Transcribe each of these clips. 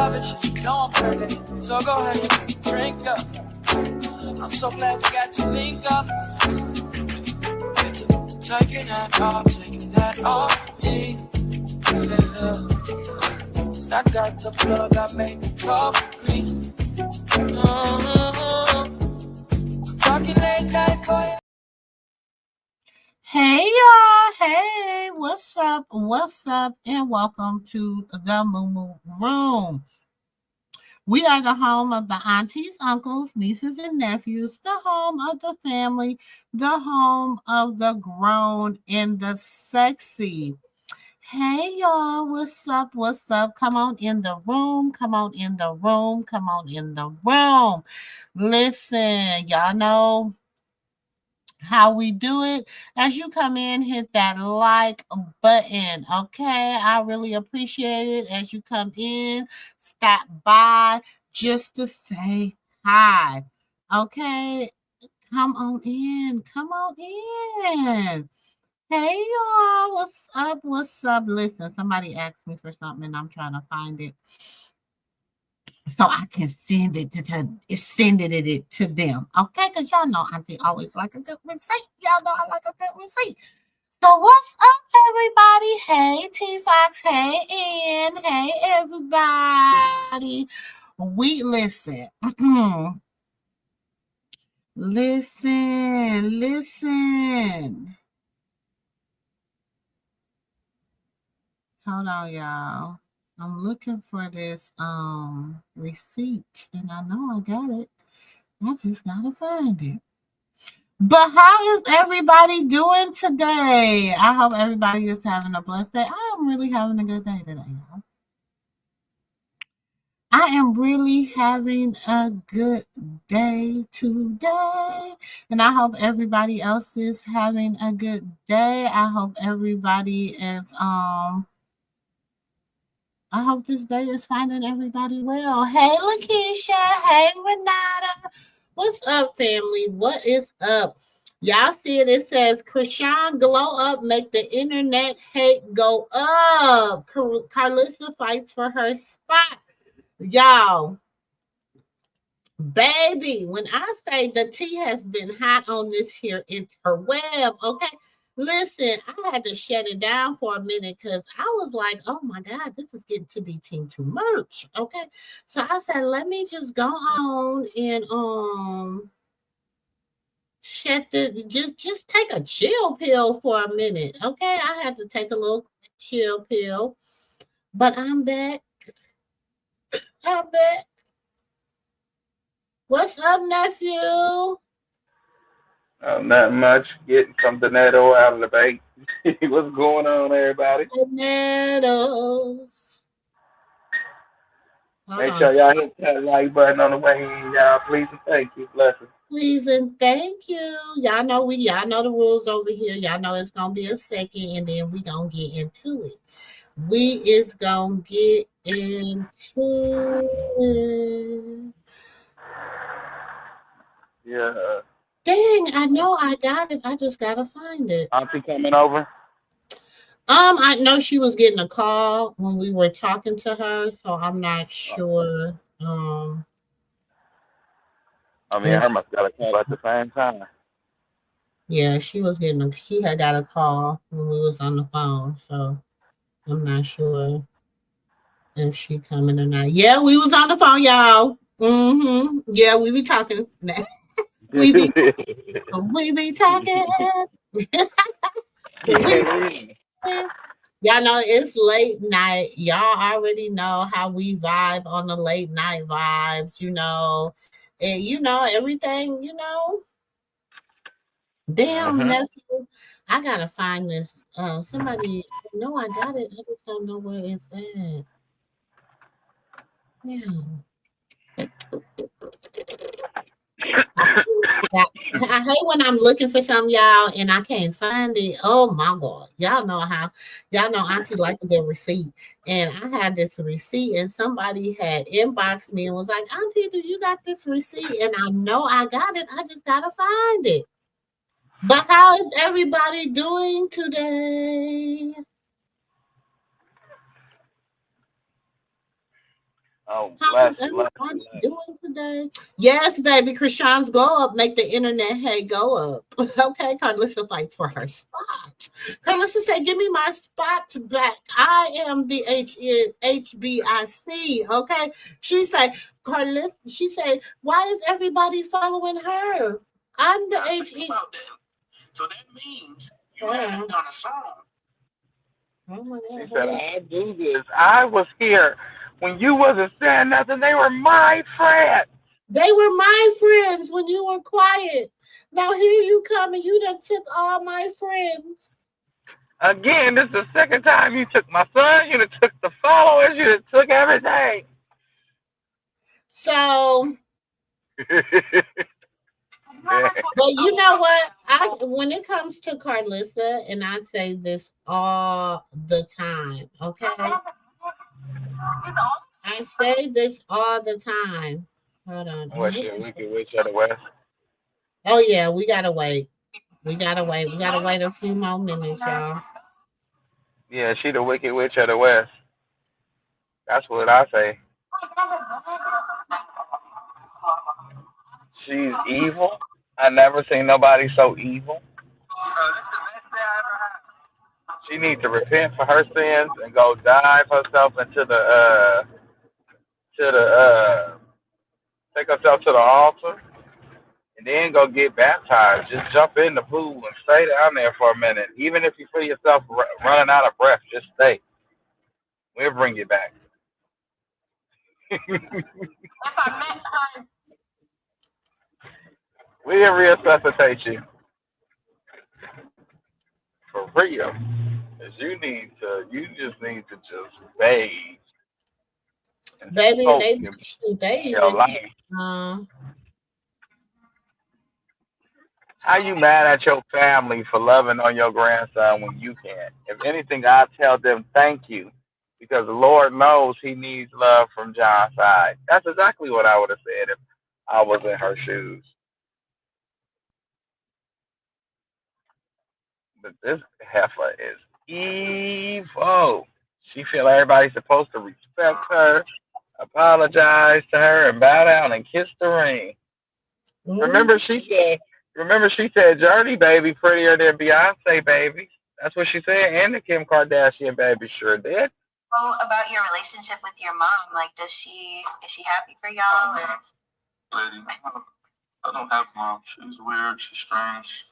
love it, you know I'm crazy. So go ahead and drink up. I'm so glad we got to link up. Taking that off me. I got the plug, I made the coffee. Talking late night for you. Hey y'all, hey, what's up, and welcome to the MooMoo Room. We are the home of the aunties, uncles, nieces, and nephews, the home of the family, the home of the grown and the sexy. Hey y'all, what's up? Come on in the room. Listen, y'all know how we do it. As you come in, hit that like button. Okay, I really appreciate it. As you come in, stop by just to say hi. Okay, come on in. Hey y'all, what's up? Listen, somebody asked me for something and I'm trying to find it so I can send it to them. Okay, because y'all know Auntie always like a good receipt. Y'all know I like a good receipt. So what's up, everybody? Hey, T-Fox. Hey, Ian. Hey, everybody. We listen. Listen. Hold on, y'all. I'm looking for this receipt, and I know I got it. I just gotta find it. But how is everybody doing today? I hope everybody is having a blessed day. I am really having a good day today, y'all. I am really having a good day today. And I hope everybody else is having a good day. I hope everybody is I hope this day is finding everybody well. Hey, Lakeisha. Hey, Renata. What's up, family? What is up? Y'all see it? It says, Chrisean, glow up, make the internet hate go up. Karlissa fights for her spot. Y'all, baby, when I say the tea has been hot on this here interweb, okay? Listen, I had to shut it down for a minute because I was like, oh my God, this is getting to be too much. Okay. So I said, let me just go on and just take a chill pill for a minute. Okay. I had to take a little chill pill. But I'm back. What's up, nephew? Not much. Getting some Donato out of the bank. What's going on, everybody? Tomatoes. Make sure y'all hit that like button on the way in, y'all. Please and thank you. Blessings. Please and thank you. Y'all know the rules over here. Y'all know it's gonna be a second, and then we gonna get into it. We is gonna get into it. Yeah. Dang, I know I got it. I just gotta find it. Auntie coming over? I know she was getting a call when we were talking to her, so I'm not sure. I mean, her must got a call at the same time. Yeah, she had got a call when we was on the phone, so I'm not sure if she coming or not. Yeah, we was on the phone, y'all. Yeah, we be talking. we be talking. Y'all know it's late night. Y'all already know how we vibe on the late night vibes, and everything, Damn, nephew. I gotta find this. Somebody, no, I got it. I just don't know where it's at. Yeah. I hate when I'm looking for something, y'all, and I can't find it. Oh my God. Y'all know Auntie like to get receipt. And I had this receipt, and somebody had inboxed me and was like, Auntie, do you got this receipt? And I know I got it. I just gotta find it. But how is everybody doing today? Oh, How's everybody doing today? Yes, baby. Chrisean's go up, make the internet hey go up. Okay, Karlissa fights for her spot. Karlissa said, "Give me my spot back. I am the HBIC." Okay, she said, Karlissa. She said, "Why is everybody following her? I'm the HE." So that means you haven't done a song. Oh my He God. said, I do this. I was here when you wasn't saying nothing. They were my friends. They were my friends when you were quiet. Now here you come and you done took all my friends. Again, this is the second time you took my son. You done took the followers. You done took everything. So, but you know what? When it comes to Karlissa, and I say this all the time, okay? I say this all the time. Hold on. What shit? Wicked Witch of the West. Oh yeah, we gotta wait. We gotta wait. We gotta wait a few more minutes, y'all. Yeah, she the Wicked Witch of the West. That's what I say. She's evil. I never seen nobody so evil. She needs to repent for her sins and go dive herself into take herself to the altar and then go get baptized. Just jump in the pool and stay down there for a minute. Even if you feel yourself running out of breath, just stay. We'll bring you back. We'll resuscitate you. For real. Cause you just need to just bathe. Baby, they your life. How you mad at your family for loving on your grandson when you can't? If anything, I tell them thank you because the Lord knows he needs love from John's side. That's exactly what I would have said if I was in her shoes. But this heifer is evil. She feel everybody's supposed to respect her, apologize to her, and bow down and kiss the ring. Remember she said Journey baby prettier than Beyonce baby. That's what she said, and the Kim Kardashian baby sure did. Well, about your relationship with your mom, like, is she happy for y'all? Lady, I don't have a mom. She's weird. She's strange.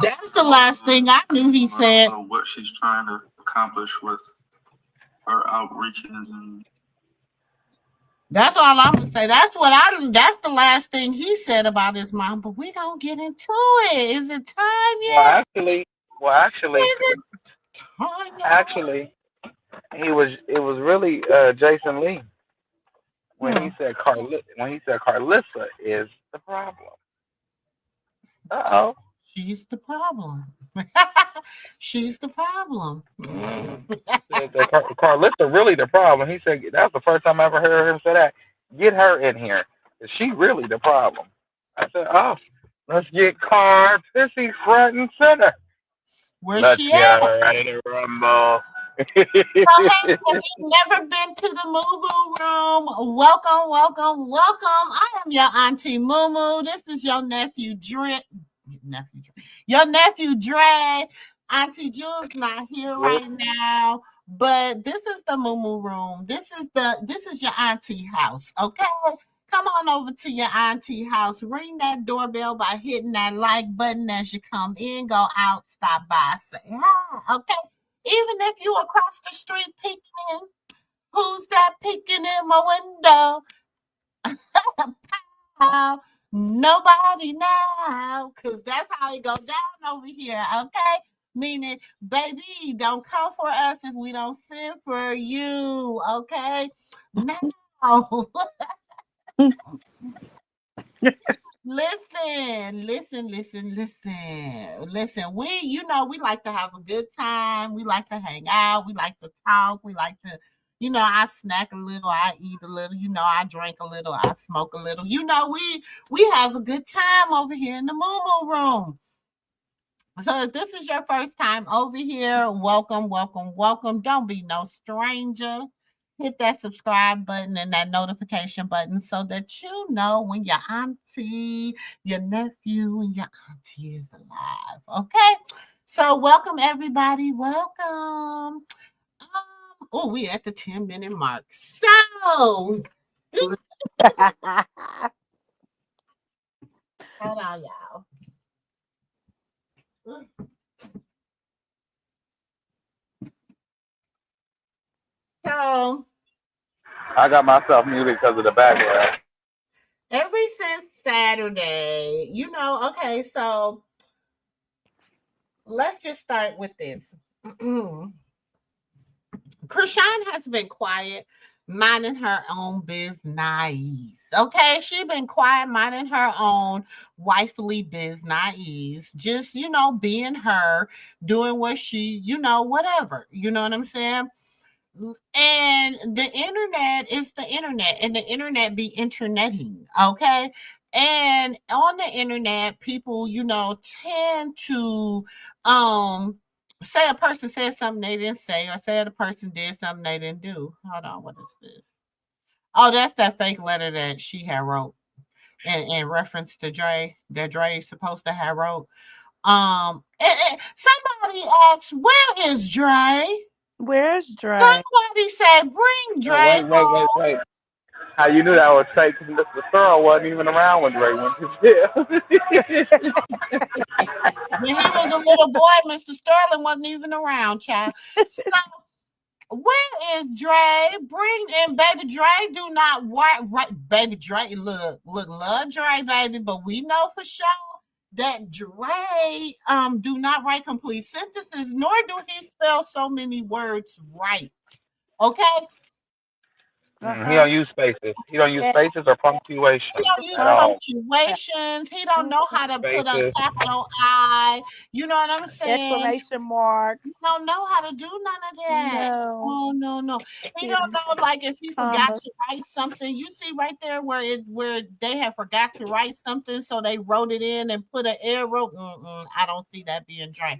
That's the last thing I knew he said. I don't know what she's trying to accomplish with her outreaches and. That's all I'm gonna say. That's the last thing he said about his mom. But we gonna get into it. Is it time yet? Well, actually, it was really Jason Lee when he said Karlissa is the problem. Uh-oh. She's the problem. She's the problem. Karlissa really the problem. He said that's the first time I ever heard him say that. Get her in here. She really the problem. I said, oh, let's get Pissy front and center. Let's she get her ready to rumble. So, hey, if you've never been to the MooMoo room, welcome. I am your auntie MooMoo. This is your nephew Dre. Your nephew Dre. Auntie Jules not here right now, but this is the MooMoo room. This is your auntie house. Okay, come on over to your auntie house. Ring that doorbell by hitting that like button as you come in. Go out, stop by, say hi. Okay. Even if you across the street peeking in, who's that peeking in my window? Nobody now, because that's how it goes down over here, okay? Meaning, baby, don't come for us if we don't send for you, okay? Now, Listen. We like to have a good time. We like to hang out. We like to talk. We like to, I snack a little. I eat a little. I drink a little. I smoke a little. We have a good time over here in the MooMoo room. So if this is your first time over here, welcome. Don't be no stranger. hit that subscribe button and that notification button so that you know when your auntie, your nephew, and your auntie is alive. Okay? So welcome everybody. Welcome. Oh, we at the 10-minute mark. So hold on, y'all. So I got myself muted because of the background. ever since Saturday, okay, so let's just start with this. Chrisean has been quiet, minding her own business. Okay, she been quiet, minding her own wifely business. Just, being her, doing what she, whatever. You know what I'm saying? And the internet is the internet, and the internet be interneting. Okay. And on the internet, people, tend to say a person said something they didn't say, or say the person did something they didn't do. Hold on, what is this? Oh, that's that fake letter that she had wrote in reference to Dre, that Dre is supposed to have wrote. And somebody asked, "Where is Dre?" Where's Dre? Somebody said, "Bring Dre." Wait. How you knew that was fake? Because Mr. Thorough wasn't even around when Dre went to jail. When he was a little boy, Mr. Sterling wasn't even around, child. So, where is Dre? Bring in baby Dre. Do not right, baby Dre. Look, love Dre, baby, but we know for sure that Dre do not write complete sentences, nor do he spell so many words right. Okay. He don't use spaces. He don't use spaces or punctuation. He don't use punctuations. He don't know how to put a capital I. You know what I'm saying? Exclamation marks. He don't know how to do none of that. No. He don't know, like, if he forgot to write something. You see right there where they have forgot to write something, so they wrote it in and put an arrow. I don't see that being Dre.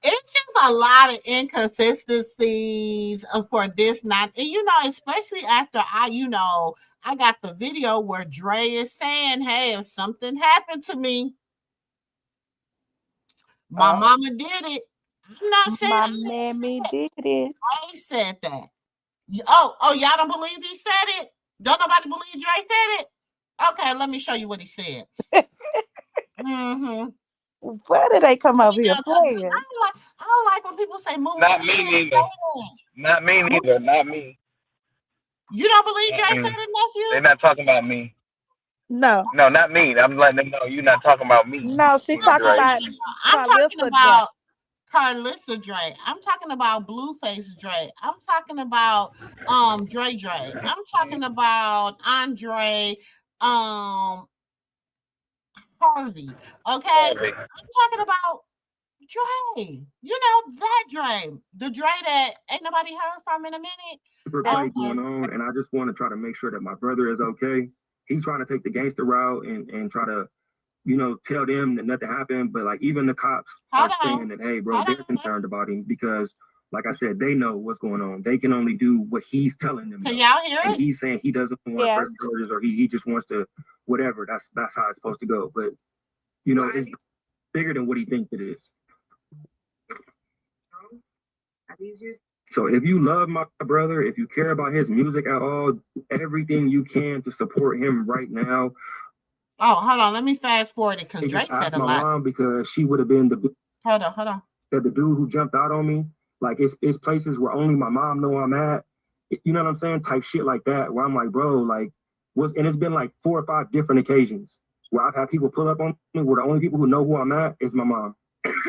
It's just a lot of inconsistencies for this, not, and especially after I got the video where Dre is saying, "Hey, if something happened to me, my mama did it." I'm not saying my mammy did it. Dre said that. Oh, y'all don't believe he said it? Don't nobody believe Dre said it? Okay, let me show you what he said. Where did they come over here playing? I don't like when people say MooMoo. Not me neither. Not me neither. Not me. You don't believe Dre said it, nephew? They're not talking about me. No, not me. I'm letting them know you're not talking about me. No, she talking about. I'm talking about Karlissa Dre. I'm talking about Blueface Dre. I'm talking about Dre. I'm talking about Andre Harvey. Okay, I'm talking about Dre. That Dre, the Dre that ain't nobody heard from in a minute. Super fight going on, and I just want to try to make sure that my brother is okay. He's trying to take the gangster route and try to, tell them that nothing happened. But like even the cops are saying that, hey, bro, they're concerned about him because, like I said, they know what's going on. They can only do what he's telling them. Can y'all hear it? He's saying he doesn't want to press charges, or he just wants to whatever. That's how it's supposed to go. But it's bigger than what he thinks it is. So if you love my brother, if you care about his music at all, everything you can to support him right now. Oh, hold on. Let me fast forward it because Drake said a lot. My mom, because she would have been Hold on. The dude who jumped out on me. Like it's places where only my mom know I'm at. You know what I'm saying? Type shit like that. Where I'm like, bro, like, and it's been like 4 or 5 different occasions where I've had people pull up on me where the only people who know who I'm at is my mom.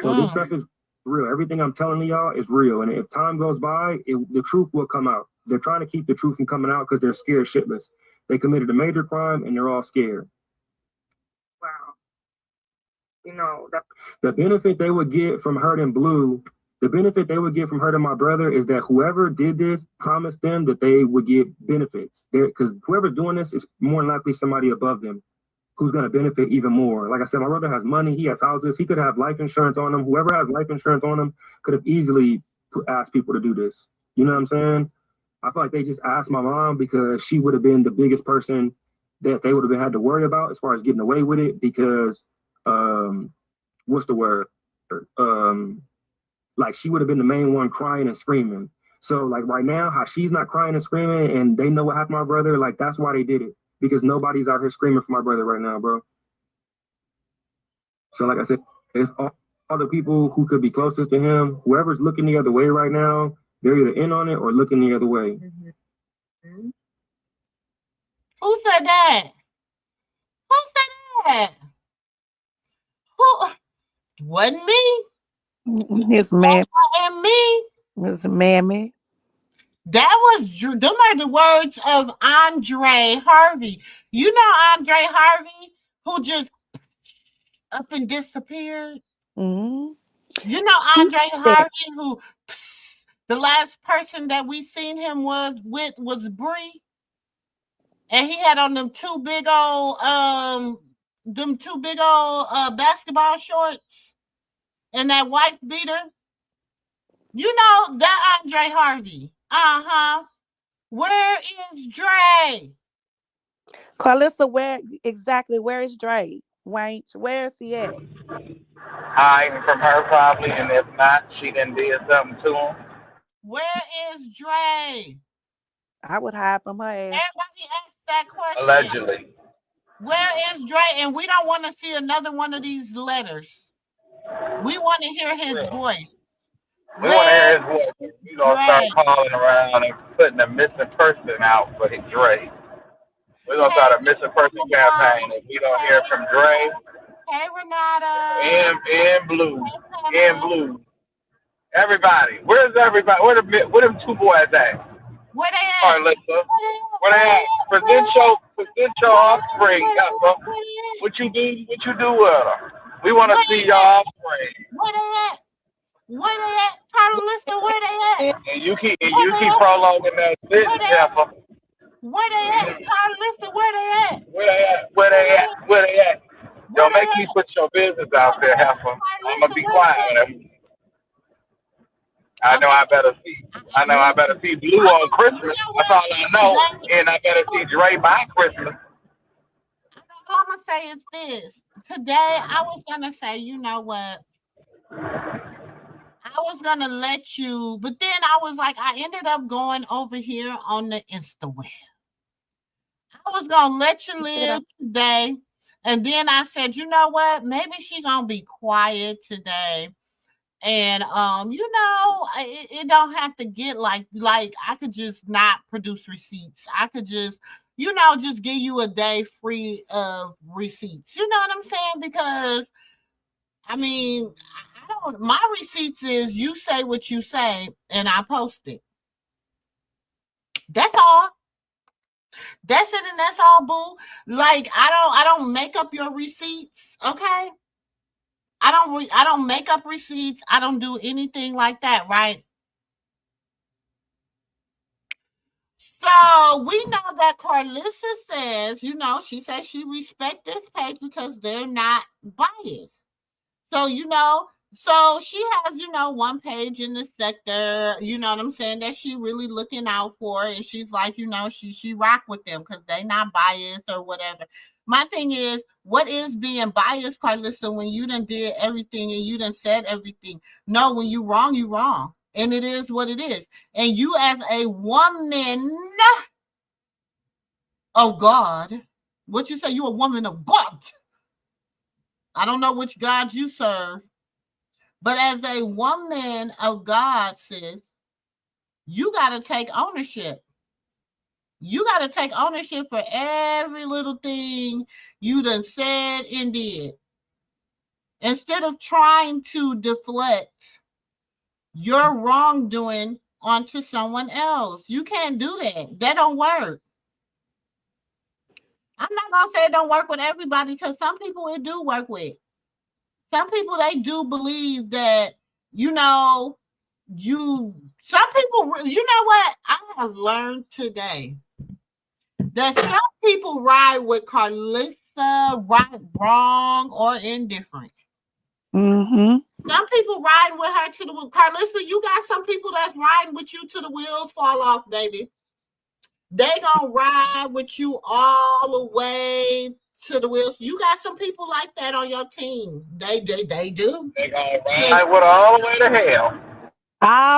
So this stuff is real. Everything I'm telling y'all is real. And if time goes by, the truth will come out. They're trying to keep the truth from coming out because they're scared shitless. They committed a major crime and they're all scared. Wow. The benefit they would get from hurting Blue, the benefit they would get from hurting my brother is that whoever did this promised them that they would get benefits. Because whoever's doing this is more than likely somebody above them who's going to benefit even more. Like I said, my brother has money. He has houses. He could have life insurance on him. Whoever has life insurance on him could have easily asked people to do this. You know what I'm saying? I feel like they just asked my mom because she would have been the biggest person that they would have had to worry about as far as getting away with it because what's the word? Like she would have been the main one crying and screaming. So like right now, how she's not crying and screaming and they know what happened to my brother, like that's why they did it. Because nobody's out here screaming for my brother right now, bro. So like I said, it's all the people who could be closest to him, whoever's looking the other way right now, they're either in on it or looking the other way. Mm-hmm. Who said that? Who said that? Who? Wasn't me. His man. And me. His mammy. That was them are the words of Andre Harvey. You know Andre Harvey, who just up and disappeared. Mm-hmm. You know Andre Harvey, who the last person that we seen him with was Bree, and he had on them two big old basketball shorts and that wife beater. You know that Andre Harvey. Where is Dre? Karlissa, where is Dre? Wayne, where is he at? Hiding from her probably, and if not, she done did something to him. Where is Dre? I would hide from her ass. Everybody asked that question. Allegedly. Where is Dre? And we don't want to see another one of these letters. We want to hear his voice. We want to hear his voice. We're going to start calling around and putting a missing person out for Dre. We're going to start a missing person campaign. If we don't hear from Dre. Hey, Renata. And Blue. Everybody. Where's everybody? Where them two boys at? Where they at? Karlissa. Where they at? Present your offspring. What you do with her? We want to see your offspring. Where they at? Where they at? Karlissa, where they at? And you keep prolonging that shit, Jeffa. Where they at? Karlissa, where they at? Where they at? Don't make me put your business out there, Heifer. I'm gonna be quiet. I know I better see Blue on Christmas. That's all I know. And I better see Dre by Christmas. All I'm gonna say is this. Today I was gonna say, you know what? I was gonna let you, but then I was like, I ended up going over here on the Instaweb. I was gonna let you live today. And then I said, you know what? Maybe she gonna be quiet today. And it don't have to get like I could just not produce receipts. I could just, just give you a day free of receipts. You know what I'm saying? Because I mean, my receipts is you say what you say and I post it. That's all. That's it, and that's all, boo. Like I don't make up your receipts, okay? I don't make up receipts. I don't do anything like that, right? So we know that Karlissa says, she says she respects this page because they're not biased. So, so she has, one page in the sector, you know what I'm saying, that she really looking out for. And she's like, she rock with them because they not biased or whatever. My thing is, what is being biased, Karlissa, when you done did everything and you done said everything? No, when you wrong, you wrong. And it is what it is. And you as a woman of God, what you say, you a woman of God. I don't know which God you serve. But as a woman of God, sis, you got to take ownership. You got to take ownership for every little thing you done said and did. Instead of trying to deflect your wrongdoing onto someone else. You can't do that. That don't work. I'm not going to say it don't work with everybody because some people it do work with. Some people, they do believe that, some people, you know what? I have learned today that some people ride with Karlissa right, wrong, or indifferent. Mm-hmm. Some people riding with her to the wheel. Karlissa, you got some people that's riding with you to the wheels fall off, baby. They gonna ride with you all the way to the wheels. You got some people like that on your team. They do. They gonna ride with her all the way to hell.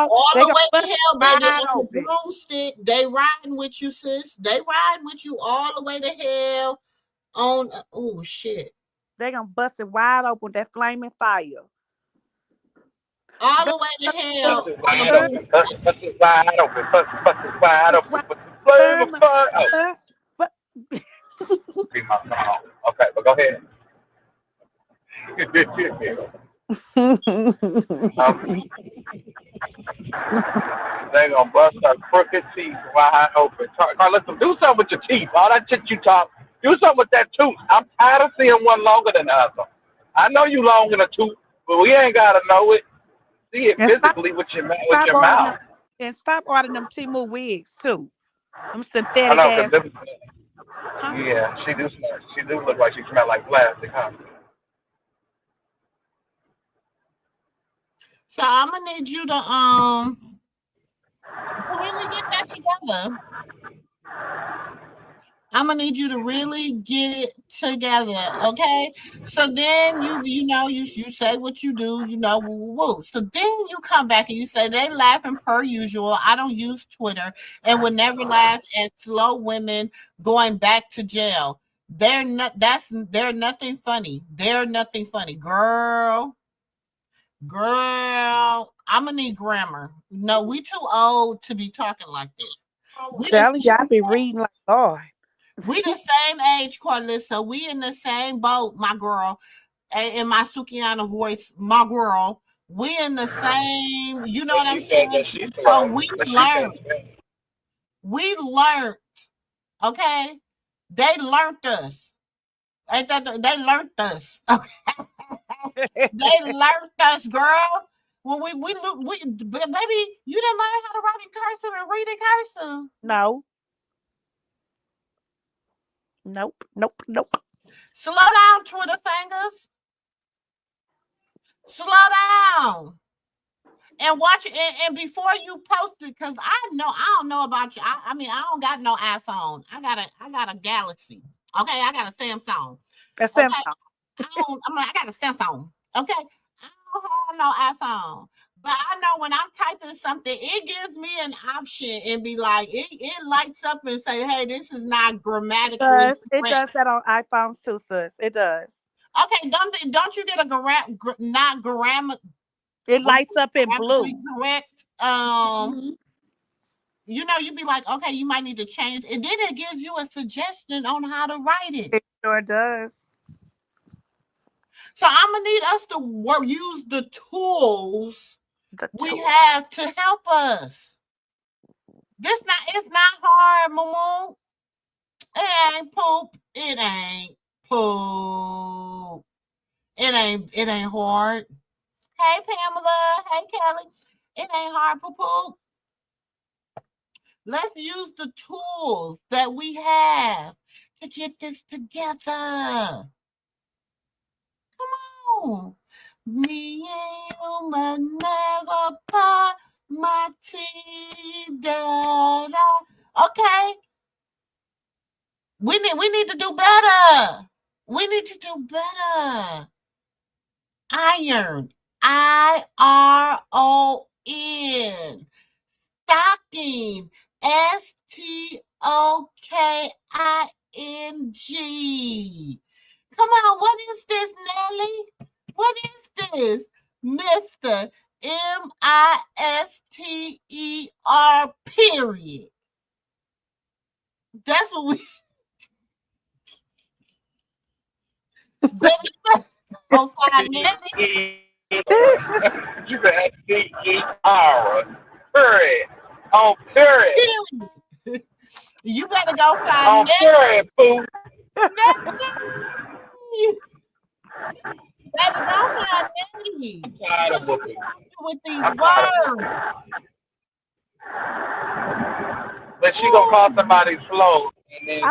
All They the gonna way bust to hell, baby. wide On the open. broomstick, they riding with you, sis. They riding with you all the way to hell. On oh shit. They gonna bust it wide open with that flaming fire. All They the way to Bust hell it on the wide burn, open. Bust it wide open. Bust it wide bust open. wide, Put the flame burn, of fire. Oh, but be my song. Okay, but go ahead. They gonna bust her crooked teeth wide open. Carlissa, do something with your teeth. All that shit you talk. Do something with that tooth. I'm tired of seeing one longer than the other. I know you long in a tooth, but we ain't gotta know it. See it and physically with your stop ordering them mouth. and stop ordering them Timu wigs too. Them I synthetic know, cause ass, them, huh? yeah, she do smell. She do look like she smell like plastic, huh? So I'm gonna need you to really get that together. I'm gonna need you to really get it together, okay? So then you say what you do, woo, woo, woo. So then you come back and you say they laughing per usual. I don't use Twitter and would never laugh at slow women going back to jail. They're nothing funny. They're nothing funny, girl. Girl, I'm gonna need grammar. No, we too old to be talking like this. We the Telling you, I be reading like Lord. We the same age, Karlissa. We in the same boat, my girl. In my Sukiana voice, my girl. We in the same, you know But what I'm she said saying? that she's So slow. we But she learned. said We learned, okay? They learned us. Ain't that they learned us. They learned us, girl. When we baby, you didn't learn how to write in cursive and read in cursive. No, nope. Slow down, Twitter fingers. Slow down. And watch it and before you post it, because I don't know about you. I mean, I don't got no iPhone. I got a Galaxy. Okay, I got a Samsung. That's Okay. Samsung. I got a Samsung. Okay. I don't have no iPhone. But I know when I'm typing something, it gives me an option and be like, it lights up and say, hey, this is not grammatically It correct. does that on iPhones too, sis. It does. Okay, don't you get a not grammar It lights up in blue. grammatically correct? Mhm. You'd be like, okay, you might need to change. And then it gives you a suggestion on how to write it. It sure does. So I'm gonna need us to use the tools we tool. have to help us. It's not hard, MooMoo. It ain't poop. It ain't poop. It ain't hard. Hey Pamela. Hey Kelly. It ain't hard, poop. Let's use the tools that we have to get this together. Come on. Me and you might never part my teeth. Okay. We need to do better. We need to do better. Iron. IRON. Stocking. STOKING. Come on, what is this, Nelly? What is this? Mr. MISTER, period. That's what we. On five minutes. you can STER. Period. On period. You better go find on period, fool. Baby, go find Nelly. I'm tired of whooping. With these words. But she gonna call somebody slow and then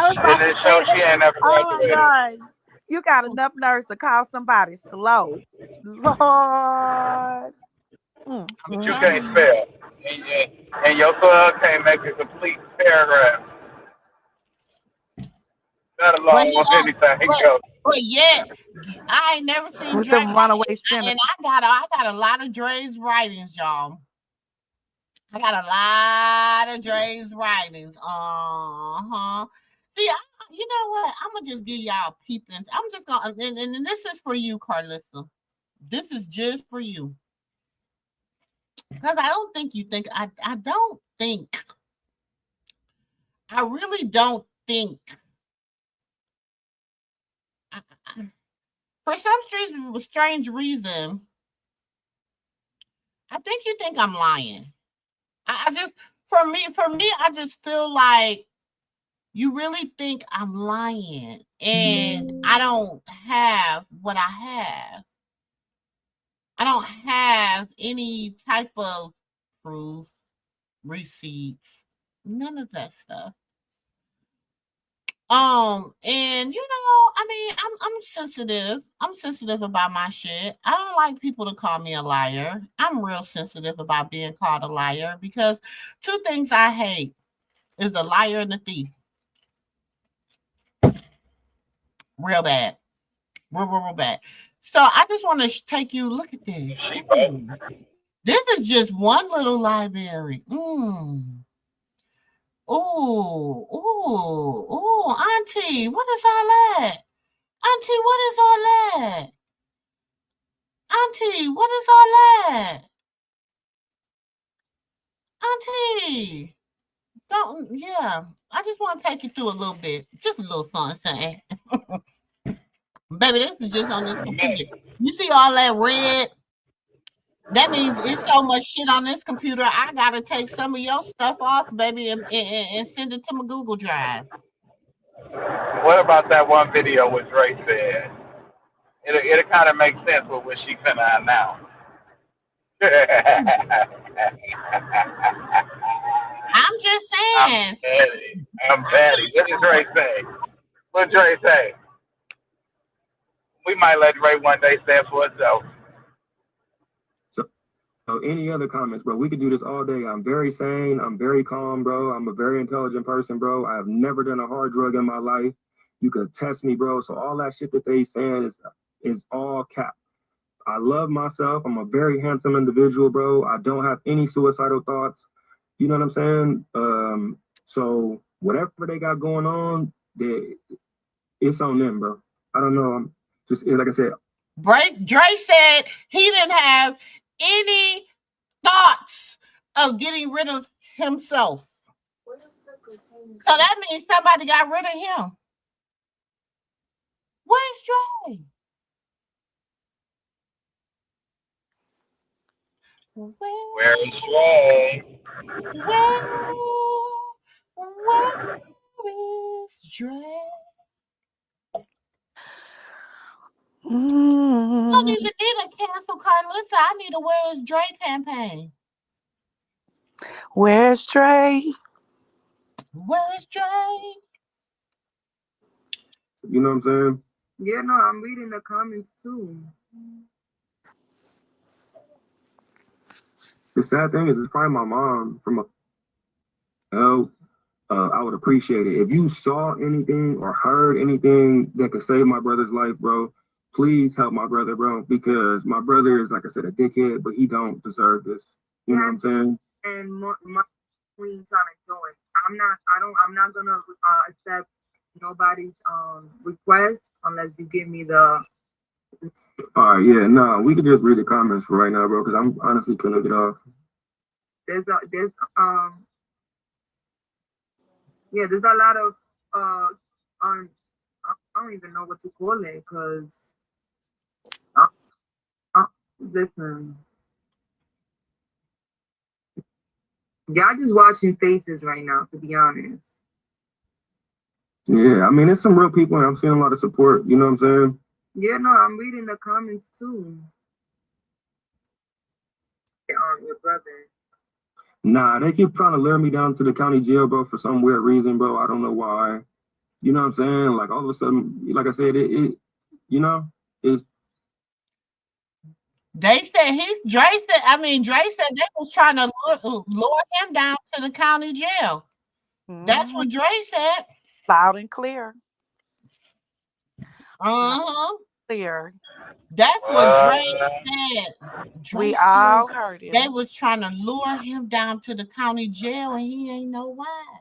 show she ain't never Oh my graduated. God. You got enough nerves to call somebody slow. Lord. But you can't spell. And your thug can't make a complete paragraph. Not along with anything else. But yet, I ain't never seen With Dre. them runaway sinners. And I got a lot of Dre's writings, y'all. I got a lot of Dre's writings. See, you know what? I'm gonna just give y'all peeping. I'm just gonna, and this is for you, Karlissa. This is just for you. Because I don't think you think, I don't think, I really don't think, for some strange reason, I think you think I'm lying. I just, for me, I just feel like you really think I'm lying and I don't have what I have. I don't have any type of proof, receipts, none of that stuff. And you know, I mean, I'm sensitive. I'm sensitive about my shit. I don't like people to call me a liar. I'm real sensitive about being called a liar because two things I hate is a liar and a thief. Real bad. Real bad. So I just want to take you, look at this. Ooh. This is just one little library. Oh, Auntie, what is all that? Auntie, what is all that? Auntie, what is all that? Auntie, don't, yeah. I just want to take you through a little bit. Just a little something. Baby, this is just on this computer. You see all that red? That means it's so much shit on this computer. I gotta take some of your stuff off, baby, and send it to my Google Drive. What about that one video with Dre said? It'll kind of make sense with what she finna announce. I'm just saying. I'm petty. What did Dre say? What did Dre say? We might let Dre one day stand for itself. So any other comments, bro? We could do this all day. I'm very sane. I'm very calm, bro. I'm a very intelligent person, bro. I have never done a hard drug in my life. You could test me, bro. So all that shit that they saying is all cap. I love myself. I'm a very handsome individual, bro. I don't have any suicidal thoughts. You know what I'm saying? So whatever they got going on, it's on them, bro. I don't know. Just like I said. Dre said he didn't have any thoughts of getting rid of himself. So that means somebody got rid of him. Where's Dre? Where is Dre? Where is Dre? I don't even need a cancel Karlissa. I need a Where's Dre campaign. Where's Dre? Where's Dre? You know what I'm saying? Yeah, no, I'm reading the comments too. The sad thing is, it's probably my mom from I would appreciate it. If you saw anything or heard anything that could save my brother's life, bro, please help my brother, bro, because my brother is, like I said, a dickhead, but he don't deserve this. You know what I'm saying? And my queen trying to join. I'm not gonna accept nobody's request unless you give me the. All right, yeah, no, we could just read the comments for right now, bro, because I'm honestly couldn't get off. There's a lot of I don't even know what to call it, because listen, y'all just watching faces right now, to be honest. Yeah, I mean, there's some real people, and I'm seeing a lot of support. You know what I'm saying? Yeah, no, I'm reading the comments too. Your brother. Nah, they keep trying to lure me down to the county jail, bro, for some weird reason, bro. I don't know why. You know what I'm saying? Like, all of a sudden, like I said, You know, it's Dre said they was trying to lure him down to the county jail. That's what Dre said. Loud and clear. Clear. That's what Dre said. We all heard it. They was trying to lure him down to the county jail, and he ain't know why.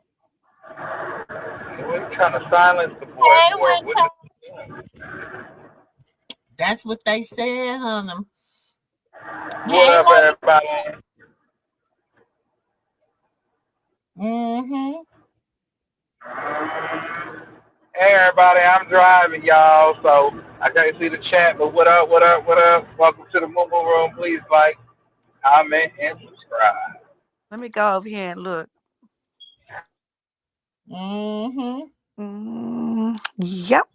They were trying to silence the boy. That's what they said, honey. What up, everybody? Hey, everybody, I'm driving, y'all, so I can't see the chat, but what up, what up, what up? Welcome to the MooMoo Room. Please like, comment, and subscribe. Let me go over here and look. Yep.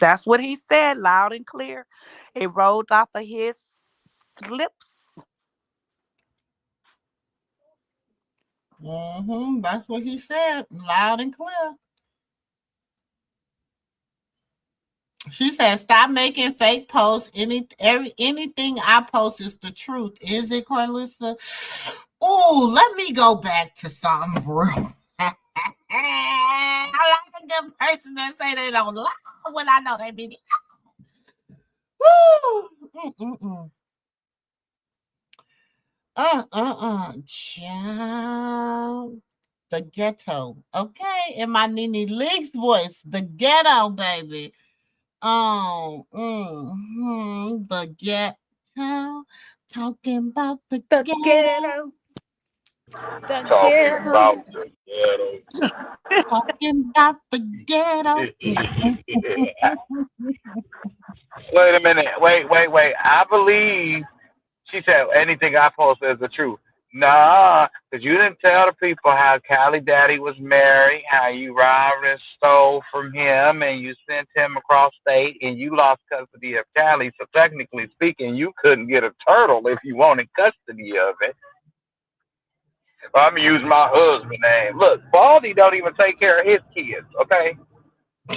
That's what he said, loud and clear. It rolled off of his lips. That's what he said, loud and clear. She said, "Stop making fake posts. Anything I post is the truth. Is it, Karlissa?" Oh, let me go back to something real. I like a good person that say they don't lie when I know they be. Child. The ghetto. Okay, in my Nene Leaks voice, the ghetto, baby. The ghetto. Talking about the ghetto. Talking about the ghetto. Talking about the ghetto. Wait a minute. Wait. I believe she said anything I post is the truth. Nah, because you didn't tell the people how Callie Daddy was married, how you robbed and stole from him, and you sent him across state, and you lost custody of Callie. So technically speaking, you couldn't get a turtle if you wanted custody of it. I'm going to use my husband's name. Look, Baldy don't even take care of his kids, okay?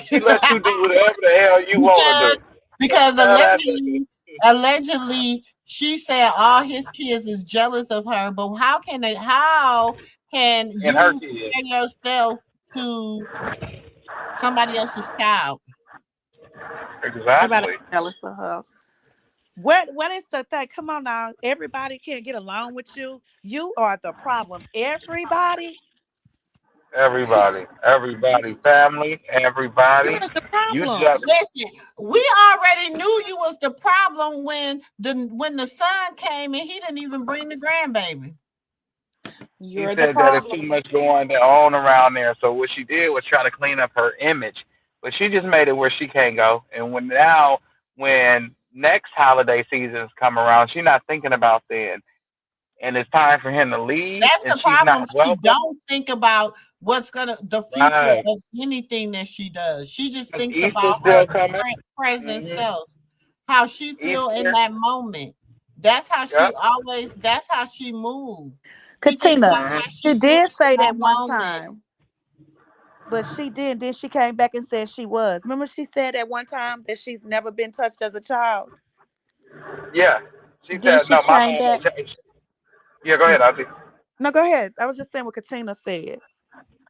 She lets you do whatever the hell you want to do. Because allegedly, she said all his kids is jealous of her, but how can you compare yourself to somebody else's child? Exactly. Everybody jealous of her. What is the thing? Come on now. Everybody can't get along with you. You are the problem. Everybody, family, everybody. You're the problem. Listen, we already knew you was the problem when the son came and he didn't even bring the grandbaby. You're the problem. That there's too much going on around there. So what she did was try to clean up her image, but she just made it where she can't go. And when next holiday seasons come around, she's not thinking about then. And it's time for him to leave. That's the problem. She don't think about what's the future of anything that she does. She just thinks about her present self, how she feel in that moment. That's how that's how she moves. Katina, she did say that one time. But she did. Then she came back and said she was. Remember she said at one time that she's never been touched as a child? Yeah. She said, no, my mom. Yeah, go ahead, Auntie. No, go ahead. I was just saying what Katina said.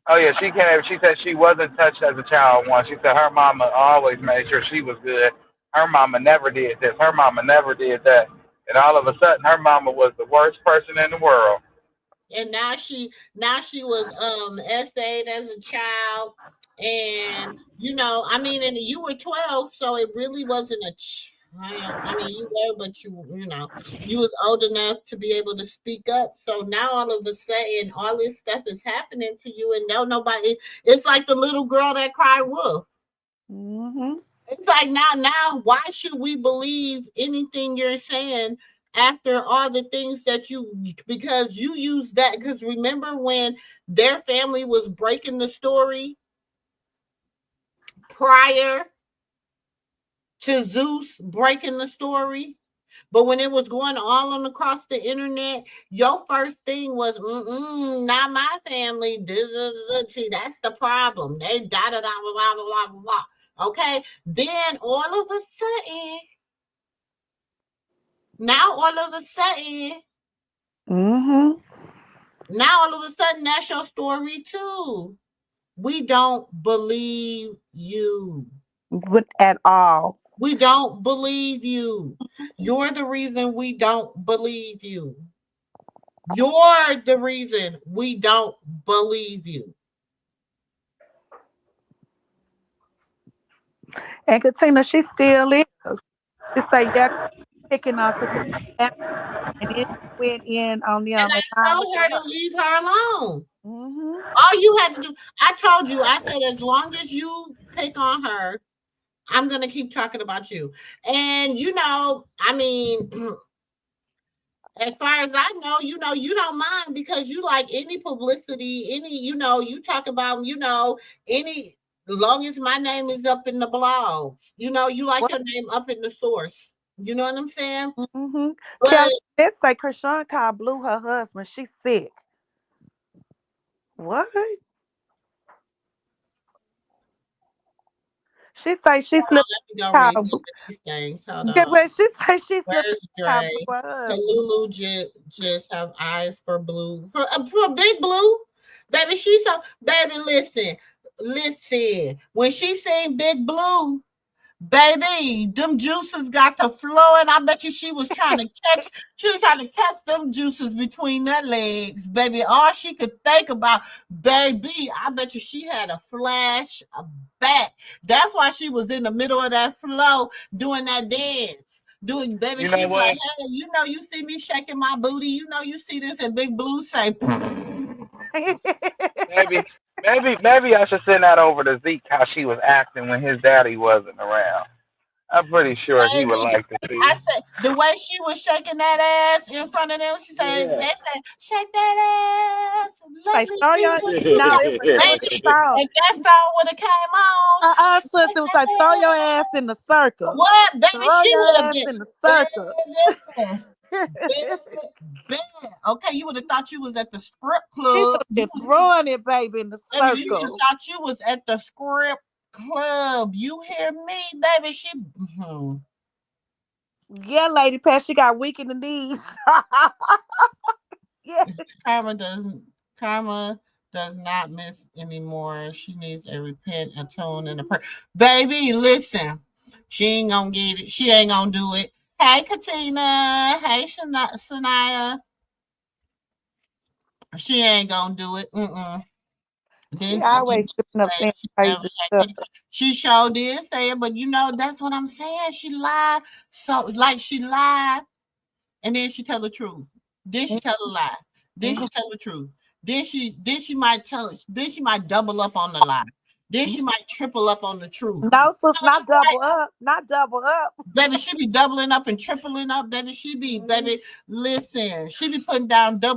Oh, yeah, she came. She said she wasn't touched as a child once. She said her mama always made sure she was good. Her mama never did this. Her mama never did that. And all of a sudden, her mama was the worst person in the world. And now she was essayed as a child. And, and you were 12, so it really wasn't a child. I mean, you were, but you was old enough to be able to speak up. So now all of a sudden, all this stuff is happening to you, and nobody. It's like the little girl that cried wolf. It's like now, why should we believe anything you're saying after all the things that because you use that? Because remember when their family was breaking the story prior to Zeus breaking the story, but when it was going all across the internet, your first thing was, not my family. See, that's the problem. They da da da blah blah blah blah. Okay, then all of a sudden, now all of a sudden, that's your story too. We don't believe you. At all. We don't believe you. You're the reason we don't believe you. You're the reason we don't believe you. And Katina, she still is. She say, yeah, picking on Chrisean. And then she went in on them. And And I now told her to leave her alone. mm-hmm. All you had to do, I told you, I said, as long as you pick on her, I'm going to keep talking about you. And, I mean, as far as I know, you don't mind because you like any publicity, you talk about, any, long as my name is up in the blog, you like your name up in the source. You know what I'm saying? Mm-hmm. But let's say Chrisean called Blue her husband. She's sick. What? She say she slipped. let me go read these things. Hold on. But she say she slipped. Where's Dre? The Lulu just have eyes for Blue for Big Blue, baby. She's so baby. Listen. When she seen Big Blue, baby, them juices got to flowing. I bet you she was trying to catch. She was trying to catch them juices between their legs, baby. All she could think about, baby. I bet you she had a flash back. That's why she was in the middle of that flow doing that dance. Baby, she's like, hey, you see me shaking my booty. You see this, and Big Blue say, maybe I should send that over to Zeke how she was acting when his daddy wasn't around. I'm pretty sure he would like to see. I said the way she was shaking that ass in front of them. She said, "They said shake that ass." Like, throw your no, it was the song. If that song would have came on, sister was like, "Throw your ass in the circle." What, baby? Throw She your would have ass been in the circle. Okay, you would have thought you was at the strip club. Been throwing it, baby, in the circle. You would have thought you was at the strip club. You hear me, baby? She. Yeah, Lady Pat, she got weak in the knees. Yeah. Karma does not miss anymore. She needs a repent, atone, and a prayer. Baby, listen. She ain't gonna get it. She ain't gonna do it. Hey, Katina. Hey, Sanaya. She ain't gonna do it. She always slipping up saying crazy stuff. She sure did say it, but that's what I'm saying. She lied. So she lied, and then she tell the truth. Then she tell a lie. Then she tell the truth. Then she might tell us. Then she might double up on the lie. Then she might triple up on the truth. No, sis, not double up. Not double up. Baby, she be doubling up and tripling up, baby. Baby, listen. She be putting down 6,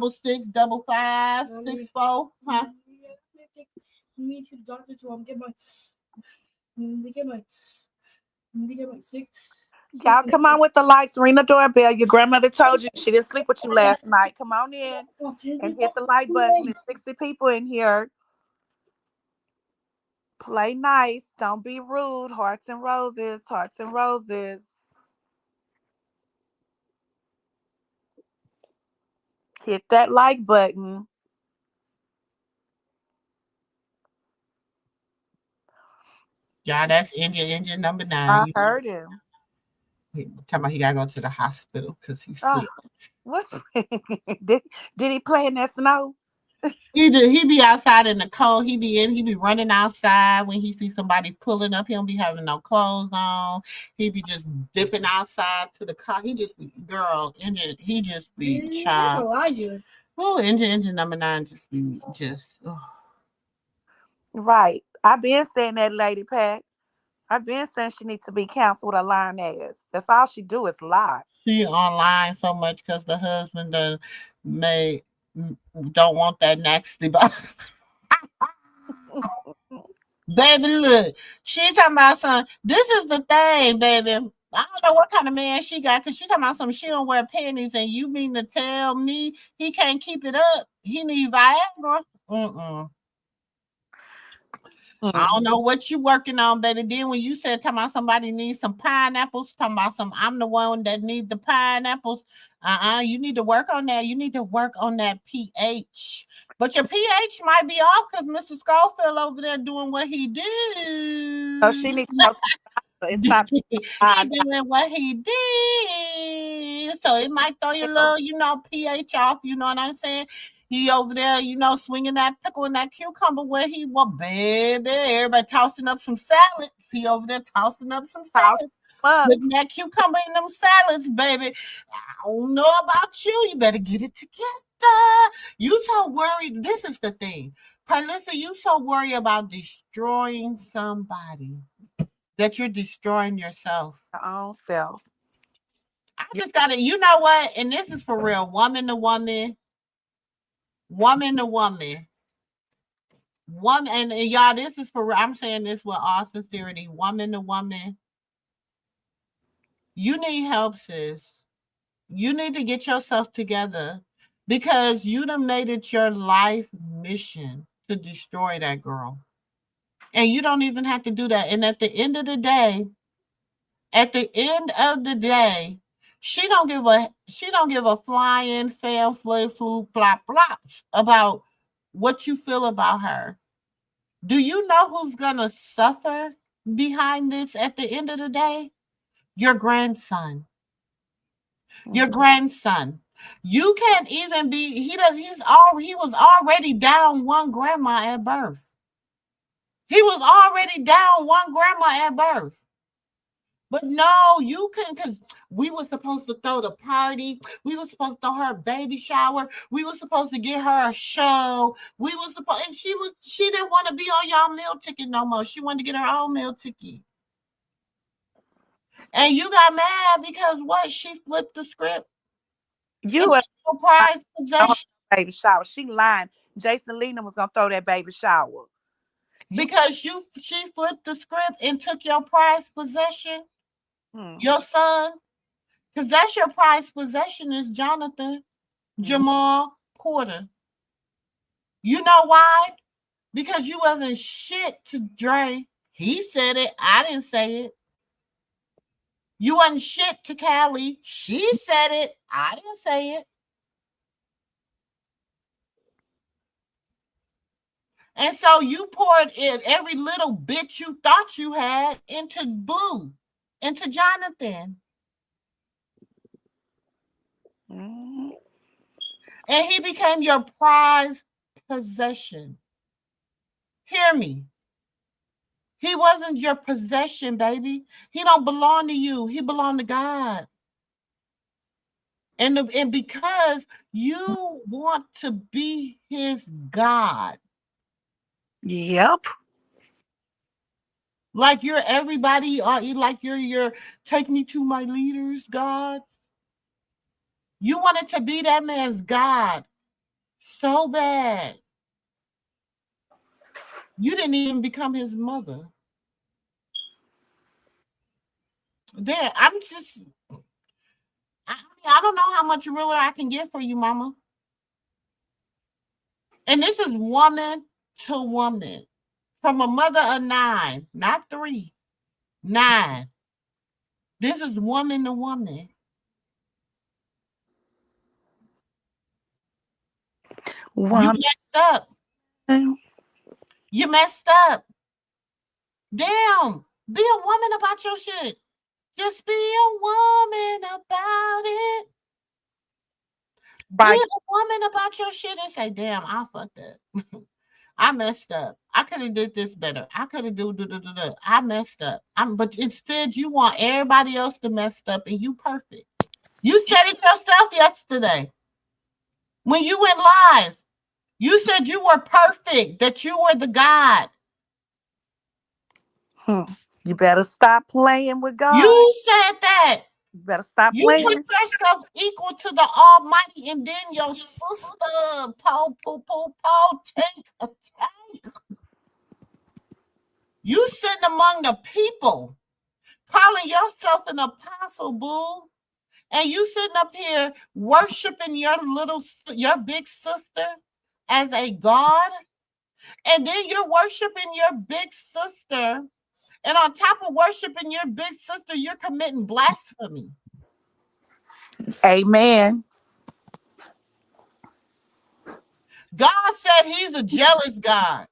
5, 6, 4. Huh? Me to the doctor to get my 6. Y'all come on with the likes, ring the doorbell. Your grandmother told you she didn't sleep with you last night. Come on in and hit the like button. There's 60 people in here. Play nice. Don't be rude. Hearts and roses. Hearts and roses. Hit that like button. Yeah, that's engine number 9. I heard him. Talking about he gotta go to the hospital because he's sick. What? did he play in that snow? He be outside in the cold. He be running outside when he sees somebody pulling up. He don't be having no clothes on. He be just dipping outside to the car. He just be engine. He just be child. Elijah. Oh, engine number 9 just. Oh. Right. I've been saying that, Lady Pat. I've been saying she needs to be counseled with a lying ass. That's all she do is lie. She online so much because the husband don't want that nasty box. Baby, look, she's talking about something. This is the thing, baby. I don't know what kind of man she got because she's talking about something. She don't wear panties, and you mean to tell me he can't keep it up? He needs Viagra? I don't know what you working on, baby. Then when you said talking about somebody needs some pineapples, talking about I'm the one that need the pineapples. You need to work on that. You need to work on that pH. But your pH might be off because Mr. Schofield over there doing what he do. So she needs to go to the doctor. It's not he doing what he did. So it might throw your little, pH off. You know what I'm saying? He over there, swinging that pickle and that cucumber where he was, baby. Everybody tossing up some salads. He over there tossing up some salads. Putting that cucumber in them salads, baby. I don't know about you. You better get it together. You so worried. This is the thing. Karlissa, you so worried about destroying somebody that you're destroying yourself. Your own self. I just got to, you know what? And this is for real. Woman to woman. Woman to woman. And y'all, this is for real. I'm saying this with all sincerity. Woman to woman. You need help, sis. You need to get yourself together because you done made it your life mission to destroy that girl. And you don't even have to do that. And at the end of the day, she don't give a flying fan flip flu plop plops about what you feel about her. Do you know who's gonna suffer behind this at the end of the day? Your grandson. Your grandson. You can't even be. He was already down one grandma at birth. He was already down one grandma at birth. But no, you couldn't, because we were supposed to throw the party. We were supposed to throw her a baby shower. We were supposed to get her a show. And she didn't want to be on y'all meal ticket no more. She wanted to get her own meal ticket. And you got mad because what? She flipped the script. You were prize possession. Baby shower. She lying. Jason Lena was gonna throw that baby shower. Because she flipped the script and took your prized possession. Your son, because that's your prized possession is Jonathan Jamal Porter. You know why? Because you wasn't shit to Dre. He said it. I didn't say it. You wasn't shit to Callie. She said it. I didn't say it. And so you poured in every little bit you thought you had into Blue, into Jonathan. And he became your prized possession. Hear me. He wasn't your possession, baby. He don't belong to you. He belonged to God. And because you want to be his God. Yep. Like you're everybody, like you're take me to my leaders, God. You wanted to be that man's God so bad. You didn't even become his mother. There, I don't know how much realer I can get for you, mama. And this is woman to woman. From a mother of 9, not 3, 9. This is woman to woman. You messed up. You messed up. Damn. Be a woman about your shit. Just be a woman about it. Right. Be a woman about your shit and say, damn, I fucked up. I messed up. I could have did this better. I could have I messed up. But instead you want everybody else to mess up and you perfect. You said it yourself yesterday. When you went live, you said you were perfect, that you were the God. You better stop playing with God. You said that. You better stop playing. You put yourself equal to the Almighty, and then your sister, take a tank. You sitting among the people, calling yourself an apostle, boo. And you sitting up here worshiping your big sister as a God. And then you're worshiping your big sister. And on top of worshiping your big sister, you're committing blasphemy. Amen. God said he's a jealous God.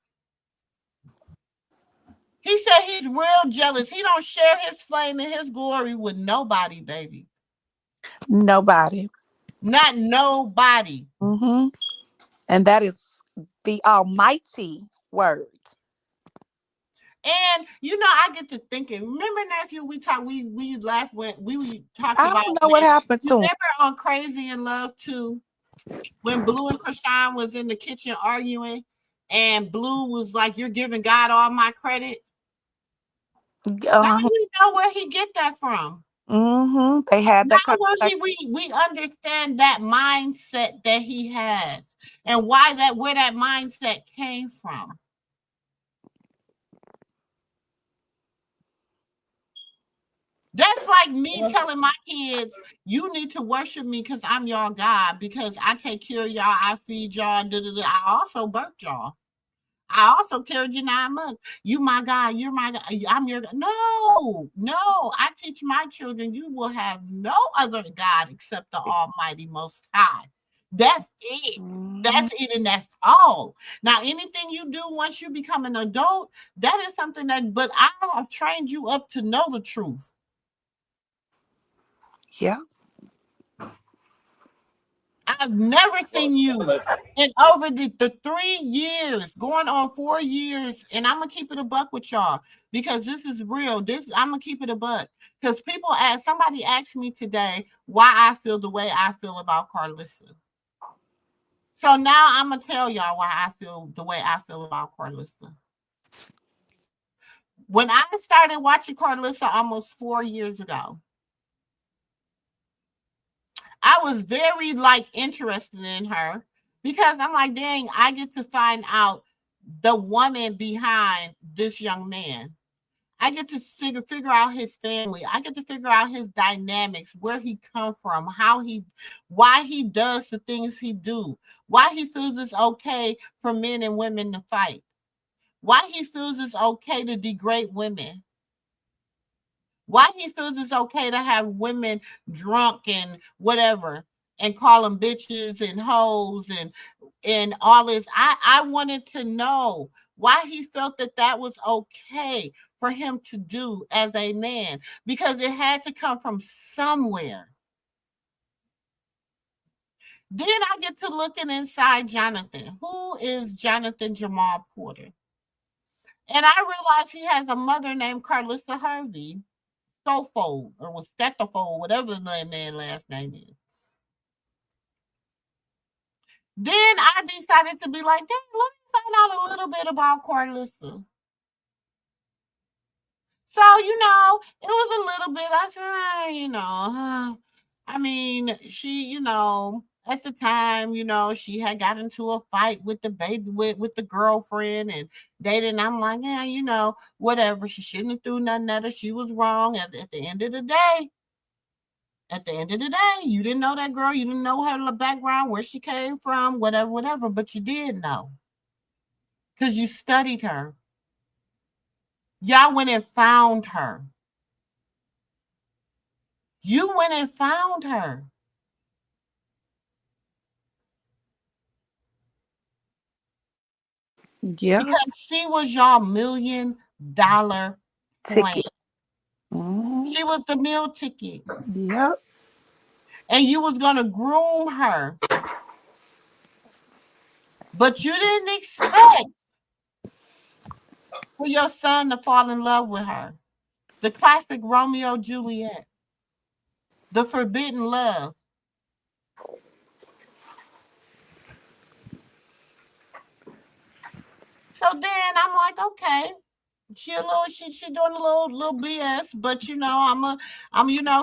He said he's real jealous. He don't share his flame and his glory with nobody, baby. Nobody. Not nobody. Mm-hmm. And that is the almighty word. And I get to thinking. Remember, nephew, we laughed when we talked I about. don't know what happened to him. Remember on Crazy in Love 2, when Blue and Chrisean was in the kitchen arguing, and Blue was like, "You're giving God all my credit." Now we know where he get that from. Mm-hmm. They had that conversation. We understand that mindset that he has, and where that mindset came from. That's like me telling my kids, you need to worship me because I'm your God, because I take care of y'all, I feed y'all, I also birthed y'all. I also carried you 9 months. You my God, you're my God, I'm your God. No, I teach my children, you will have no other God except the Almighty Most High. That's it. That's it, and that's all. Now, anything you do once you become an adult, that is something but I have trained you up to know the truth. Yeah. I've never seen you in over the 3 years, going on 4 years, and I'm gonna keep it a buck with y'all because this is real. I'm gonna keep it a buck because somebody asked me today why I feel the way I feel about Karlissa. So now I'm gonna tell y'all why I feel the way I feel about Karlissa. When I started watching Karlissa almost 4 years ago, I was very interested in her because I'm like, dang, I get to find out the woman behind this young man. I get to figure out his family. I get to figure out his dynamics, where he come from, why he does the things he do, why he feels it's okay for men and women to fight, why he feels it's okay to degrade women. Why he feels it's okay to have women drunk and whatever and call them bitches and hoes and all this. I wanted to know why he felt that was okay for him to do as a man, because it had to come from somewhere. Then I get to looking inside Jonathan. Who is Jonathan Jamal Porter? And I realized he has a mother named Karlissa Harvey. Stofo or Stethofo, whatever the man last name is. Then I decided to be like, dang, let me find out a little bit about Karlissa. So, it was a little bit, I said, I mean, she, at the time, she had got into a fight with the baby, with the girlfriend and dating. I'm like, yeah, whatever. She shouldn't have threw nothing at her. She was wrong. At the end of the day, you didn't know that girl. You didn't know her background, where she came from, whatever. But you did know because you studied her. Y'all went and found her. You went and found her. Yeah. Because she was your $1 million ticket. She was the meal ticket. Yep. And you was going to groom her. But you didn't expect for your son to fall in love with her. The classic Romeo Juliet. The forbidden love. So then I'm like, okay, she doing a little BS, but I'm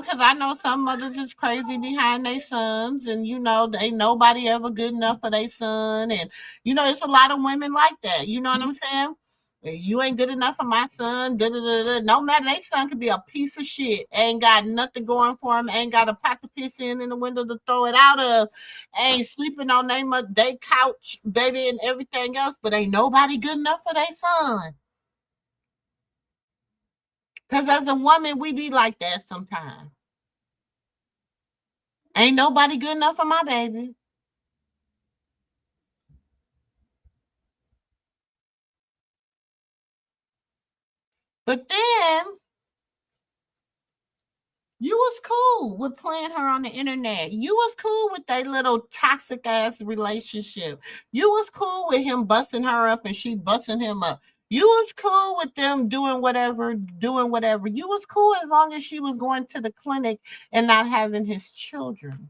because I know some mothers is crazy behind their sons, and ain't nobody ever good enough for their son, and it's a lot of women like that. You know what I'm saying? You ain't good enough for my son. No matter, their son could be a piece of shit. Ain't got nothing going for him. Ain't got a pot to piss in the window to throw it out of. Ain't sleeping on their couch, baby, and everything else. But ain't nobody good enough for their son. Because as a woman, we be like that sometimes. Ain't nobody good enough for my baby. But then you was cool with playing her on the internet. You was cool with that little toxic ass relationship. You was cool with him busting her up and she busting him up. You was cool with them doing whatever. You was cool as long as she was going to the clinic and not having his children.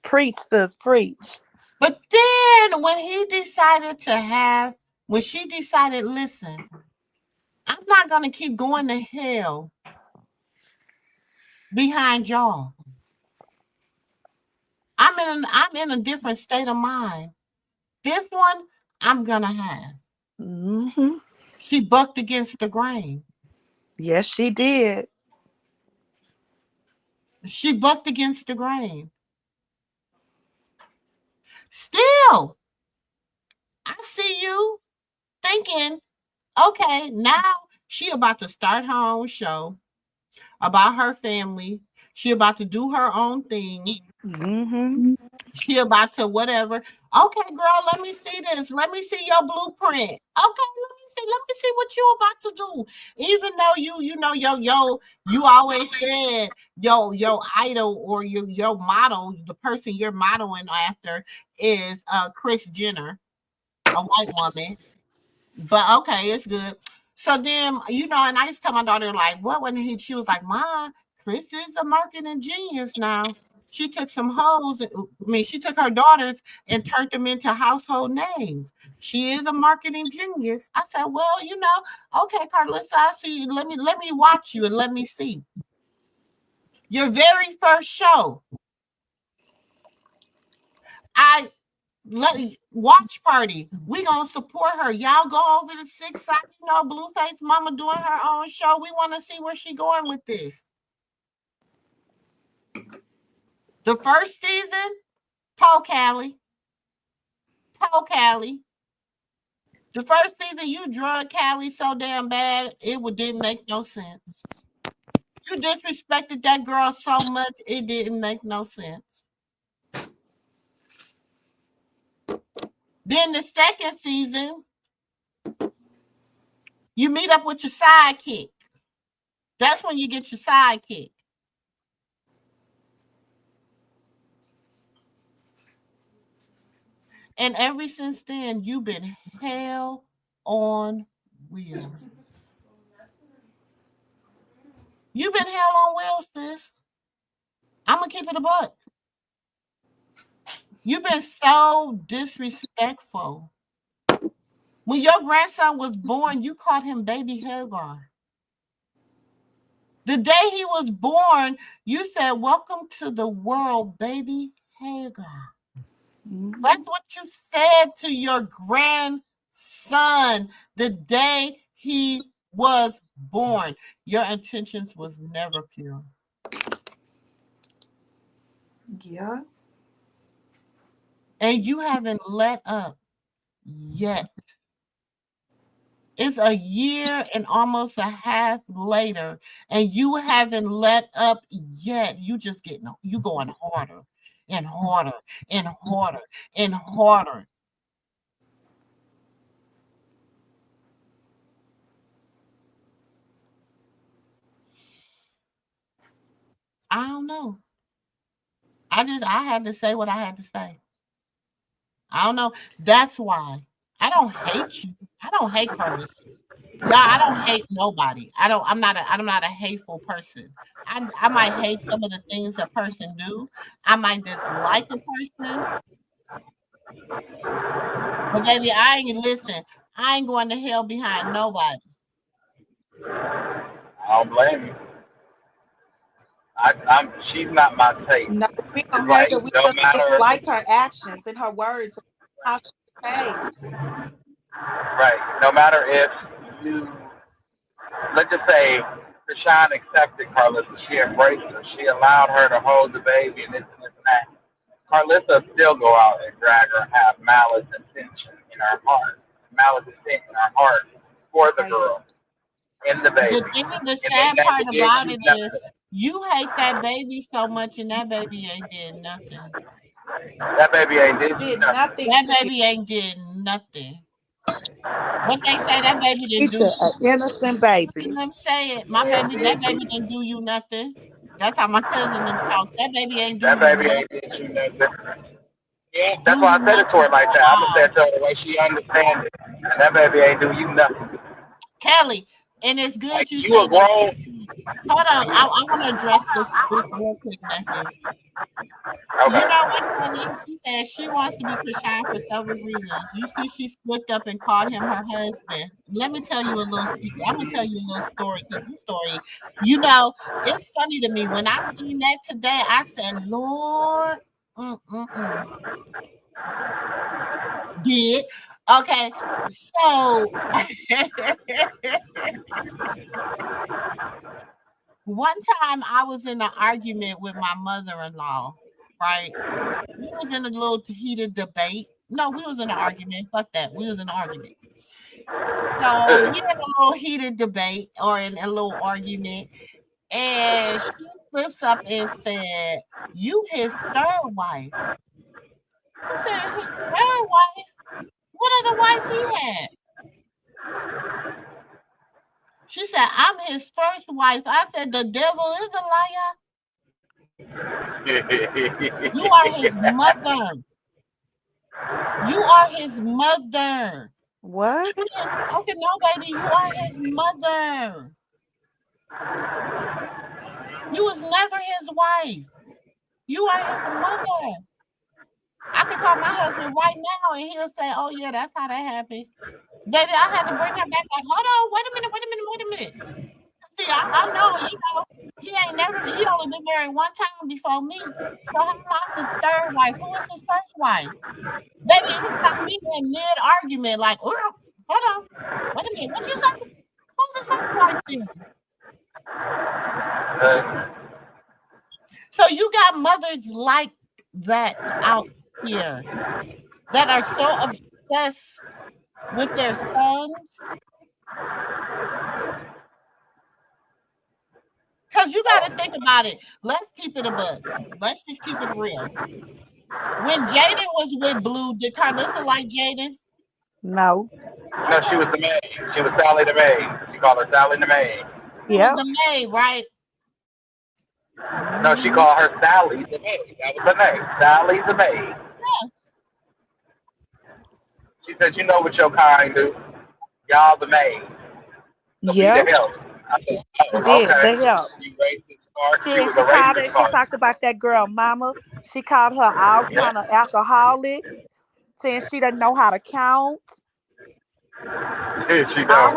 Preach, sis, preach. But then when she decided, listen, I'm not going to keep going to hell behind y'all. I'm in a different state of mind. This one, I'm going to have. Mm-hmm. She bucked against the grain. Yes, she did. She bucked against the grain. Still, I see you thinking, okay, now she about to start her own show about her family. She about to do her own thing. Mm-hmm. She about to whatever. Okay, girl, let me see this. Let me see your blueprint. Okay, let me see what you about to do. Even though you always said your idol or your model, the person you're modeling after is Kris Jenner, a white woman. But okay, it's good. So then, and I used to tell my daughter, like, what when she was like, Mom, Kris is a marketing genius now. She took some hoes, she took her daughters and turned them into household names. She is a marketing genius. I said, well, okay, Karlissa, I see. Let me watch you and let me see. Your very first show. Watch party. We gonna support her. Y'all go over to 6 side, Blueface Mama doing her own show. We want to see where she going with this. The first season, Paul Callie. The first season, you drug Callie so damn bad, didn't make no sense. You disrespected that girl so much, it didn't make no sense. Then the second season, you meet up with your sidekick. That's when you get your sidekick. And ever since then, you've been hell on wheels. You've been hell on wheels, sis. I'm going to keep it a buck. You've been so disrespectful. When your grandson was born, you called him Baby Hagar. The day he was born, you said, welcome to the world, Baby Hagar. Mm-hmm. That's what you said to your grandson the day he was born. Your intentions was never pure. Yeah. And you haven't let up yet. It's a year and almost a half later, and you haven't let up yet. You going harder and harder and harder and harder. I don't know. I had to say what I had to say. I don't know. That's why I don't hate you. I don't hate Carlissa. Yeah, I don't hate nobody. I'm not a hateful person. I might hate some of the things a person do. I might dislike a person. But baby, I ain't going to hell behind nobody. I don't blame you. She's not my taste. No, we don't hate her. We just like her actions and her words. How she Hey. Right. No matter if you, let's just say, Chrisean accepted Karlissa. She embraced her. She allowed her to hold the baby and this and this and that. Karlissa still go out and drag her and have malice intention in her heart. Malice intent in her heart for the girl and the baby. The sad part about it is you hate that baby so much and that baby ain't did nothing. That baby ain't did nothing. That baby ain't did nothing. What they say, that baby didn't do an innocent baby. See them say it. My baby, that baby didn't do you nothing. That's how my cousin them talk. That baby ain't do that baby you ain't did you nothing. Yeah, that's why I said it to her like that. I'm gonna say it to her the way she understands it. And that baby ain't do you nothing. Kelly, and it's good like you said that. Hold on, I want to address this real quick, nephew. Okay. You know what, Kelly? She said she wants to be Chrisean for several reasons. You see, she slipped up and called him her husband. Let me tell you a little secret. I'm gonna tell you a little story because this story, you know, it's funny to me. When I seen that today, I said, Lord, did okay. So one time I was in an argument with my mother-in-law, right? We was in a little heated debate. No, we was in an argument. Fuck that. We was in an argument. So we had a little heated debate or in a little argument. And she flips up and said, you his third wife. I said, his third wife? What other wife he had? She said, I'm his first wife. I said, the devil is a liar. You are his mother. You are his mother. What? Okay, no, baby, you are his mother. You was never his wife. You are his mother. I could call my husband right now and he'll say, oh, yeah, that's how that happened. Baby, I had to bring her back like, hold on, wait a minute. See, I know, he only been married one time before me. So how am I his third wife? Who was his first wife? Baby, it was like me in mid-argument, like, hold on, wait a minute, what you say? Who's his first wife then? So you got mothers like that out here that are so obsessed with their sons. Because you got to think about it. Let's keep it a buck. Let's just keep it real. When Jaden was with Blue, did Karlissa like Jaden? No. No, she was the maid. She was Sally the maid. She called her Sally the maid. She was the maid, right? No, she called her Sally the maid. That was her name. Sally the maid. Yeah. She said, you know what your kind do. Y'all the maid. So yeah. Be the help. I said, oh, did. okay. They helped. She racist. She called her, she talked about that girl mama. She called her all kind of alcoholics, saying she doesn't know how to count. All her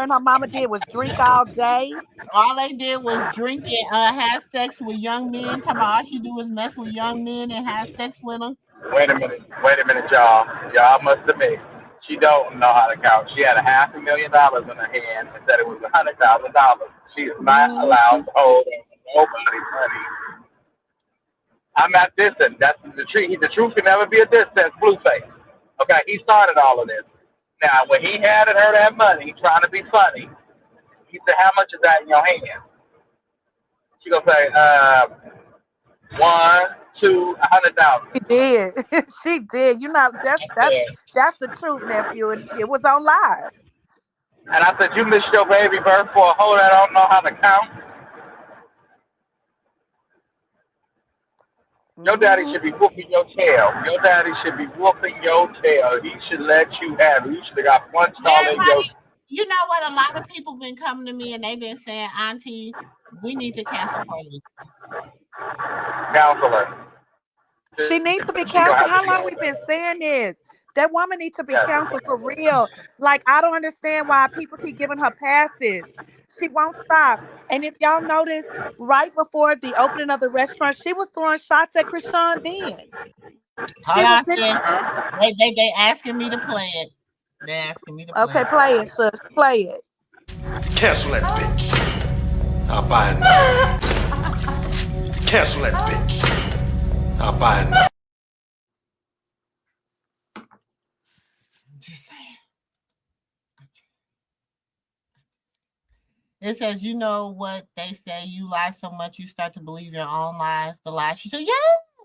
and her mama did was drink all day. All they did was drink and have sex with young men. Talking about all she do is mess with young men and have sex with them. Wait a minute, y'all. Y'all must admit, she don't know how to count. She had $500,000 in her hand and said it was $100,000. She is not allowed to hold nobody's money. I'm not dissing. That's the truth. The truth can never be a diss. That's Blueface. Okay, he started all of this. Now, when he handed her that money, trying to be funny, he said, how much is that in your hand? She gonna say, 1, 2, 100,000. She did. She did. You know, that's the truth, nephew. It was on live. And I said, you missed your baby birth for a hoe that don't know how to count? Your daddy should be whooping your tail. Your daddy should be whooping your tail. He should let you have it. You should have got punched all in your... You know what? A lot of people been coming to me and they've been saying, Auntie, we need to cancel Karlissa. Counselor. She needs to be counseled. How long we been saying this? That woman needs to be counseled for real. Like, I don't understand why people keep giving her passes. She won't stop. And if y'all noticed, right before the opening of the restaurant, she was throwing shots at Chrisean then. Hold on, sis. They asking me to play it. They asking me to play Okay, it. play it, sis. Play it. Cancel that bitch. I'll buy it now. Cancel that bitch. I'll buy it now. Just saying. It says, you know what they say, you lie so much you start to believe your own lies, the lies. She said, yeah.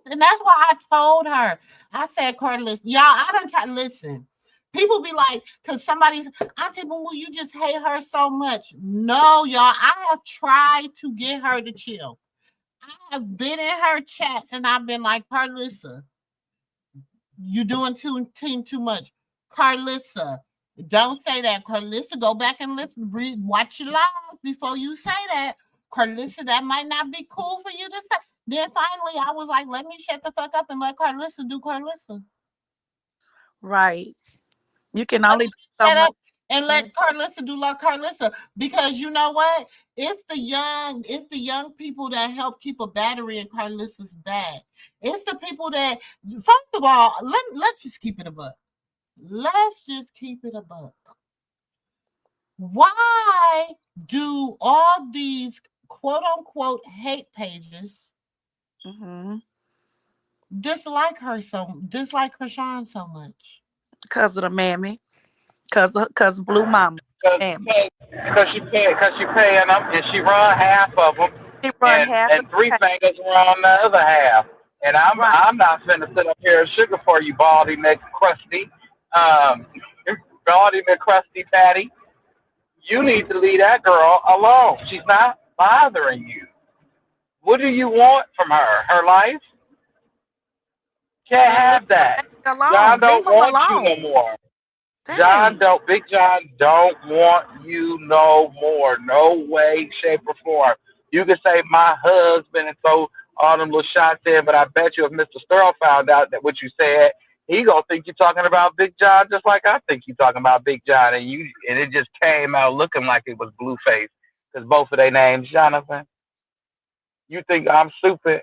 And that's why I told her. I said, Karlissa, y'all, I don't try to listen. People be like, because somebody's, Auntie MooMoo, you just hate her so much. No, y'all, I have tried to get her to chill. I have been in her chats and I've been like, Karlissa, you doing too much. Karlissa, don't say that. Karlissa, go back and listen, watch your live before you say that. Karlissa, that might not be cool for you to say. Then finally, I was like, let me shut the fuck up and let Karlissa do Karlissa. Right. You can only shut up and let Karlissa do like Karlissa, because you know what? It's the young people that help keep a battery in Karlissa's bag. It's the people that, first of all, let's just keep it a buck. Let's just keep it a buck. Why do all these quote unquote hate pages dislike Chrisean so much? Because of the mammy. Because of Blue Mama. Because she paying them, and she run half of them, and Three Fingers run on the other half. And I'm not finna sit up here and sugar for you, baldy neck crusty, patty. You need to leave that girl alone. She's not bothering you. What do you want from her? Her life? Can't have that. John don't want you no more. Big John don't want you no more. No way, shape, or form. You can say my husband and throw all them little shots in, but I bet you if Mr. Sterl found out that what you said, he gonna think you're talking about Big John just like I think you're talking about Big John, and it just came out looking like it was Blueface, because both of their names Jonathan. You think I'm stupid?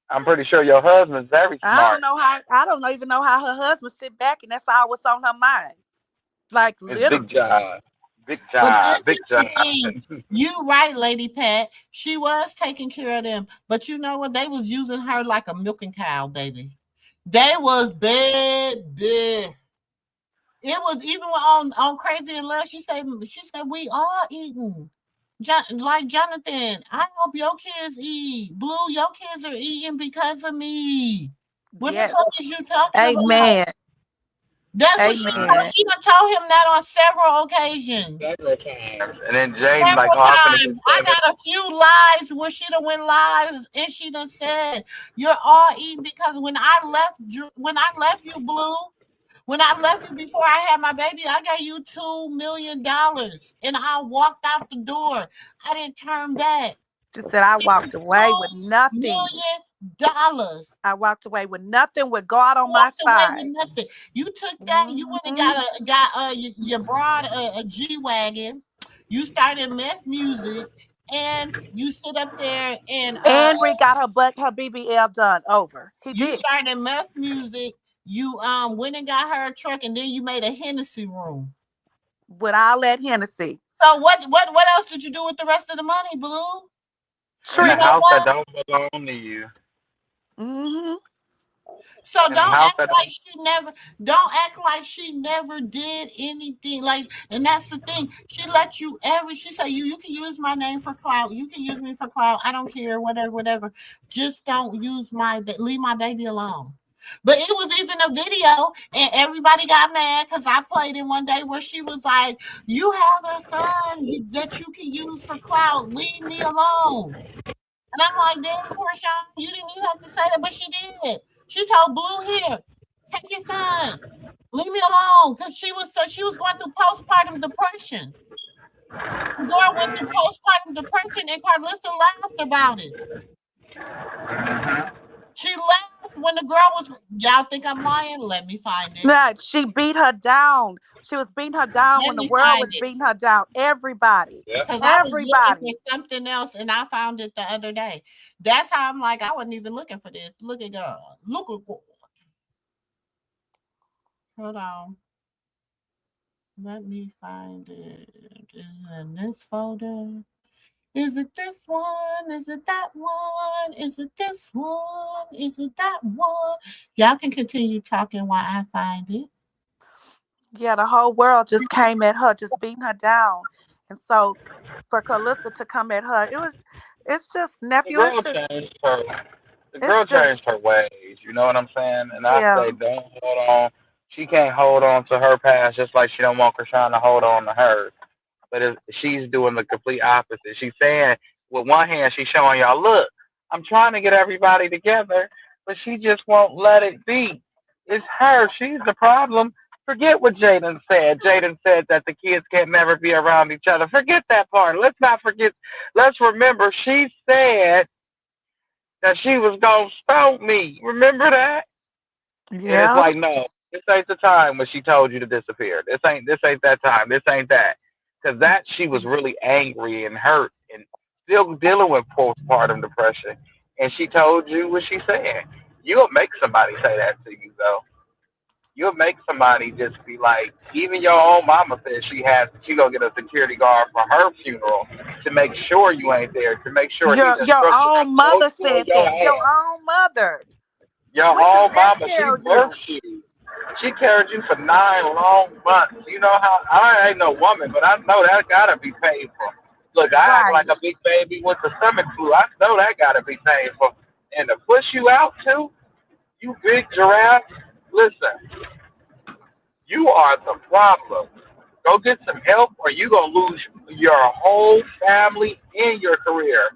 I'm pretty sure your husband's very smart. I don't even know how her husband sit back and that's all what's on her mind. Like, literally. Big John. You right, Lady Pat. She was taking care of them, but you know what? They was using her like a milking cow, baby. They was bad. It was even on Crazy in Love. She said we all eating. Like Jonathan, I hope your kids eat. Blue, your kids are eating because of me. What the fuck is you talking about? That's what she done told him that on several occasions. Several times. And then James I got a few lies where she done went live and she done said, you're all eating because when I left you, Blue, when I left you before I had my baby, I gave you $2 million and I walked out the door. I didn't turn back. She said I walked away with nothing. $2 million. I walked away with nothing, with God on my side. Nothing. You took that. You went and got your broad a G-Wagon. You started meth music, and you sit up there and we got her BBL done over. You started meth music. You went and got her a truck, and then you made a Hennessy room. With all that Hennessy. So what else did you do with the rest of the money, Blue? The house that don't belong to you. So don't act like she never did anything. Like, and that's the thing. She let you she said you can use my name for clout. You can use me for clout. I don't care, whatever. Just don't leave my baby alone. But it was even a video, and everybody got mad because I played it one day where she was like, you have a son that you can use for clout. Leave me alone. And I'm like, damn, Chrisean, you didn't even have to say that, but she did. She told Blue, here, take your son. Leave me alone. Because she was going through postpartum depression. The girl went through postpartum depression, and Karlissa laughed about it. She laughed when the girl was, y'all think I'm lying? Let me find it. Nah, she beat her down. She was beating her down Let when the me world find was it. beating her down. Everybody. Yeah. Because I was looking Everybody. for something else and I found it the other day. That's how I'm like, I wasn't even looking for this. Look at God. Look at God. Hold on. Let me find it. Is it in this folder? Is it this one? Is it that one? Is it this one? Is it that one? Y'all can continue talking while I find it. Yeah, the whole world just came at her, just beating her down. And so for Karlissa to come at her, it's just The nephew, girl changed her. The it's girl changed her just, ways. You know what I'm saying? And I yeah, say, don't hold on. She can't hold on to her past just like she don't want Chrisean to hold on to hers. But she's doing the complete opposite. She's saying, with one hand, she's showing y'all, look, I'm trying to get everybody together, but she just won't let it be. It's her. She's the problem. Forget what Jaden said. Jaden said that the kids can never be around each other. Forget that part. Let's not forget. Let's remember she said that she was going to stone me. Remember that? And it's yeah. like, no, this ain't the time when she told you to disappear. This ain't that time. This ain't that. Because that she was really angry and hurt and still dealing with postpartum depression. And she told you what she said. You'll make somebody say that to you though. You'll make somebody just be like, even your own mama said she gonna get a security guard for her funeral to make sure you ain't there, to make sure he done Your structured own both mother for said your that. Your ass. own mother. Your What does own that mama, she tell birthed you? you. She carried you for 9 long months. You know how I ain't no woman, but I know that gotta be painful. Look, I act Right. like a big baby with the stomach flu. I know that gotta be painful. And to push you out too, you big giraffe. Listen, you are the problem. Go get some help, or you gonna lose your whole family and your career.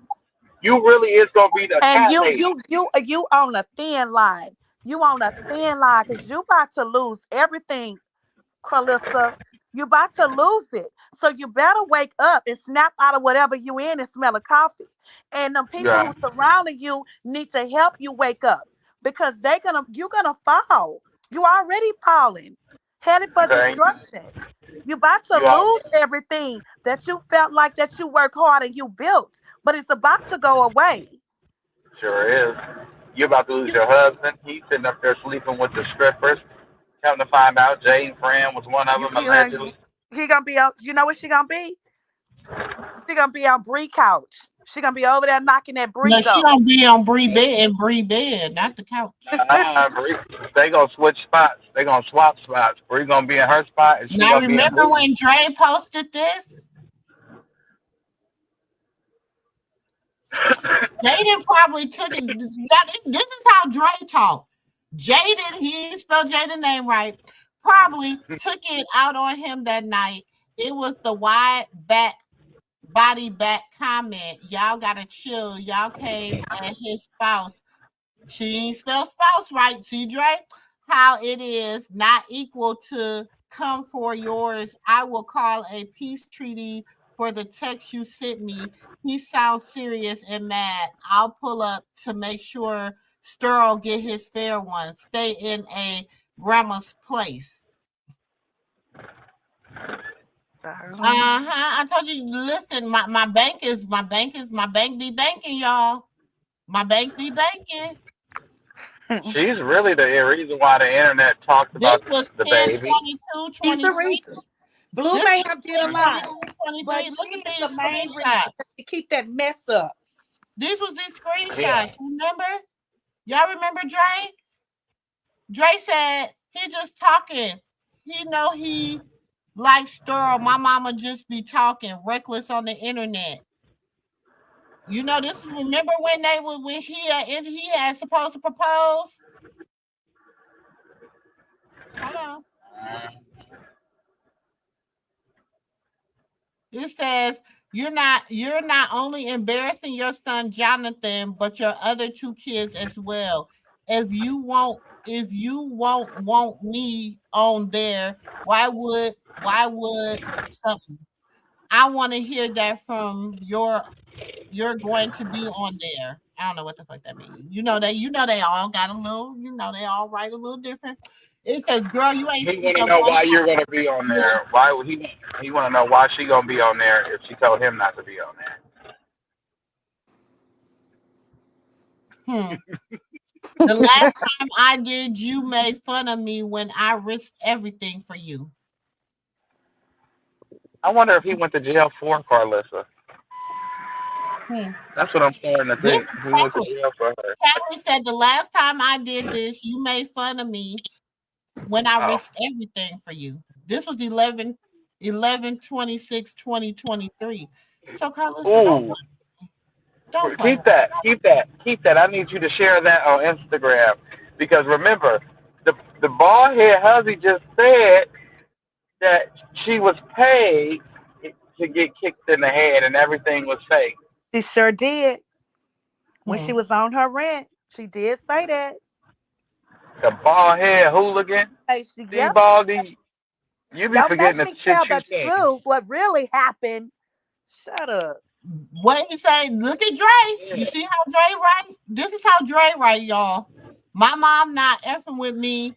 You really is gonna be the And cat lady. you on a thin line. You on a thin line because you about to lose everything, Karlissa. You about to lose it. So you better wake up and snap out of whatever you in and smell of coffee. And the people Yeah. who surrounding you need to help you wake up because you're gonna fall. You already falling, headed for Okay. destruction. You about to You all lose everything that you felt like that you worked hard and you built, but it's about to go away. sure is. You about to lose You your husband. He's sitting up there sleeping with the strippers. Come to find out, Jade's friend was one of you them you know allegedly. he gonna be on. You know what she gonna be? She gonna be on Bree couch. She gonna be over there knocking that Bree No, she door. gonna be on Bree bed, not the couch. Bree, they gonna switch spots. They gonna swap spots. Bree gonna be in her spot, and she Now gonna be in remember Bree. when Dre posted this? Jaden probably took it. Now this is how Dre talk. Jaden, he didn't spell Jaden's name right. Probably took it out on him that night. It was the wide back body back comment. Y'all gotta chill. Y'all came at his spouse. She ain't spell spouse right. See, Dre, how it is not equal to come for yours. I will call a peace treaty for the text you sent me. He sounds serious and mad. I'll pull up to make sure Sterl get his fair one. Stay in a grandma's place. I told you. Listen, my bank be banking, y'all. My bank be banking. She's really the reason why the internet talks This about was the 10, baby. 22, She's the 23. reason. Blue This may was have did a 10, lot, 22, but 23. Look she at is the these main reason screenshots. because she keep that mess up. These was these Yeah. screenshots. Remember? Y'all remember Dre? Dre said he just talking. He know he likes Sterl. My mama just be talking reckless on the internet. You know, this is remember when they was when he had supposed to propose? Hold on. It says you're not only embarrassing your son Jonathan, but your other two kids as well. If you won't want me on there, why would something? I want to hear that from your you're going to be on there. I don't know what the fuck that means. You know they all got a little, they all write a little different. It says, girl, you ain't He want speak to up know on why you're gonna be on yeah. there. Why would he want to know why she gonna be on there if she told him not to be on Hmm. The last time I did, you made fun of me when I risked everything for you. I wonder if he went to jail for Karlissa. Hmm. That's what I'm starting to This think. is He went to Callie. jail for her. Callie said the last time I did this, you made fun of me when I Oh. risked everything for you. This was 11/26/2023. So Carlissa, Ooh. don't play. Keep that. Keep that. Keep that. I need you to share that on Instagram because remember, the bald head huzzy just said that she was paid to get kicked in the head and everything was fake. She sure did. When Hmm. she was on her rent, she did say that. The bald head hooligan, Hey, Steve yep. Baldy, you be Don't forgetting make the me shit tell you the say. truth. What really happened? Shut up. What you say? Look at Dre. You Yeah. see how Dre right? This is how Dre right, y'all. My mom not effing with me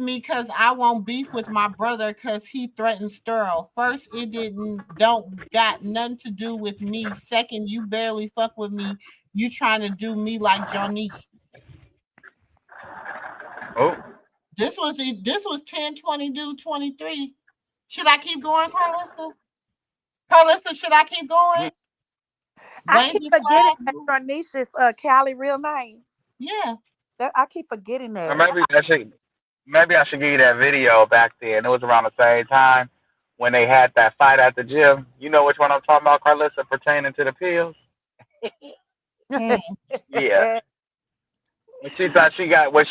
because I won't beef with my brother because he threatened Sterl. First, it don't got nothing to do with me. Second, you barely fuck with me. You trying to do me like Jonice. Oh. This was 10/20/23. Should I keep going, Carlissa? Carlissa, should I keep going? I keep Baby forgetting flag? that Jarnisha's Callie real name. Yeah. I keep forgetting Or that. maybe I should give you that video back then. It was around the same time when they had that fight at the gym. You know which one I'm talking about, Karlissa, pertaining to the pills? Hmm. Yeah. When she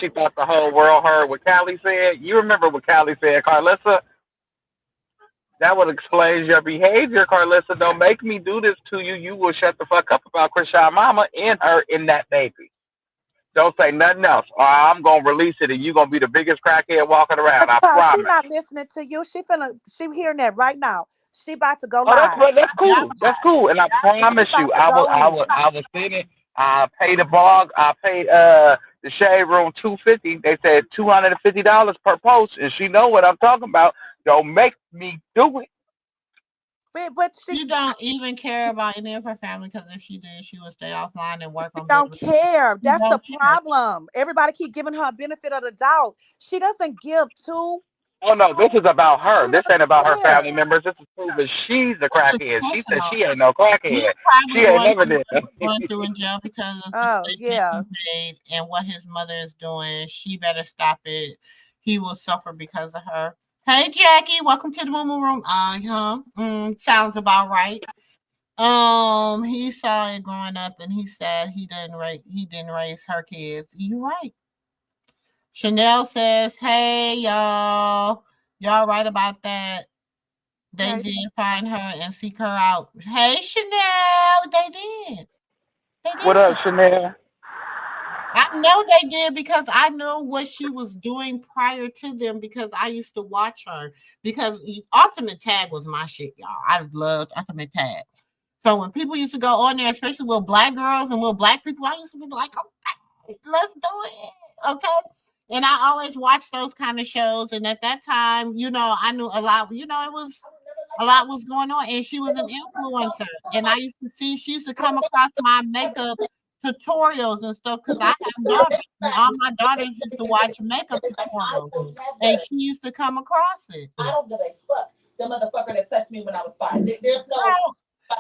thought the whole world heard what Callie said. You remember what Callie said, Karlissa? That would explain your behavior, Karlissa. Don't make me do this to you. You will shut the fuck up about Chrisean mama and her and that baby. Don't say nothing else, or I'm gonna release it, and you're gonna be the biggest crackhead walking around. But I she promise. not listening to you. She hearing that right now. She about to go Oh, that's live. that's Y'all cool. That's cool. And I She promise you, about to I will, go I in. will, I will send it. I pay the blog. I pay the shade room $250. They said $250 per post, and she know what I'm talking about. Don't make me do it. But She don't even care about any of her family because if she did, she would stay offline and work she on don't building. care. She That's the don't care. problem. Everybody keep giving her a benefit of the doubt. She doesn't give two. Oh no, this is about her. She This ain't about her doesn't care. family members. This is proving she's a This is crackhead. She said personal. she ain't no He's crackhead. She probably ain't never did. going through in jail because of the Oh statement yeah. he made and what his mother is doing. She better stop it. He will suffer because of her. Hey Jackie, welcome to the MooMoo room. Sounds about right. He saw it growing up and he said he didn't raise her kids. You right. Chanel says, hey y'all. Y'all right about that. They Hey, did find her and seek her out. Hey Chanel, they did. They What up, did. Chanel? I know they did because I know what she was doing prior to them because I used to watch her because Ultimate Tag was my shit, y'all. I loved Ultimate Tag. So when people used to go on there, especially with black girls and with black people, I used to be like, okay, let's do it. Okay. And I always watched those kind of shows. And at that time, I knew a lot, it was a lot was going on. And she was an influencer. And I used to see, she used to come across my makeup tutorials and stuff because I have daughters. And all my daughters used to watch makeup tutorials. And she used to come across it. I don't give a fuck. The motherfucker that touched me when I was 5. There's no. Girl,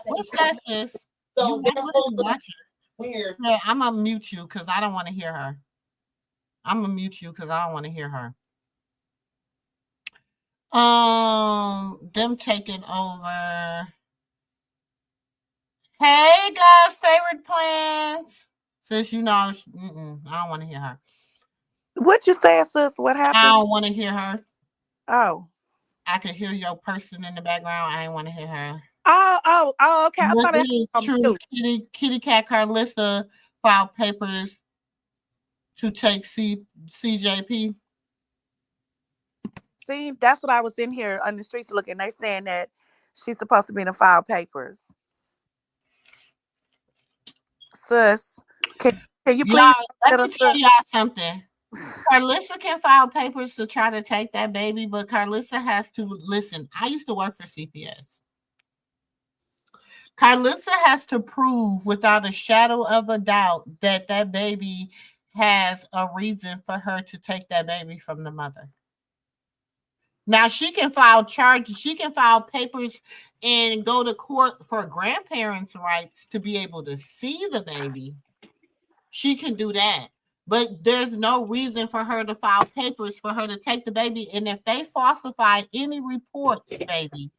what's that, sis? So What are you watching? weird. Yeah, I'm gonna mute you because I don't want to hear her. I'm gonna mute you because I don't want to hear her. Them taking over. Hey guys, favorite plans. Sis, I don't want to hear her. what you saying, sis? What I happened? don't want to hear her. Oh. I could hear your person in the background. I ain't want to hear her. Oh, okay. I thought it is true. Kitty Cat Karlissa filed papers to take CJP. See, that's what I was in here on the streets looking. They saying that she's supposed to be in the file papers. sis. Can you please Y'all, let get me us tell y'all something. Karlissa can file papers to try to take that baby, but Karlissa has to listen. I used to work for CPS. Karlissa has to prove without a shadow of a doubt that that baby has a reason for her to take that baby from the mother. Now she can file charges, she can file papers and go to court for grandparents' rights to be able to see the baby. She can do that. But there's no reason for her to file papers for her to take the baby. And if they falsify any reports, baby,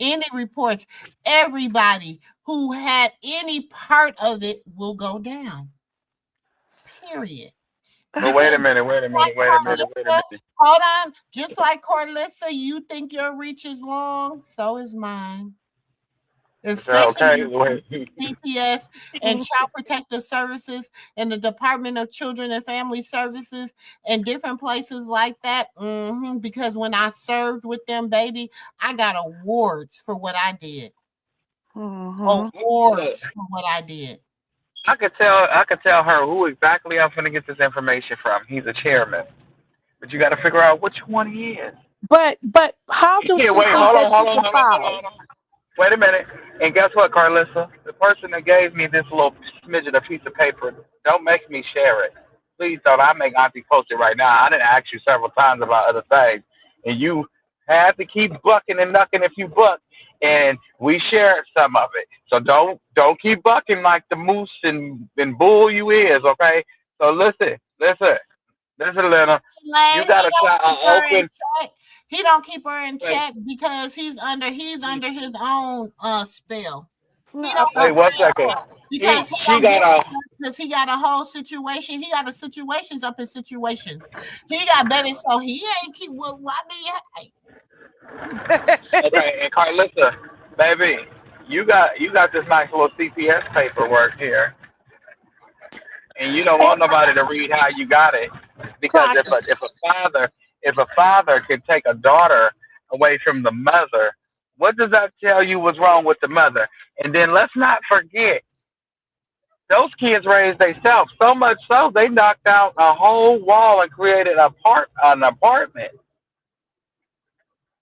any reports, everybody who had any part of it will go down. Period. But wait a Because minute. hold on. Just like Karlissa, you think your reach is long, so is mine. Especially CPS and Child Protective Services and the Department of Children and Family Services and different places like that. Because when I served with them, baby, I got awards for what I did. Awards for what I did. I could tell her who exactly I'm going to get this information from. He's a chairman, but you got to figure out which one he is. But how do she think that she can file? Wait a minute. And guess what, Karlissa? The person that gave me this little smidget of piece of paper, don't make me share it. Please don't. I make Auntie post it right now. I didn't ask you several times about other things, and you had to keep bucking and knucking if you buck, and we shared some of it. So don't keep bucking like the moose and bull you is, okay? So listen, Lena. You got to try open. He don't keep her in check because he's under his own spell. He don't wait 1 second. Because he got a whole situation. He got a situations up in situations. He got baby, so he ain't keep what I mean. Okay, and Karlissa, baby, you got this nice little CPS paperwork here, and you don't want nobody to read how you got it, because if a father can take a daughter away from the mother, what does that tell you was wrong with the mother? And then let's not forget, those kids raised themselves, so much so they knocked out a whole wall and created an apartment.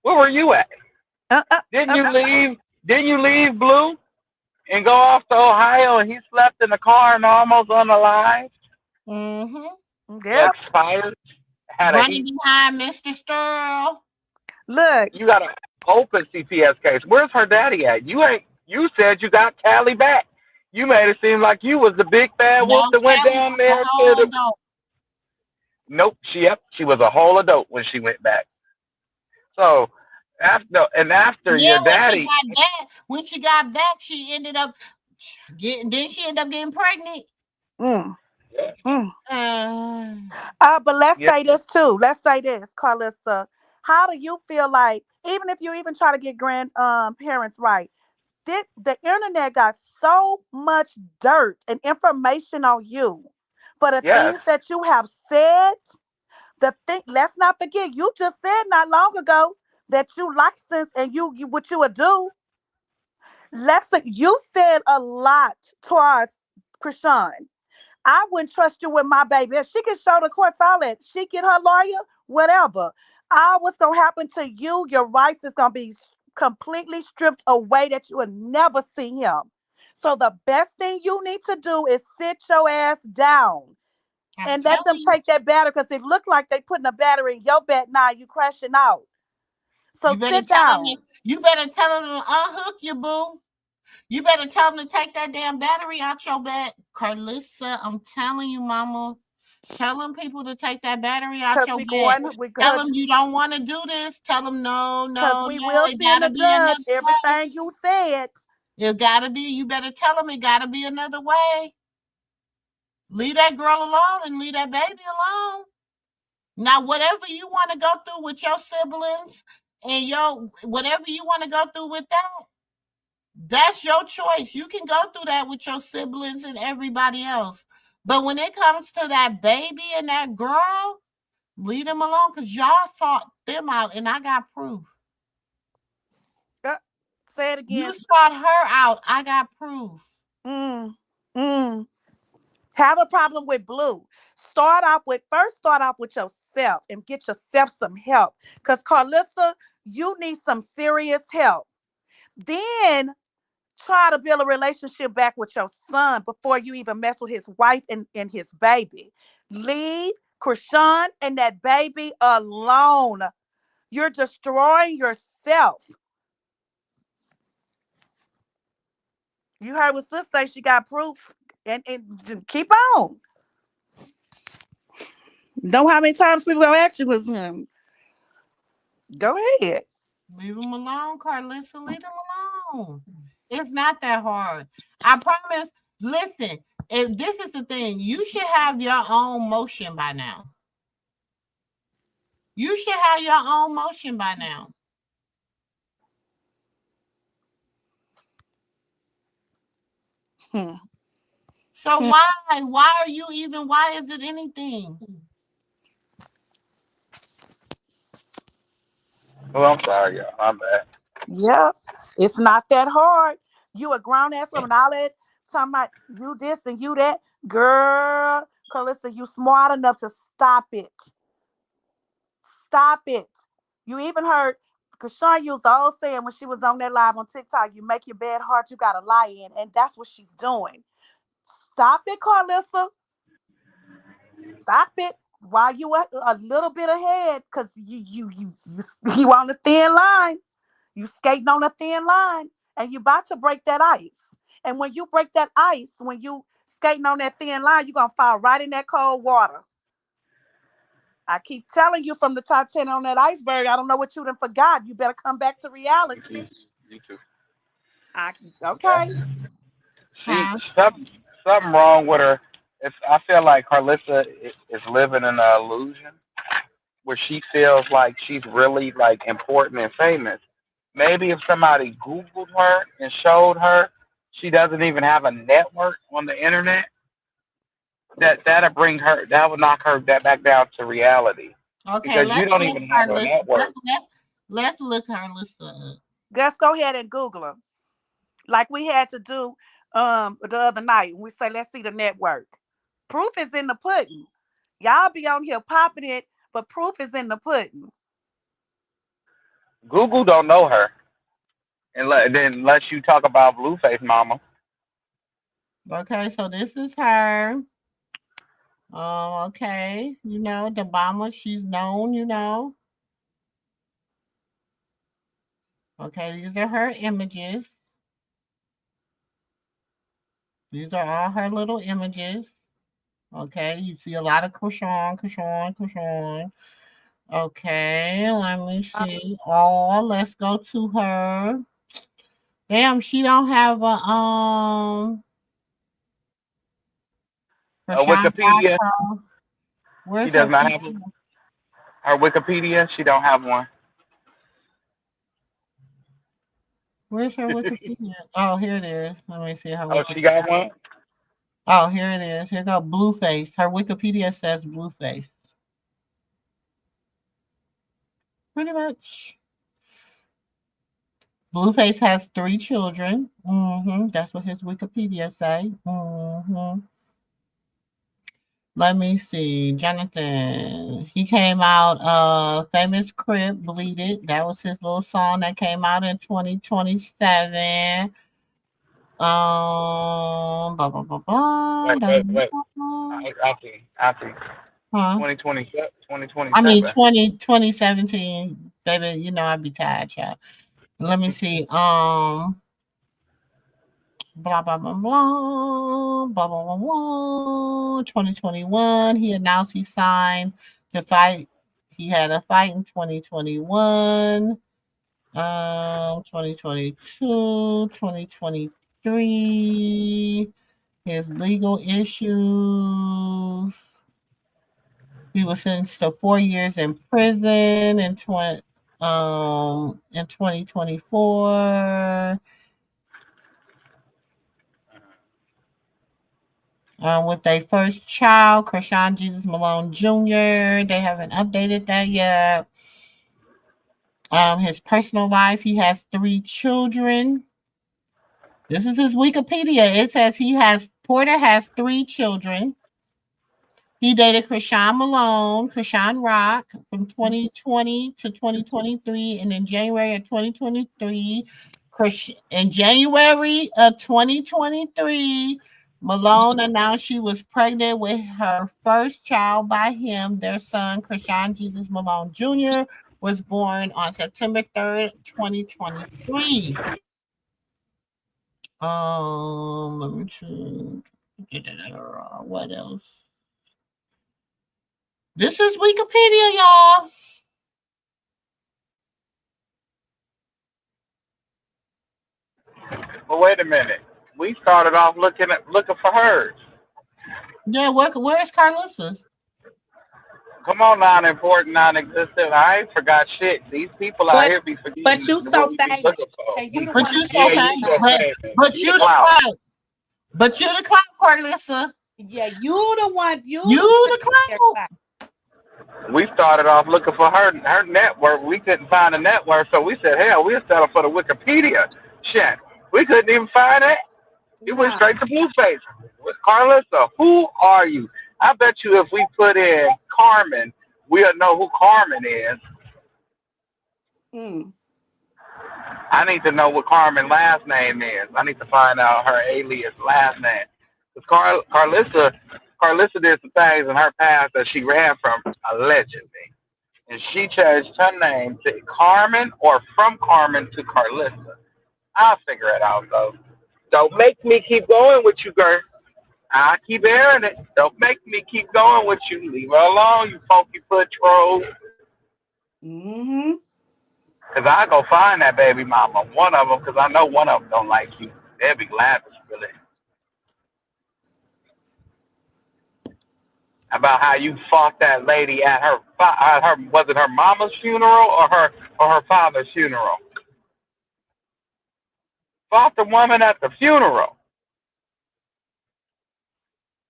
Where were you at? Didn't you leave Blue and go off to Ohio, and he slept in the car and almost unalive? Yep. Expired. Running behind Mr. Sterl. Look, you got an open CPS case. Where's her daddy at? You said you got Callie back. You made it seem like you was the big bad wolf that went down there to the. Nope, she was a whole adult when she went back. So after your daddy, when she got back, she ended up getting pregnant. But let's say this too. Let's say this, Karlissa. How do you feel like, even if you even try to get grandparents right, the internet got so much dirt and information on you for the things that you have said? Let's not forget, you just said not long ago that you licensed and you what you would do. You said a lot towards Chrisean. I wouldn't trust you with my baby. She can show the courts all that. She get her lawyer, whatever. All what's going to happen to you, your rights is going to be completely stripped away that you would never see him. So the best thing you need to do is sit your ass down and let them take that battery, because it looked like they putting a battery in your bed now. You crashing out. So sit down. You better tell them to unhook you, boo. You better tell them to take that damn battery out your bed. Karlissa, I'm telling you, mama. Tell them people to take that battery out your bed. Tell them you don't want to do this. Tell them no. Because we will see in the judge everything you said. It gotta be. You better tell them it gotta be another way. Leave that girl alone and leave that baby alone. Now, whatever you want to go through with your siblings and whatever you want to go through with that, that's your choice. You can go through that with your siblings and everybody else. But when it comes to that baby and that girl, leave them alone, because y'all sought them out and I got proof. Say it again. You sought her out. I got proof. Have a problem with blue. Start off with yourself and get yourself some help. Because Karlissa, you need some serious help. Then try to build a relationship back with your son before you even mess with his wife and his baby. Leave Chrisean and that baby alone. You're destroying yourself. You heard what sis say. She got proof. And keep on. Know how many times people gonna ask you was go ahead. Leave them alone, Karlissa. Leave them alone. It's not that hard. I promise. Listen, if this is the thing, you should have your own motion by now. You should have your own motion by now. So why are you even? Why is it anything? Oh, I'm sorry, y'all. I'm bad. Yeah, it's not that hard. You a grown ass woman, all that talking about you this and you that. Girl, Karlissa, you smart enough to stop it. Stop it. You even heard Chrisean used the old saying when she was on that live on TikTok, you make your bed hard, you gotta lie in. And that's what she's doing. Stop it, Karlissa. Stop it. While you a little bit ahead, because you on a thin line. You skating on a thin line, and you about to break that ice. And when you break that ice, when you skating on that thin line, you're going to fall right in that cold water. I keep telling you from the top 10 on that iceberg, I don't know what you done forgot. You better come back to reality. You too. Okay. Something wrong with her. I feel like Karlissa is living in an illusion where she feels like she's really like important and famous. Maybe if somebody Googled her and showed her she doesn't even have a network on the internet, that would knock her back down to reality. Okay, because you don't even have a network. Let's look Karlissa up. Let's go ahead and Google her, like we had to do the other night. We say let's see the network. Proof is in the pudding. Y'all be on here popping it, but proof is in the pudding. Google don't know her, and then let you talk about Blueface Mama. Okay, so this is her. Okay, the bomber, she's known, Okay, these are her images. These are all her little images. Okay, you see a lot of Chrisean. Okay, let me see. Let's go to her. Damn, she don't have a Wikipedia. She does not have her Wikipedia. She don't have one. Where's her Wikipedia? Oh, here it is. Let me see her. Oh, she got one. Oh, here it is. Here go Blueface. Her Wikipedia says Blueface. Pretty much. Blueface has 3 children. That's what his Wikipedia say. Let me see. Jonathan. He came out Famous Crip, Bleed It. That was his little song that came out in 2027. Blah, blah, blah, blah. Wait. I see. Huh? 2027. I mean 2017. Baby, I'd be tired, child. Let me see. Blah blah blah blah blah blah blah blah. 2021. He announced he signed to fight. He had a fight in 2021. 2022, 2023. His legal issues. He was sentenced to 4 years in prison in 2024. With their first child, Chrisean Jesus Malone Jr. They haven't updated that yet. His personal life, he has 3 children. This is his Wikipedia. It says he has Porter has 3 children. He dated Chrisean Rock from 2020 to 2023, and in January of 2023, Malone announced she was pregnant with her first child by him. Their son, Chrisean Jesus Malone Jr., was born on September 3rd, 2023. Let me see. What else? This is Wikipedia, y'all. But wait a minute. We started off looking for hers. Yeah, where's Karlissa? Come on, non-important, non-existent. I ain't forgot shit. These people out here be forgetting. But you so famous. And you the one you so famous. But you the clout. But you the clout, Karlissa. Yeah, you the one. You the clout. We started off looking for her network. We couldn't find a network, so we said, hell, we'll settle for the Wikipedia shit. We couldn't even find it. It went straight to Blueface. Karlissa, who are you? I bet you if we put in Carmen, we'll know who Carmen is. I need to know what Carmen's last name is. I need to find out her alias last name. Because Karlissa did some things in her past that she ran from, allegedly. And she changed her name to Carmen or from Carmen to Karlissa. I'll figure it out, though. Don't make me keep going with you, girl. I keep airing it. Don't make me keep going with you. Leave her alone, you funky foot troll. Because I go find that baby mama, one of them, because I know one of them don't like you. They'll be glad to spill it. About how you fought that lady at her was it her mama's funeral or her father's funeral? Fought the woman at the funeral.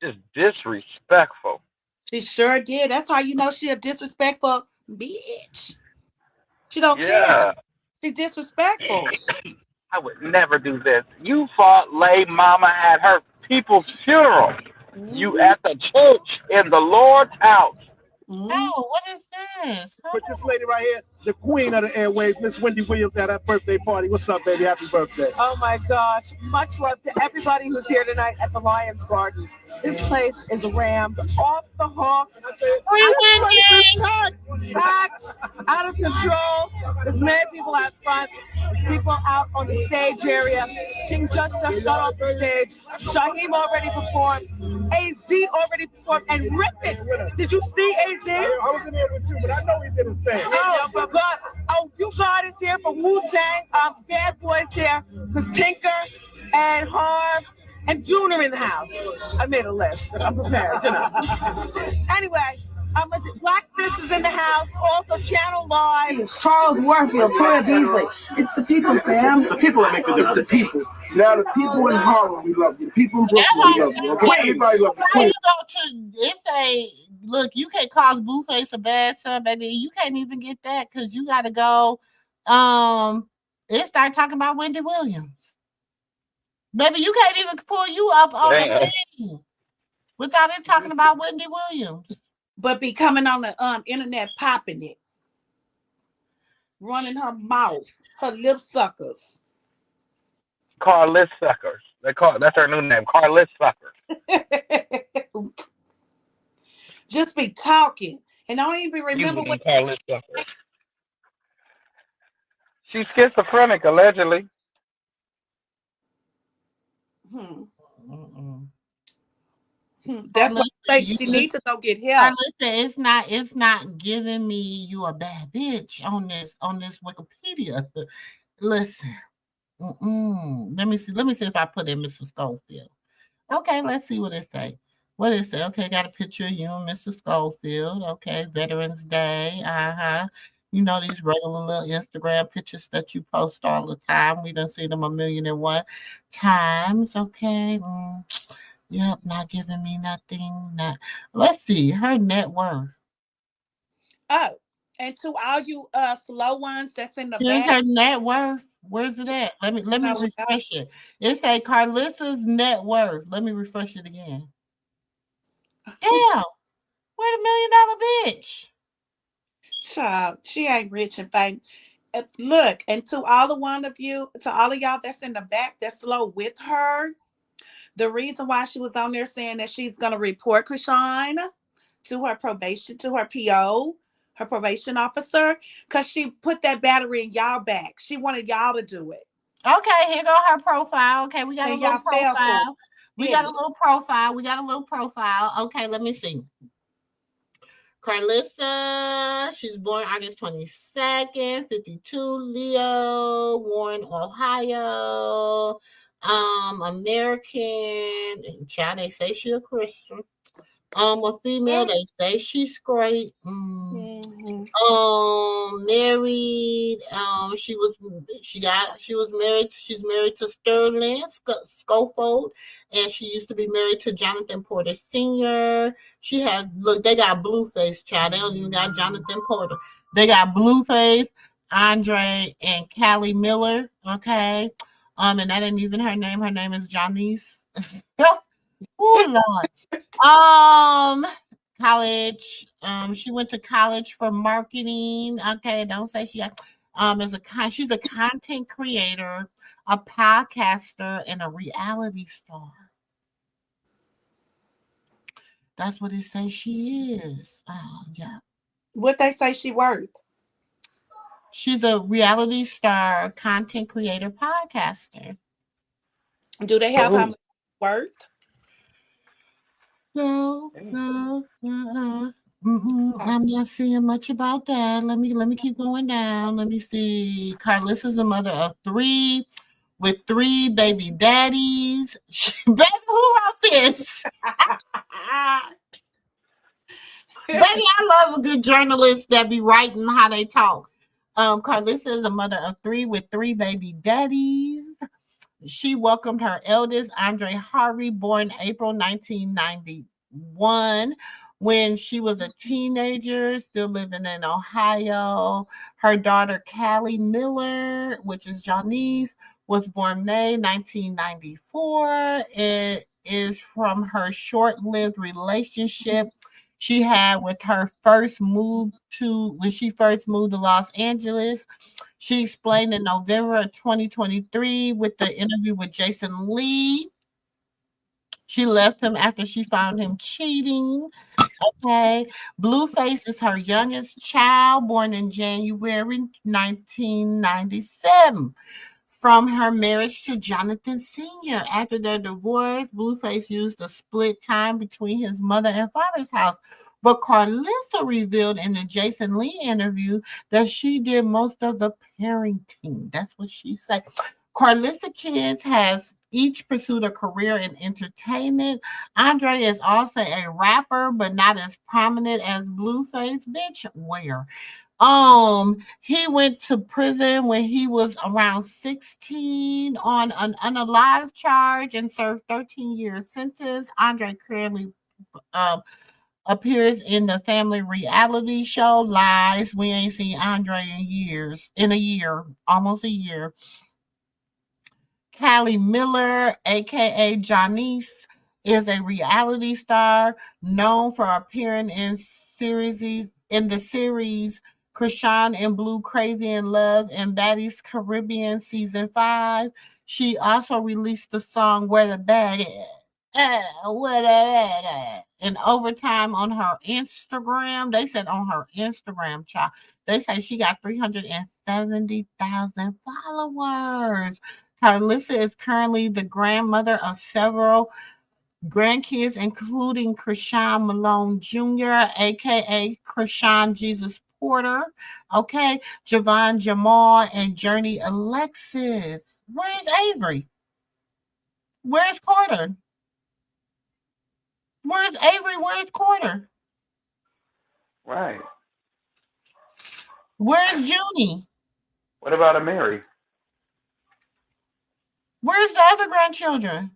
Just disrespectful. She sure did. That's how you know she a disrespectful bitch. She don't care. She disrespectful. I would never do this. You fought Lay Mama at her people's funeral. You at the church in the Lord's house. Oh, what is this? But this lady right here, the queen of the airwaves, Miss Wendy Williams, at her birthday party. What's up, baby? Happy birthday. Oh my gosh. Much love to everybody who's here tonight at the Lions Garden. This place is rammed off the hook. Packed, out of control. There's many people out front. There's people out on the stage area. King Just got off the stage. Shaheem already performed. AZ already performed. And Rippin'. Did you see AZ? I was in here with you, but I know he didn't say it. Oh, you God is here for Wu-Tang. Bad Boys here. Because Tinker and Harv and June are in the house. I made a list. I'm prepared, you know. Anyway, Black Fist is in the house. Also, Channel Live. It's Charles Warfield, Toya Beasley. It's the people, Sam. The people that make the difference. The people. Now, the people in Harlem, we love you. The people in Brooklyn, we love you. Okay, everybody love you. You go to, look, you can't cause Blueface a bad son, baby. You can't even get that because you got to go. It started talking about Wendy Williams. Baby, you can't even pull you up on the thing without it talking about Wendy Williams. But be coming on the internet popping it. Running her mouth. Her lip suckers. Karlissa suckers. That's her new name. Karlissa suckers. Just be talking. And I don't even remember what Karlissa suckers. She's schizophrenic, allegedly. That's what I say. She needs to go get help. It's not giving me you a bad bitch on this Wikipedia. Listen. Let me see if I put in Mrs. Schofield. Okay, let's see what it say. What it say? Okay, got a picture of you and Mrs. Schofield. Okay, Veterans Day. You know these regular little Instagram pictures that you post all the time. We done seen them 1,000,001 times. Okay. Yep, not giving me nothing. Let's see her net worth. Oh, And to all you slow ones that's in the Here's back. her net worth. Where's it at? Let me refresh it. It's a Karlissa's net worth. Let me refresh it again. Damn, we're $1 million bitch. Child, she ain't rich and famous. Look, and to all of y'all that's in the back that's slow with her, the reason why she was on there saying that she's gonna report Chrisean to her PO, her probation officer, because she put that battery in y'all back. She wanted y'all to do it. Okay, here go her profile. Okay, we got a little profile. We got a little profile. Okay, let me see. Karlissa, she's born August 22nd, 52, Leo, Warren, Ohio. American. Child, they say she a Christian. A female, they say she's great. Married. She's married to Sterling Schofield, and she used to be married to Jonathan Porter Sr. They got Blueface, child. They don't even got Jonathan Porter. They got Blueface, Andre, and Callie Miller. Okay. And that ain't even her name. Her name is Janice. Oh Lord. College. She went to college for marketing. Okay, don't say she she's a content creator, a podcaster, and a reality star. That's what it says she is. Yeah. What they say she worth? She's a reality star, content creator, podcaster. Do they have how much worth? No. I'm not seeing much about that. Let me keep going down. Let me see. Karlissa's a mother of 3 with 3 baby daddies. Baby, who wrote this? Baby, I love a good journalist that be writing how they talk. Karlissa is a mother of 3 with 3 baby daddies. She welcomed her eldest, Andre Harvey, born April 1991, when she was a teenager, still living in Ohio. Her daughter, Callie Miller, which is Janice, was born May 1994. It is from her short-lived relationship she had with her when she first moved to Los Angeles. She explained in November of 2023 with the interview with Jason Lee. She left him after she found him cheating. Okay. Blueface is her youngest child, born in January 1997. From her marriage to Jonathan Sr. After their divorce, Blueface used the split time between his mother and father's house. But Karlissa revealed in the Jason Lee interview that she did most of the parenting. That's what she said. Karlissa kids have each pursued a career in entertainment. Andre is also a rapper, but not as prominent as Blueface. Bitch, where? He went to prison when he was around 16 on an unalive charge and served 13-year sentence. Andre currently appears in the family reality show Lies. We ain't seen Andre almost a year. Callie Miller, aka Janice, is a reality star known for appearing in the series Chrisean and Blue, Crazy in Love, and Baddies Caribbean Season 5. She also released the song Where the Bag Is. Where the bag at? In overtime on her Instagram. They said on her Instagram, child. They say she got 370,000 followers. Karlissa is currently the grandmother of several grandkids, including Chrisean Malone Jr., a.k.a. Chrisean Jesus Porter, okay, Javon Jamal, and Journey Alexis. Where's Avery? Where's Carter? Where's Avery? Where's Carter? Right. Where's Junie? What about Amiri? Where's the other grandchildren?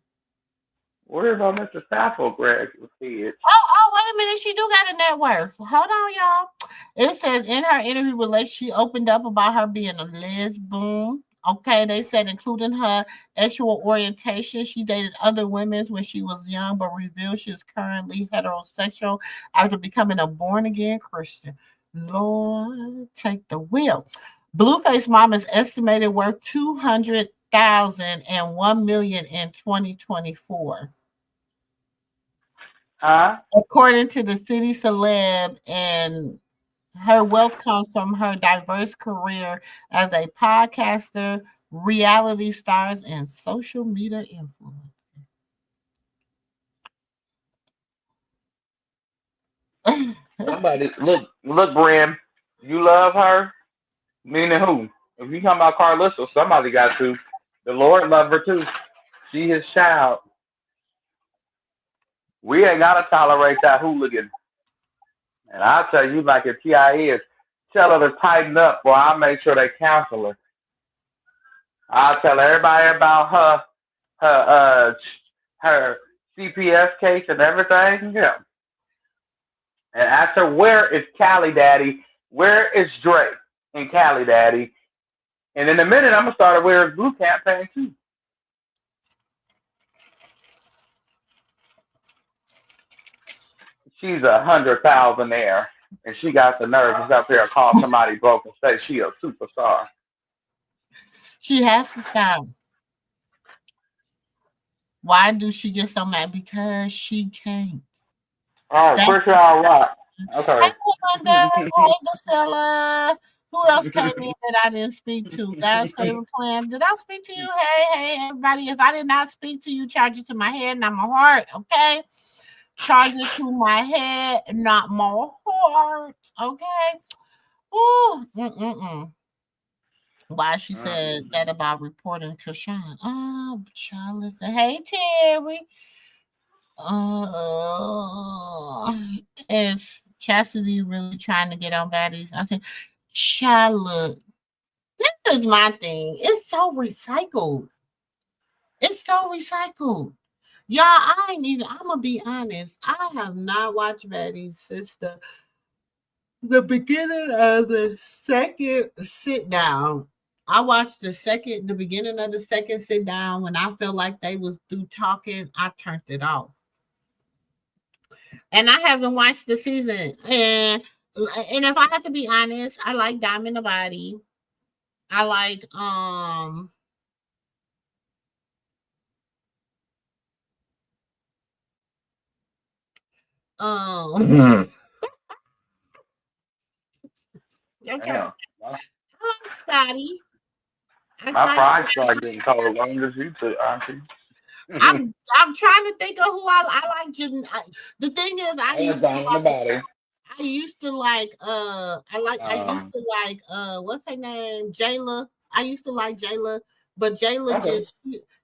Where about Mr. Stafford, Greg? With kids? Oh, wait a minute. She do got a net worth. Hold on, y'all. It says in her interview with Lex, she opened up about her being a lesbian. Okay, they said including her sexual orientation. She dated other women when she was young, but revealed she is currently heterosexual after becoming a born-again Christian. Lord, take the wheel. Blueface mom is estimated worth 200,000 and 1 million in 2024. According to the city celeb, and her wealth comes from her diverse career as a podcaster, reality stars, and social media influencer. Somebody look, Bram. You love her, meaning who? If you talking about Karlissa, somebody got to. The Lord love her too. She his child. We ain't gotta tolerate that hooligan. And I'll tell you like if TI is, tell her to tighten up, or I'll make sure they counsel her. I'll tell everybody about her CPS case and everything. Yeah. And ask her, where is Cali Daddy? Where is Dre and Cali Daddy? And in a minute, I'm gonna start a Where's Blue campaign too. She's 100,000-aire, and she got the nerve to up there call somebody broke and say she a superstar. She has to stop. Why do she get so mad? Because she can't. Oh, Chrisean, all right. Okay. Hey, Wanda, hey, Priscilla. Who else came in that I didn't speak to? God's favorite plan. Did I speak to you? Hey, everybody. If I did not speak to you, charge it to my head, not my heart. Okay. Charge it to my head, not my heart. Okay. Ooh. Why she said that about reporting Chrisean. Oh, Charles. Hey, Terry. Is Chastity really trying to get on baddies? I said, Charlotte, this is my thing. It's so recycled. Y'all, I'm gonna be honest. I have not watched baddies since the beginning of the second sit down. I watched the beginning of the second sit down. When I felt like they was through talking, I turned it off. And I haven't watched the season. And if I have to be honest, I like Diamond the Body. I like okay. I like Scotty. My pride started getting cold long as you took, Auntie. I'm trying to think of who I like. The thing is, I used to like what's her name, Jayla. I used to like Jayla, but Jayla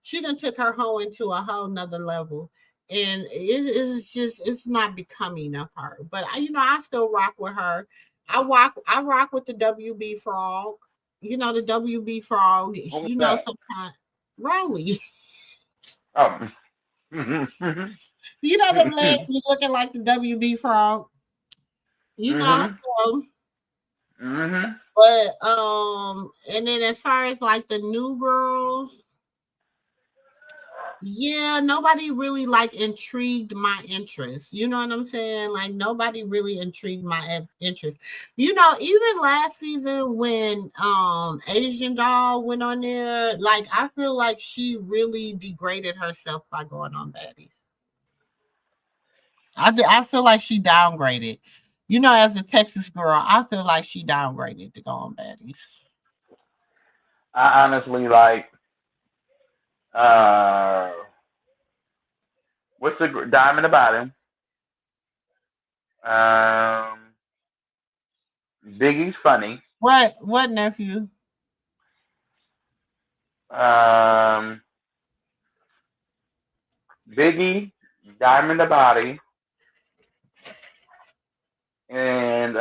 she done took her hoe into a whole nother level, and it's not becoming of her. But I still rock with her. I rock with the WB Frog. The WB Frog. Sometimes Rowley. Oh. Them legs be looking like the WB Frog. So. But and then as far as like the new girls, yeah, nobody really like intrigued my interest. You know what I'm saying? Like nobody really intrigued my interest. Even last season when Asian Doll went on there, like I feel like she really degraded herself by going on baddies. I feel like she downgraded. As a Texas girl, I feel like she downgraded to go on baddies. I honestly like what's the Diamond about him? Biggie's funny. What nephew? Biggie, Diamond the Body, and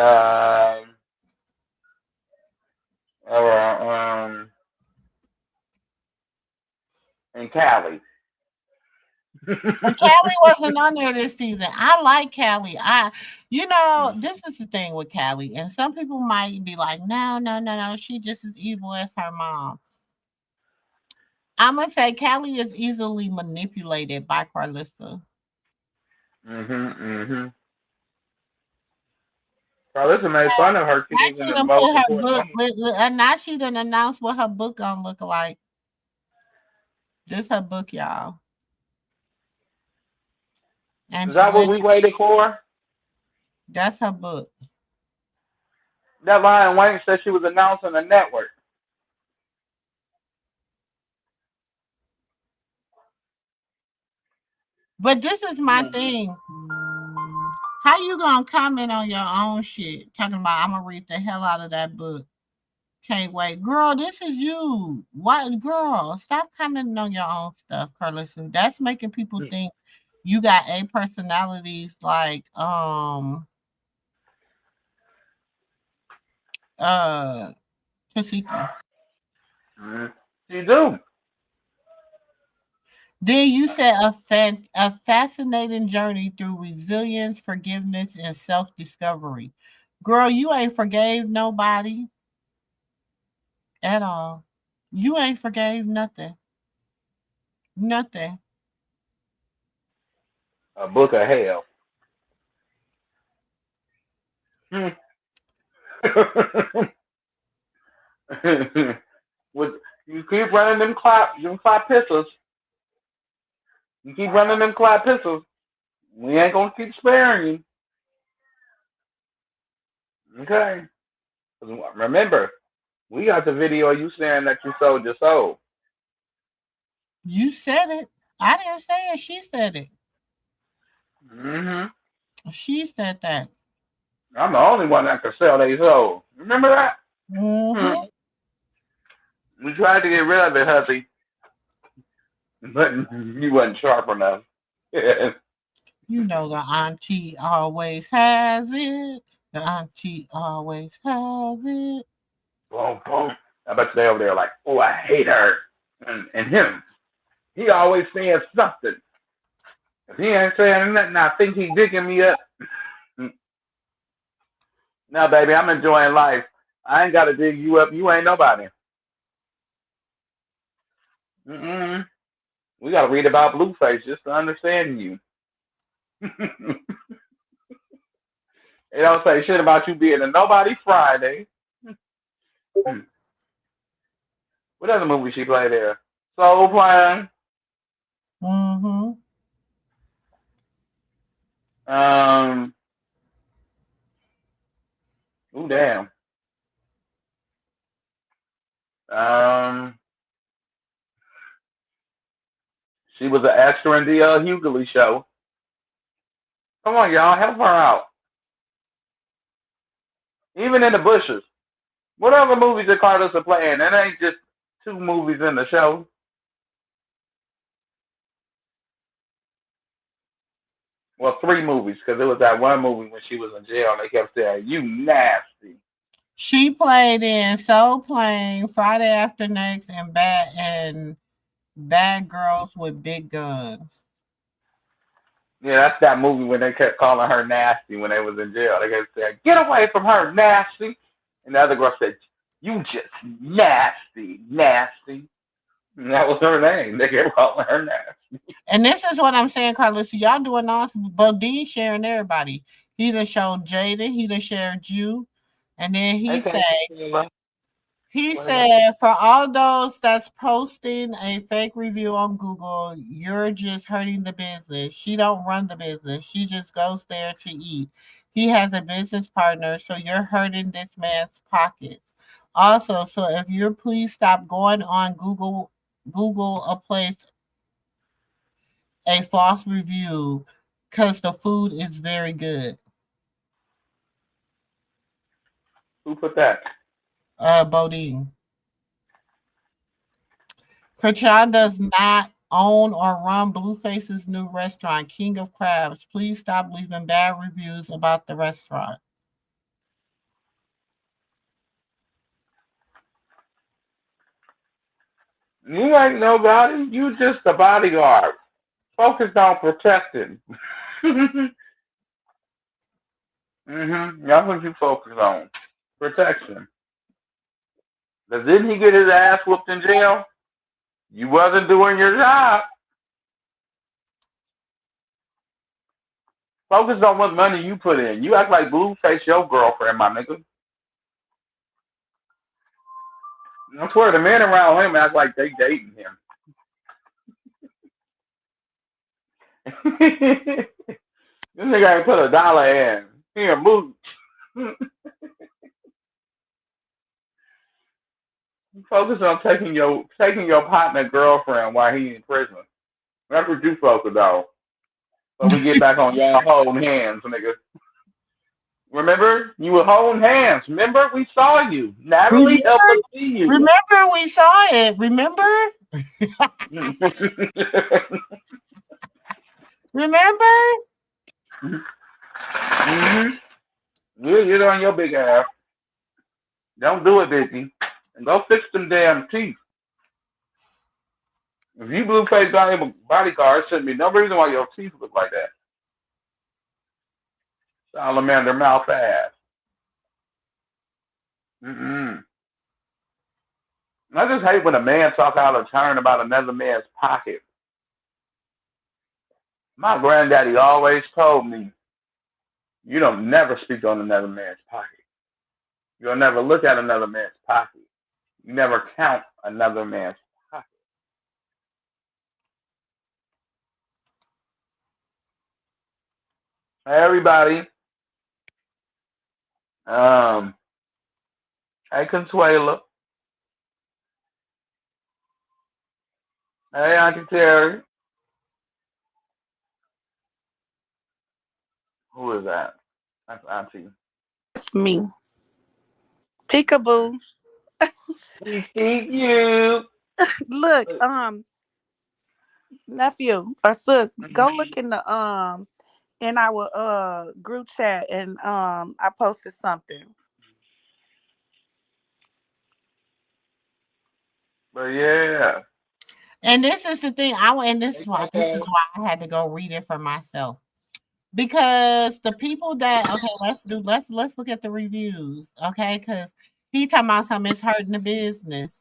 and Cali. But Callie wasn't on there this season. I like Callie. This is the thing with Callie, and some people might be like, no, no, no, no, she just as evil as her mom. I'm gonna say Callie is easily manipulated by Karlissa. Karlissa made fun of her. She Now wasn't she the done most put her important book, woman. and now she done announced what her book gonna look like. This her book, y'all. And Is that what we waited for? that's her book. That Lion Wayne said she was announcing a network. But this is my thing. How you gonna comment on your own shit? Talking about I'm gonna read the hell out of that book. Can't wait. Girl, this is you. What girl? Stop commenting on your own stuff, Carlissa. That's making people think you got A personalities like Kasiki. You do. Then you said a fascinating journey through resilience, forgiveness, and self-discovery. Girl, you ain't forgave nobody at all. You ain't forgave nothing. Nothing. A book of hell. With you keep running them clap pistols. You keep running them clap pistols. We ain't gonna keep sparing you. Okay. Remember, we got the video of you saying that you sold your soul. You said it. I didn't say it. She said it. She said that. I'm the only one that can sell their soul. Remember that? We tried to get rid of it, hubby, but you wasn't sharp enough. You know the auntie always has it. The auntie always has it. Boom, boom. I bet they over there like, oh, I hate her. And him. He always saying something. If he ain't saying nothing, I think he digging me up. Now, baby, I'm enjoying life. I ain't got to dig you up. You ain't nobody. We got to read about Blueface just to understand you. They don't say shit about you being a nobody Friday. What other movie she played there? Soul Plan. Ooh, damn. She was an extra in the Hughley show. Come on, y'all, help her out. Even in the bushes. What other movies did Karlissa play in? It ain't just 2 movies in the show. Well, 3 movies, because it was that one movie when she was in jail and they kept saying, you nasty. She played in Soul Plane, Friday After Next, and Bad Girls with Big Guns. Yeah, that's that movie when they kept calling her nasty when they was in jail. They kept saying, get away from her, nasty. And the other girl said, you just nasty, nasty. And that was her name. They kept calling her nasty. And this is what I'm saying, Karlissa. Y'all doing awesome. Bodine sharing everybody. He done showed Jaden. He done shared you. And then he said, for all those that's posting a fake review on Google, you're just hurting the business. She don't run the business. She just goes there to eat. He has a business partner, so you're hurting this man's pockets. Also, so if you're please stop going on Google a place a false review because the food is very good. Who put that? Bodine. Chrisean does not own or run Blueface's new restaurant, King of Crabs. Please stop leaving bad reviews about the restaurant. You ain't nobody. You just a bodyguard. Focus on protecting. That's what you focus on. Protection. Because didn't he get his ass whooped in jail? You wasn't doing your job. Focus on what money you put in. You act like Blueface your girlfriend, my nigga. I swear the men around him act like they dating him. This nigga ain't put $1 in. Here, move. Focus on taking your partner girlfriend while he in prison. That's what you focus on. So we get back on y'all holding hands, nigga. Remember? You were holding hands. Remember? We saw you. Natalie helped us see you. Remember we saw it. Remember? Remember? You're on your big ass. Don't do it, Vicky. And go fix them damn teeth. If you Blueface bodyguard, shouldn't be no reason why your teeth look like that. Salamander mouth ass. I just hate when a man talk out of turn about another man's pocket. My granddaddy always told me, you don't never speak on another man's pocket. You'll never look at another man's pocket. You never count another man's pocket. Hey, everybody. Hey, Consuela. Hey, Auntie Terry. Who is that? That's Auntie. It's me. Peekaboo. You. Look, nephew or sis, go look in the in our group chat and I posted something. But yeah. And this is the thing. This is why I had to go read it for myself. Because the people that let's look at the reviews, okay? Because he talking about something is hurting the business.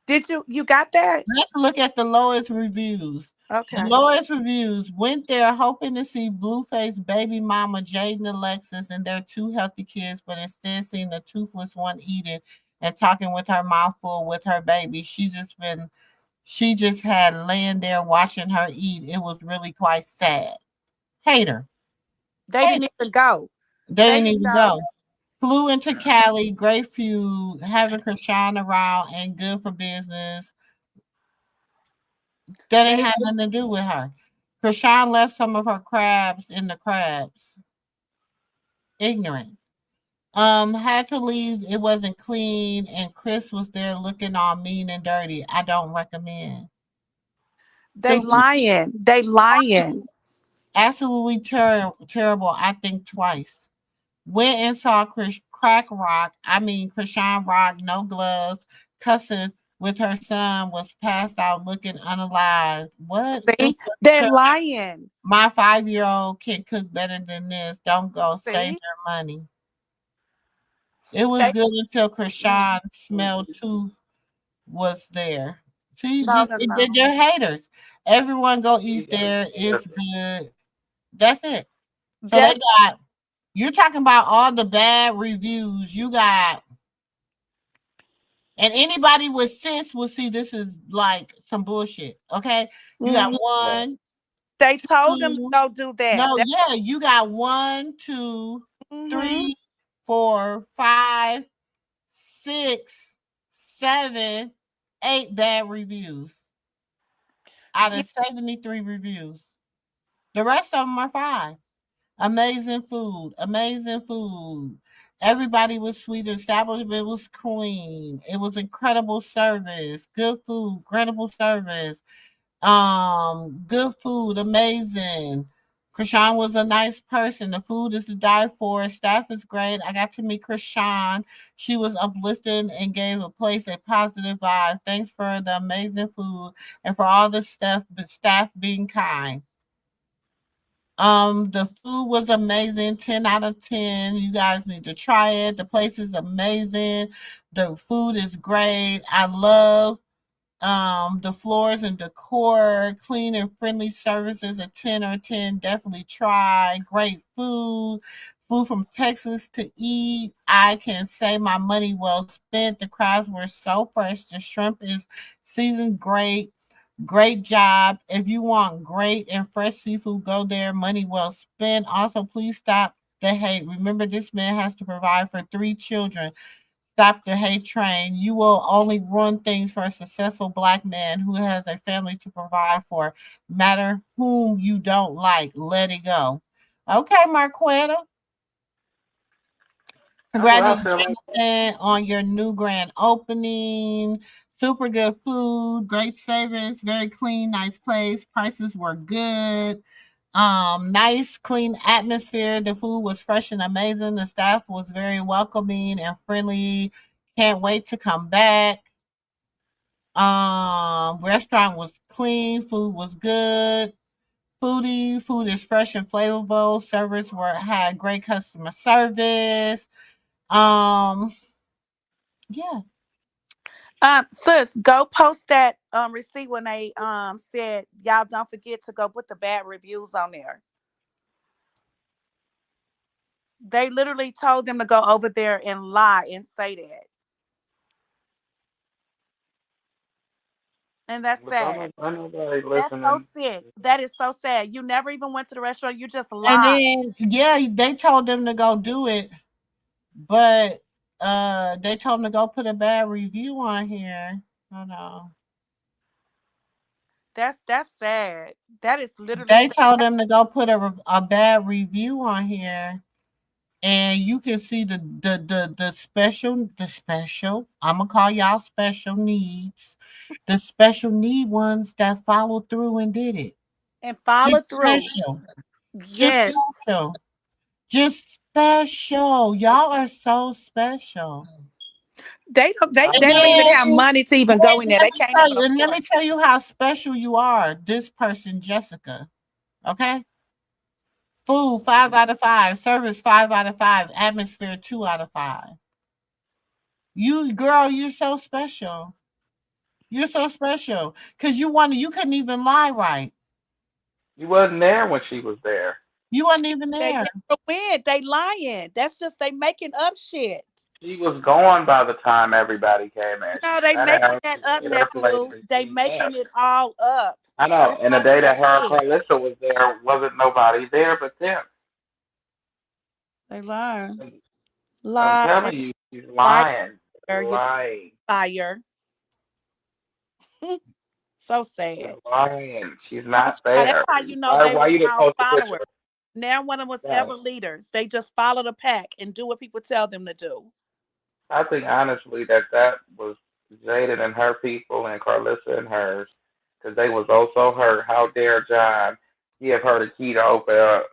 Did you got that? Let's look at the lowest reviews. Okay. The lowest reviews went there hoping to see Blueface baby mama Jaden Alexis and their 2 healthy kids, but instead seeing the toothless one eating and talking with her mouth full with her baby. She just had laying there watching her eat. It was really quite sad. Hater. They didn't even go. They didn't even go. Flew into Cali, great feud, having Chrisean around and good for business. That ain't had nothing to do with her. Chrisean left some of her crabs in the crabs. Ignorant. Had to leave. It wasn't clean, and Chris was there looking all mean and dirty. I don't recommend. They lying. They lying. Absolutely terrible. I think twice. Went and saw Chrisean Rock, no gloves, cussing with her son, was passed out looking unalive. What? See? They're lying. My 5-year-old can cook better than this. Don't go. See? Save your money. It was good until Chrisean smelled tooth was there. See, they're haters. Everyone go eat there. It's good. That's it. So they got, you're talking about all the bad reviews. You got, and anybody with sense will see this is like some bullshit. Okay. You got 1. They told them to go do that. No, you got 1, 2, 3, 4, 5, 6, 7, 8 bad reviews out of 73 reviews. The rest of them are 5. Amazing food. Everybody was sweet. Establishment was clean. It was incredible service. Good food. Incredible service. Good food. Amazing. Chrisean was a nice person. The food is to die for. Staff is great. I got to meet Chrisean. She was uplifting and gave a place a positive vibe. Thanks for the amazing food and for all the staff being kind. The food was amazing, 10 out of 10. You guys need to try it. The place is amazing. The food is great. I love the floors and decor, clean and friendly services, a 10 or 10. Definitely try. Great food. Food from Texas to eat. I can say my money well spent. The crabs were so fresh. The shrimp is seasoned great. Great job. If you want great and fresh seafood, go there. Money well spent. Also, please stop the hate. Remember, this man has to provide for 3 children. Stop the hate train. You will only ruin things for a successful Black man who has a family to provide for. Matter whom you don't like, let it go. Okay, Marquetta. Congratulations on your new grand opening. Super good food, great service, very clean, nice place. Prices were good. Nice, clean atmosphere. The food was fresh and amazing. The staff was very welcoming and friendly. Can't wait to come back. Restaurant was clean. Food was good. Food is fresh and flavorful. Servers had great customer service. Yeah. Sis, go post that receipt when they said y'all don't forget to go put the bad reviews on there. They literally told them to go over there and lie and say that. And that's sad. That's so sick. That is so sad. You never even went to the restaurant. You just lied. And then, yeah, they told them to go do it, but they told them to go put a bad review on here. Hold on. That's sad. That is literally. They told them to go put a bad review on here, and you can see the special. I'm gonna call y'all special needs. The special need ones that followed through and did it. And followed through. Special. Yes. Just special. Just special. Y'all are so special. They don't even have money to even go in there. They can't even let me tell you how special you are. This person, Jessica. Okay? Food 5 out of 5. Service 5 out of 5. Atmosphere 2 out of 5. You girl, you're so special. You're so special. Because you couldn't even lie right. You wasn't there when she was there. You wasn't even there. They never went. They lying. That's just they making up shit. She was gone by the time everybody came in. No, they making that up, nephew. They making it all up. I know. And the day that her and Karlissa was there, wasn't nobody there but them. They lying. I'm telling you, she's lying. Lying. Fire. So sad. She's lying. She's not there. That's how you know why you didn't post the picture? Now one of us ever leaders. They just follow the pack and do what people tell them to do. I think honestly that was Jaden and her people and Karlissa and hers, because they was also hurt. How dare John give her the key to open up?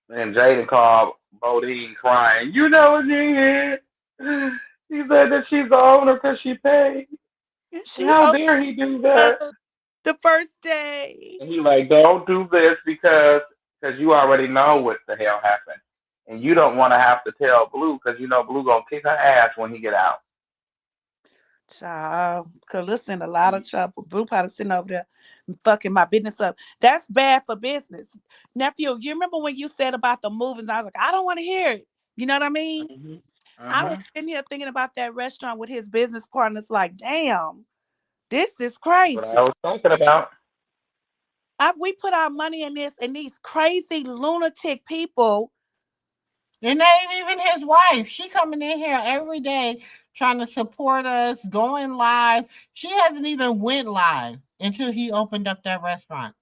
And Jaden called Bodine crying. You know what he said that she's the owner because she paid. How dare he do that? The first day. And he like, don't do this because you already know what the hell happened. And you don't want to have to tell Blue because you know Blue gonna kick her ass when he get out. Child, Karlissa in a lot of trouble. Blue probably sitting over there fucking my business up. That's bad for business. Nephew, you remember when you said about the movies? I was like, I don't want to hear it. You know what I mean? Mm-hmm. I was sitting here thinking about that restaurant with his business partners like, damn, this is crazy. What I was thinking about. We put our money in this, and these crazy lunatic people. And that ain't even his wife. She coming in here every day trying to support us, going live. She hasn't even went live until he opened up that restaurant.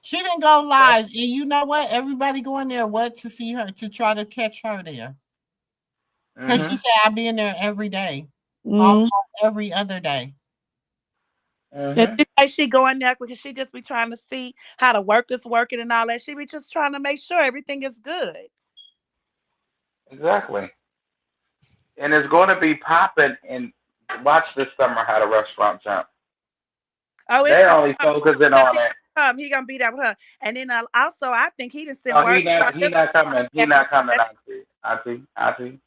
She didn't go live. And you know what? Everybody going there to see her, to try to catch her there. Because she said, I'll be in there every day. Almost every other day. And she like she going there because she just be trying to see how the workers working and all that. She be just trying to make sure everything is good. Exactly. And it's going to be popping. And watch this summer how the restaurant jump. Oh, it's They're only focusing on it. He gonna be there with her, and then also I think he just sent No, word. he not coming. He not coming. Auntie.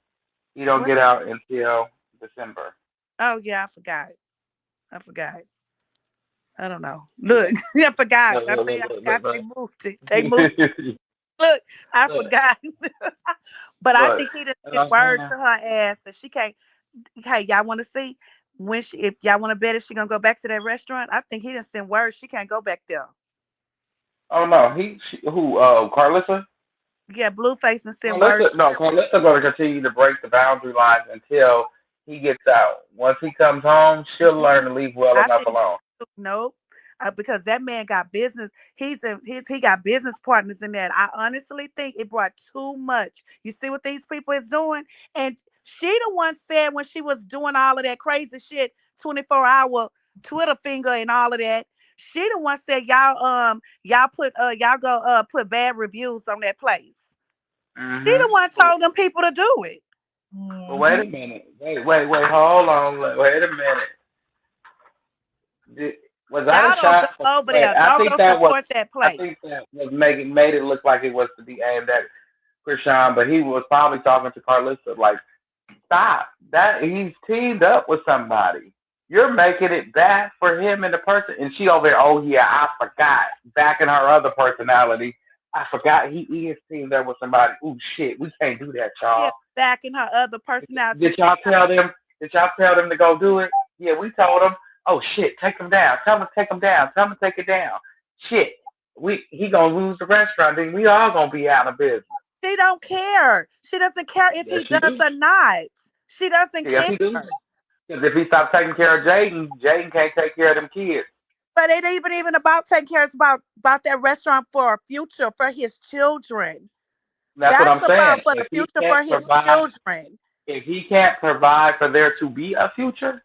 He don't get out until December. Oh yeah, I forgot. I don't know. Look, I forgot. I forgot they moved it. They moved it. Look, I forgot. But I think he just sent word to her ass that she can't. Hey, y'all want to see when she? If y'all want to bet if she gonna go back to that restaurant, I think he just sent word she can't go back there. Oh no, Karlissa? Yeah, Blueface and sent word. No, Karlissa going to continue to break the boundary lines until he gets out. Once he comes home, she'll learn to leave well enough alone. Nope. Because that man got business. He got business partners in that. I honestly think it brought too much. You see what these people is doing? And she the one said when she was doing all of that crazy shit, 24-hour Twitter finger and all of that. She the one said y'all put bad reviews on that place. She the one told them people to do it. But wait a minute. Wait, hold on. Wait a minute. Was that a shot? Over there. Don't go support that place. I think that was made it look like it was to be aimed at Chrisean, but he was probably talking to Karlissa like, stop. That he's teamed up with somebody. You're making it bad for him and the person. And she over there, oh yeah, I forgot. Back in her other personality, I forgot he is teamed up with somebody. Ooh shit, we can't do that, y'all. Yeah, back in her other personality. Did y'all tell them to go do it? Yeah, we told them. Oh shit, take him down. Tell him to take him down. Tell him to take it down. Shit, he gonna lose the restaurant. Then we all gonna be out of business. She don't care. She doesn't care if he does or not. She doesn't care. Because if he stops taking care of Jaden, Jaden can't take care of them kids. But it ain't even about taking care. It's about that restaurant for a future for his children. That's what I'm saying. About for the future for his children. If he can't provide for there to be a future.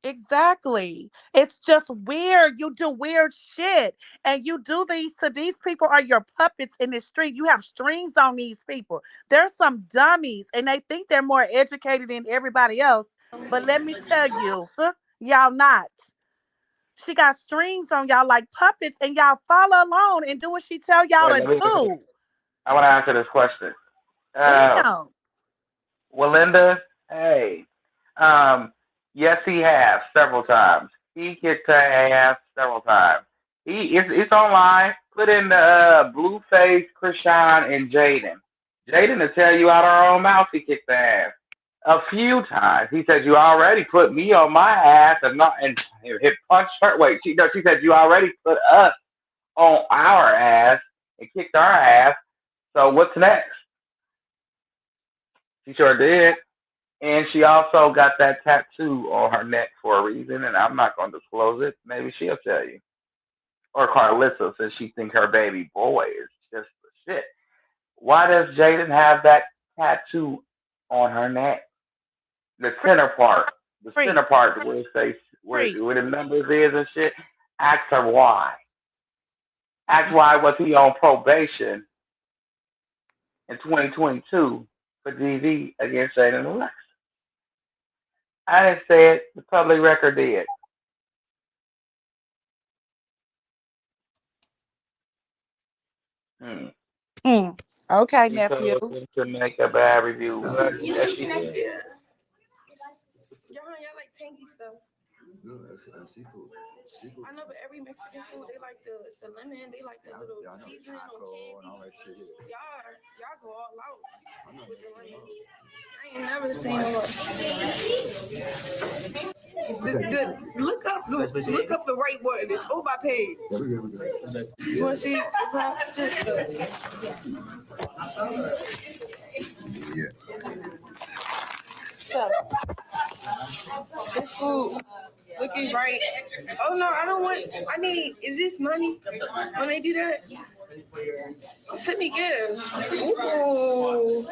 Exactly. It's just weird. You do weird shit. And you do these to these people are your puppets in the street. You have strings on these people. There's some dummies and they think they're more educated than everybody else. But let me tell you, y'all not. She got strings on y'all like puppets and y'all follow along and do what she tell y'all to do. I want to answer this question. Walinda, hey. Yes, he has several times. He kicked her ass several times. It's online. Put in the Blueface, Chrisean, and Jaden. Jaden will tell you out of her own mouth he kicked the ass a few times. He said you already put me on my ass and hit punch her. Wait, she said you already put us on our ass and kicked our ass. So what's next? She sure did. And she also got that tattoo on her neck for a reason, and I'm not going to disclose it. Maybe she'll tell you. Or Karlissa, since she thinks her baby boy is just the shit. Why does Jaden have that tattoo on her neck? The center part. Center part where it says where the numbers is and shit. Ask her why. Ask why was he on probation in 2022 for DV against Jaden and Lex. I didn't say it. The public record did. Okay, nephew. To make a bad review. Yes, she did. Y'all like tangy stuff. No, that's seafood. I know, but every Mexican food, they like the lemon, they like the little seasoning on candy. And all that shit. Y'all go all out with the lemon. I ain't never seen look up the right one. It's on my page. You want to see So, this food looking right. Oh no, I don't want. I mean, is this money when they do that? Send me gifts. Ooh.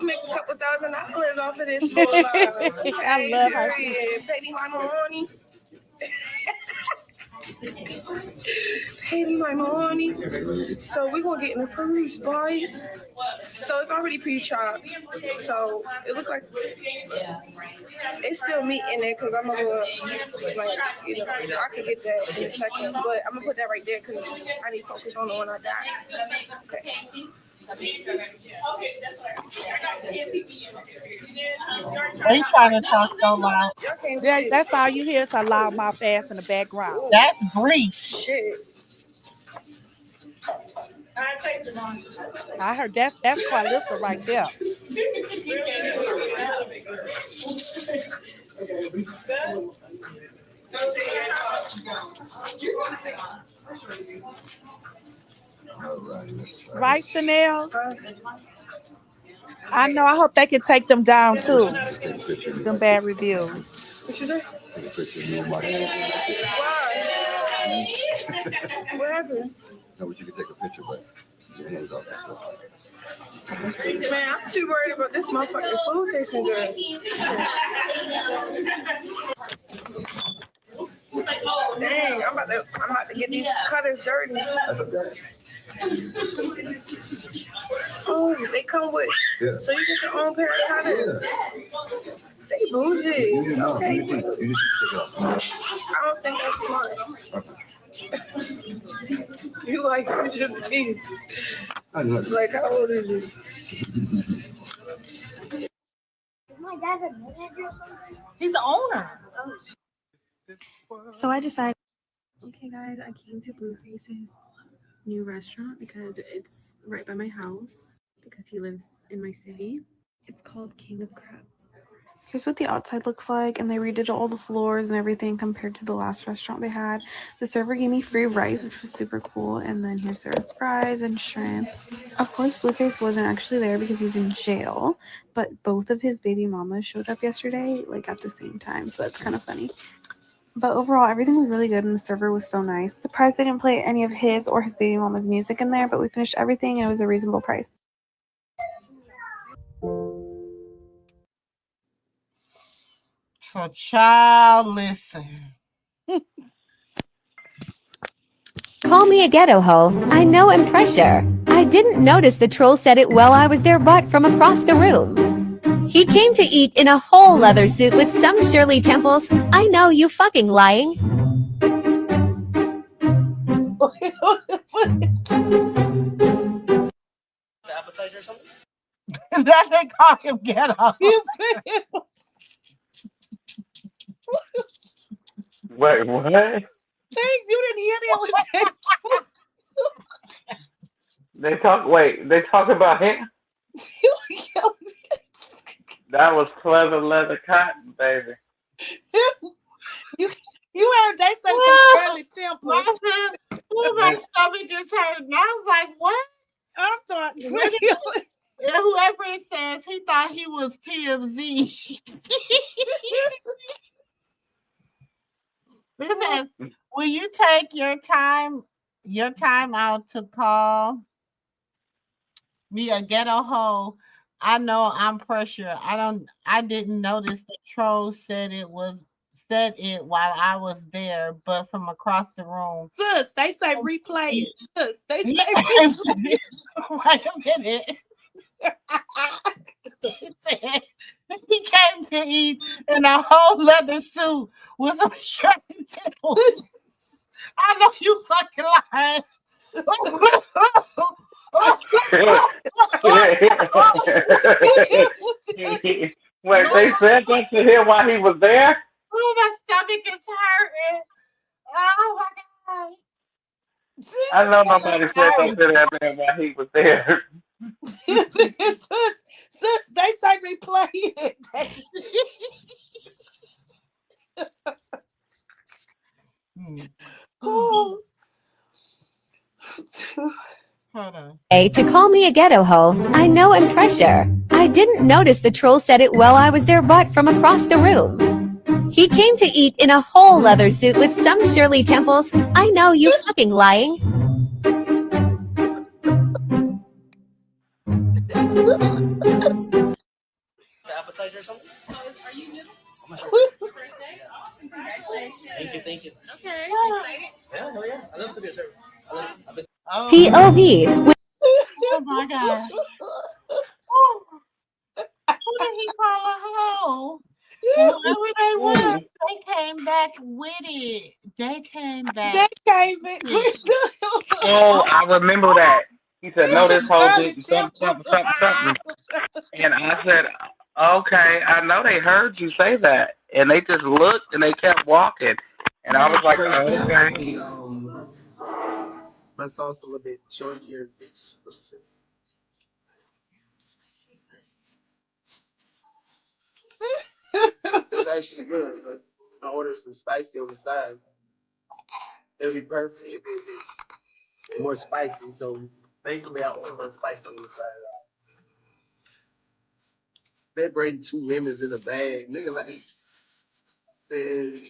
Make a couple $1,000 off of this. I love her. Pay me my money. Pay me my money. So we're gonna get in the first boy. So it's already pre-chopped. So it looks like it's still meat in there because I'm gonna like, you know, I can get that in a second, but I'm gonna put that right there because I need to focus on the one I got. Okay. They trying to talk so loud. That's all you hear is a loud mouth ass in the background. That's brief. Shit. I heard that's Karlissa right there. Right, Chanel? I know. I hope they can take them down too. Them bad reviews. What you say? Take a picture of me and Mike. Why? What happened? No, but you can take a picture, but your hands off that. Man, I'm too worried about this motherfucking food tasting good. Dang, I'm about to get these cutters dirty. Oh, they come with, so you get your own pair of cutters. They bougie. Okay. You just take it off. I don't think that's smart. You like brush your teeth. I know. Like, how old is you? My dad's a manager or something? He's the owner. So I decided, okay guys, I came to Blueface's new restaurant because it's right by my house because he lives in my city. It's called King of Crabs. Here's what the outside looks like, and they redid all the floors and everything compared to the last restaurant they had. The server gave me free rice, which was super cool, and then here's their fries and shrimp. Of course, Blueface wasn't actually there because he's in jail, but both of his baby mamas showed up yesterday, like at the same time, so that's kind of funny. But overall, everything was really good, and the server was so nice. Surprised they didn't play any of his or his baby mama's music in there, but we finished everything, and it was a reasonable price. So, child, listen. Call me a ghetto hoe. I know I'm pressure. I didn't notice the troll said it while I was there, but from across the room. He came to eat in a whole leather suit with some Shirley temples. I know you fucking lying. The appetizer or something? That they call him ghetto. Wait, what? Thank you didn't hear that. They talk about him? That was clever leather cotton, baby. You heard they say Shirley temples. My stomach is hurting. I was like, what? I'm talking. Whoever it says, he thought he was TMZ. Listen, will you take your time out to call me a ghetto hoe? I know I'm pressure. I didn't notice the troll said it while I was there, but from across the room. Sis, they say replay it. Sis, they say replay it. Wait a minute. She said he came to eat in a whole leather suit with some shirt and temples. I know you fucking lying. Wait, they said that to him while he was there? Oh, my stomach is hurting. Oh my God. I know nobody said something to that man while he was there. Sis, they say replay it. Oh. Hold on. Hey, to call me a ghetto hoe. I know I'm pressure. I didn't notice the troll said it while I was there, but from across the room. He came to eat in a whole leather suit with some Shirley temples. I know you fucking lying. The Appetizer or something? Are you new? Thank you. Okay. Excited? Yeah, hell yeah. I love to be a server. POV. Oh my God. Oh, who did he call a hoe? Whoever they was, they came back with it. They came back. Oh, I remember that. He said, "No, this whole didn't something." And I said, "Okay, I know they heard you say that." And they just looked and they kept walking. And I was like, "Okay." My sauce a little bit short here. It's actually good, but I ordered some spicy on the side. It'll be perfect if it's more spicy. So thankfully, I ordered spicy on the side. They bring 2 lemons in a bag, nigga. Like, man.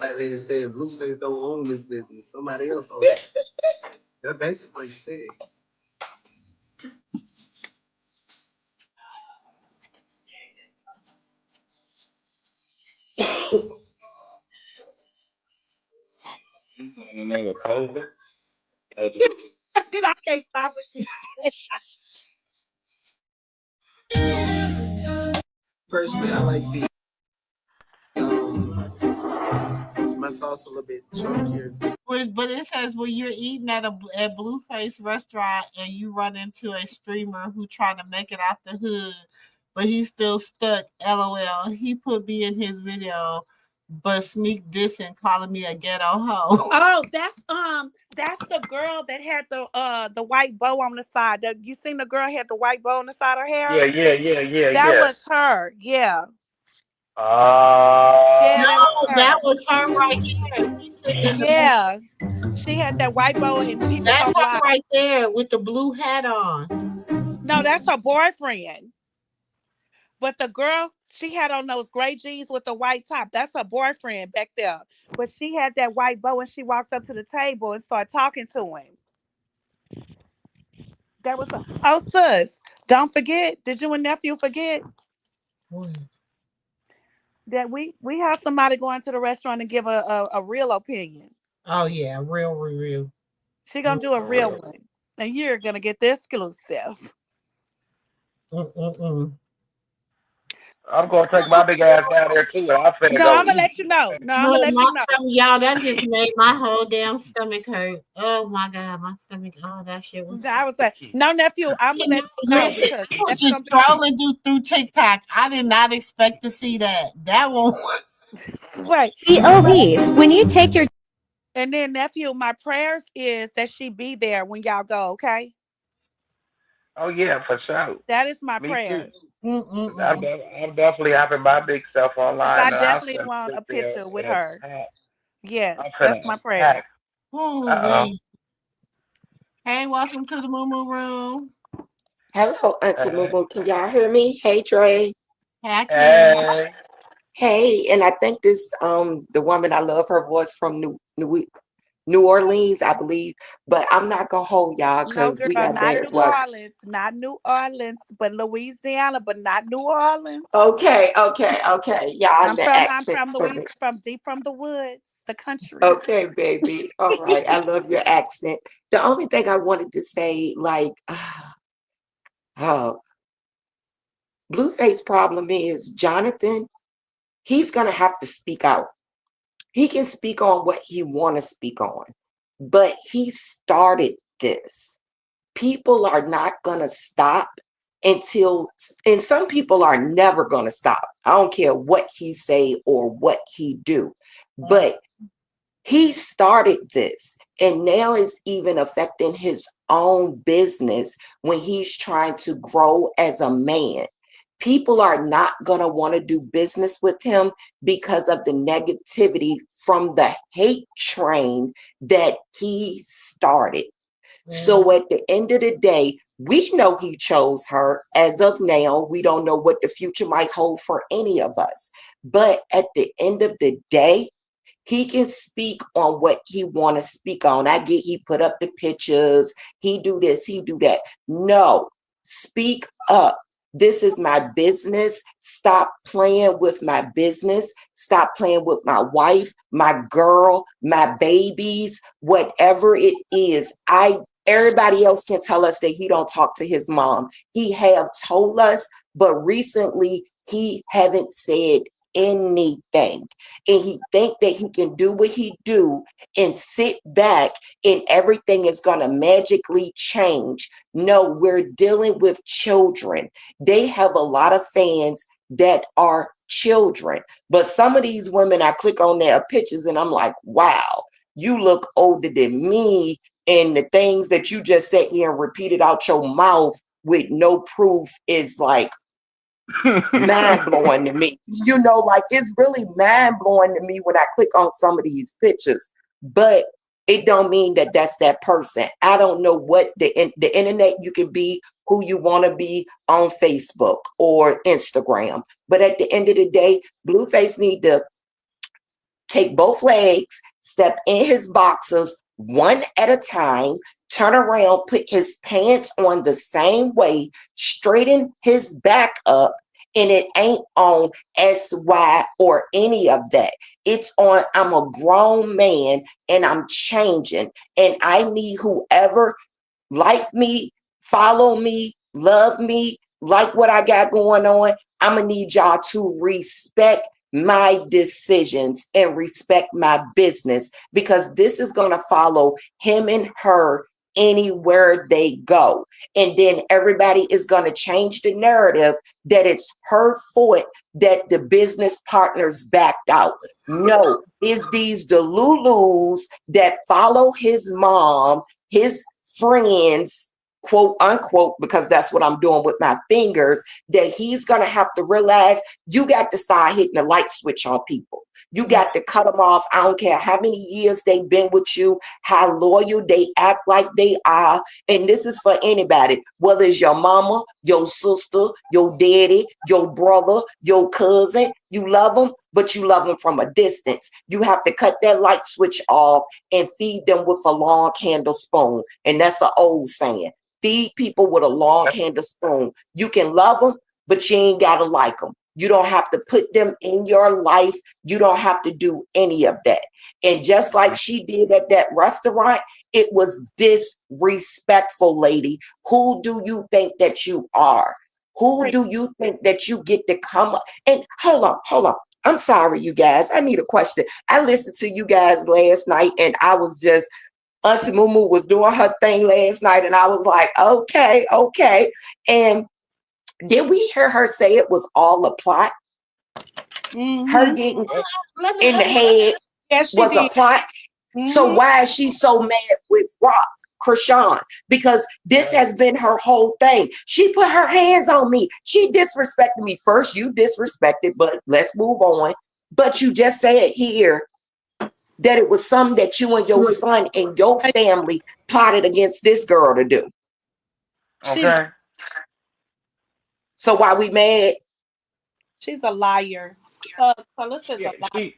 Like they said, Blueface don't own this business. Somebody else owns it. That's basically what you said. And they were COVID. I can't stop what she Personally, I like the my sauce a little bit short here. But it says when you're eating at Blueface restaurant and you run into a streamer who trying to make it out the hood, but he's still stuck. LOL. He put me in his video, but sneak dissing, calling me a ghetto hoe. Oh, that's the girl that had the white bow on the side. You seen the girl had the white bow on the side of her hair? Yeah. That was her. Yeah. No, that was her right here. Yeah. She had that white bow and people That's gonna her lie. right there with the blue hat on. No, that's her boyfriend. But the girl, she had on those gray jeans with the white top. That's her boyfriend back there. But she had that white bow and she walked up to the table and started talking to him. That was sis. Don't forget. Did you and nephew forget? What? That we have somebody going to the restaurant and give a real opinion. Oh yeah, real. She gonna do a real one, and you're gonna get the exclusive. I'm gonna take my big ass down there too. I'm finna No, go I'm gonna eat. let you know. No, I'm gonna let you know. Y'all, that just made my whole damn stomach hurt. Oh my God, my stomach. Oh, that shit was. I was like, no, nephew, I'm gonna let you know because I was just scrolling through TikTok. I did not expect to see that. That one. Wait. POV. When you take your. And then nephew, my prayers is that she be there when y'all go. Okay. Oh yeah, for sure. That is my Me prayers. too. I'm definitely having my big self online. I definitely want a picture with her. Yes, that's my prayer. Hey, welcome to the MooMoo room. Hello, Auntie MooMoo. Can y'all hear me? Hey, Dre. Hey. Hey, and I think this the woman, I love her voice from New Orleans, I believe, but I'm not gonna hold y'all because we got not New Orleans, not New Orleans, but Louisiana, but not New Orleans. Okay. Y'all, I'm from deep from the woods, the country. Okay, baby. All right. I love your accent. The only thing I wanted to say, like, Blueface problem is Jonathan, he's gonna have to speak out. He can speak on what he want to speak on, but he started this. People are not going to stop and some people are never going to stop. I don't care what he say or what he do, but he started this, and now it's even affecting his own business when he's trying to grow as a man. People are not going to want to do business with him because of the negativity from the hate train that he started. So at the end of the day, we know he chose her. As of now, we don't know what the future might hold for any of us. But at the end of the day, He can speak on what he want to speak on. I get he put up the pictures, he do this, he do that. No, speak up. This is my business. Stop playing with my business. Stop playing with my wife, my girl, my babies, whatever it is. Everybody else can tell us that he don't talk to his mom. He have told us, but recently he haven't said anything. And he think that he can do what he do and sit back and everything is going to magically change. No, we're dealing with children. They have a lot of fans that are children. But some of these women, I click on their pictures and I'm like, wow, you look older than me. And the things that you just sat here and repeated out your mouth with no proof is like mind-blowing to me. You know, like it's really mind-blowing to me when I click on some of these pictures. But it don't mean that that's that person. I don't know what the internet, you can be who you want to be on Facebook or Instagram. But at the end of the day, Blueface need to take both legs, step in his boxers one at a time, turn around, put his pants on the same way, straighten his back up, and it ain't on SY or any of that. It's on, I'm a grown man and I'm changing, and I need whoever like me, follow me, love me, like what I got going on. I'm gonna need y'all to respect my decisions and respect my business, because this is going to follow him and her anywhere they go. And then everybody is going to change the narrative that it's her fault that the business partners backed out. No, it's these Delulus that follow his mom, his friends, quote unquote, because that's what I'm doing with my fingers, that he's going to have to realize you got to start hitting the light switch on people. You got to cut them off. I don't care how many years they've been with you, how loyal they act like they are. And this is for anybody, whether it's your mama, your sister, your daddy, your brother, your cousin. You love them, but you love them from a distance. You have to cut that light switch off and feed them with a long handle spoon. And that's an old saying. Feed people with a long handle spoon. You can love them, but you ain't got to like them. You don't have to put them in your life. You don't have to do any of that. And just like she did at that restaurant, it was disrespectful, lady. Who do you think that you are? Who do you think that you get to come up? And hold on. I'm sorry, you guys. I need a question. I listened to you guys last night and I was just, Auntie MooMoo was doing her thing last night and I was like, okay. And did we hear her say it was all a plot? Mm-hmm. Her getting in the head was a plot. Mm-hmm. So why is she so mad with Chrisean? Because this has been her whole thing. She put her hands on me. She disrespected me. First, you disrespected, but let's move on. But you just said here that it was something that you and your son and your family plotted against this girl to do. Okay. So why we mad? She's a liar. Karlissa's a liar.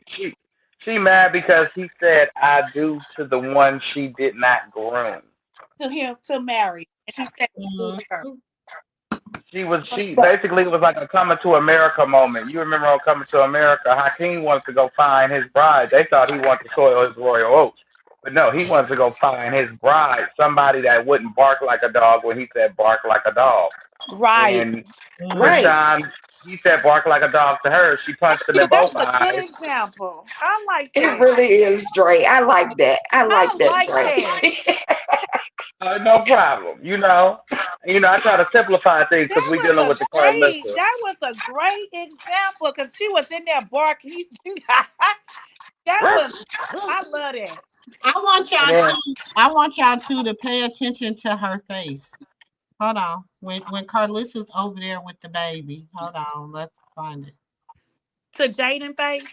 She mad because he said I do to the one she did not groom. To him, to marry. And he said her. She basically was like a Coming to America moment. You remember on Coming to America, Hakeem wanted to go find his bride. They thought he wanted to soil his royal oats. But no, he wanted to go find his bride, somebody that wouldn't bark like a dog when he said bark like a dog. Right. And Chrisean, he said bark like a dog to her. She punched him in both eyes. That's a good example. I like that. It really is, Dre. I like that. I like that, Dre. No problem. You know, I try to simplify things because we're dealing with the Karlissa. That was a great example because she was in there barking. I love that. I want y'all to pay attention to her face. Hold on. When Karlissa's over there with the baby. Hold on. Let's find it. To Jaden face?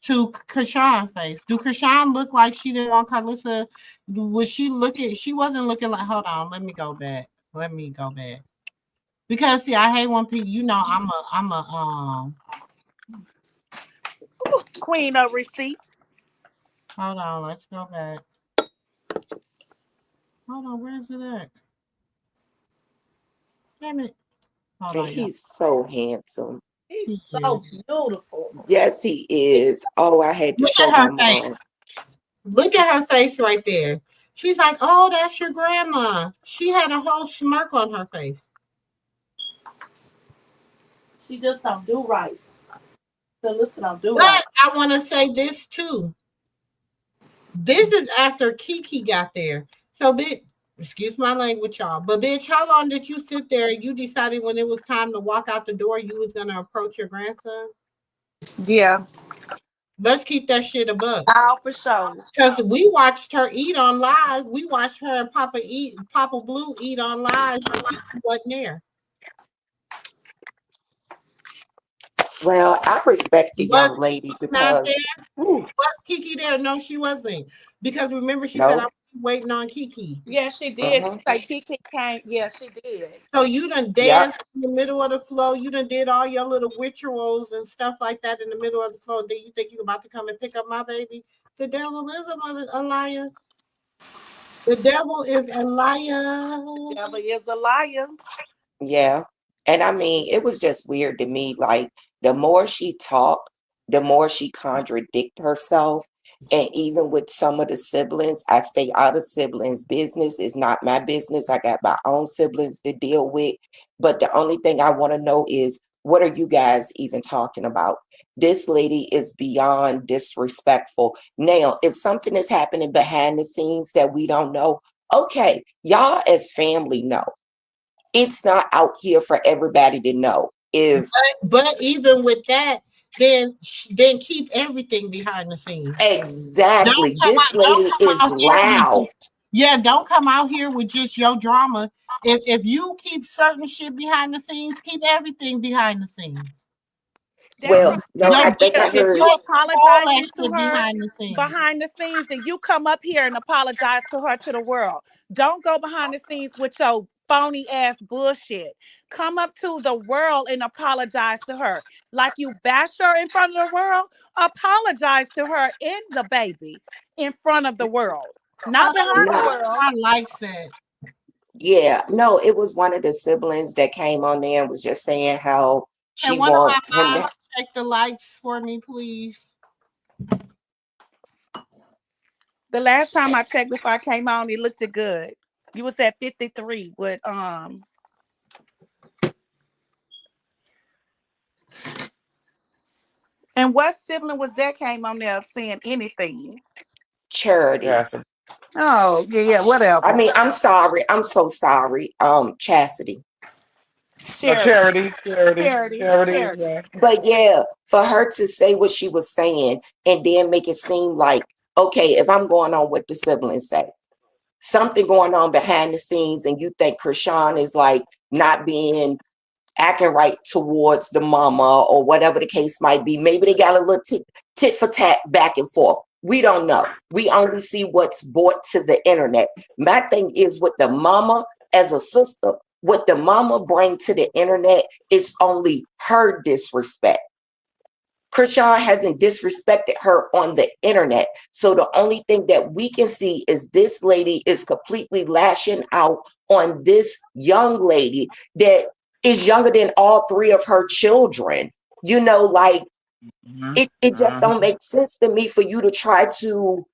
To Chrisean face. Do Chrisean look like she didn't want Karlissa? Was she looking? She wasn't looking like. Hold on. Let me go back. Because see, I hate when people. You know, I'm a queen of receipts. Hold on, let's go back. Hold on, where's it at? Damn it. Hold And on, y'all. he's so handsome. He's so beautiful. Yes, he is. Oh, I had to Look show at her my face. mom. Look at her face right there. She's like, oh, that's your grandma. She had a whole smirk on her face. She just don't do right. Karlissa don't do But right. I want to say this too. This is after Kiki got there. So, bitch, excuse my language, y'all. But, bitch, how long did you sit there? You decided when it was time to walk out the door, you was going to approach your grandson? Yeah. Let's keep that shit above. All for sure. Because we watched her eat on live. We watched her and Papa Blue eat on live. She wasn't there. Well, I respect the young lady Not because there? Was Kiki there? No, she wasn't. Because remember, she said, I'm waiting on Kiki. Yeah, she did. She said Kiki came. Yeah, she did. So you done danced in the middle of the floor. You done did all your little rituals and stuff like that in the middle of the floor. Then you think you're about to come and pick up my baby? The devil is a liar. The devil is a liar. The devil is a liar. yeah. And I mean, it was just weird to me. Like, the more she talked, the more she contradicted herself. And even with some of the siblings, I stay out of siblings' business. It's not my business. I got my own siblings to deal with. But the only thing I want to know is, what are you guys even talking about? This lady is beyond disrespectful. Now, if something is happening behind the scenes that we don't know, okay, y'all as family know. It's not out here for everybody to know. But even with that, then keep everything behind the scenes. Exactly. This lady is loud. Don't come out here with just your drama. If you keep certain shit behind the scenes, keep everything behind the scenes. Well, no, I think I heard. If you apologize to her behind the scenes, and you come up here and apologize to her to the world. Don't go behind the scenes with your phony ass bullshit. Come up to the world and apologize to her. Like you bash her in front of the world, apologize to her in the baby in front of the world. Not behind the world. I like that. Yeah, no, it was one of the siblings that came on there and was just saying how she and one of wants my him moms check the lights for me, please. The last time I checked before I came on, it looked good. You was at 53 with And what sibling was that came on there saying anything? Charity. Yeah. Oh, yeah, whatever. I mean, I'm sorry. I'm so sorry. Chastity. Charity. But yeah, for her to say what she was saying and then make it seem like, okay, if I'm going on what the siblings say, something going on behind the scenes, and you think Chrisean is like not acting right towards the mama or whatever the case might be. Maybe they got a little tit for tat back and forth. We don't know. We only see what's brought to the internet. My thing is with the mama as a sister, what the mama bring to the internet is only her disrespect. Chrisean hasn't disrespected her on the internet. So the only thing that we can see is this lady is completely lashing out on this young lady that is younger than all three of her children. You know, like it just don't make sense to me for you to try to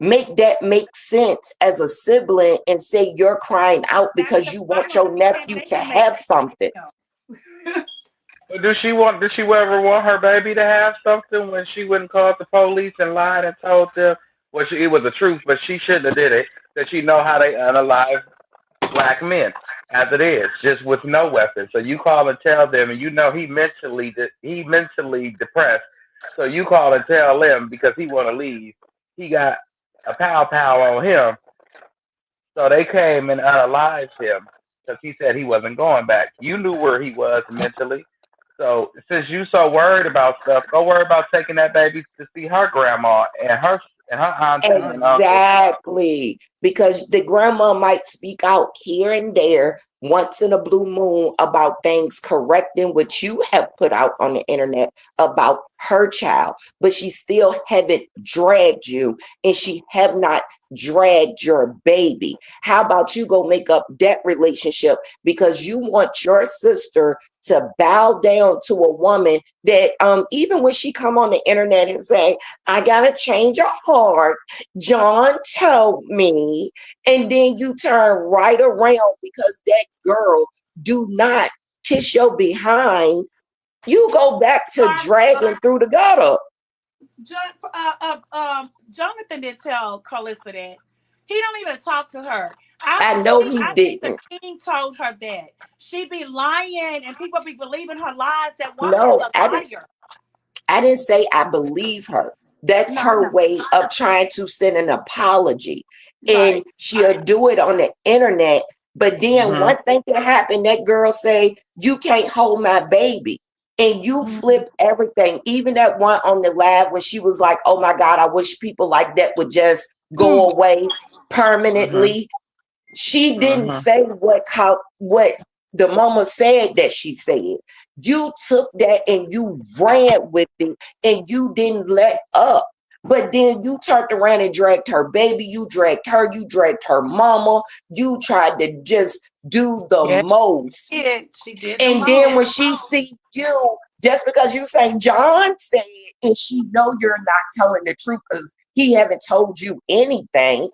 make that make sense as a sibling and say you're crying out because you want your nephew to have something. Did she ever want her baby to have something when she wouldn't call the police and lied and told them? Well, it was the truth, but she shouldn't have did it. That she know how they unalive black men as it is, just with no weapon. So you call and tell them, and you know he mentally depressed. So you call and tell them because he want to leave. He got a pow on him. So they came and unalived him because he said he wasn't going back. You knew where he was mentally. So since you so worried about stuff, go worry about taking that baby to see her grandma and her auntie and uncle. Exactly, because the grandma might speak out here and there, once in a blue moon about things correcting what you have put out on the internet about her child, but she still haven't dragged you, and she have not dragged your baby. How about you go make up that relationship because you want your sister to bow down to a woman that even when she come on the internet and say, I gotta change her heart, John told me, and then you turn right around because that girl do not kiss your behind, you go back to dragging through the gutter. Jonathan didn't tell Karlissa that. He don't even talk to her. I know he I think the king told her that. She be lying and people be believing her lies. That woman is a liar. I didn't say I believe her. That's her way of trying to send an apology. And she'll do it on the internet. But then one thing that happened, that girl say, you can't hold my baby. And you flip everything. Even that one on the live when she was like, oh my God, I wish people like that would just go away permanently. She didn't say what the mama said that she said. You took that and you ran with it and you didn't let up. But then you turned around and dragged her baby, you dragged her mama, you tried to just do the most. She did. And then when she see you, just because you say John said, and she know you're not telling the truth because he haven't told you anything.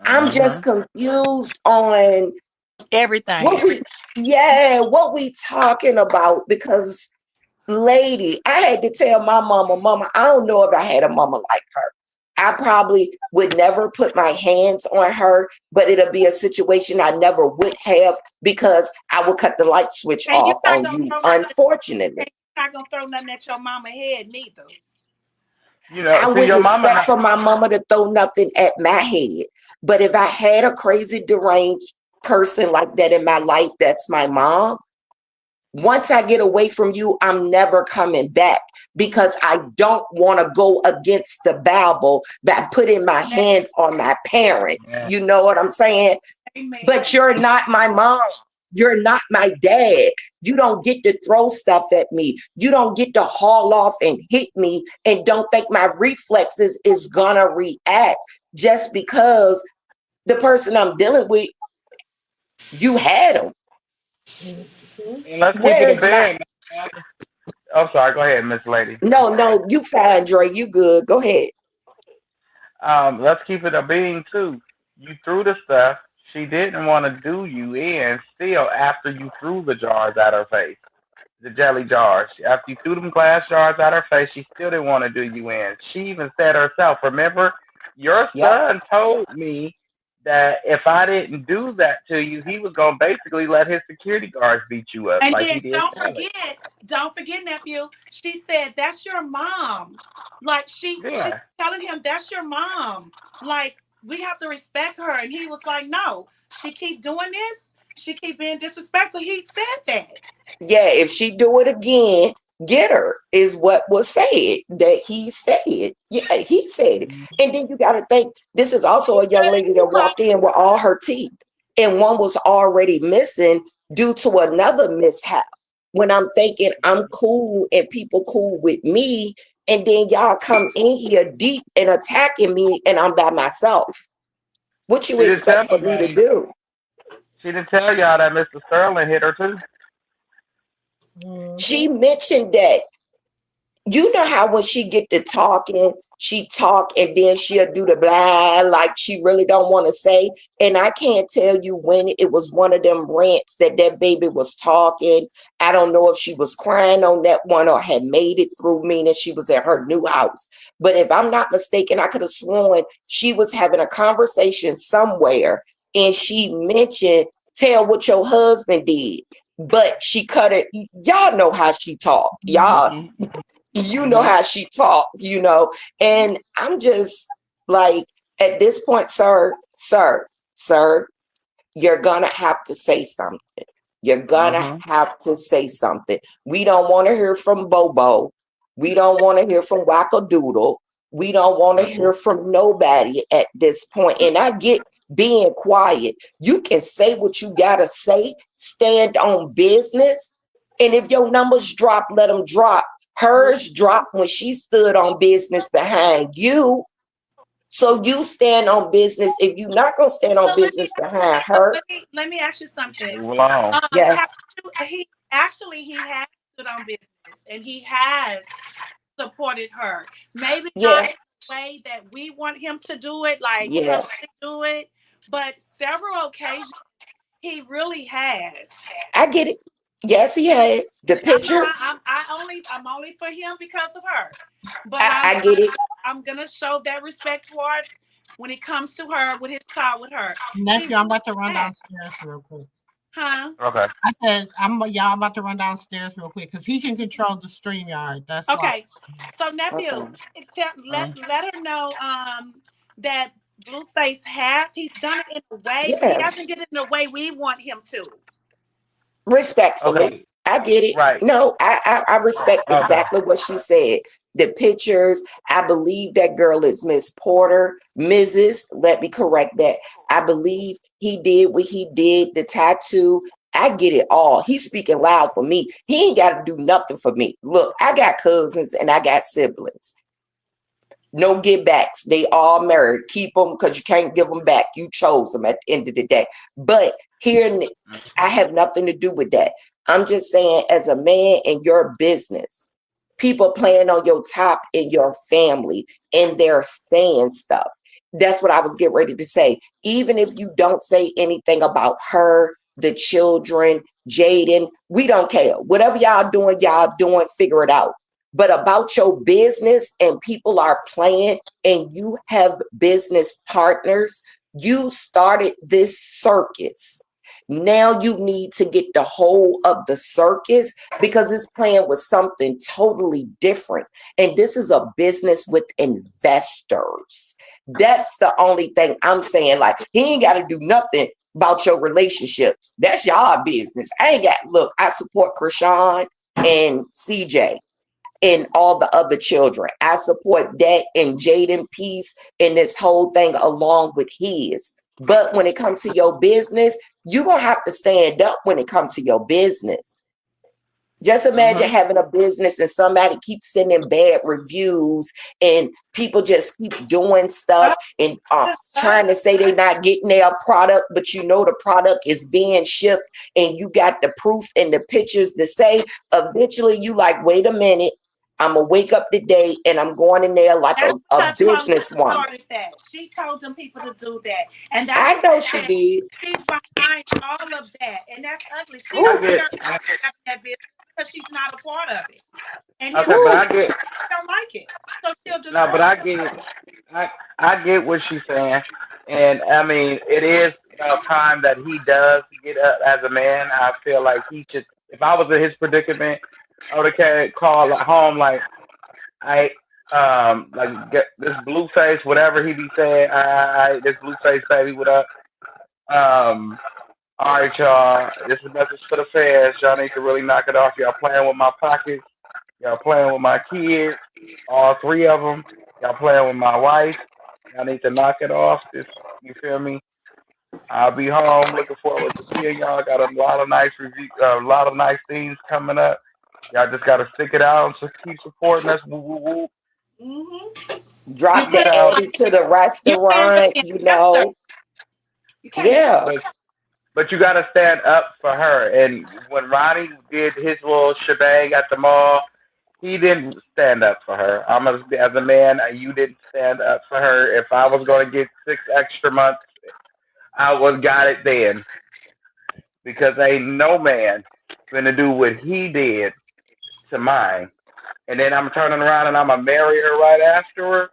I'm just confused on everything. What we talking about, because lady, I had to tell my mama, I don't know if I had a mama like her. I probably would never put my hands on her, but it'll be a situation I never would have because I would cut the light switch off on you, unfortunately. You're not gonna throw nothing at your mama head neither. You know, I wouldn't expect for my mama to throw nothing at my head. But if I had a crazy deranged person like that in my life, that's my mom. Once I get away from you, I'm never coming back because I don't want to go against the Bible by putting my hands on my parents. You know what I'm saying? Amen. But you're not my mom. You're not my dad. You don't get to throw stuff at me. You don't get to haul off and hit me and don't think my reflexes is gonna react just because the person I'm dealing with, you had them. Let's keep it a bed. I'm sorry. Go ahead, Miss Lady. No, you fine, Dre. You good. Go ahead. Let's keep it a being too. You threw the stuff. She didn't want to do you in still after you threw the jars at her face. The jelly jars. After you threw them glass jars at her face, she still didn't want to do you in. She even said herself, remember, your son told me that if I didn't do that to you, he was going to basically let his security guards beat you up. And like then he did. Don't forget, nephew, she said, that's your mom. Like she's telling him, that's your mom. Like, we have to respect her. And he was like, no, she keep doing this. She keep being disrespectful. He said that. Yeah, if she do it again, get her is what was said that he said. Yeah, he said it. And then you got to think, this is also a young lady that walked in with all her teeth and one was already missing due to another mishap. When I'm thinking I'm cool and people cool with me, and then y'all come in here deep and attacking me and I'm by myself. What you expect for me to do? She didn't tell y'all that Mr. Sterling hit her too. She mentioned that. You know how when she get to talking, she talk and then she'll do the blah like she really don't want to say. And I can't tell you when it was one of them rants that baby was talking. I don't know if she was crying on that one or had made it through, meaning she was at her new house. But if I'm not mistaken, I could have sworn she was having a conversation somewhere and she mentioned, tell what your husband did. But she cut it. Y'all know how she talked. Y'all, you know how she talked, you know. And I'm just like, at this point, sir, you're going to have to say something. You're going to have to say something. We don't want to hear from Bobo. We don't want to hear from Wackadoodle. We don't want to hear from nobody at this point. And I get being quiet. You can say what you gotta say, stand on business. And if your numbers drop, let them drop. Hers dropped when she stood on business behind you. So you stand on business. If you're not gonna stand on business behind her, let me ask you something. Move along. yes, He has stood on business and he has supported her. Maybe not in the way that we want him to do it, like publicly do it, but several occasions he really has. I get it. Yes, he has. The pictures. I'm only for him because of her. But I get it. I'm gonna show that respect towards when it comes to her with his child with her. Nephew, I'm about to run downstairs real quick. Huh? Okay. I said I'm about to run downstairs real quick because he can control the StreamYard. That's okay. So nephew, let her know that Blueface he's done it in a way. He hasn't did it in the way we want him to. Respectfully. Okay. I get it. Right. No, I respect exactly what she said. The pictures, I believe that girl is Miss Porter. Mrs. Let me correct that. I believe he did what he did, the tattoo. I get it all. He's speaking loud for me. He ain't got to do nothing for me. Look, I got cousins and I got siblings. No give backs. They all married. Keep them because you can't give them back. You chose them at the end of the day. But here, I have nothing to do with that. I'm just saying, as a man in your business, people playing on your top in your family and they're saying stuff. That's what I was getting ready to say. Even if you don't say anything about her, the children, Jaden, we don't care. Whatever y'all doing, figure it out. But about your business and people are playing and you have business partners, you started this circus. Now you need to get the whole of the circus because this plan was something totally different. And this is a business with investors. That's the only thing I'm saying. Like, he ain't got to do nothing about your relationships. That's y'all business. Look, I support Chrisean and CJ and all the other children. I support that and Jaden Peace and this whole thing along with his. But when it comes to your business, you're going to have to stand up when it comes to your business. Just imagine having a business and somebody keeps sending bad reviews and people just keep doing stuff and trying to say they're not getting their product, but you know the product is being shipped and you got the proof and the pictures to say, eventually you like, wait a minute, I'm going to wake up today and I'm going in there like a businesswoman. She told them people to do that. And that's I know she did. She's behind all of that. And that's ugly. She don't care about that business because she's not a part of it. And okay, but I get don't like it. So she'll just but I get it. I get what she's saying. And I mean, it is time that he does get up as a man. I feel like he should, if I was in his predicament, I would have called home like, like get this Blueface, whatever he be saying, this Blueface baby, what up? All right, y'all. This is a message for the fans. Y'all need to really knock it off. Y'all playing with my pockets. Y'all playing with my kids. All three of them. Y'all playing with my wife. Y'all need to knock it off. You feel me? I'll be home. Looking forward to seeing y'all. Got a lot of nice things coming up. Y'all just gotta stick it out and just keep supporting us. Woo, woo, woo. Drop the Eddie to the restaurant, you know. Yeah. But you gotta stand up for her. And when Ronnie did his little shebang at the mall, he didn't stand up for her. As a man, you didn't stand up for her. If I was gonna get 6 extra months, I would got it then. Because ain't no man gonna do what he did to mine. And then I'm turning around and I'm gonna marry her right afterwards.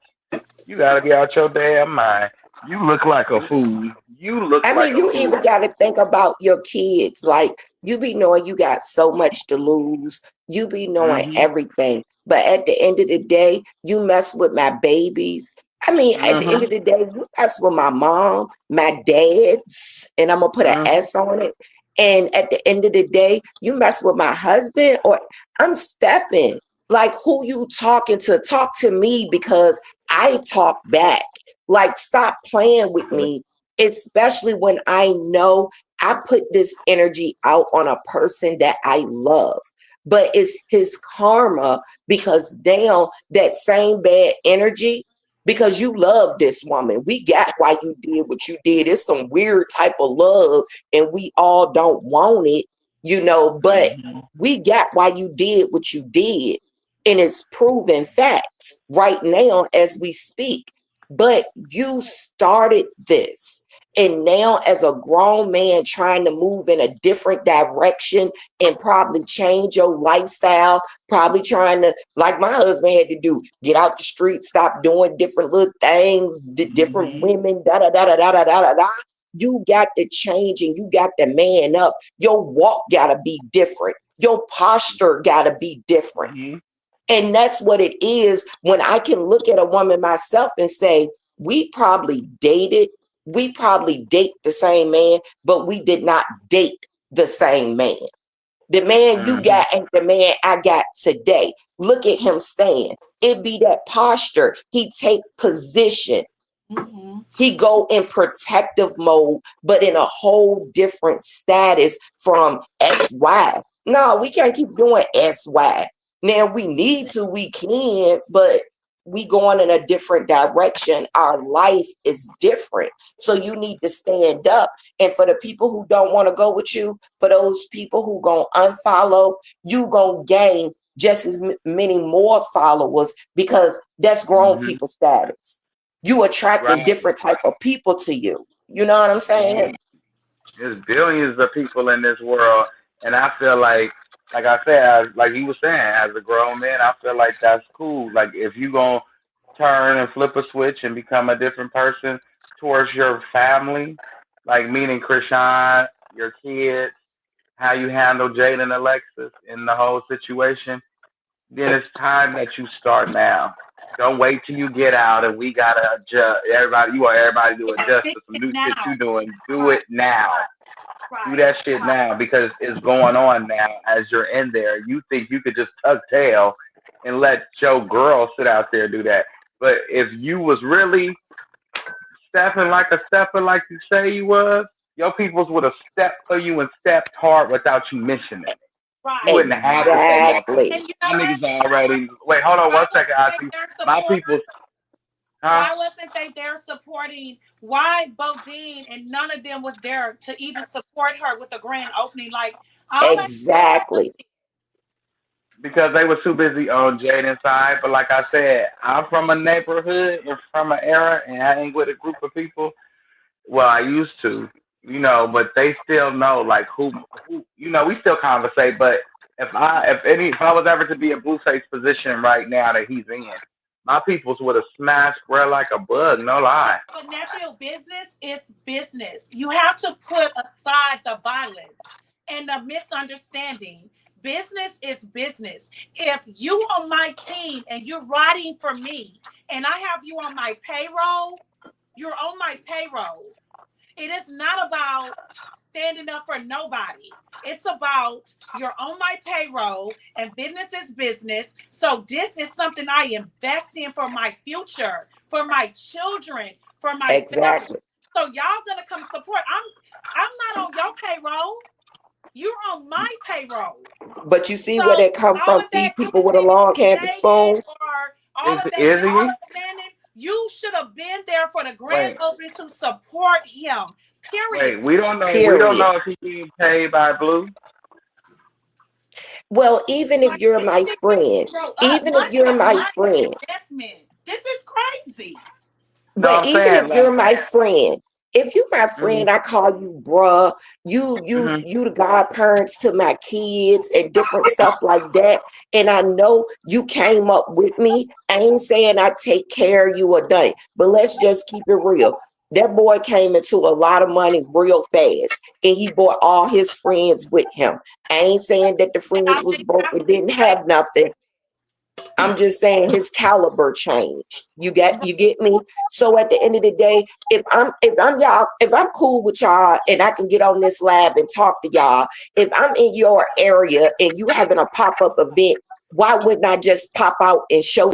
You gotta be out your damn mind. You look like a fool. You even got to think about your kids. Like, you be knowing you got so much to lose. You be knowing everything. But at the end of the day, you mess with my babies. I mean, at the end of the day, you mess with my mom, my dad's, and I'm going to put an S on it. And at the end of the day, you mess with my husband, or I'm stepping. Like, who you talking to? Talk to me because I talk back. Like, stop playing with me especially when I know I put this energy out on a person that I love. But it's his karma because now that same bad energy, because you love this woman. We got why you did what you did. It's some weird type of love, and we all don't want it, but we got why you did what you did. And it's proven facts right now as we speak. But you started this. And now, as a grown man trying to move in a different direction and probably change your lifestyle, probably trying to, like my husband had to do, get out the street, stop doing different little things, different women, da da da da da da da da. You got to change and you got to man up. Your walk got to be different. Your posture got to be different. And that's what it is when I can look at a woman myself and say, we probably dated. We probably date the same man, but we did not date the same man. The man you got ain't the man I got today. Look at him stand. It be that posture. He take position. He go in protective mode, but in a whole different status from SY. No, we can't keep doing SY. Now we need to, we can, but we going in a different direction. Our life is different. So you need to stand up. And for the people who don't want to go with you, for those people who going to unfollow, you going to gain just as many more followers because that's grown people status. You attracting different type of people to you. You know what I'm saying? There's billions of people in this world. And I feel like I said, like you were saying, as a grown man, I feel like that's cool. Like if you gonna turn and flip a switch and become a different person towards your family, like meaning Chrisean, your kids, how you handle Jade and Alexis in the whole situation, then it's time that you start now. Don't wait till you get out and we gotta adjust. You want everybody to adjust to some new shit you doing. Do it now. Do that shit now because it's going on now as you're in there. You think you could just tuck tail and let your girl sit out there do that. But if you was really stepping like you say you was, your peoples would have stepped for you and stepped hard without you mentioning it. You wouldn't have to say nothing. And My niggas already. Wait, hold on 1 second, Auntie. My people's. Why wasn't they there supporting? Why Bodine and none of them was there to even support her with the grand opening? Like exactly. Because they were too busy on Jaden's side. But like I said, I'm from a neighborhood and from an era, and I ain't with a group of people. Well, I used to, but they still know like who we still conversate. But if I was ever to be in Blueface position right now that he's in, my peoples would have smashed Brett like a bug, no lie. But nephew, business is business. You have to put aside the violence and the misunderstanding. Business is business. If you on my team and you're riding for me and I have you on my payroll, you're on my payroll. It is not about standing up for nobody. It's about you're on my payroll and business is business. So this is something I invest in for my future, for my children, for my family. So y'all gonna come support. I'm not on your payroll. You're on my payroll. But you see where that come from? Feed people with a long handed spoon. You should have been there for the grand opening to support him. Period. Wait, we don't know. We don't know if he's being paid by Blue. Well, even if you're my friend, this is crazy. But no, even if you're my friend, if you my friend, I call you bruh. You the godparents to my kids and different stuff like that. And I know you came up with me. I ain't saying I take care of you or done, but let's just keep it real. That boy came into a lot of money real fast, and he brought all his friends with him. I ain't saying that the friends was broke and didn't have nothing. I'm just saying his caliber changed. You get me? So at the end of the day, if I'm cool with y'all and I can get on this lab and talk to y'all, if I'm in your area and you having a pop-up event, why wouldn't I just pop out and show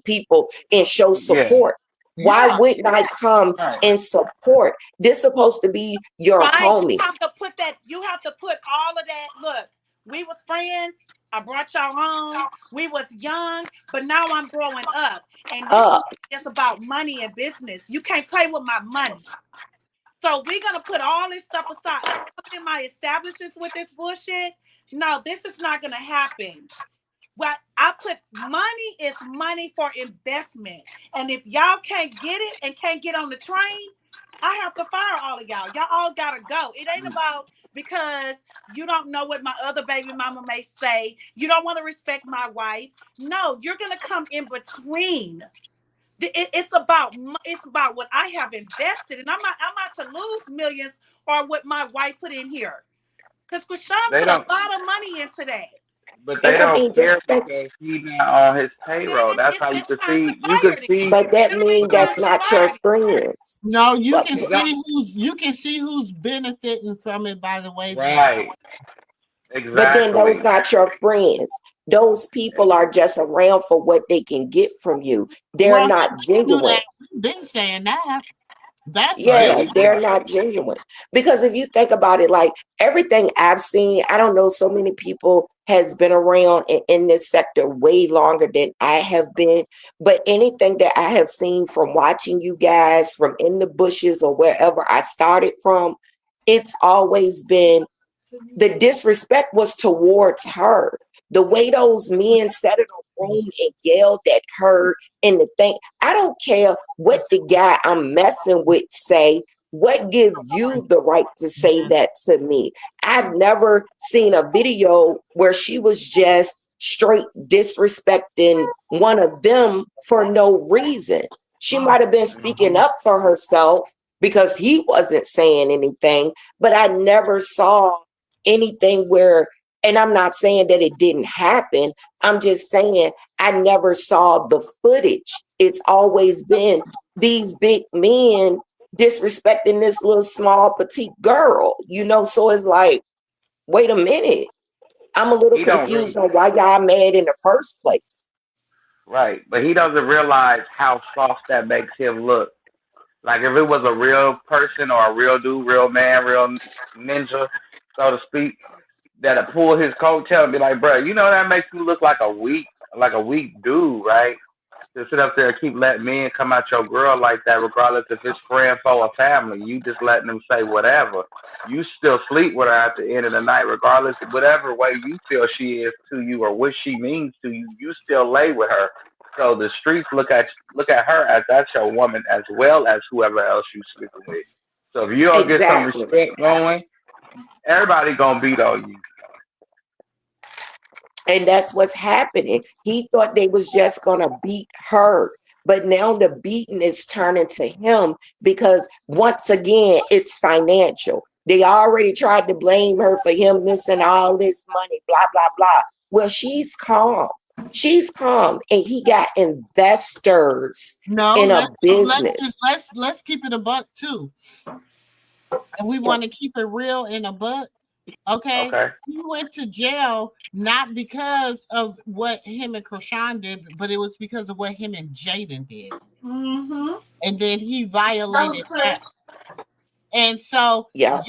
people and show support? Why wouldn't I come and support? This supposed to be your homie. You have to put that. You have to put all of that. Look, we was friends. I brought y'all home. We was young, but now I'm growing up, and it's about money and business. You can't play with my money. So we're gonna put all this stuff aside. I'm coming in my establishments with this bullshit. No, this is not gonna happen. What I put money is money for investment. And if y'all can't get it and can't get on the train, I have to fire all of y'all. Y'all all gotta go. It ain't about because you don't know what my other baby mama may say. You don't want to respect my wife. No, you're gonna come in between. It's about what I have invested, and I'm not to lose millions or what my wife put in here. Because Chrisean put a lot of money into that. But they don't care because he's not on his payroll. That's how you can see. You can see. But that means that's not your friends. No, you can see who's benefiting from it by the way. Right. Exactly. But then those not your friends. Those people are just around for what they can get from you. They're not genuine. We've been saying that. They're not genuine. Because if you think about it, like everything I've seen, I don't know, so many people has been around in this sector way longer than I have been. But anything that I have seen from watching you guys from in the bushes or wherever I started from, it's always been the disrespect was towards her. The way those men sat in a room and yelled at her and the thing, I don't care what the guy I'm messing with say. What gives you the right to say that to me? I've never seen a video where she was just straight disrespecting one of them for no reason. She might have been speaking up for herself because he wasn't saying anything, but I never saw anything where, and I'm not saying that it didn't happen. I'm just saying I never saw the footage. It's always been these big men disrespecting this little small petite girl, so it's like, wait a minute. I'm a little confused on why y'all mad in the first place. Right. But he doesn't realize how soft that makes him look. Like if it was a real person or a real dude, real man, real ninja, so to speak, that'll pull his coattail and be like, bro, that makes you look like a weak dude, right? To sit up there and keep letting men come at your girl like that, regardless if it's friend, foe, or family. You just letting them say whatever. You still sleep with her at the end of the night, regardless of whatever way you feel she is to you or what she means to you. You still lay with her. So the streets look at her as that's your woman as well as whoever else you sleeping with. So if you don't get some respect going, everybody gonna beat on you. And that's what's happening. He thought they was just gonna beat her, but now the beating is turning to him because once again it's financial. They already tried to blame her for him missing all this money, blah blah blah. Well, she's calm. She's calm, and he got investors in a business. Let's keep it a buck too. And we want to keep it real in a buck. Okay. He went to jail not because of what him and Chrisean did, but it was because of what him and Jaden did. Mm-hmm. And then he violated that. And so, yes,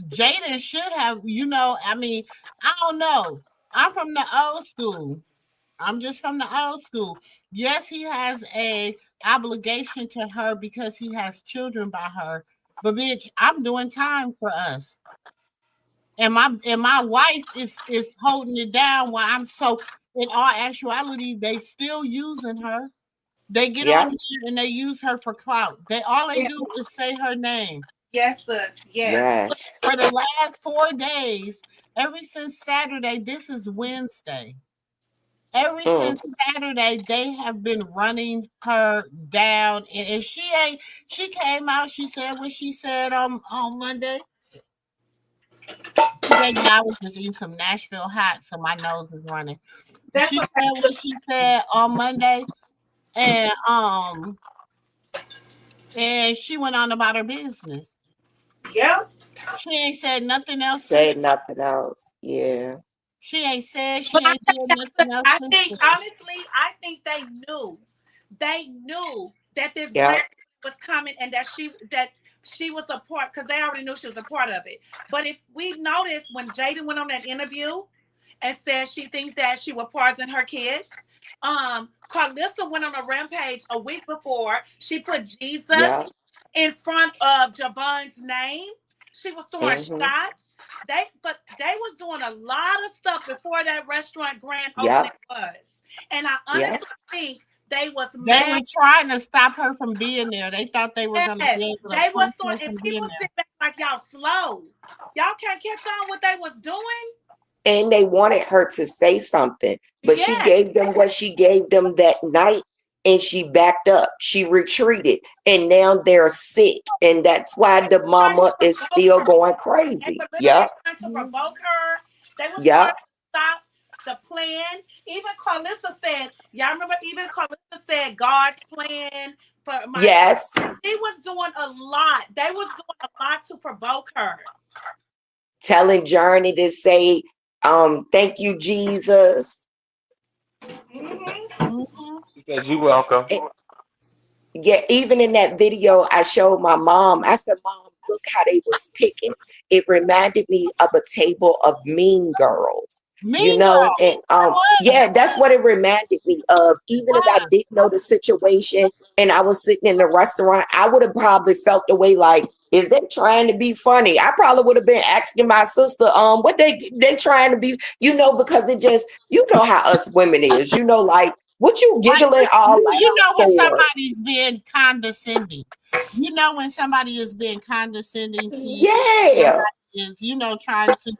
Jaden should have, I don't know. I'm from the old school. I'm just from the old school. Yes, he has a obligation to her because he has children by her. But bitch, I'm doing time for us. And my wife is holding it down while I'm so, in all actuality, they still using her. They get on here and they use her for clout. All they do is say her name. Yes, sis. Yes. For the last 4 days, ever since Saturday, this is Wednesday. Ever since Saturday, they have been running her down. And she came out, she said what she said on Monday. Today, I was just eating some Nashville hot, so my nose is running. She said what she said on Monday, and she went on about her business. Yep. She ain't said nothing else. Yeah. She ain't said. She ain't said nothing else. I think honestly, they knew that this brand was coming and that she was a part, because they already knew she was a part of it. But if we noticed when Jaden went on that interview and said she thinks that she would poison her kids, Karlissa went on a rampage a week before. She put Jesus in front of Javon's name. She was throwing shots. They was doing a lot of stuff before that restaurant grand opening was. And I honestly think they were trying to stop her from being there. They thought they were going to be able to. They was doing, and people sit back like y'all slow. Y'all can't catch on what they was doing. And they wanted her to say something, but she gave them what she gave them that night, and she backed up. She retreated, and now they're sick, and that's why the mama is still going crazy. Yep. Trying to provoke her. They was trying to stop the plan. Even Karlissa said, y'all remember? Even Karlissa said God's plan for my. Yes. She was doing a lot. They was doing a lot to provoke her. Telling Journey to say, thank you, Jesus. Because you're welcome. Yeah, even in that video I showed my mom, I said, Mom, look how they was picking. It reminded me of a table of Mean Girls. And yeah, that's what it reminded me of. Even if I didn't know the situation and I was sitting in the restaurant, I would have probably felt the way like, is they trying to be funny? I probably would have been asking my sister, what they trying to be, because it just, how us women is, like, what you giggling all loud when for? somebody's being condescending. When somebody is being condescending to you. Is trying to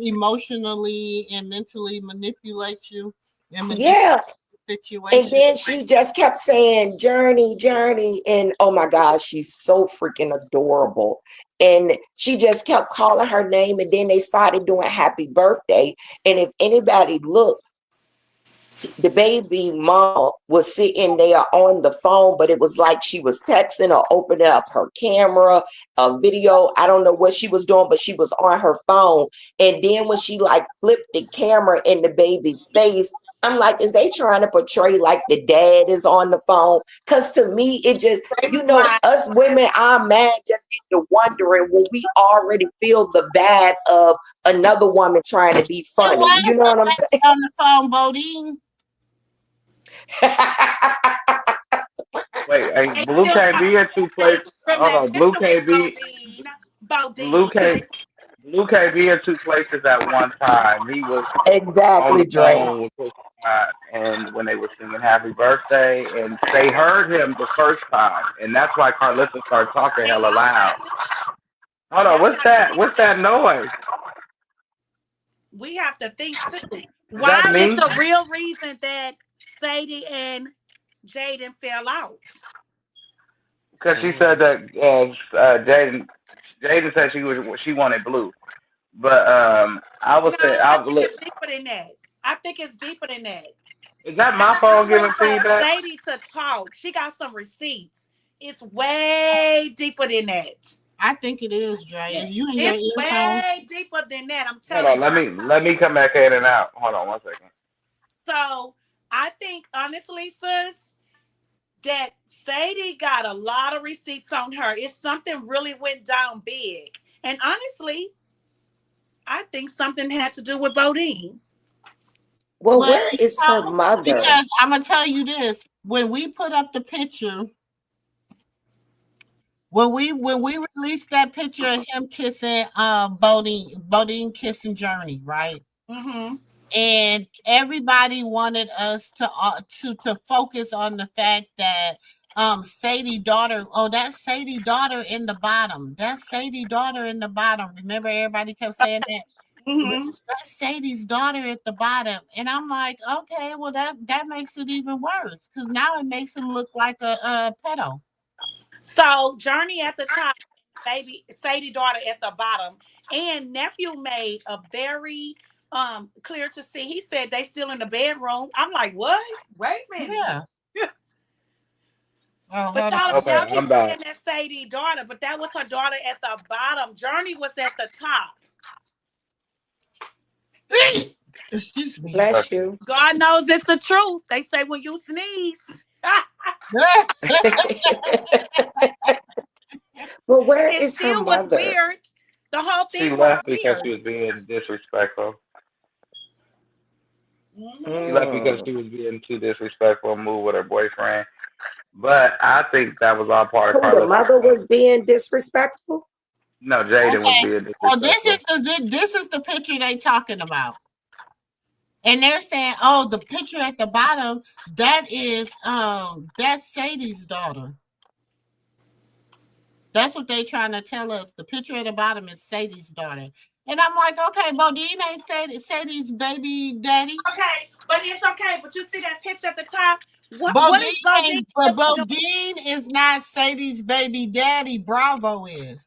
emotionally and mentally manipulate you and situation. And then she just kept saying Journey, and oh my God, she's so freaking adorable. And she just kept calling her name, and then they started doing happy birthday. And if anybody looked, the baby mama was sitting there on the phone, but it was like she was texting or opening up her camera, a video. I don't know what she was doing, but she was on her phone. And then when she like flipped the camera in the baby's face, I'm like, is they trying to portray like the dad is on the phone? Because to me, it just, us women are mad just into wondering when we already feel the vibe of another woman trying to be funny. You know what I'm saying? On the phone, Bodine. Wait, hey, Blue can't be in two places. Hold on, Blue can't be in two places at one time. He was exactly on the phone, and when they were singing "Happy Birthday," and they heard him the first time, and that's why Karlissa started talking hella loud. Hold on, what's that? What's that noise? We have to think too. Why is the real reason that Sadie and Jaden fell out? Because she said that Jaden said she wanted Blue, but I would say it's deeper than that. I think it's deeper than that. Is that my phone giving feedback? Sadie to talk. She got some receipts. It's way deeper than that. I think it is, Dre. Is you in it's your way deeper than that. I'm telling you. Hold on, let me come back in and out. Hold on 1 second. So I think honestly, sis, that Sadie got a lot of receipts on her. It's something really went down big. And honestly, I think something had to do with Bodine. Well, where is her mother? Because I'm gonna tell you this: when we put up the picture, when we released that picture of him kissing Bodine kissing Journey, right? Mm-hmm. And everybody wanted us to focus on the fact that Sadie daughter, that's Sadie daughter in the bottom. That's Sadie daughter in the bottom. Remember, everybody kept saying that. Mm-hmm. That's Sadie's daughter at the bottom. And I'm like, okay, well that makes it even worse because now it makes him look like a pedo. So Journey at the top, baby Sadie daughter at the bottom, and nephew made a very clear to see. He said they still in the bedroom. I'm like, what? Wait a minute. Yeah. But y'all keep saying that Sadie daughter, but that was her daughter at the bottom. Journey was at the top. Excuse me. Bless you. God knows it's the truth. They say when you sneeze, Well, where It is her still was mother? weird. The whole She thing was left because weird. she was being disrespectful. She left because Mm. she was being too disrespectful and moved with her boyfriend. But I think that was all part of Who, the Carlissa's mother plan. was being disrespectful? No, Jaden was Okay. being So this disrespectful. is the picture they talking about. And they're saying, oh, the picture at the bottom, that's Sadie's daughter. That's what they trying to tell us. The picture at the bottom is Sadie's daughter. And I'm like, okay, Bodine ain't Sadie's baby daddy. Okay, but it's okay. But you see that picture at the top? What Bodine is Bodine? ain't, but Bodine is not Sadie's baby daddy. Bravo is.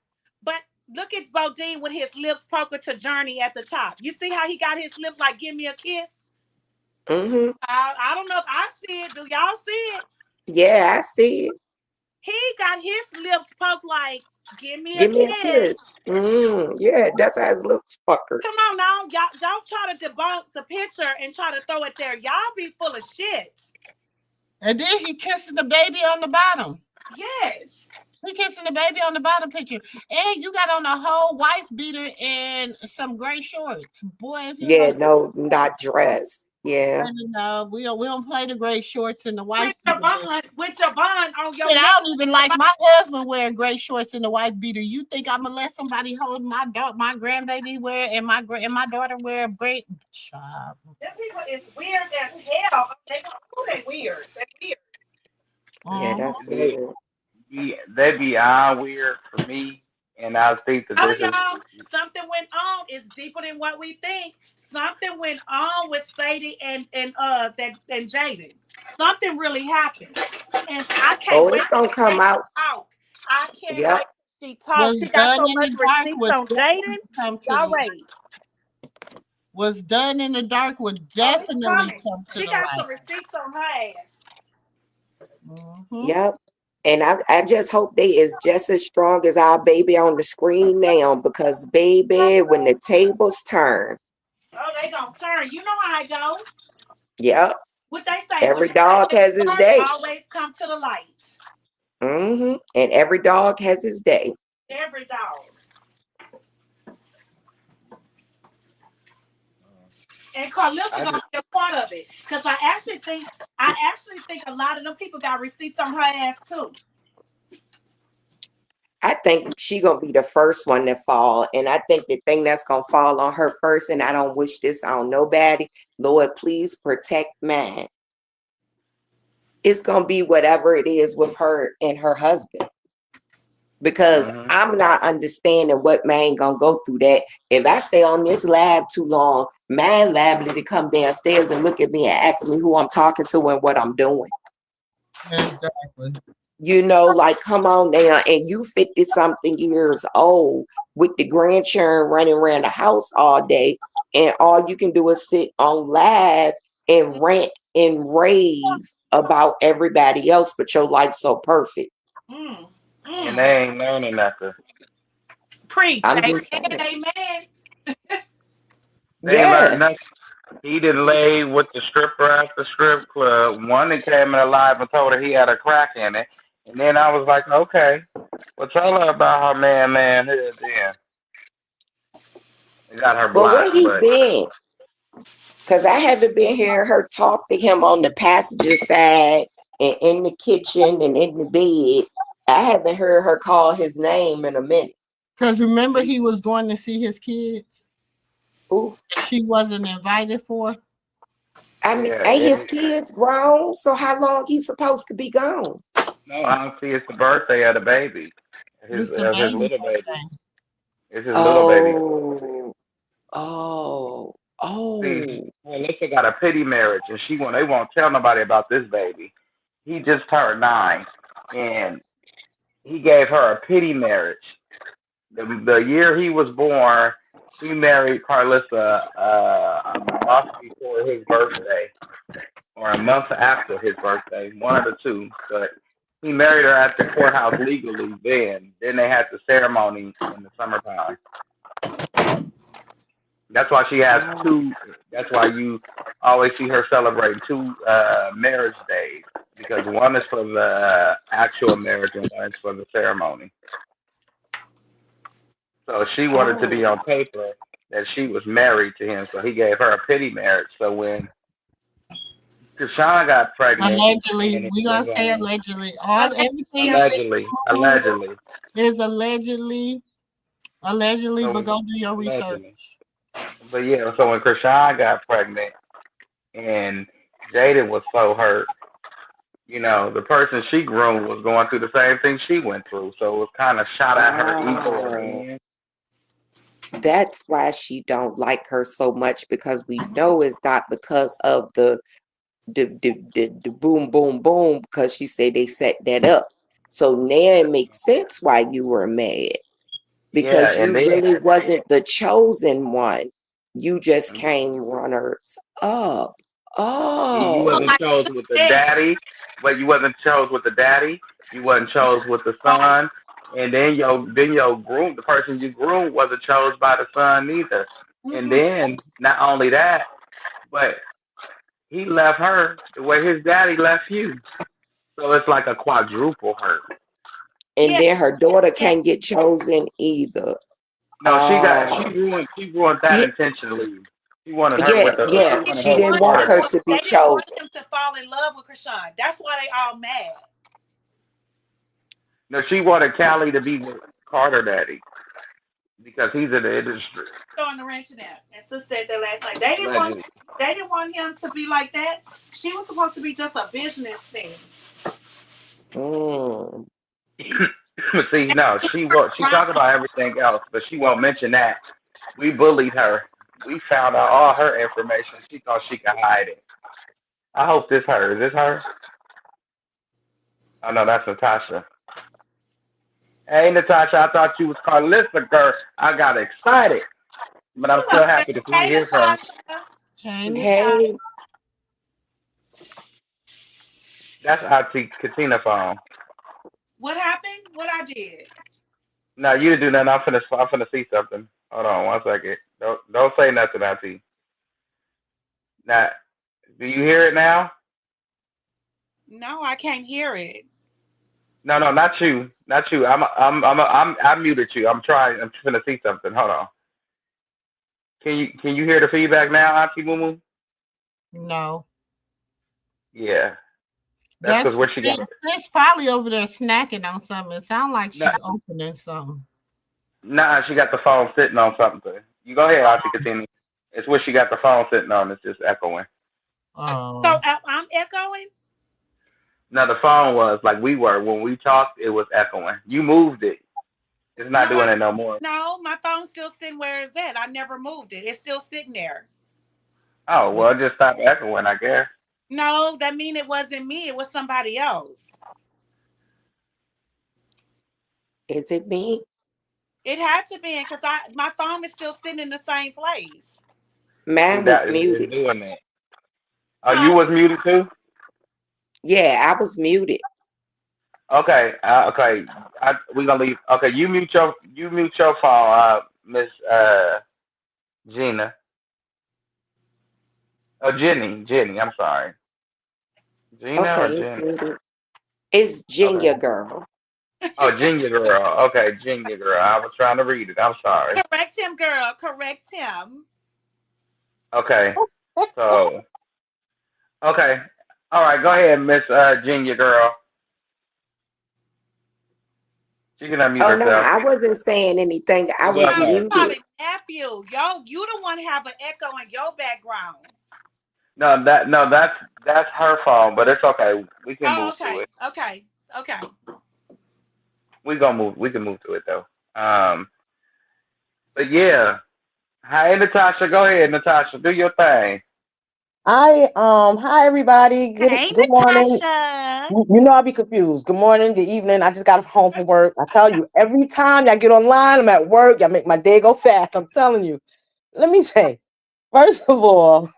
But look at Bodine with his lips poker to Journey at the top. You see how he got his lip like give me a kiss? Mm-hmm. I don't know if I see it. Do y'all see it? Yeah, I see it. He got his lips poked like give me a Give me a kiss. kiss. Yeah, that's how his looks fucker. Come on now, y'all don't try to debunk the picture and try to throw it there. Y'all be full of shit. And then he kissing the baby on the bottom. Yes. He kissing the baby on the bottom picture. And you got on a whole wife beater and some gray shorts. Boy, if you Yeah, no, not dressed. Yeah. no, we don't play the gray shorts and the white with your bond on your and neck. I don't even like my husband wearing gray shorts and the white beater. You think I'm gonna let somebody hold my grandbaby wear and my daughter wear a gray child? Them people is weird as hell. They weird. They weird. Yeah, that's weird. They beyond weird for me, and I think that this is Y'all, something went on. It's deeper than what we think. Something went on with Sadie and Jaden. Something really happened, and I can't wait it's gonna to come out. talk. I can't Yep. wait. She talks. She got so much receipts on Jaden. Y'all ready? Was done in the dark would definitely come to She the got light. some receipts on her ass. Mm-hmm. Yep. And I just hope they is just as strong as our baby on the screen now, because baby, when the tables turn. Oh, they gonna turn. You know how I go. Yep. What they say? Every dog has his day. Always come to the light. Mm-hmm. And every dog has his day. Every dog. And Karlissa gonna be a part of it, because I actually think a lot of them people got receipts on her ass too. I think she gonna be the first one to fall, and I think the thing that's gonna fall on her first, and I don't wish this on nobody. Lord, please protect man. It's gonna be whatever it is with her and her husband, because I'm not understanding what man gonna go through that. If I stay on this lab too long, man liable to come downstairs and look at me and ask me who I'm talking to and what I'm doing. Exactly. You know, like, come on now, and you 50-something years old with the grandchildren running around the house all day, and all you can do is sit on live and rant and rave about everybody else, but your life's so perfect. And they ain't learning nothing. Preach. Amen. They ain't learned nothing. He didn't lay with the stripper at the strip club. One that came in alive and told her he had a crack in it. And then I was like, okay, well, tell her about her man here then. It got her blocked. But where he been? Because I haven't been hearing her talk to him on the passenger side and in the kitchen and in the bed. I haven't heard her call his name in a minute. Because remember, he was going to see his kids. Ooh. She wasn't invited for. I mean, ain't his kids grown? So how long he supposed to be gone? No, I don't see it's the birthday of the baby. His little baby. It's his little baby. See, Karlissa got a pity marriage, and they won't tell nobody about this baby. He just turned 9, and he gave her a pity marriage. The year he was born, he married Karlissa a month before his birthday, or a month after his birthday, one of the two. But he married her at the courthouse legally then. Then they had the ceremony in the summertime. That's why she has 2. That's why you always see her celebrating 2 marriage days. because one is for the actual marriage and one is for the ceremony. So she wanted to be Oh, on paper that she was married to him, so he gave her a pity marriage. So when Chrisean got pregnant, Allegedly, and it we gonna was say allegedly. All everything you say allegedly, is allegedly, but so go do your allegedly, research. but yeah, so when Chrisean got pregnant, and Jaden was so hurt, the person she groomed was going through the same thing she went through, so it was kind of shot at her ego oh, again. that's why she don't like her so much because we know it's not because of the boom, boom, boom, because she said they set that up. So now it makes sense why you were mad Yeah, because and you then really wasn't the chosen one. You just came runners up. you Oh, wasn't chose with the daddy, but you wasn't chose with the daddy. You wasn't chose with the son, and then your groom, the person you groomed, wasn't chose by the son neither. And then not only that, but he left her the way his daddy left you. So it's like a quadruple hurt. and then her daughter can't get chosen either. No, Oh, she ruined that yeah, intentionally. She wanted her yeah, with the yeah. she wanted She her with didn't want Carter her Daddy. to be They didn't want chosen. him to fall in love with Chrisean. That's why they all mad. No, she wanted Callie to be with Carter Daddy because he's in the industry. Throwing the wrench in there. And Sis said that last night. Allegedly. They didn't want him to be like that. She was supposed to be just a business thing. Mm. See, no, she talk about everything else, but she won't mention that. We bullied her. We found out all her information. She thought she could hide it. I hope this her. Is this her? Oh no, that's Natasha. Hey Natasha, I thought you was Karlissa girl. I got excited. But I'm still happy to Hey, hear from Natasha. Hey, Hey, that's Auntie Katina phone. What happened? What I did? No, you didn't do nothing. I'm finna see something. Hold on one second. Don't say nothing, Auntie. Now, do you hear it now? No, I can't hear it. No, not you. Not you. I muted you. I'm trying. I'm finna see something. Hold on. Can you hear the feedback now, Auntie MooMoo? No. Yeah. That's That's because where she got it. Sis probably over there snacking on something. It sounds like No, she's opening something. nah, she got the phone sitting on something. You go ahead, Auntie Katina. It's where she got the phone sitting on. It's just echoing. So I'm echoing? No, the phone was like we were when we talked. It was echoing. You moved it. It's not doing it no more. No, my phone's still sitting where it's at. I never moved it. It's still sitting there. Oh well, it just stopped echoing, I guess. No, that mean it wasn't me. It was somebody else. is it me? It had to be because my phone is still sitting in the same place. See Mine was that is muted. doing that. Oh, you was muted too. Yeah, I was muted. Okay, okay. We gonna leave. Okay, you mute your phone, Miss Gina. Oh, Jenny. I'm sorry, Gina Okay, or it's Jenny. muted. It's Okay. Ginger girl. Oh, Ginger girl. Okay, Ginger girl. I was trying to read it. I'm sorry. Correct him, girl. Correct him. Okay. So. Okay. All right. Go ahead, Miss Ginger girl. She can unmute Oh no, herself. I wasn't saying anything. I Well, was No, you no. muted. nephew. Yo, you the one have an echo in your background. That's her phone, but it's okay. We can Oh, move to it. okay. We can move to it though. But yeah. Hi, Natasha. Go ahead, Natasha. Do your thing. Hi everybody. Hey, Good morning. Natasha. You know I'll be confused. Good morning, good evening. I just got home from work. I tell you, every time y'all get online, I'm at work. Y'all make my day go fast. I'm telling you. Let me say, first of all,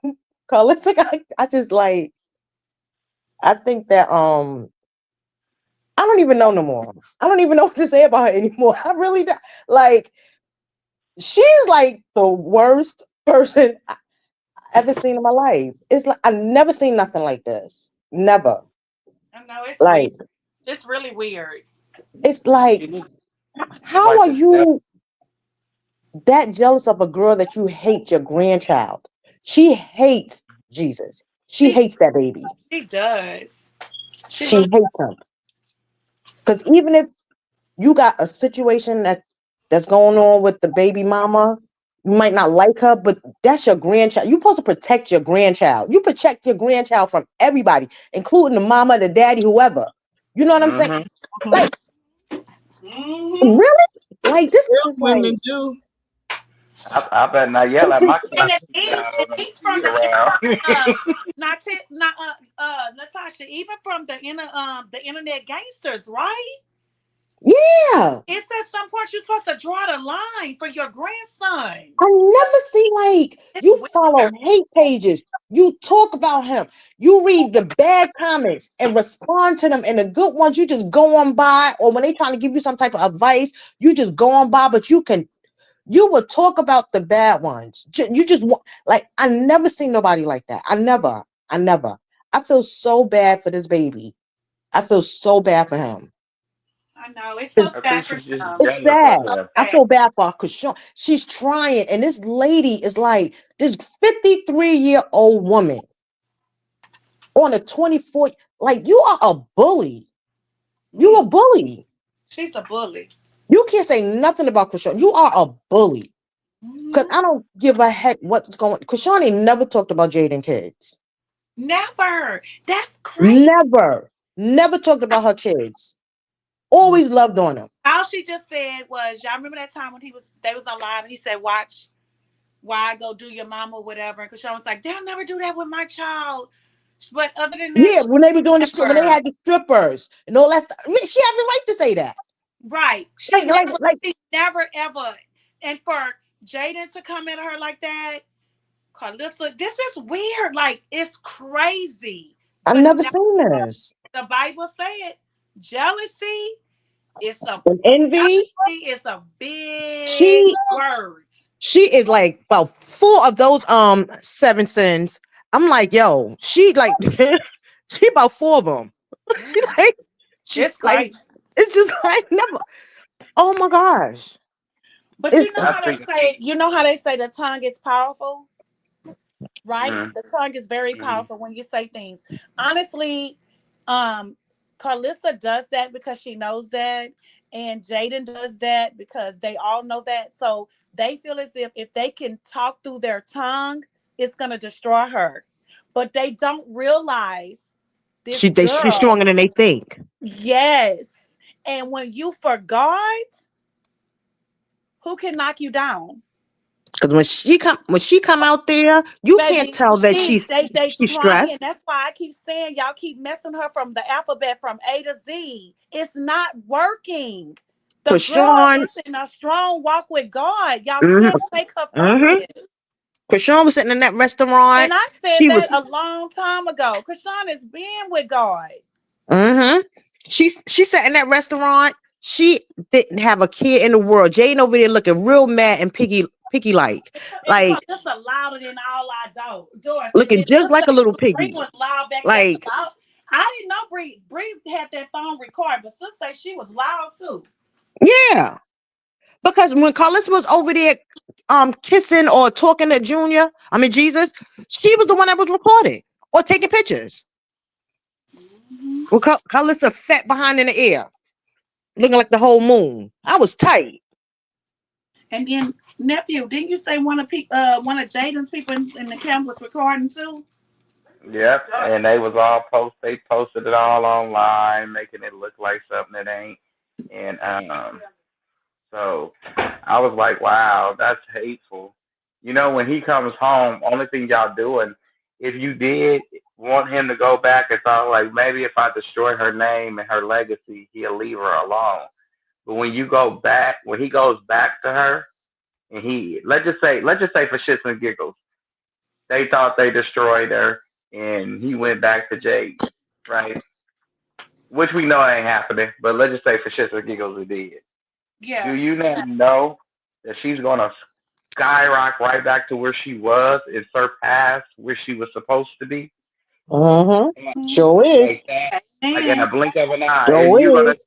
Karlissa, I just like. I think that I don't even know no more. I don't even know what to say about her anymore. I really don't. Like she's like the worst person ever seen in my life. It's like I've never seen nothing like this. Never. I know it's weird. Like, It's really weird. it's like, how are you that jealous of a girl that you hate your grandchild? She hates Jesus. She hates that baby. She does. She hates him. Because even if you got a situation that's going on with the baby mama, you might not like her, but that's your grandchild. You're supposed to protect your grandchild. You protect your grandchild from everybody, including the mama, the daddy, whoever. You know what I'm saying? Like, really? Like, this is just like, women do. I better not yell at my kids. And he's from the Natasha, even from the internet gangsters, right? yeah. It says some point you're supposed to draw the line for your grandson. I never see like you follow hate pages. You talk about him. You read the bad comments and respond to them, and the good ones you just go on by. Or when they trying to give you some type of advice, you just go on by. But you will talk about the bad ones. You just like I never seen nobody like that. I never. I feel so bad for this baby. I feel so bad for him. I know it's so sad for him. It's sad. I feel bad for her because she's trying, and this lady is like this 53-year-old woman on a 24. Like you are a bully. You a bully. She's a bully. You can't say nothing about Chrisean. You are a bully. Because I don't give a heck what's going on. Chrisean ain't never talked about Jaden kids. Never. That's crazy. Never talked about her kids. Always loved on them. All she just said was, y'all remember that time when they was on live and he said, watch why I go do your mama or whatever. And Chrisean was like, they'll never do that with my child. But other than that, yeah, when they were doing when they had the strippers and all that stuff. I mean, she had the right to say that. Right. She never ever. And for Jaden to come at her like that, Karlissa, this is weird. Like, it's crazy. I've never seen this. The Bible said jealousy is envy. It's a big word. She is like about 4 of those 7 sins. I'm like, yo, she like she about 4 of them. It's crazy. It's just like never. Oh my gosh. But you know how they say the tongue is powerful, right? Mm-hmm. The tongue is very powerful when you say things. Honestly, Karlissa does that because she knows that, and Jaden does that because they all know that. So they feel as if they can talk through their tongue, it's gonna destroy her. But they don't realize this. She's stronger than they think. Yes, and when you forgot, who can knock you down? Because when she come out there, you can't tell that she's stressed. That's why I keep saying y'all keep messing her from the alphabet from A to Z. It's not working. The girl is in a strong walk with God. Y'all can't take her from this. Chrisean was sitting in that restaurant. And I said that a long time ago. Chrisean has been with God. She sat in that restaurant. She didn't have a care in the world. Jane over there looking real mad and picky like just louder than all our doors. Looking just like a little piggy. Was loud back like there. I didn't know Bree had that phone recorded, but sis say she was loud too. Yeah, because when Karlissa was over there kissing or talking to Jesus, she was the one that was recording or taking pictures. Well, Karlissa fat behind in the air, looking like the whole moon. I was tight. And then nephew, didn't you say one of Jaden's people in the camp was recording too? Yep, and they was all they posted it all online, making it look like something it ain't. And so I was like, wow, that's hateful. You know, when he comes home, only thing y'all doing, if you did want him to go back and thought like maybe if I destroy her name and her legacy, he'll leave her alone. But when he goes back to her, and let's just say for shits and giggles, they thought they destroyed her, and he went back to Jade, right? Which we know ain't happening, but let's just say for shits and giggles it did. Yeah. Do you not know that she's gonna skyrocket right back to where she was and surpass where she was supposed to be? Sure is. Like that, like in a blink of an eye, and Sure is.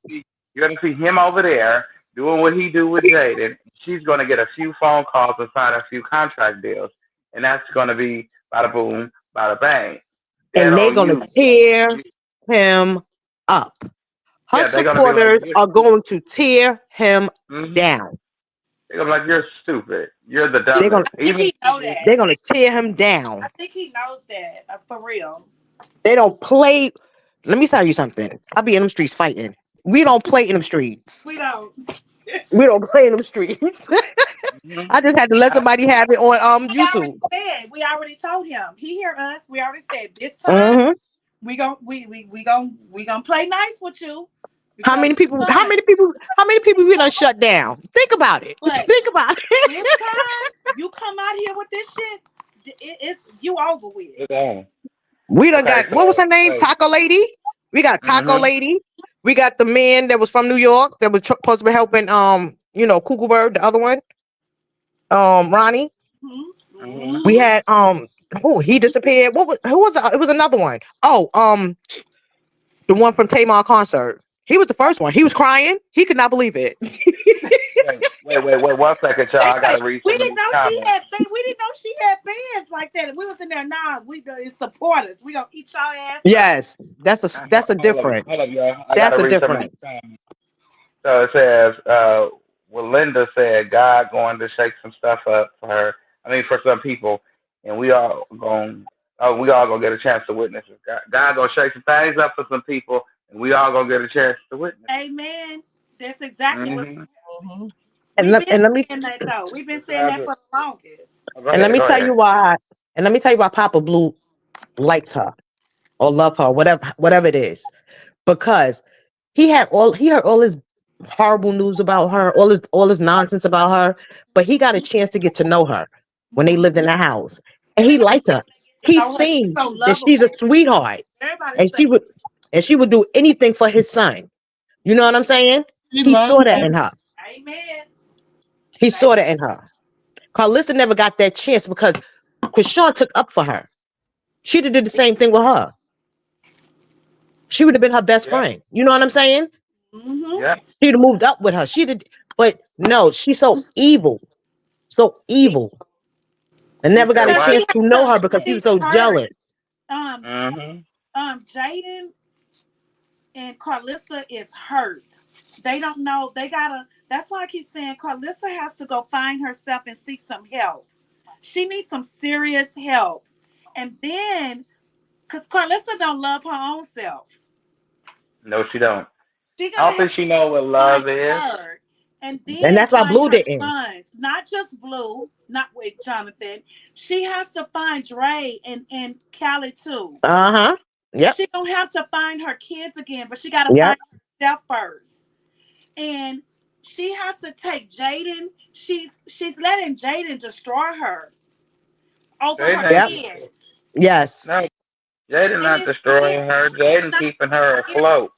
you're gonna see him over there doing what he do with Jaden. She's gonna get a few phone calls and sign a few contract deals, and that's gonna be bada boom, bada bang. Dead And they're on gonna you. tear him up. Her Yeah, they're gonna be like, supporters are going to tear him down. they're gonna be like, you're stupid. You're the They're gonna dumbest. I think Even he know that. they're gonna tear him down. I think he knows that for real. They don't play. Let me tell you something. I be in them streets fighting. We don't play in them streets. We don't. We don't play in them streets. I just had to let somebody have it on YouTube. We already told him. He hear us. We already said this time we gonna play nice with you. How many people we done shut down? Think about it. Think about it. This time you come out here with this shit, it's you over with. We done got, what was her name? Taco Lady. We got Taco Lady. We got the man that was from New York that was supposed to be helping Cuckoo Bird, the other one. Ronnie. We had he disappeared. Who was it? It was another one. The one from Tamar concert. He was the first one. He was crying. He could not believe it. wait, 1 second, y'all. I gotta read. We didn't know she had fans like that. We was in there. Nah, it's supporters. We gonna eat y'all ass. Yes, that's a difference. Hold up, y'all. I That's gotta a read some of difference. these comments. So it says, Linda said God going to shake some stuff up for her. I mean, for some people, and we all gonna get a chance to witness it. God gonna shake some things up for some people, and we all gonna get a chance to witness. Amen. That's exactly what. And let me saying that though. We've been saying that for the longest. and let me tell you why. And let me tell you why Papa Blue likes her or love her, whatever it is, because he heard all his horrible news about her, all his nonsense about her, but he got a chance to get to know her when they lived in the house, and he liked her. He seen that she's a sweetheart, and she would do anything for his son. You know what I'm saying? He saw that in her. Amen. He saw that in her. Karlissa never got that chance because Chrisean took up for her. She'd have did the same thing with her. She would have been her best friend. You know what I'm saying? Yeah. She'd have moved up with her. But no, she's so evil. So evil. And never got a chance to know her because she was so jealous. Jaden and Karlissa is hurt. They don't know. That's why I keep saying Karlissa has to go find herself and seek some help. She needs some serious help. And then, because Karlissa don't love her own self. No, she don't. I don't think she know what love is. And that's why Blue didn't. Sons, not just Blue, not with Jonathan. She has to find Dre and Callie too. Yep. She don't have to find her kids again, but she got to find herself first. And she has to take Jaden. She's letting Jaden destroy her over her kids. Yes. No, Jaden not destroying her. Jaden keeping her afloat.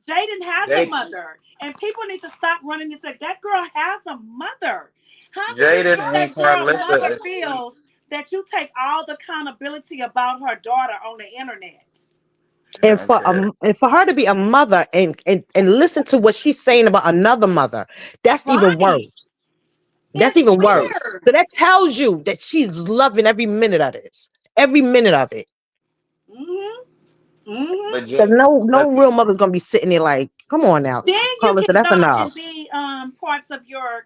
Jaden has a mother, and people need to stop running and say that girl has a mother. How do you think that girl mother feels that you take all the accountability about her daughter on the internet? And for her to be a mother and listen to what she's saying about another mother, that's even worse. That's even worse. So that tells you that she's loving every minute of this, every minute of it. Because no real mother's gonna be sitting there like, come on now, then Karlissa, that's enough. Be parts of your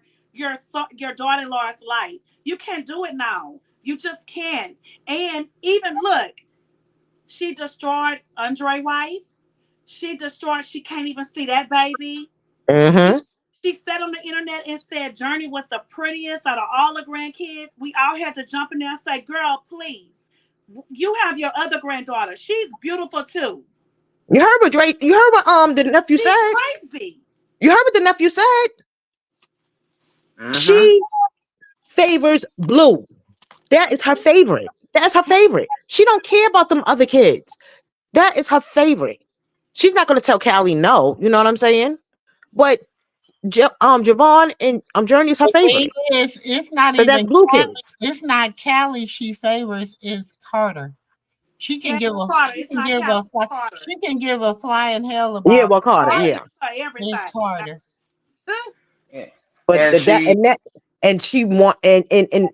daughter-in-law's life. You can't do it now. You just can't. And even look, she destroyed Andre's wife. She can't even see that baby. She said on the internet and said Journey was the prettiest out of all the grandkids. We all had to jump in there and say, girl, please. You have your other granddaughter. She's beautiful too. You heard what Drake? You heard what the nephew said? Crazy. You heard what the nephew said? She favors Blue. That is her favorite. That's her favorite. She don't care about them other kids. That is her favorite. She's not gonna tell Callie no. You know what I'm saying? But Javon and Journey is her favorite. It's not even Blue kids. It's not Callie she favors. It's Carter. She can Yeah, give a Carter. she It's can not give a Callie, Carter. she can give a flying hell Yeah, about well, Carter, Carter yeah. is for everything. Miss Carter. But And she and she want and